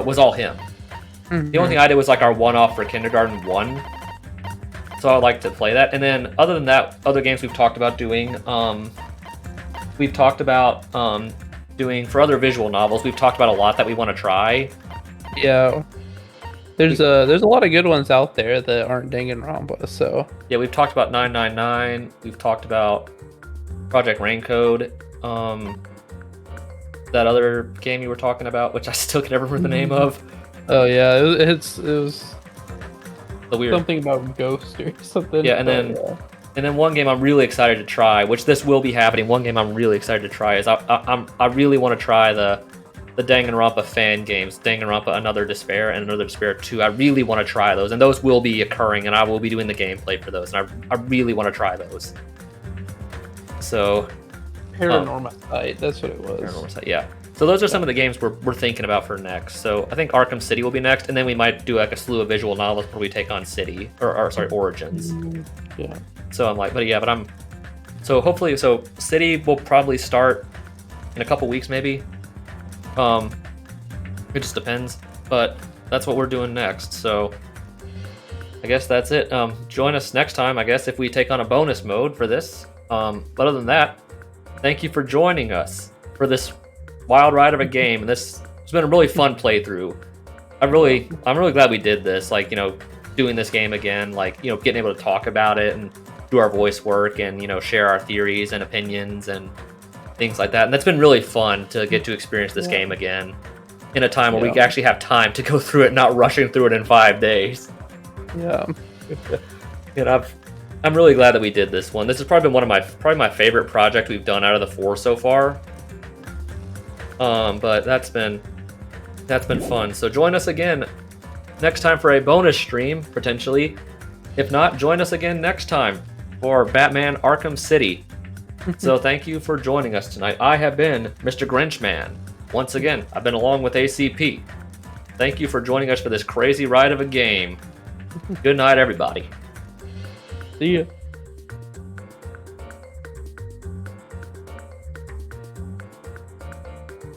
was all him. Mm-hmm. The only thing I did was like our one-off for Kindergarten 1. So I would like to play that. And then other than that, other games we've talked about doing, we've talked about doing for other visual novels. We've talked about a lot that we want to try. Yeah, there's a lot of good ones out there that aren't Danganronpa. So yeah, we've talked about 999. We've talked about Project Raincode. That other game you were talking about, which I still can never remember the name of. Oh yeah, it was the weird something about Ghost or something. Yeah, and then one game I'm really excited to try, which this will be happening. One game I'm really excited to try is I really want to try the Danganronpa fan games, Danganronpa Another Despair and Another Despair 2. I really want to try those, and those will be occurring, and I will be doing the gameplay for those, and I really want to try those. So, Paranormal Site, that's what it was. Paranormal Site, yeah. So those are some of the games we're thinking about for next. So I think Arkham City will be next, and then we might do like a slew of visual novels where we take on City or Origins. Yeah. So I'm like, so hopefully, City will probably start in a couple weeks maybe. It just depends, but that's what we're doing next. So I guess that's it. Join us next time, I guess, if we take on a bonus mode for this. But other than that, thank you for joining us for this wild ride of a game. And it's been a really fun playthrough. I'm really glad we did this. Like, you know, doing this game again, like, you know, getting able to talk about it and do our voice work and, you know, share our theories and opinions and things like that. And that's been really fun to get to experience this game again in a time where we actually have time to go through it, not rushing through it in 5 days. Yeah. And I'm really glad that we did this one. This has probably been probably my favorite project we've done out of the 4 so far. But that's been fun. So join us again next time for a bonus stream, potentially, If not, join us again next time for Batman Arkham City. So thank you for joining us tonight. I have been Mr. Grinchman. Once again, I've been along with ACP. Thank you for joining us for this crazy ride of a game. Good night, everybody. See ya.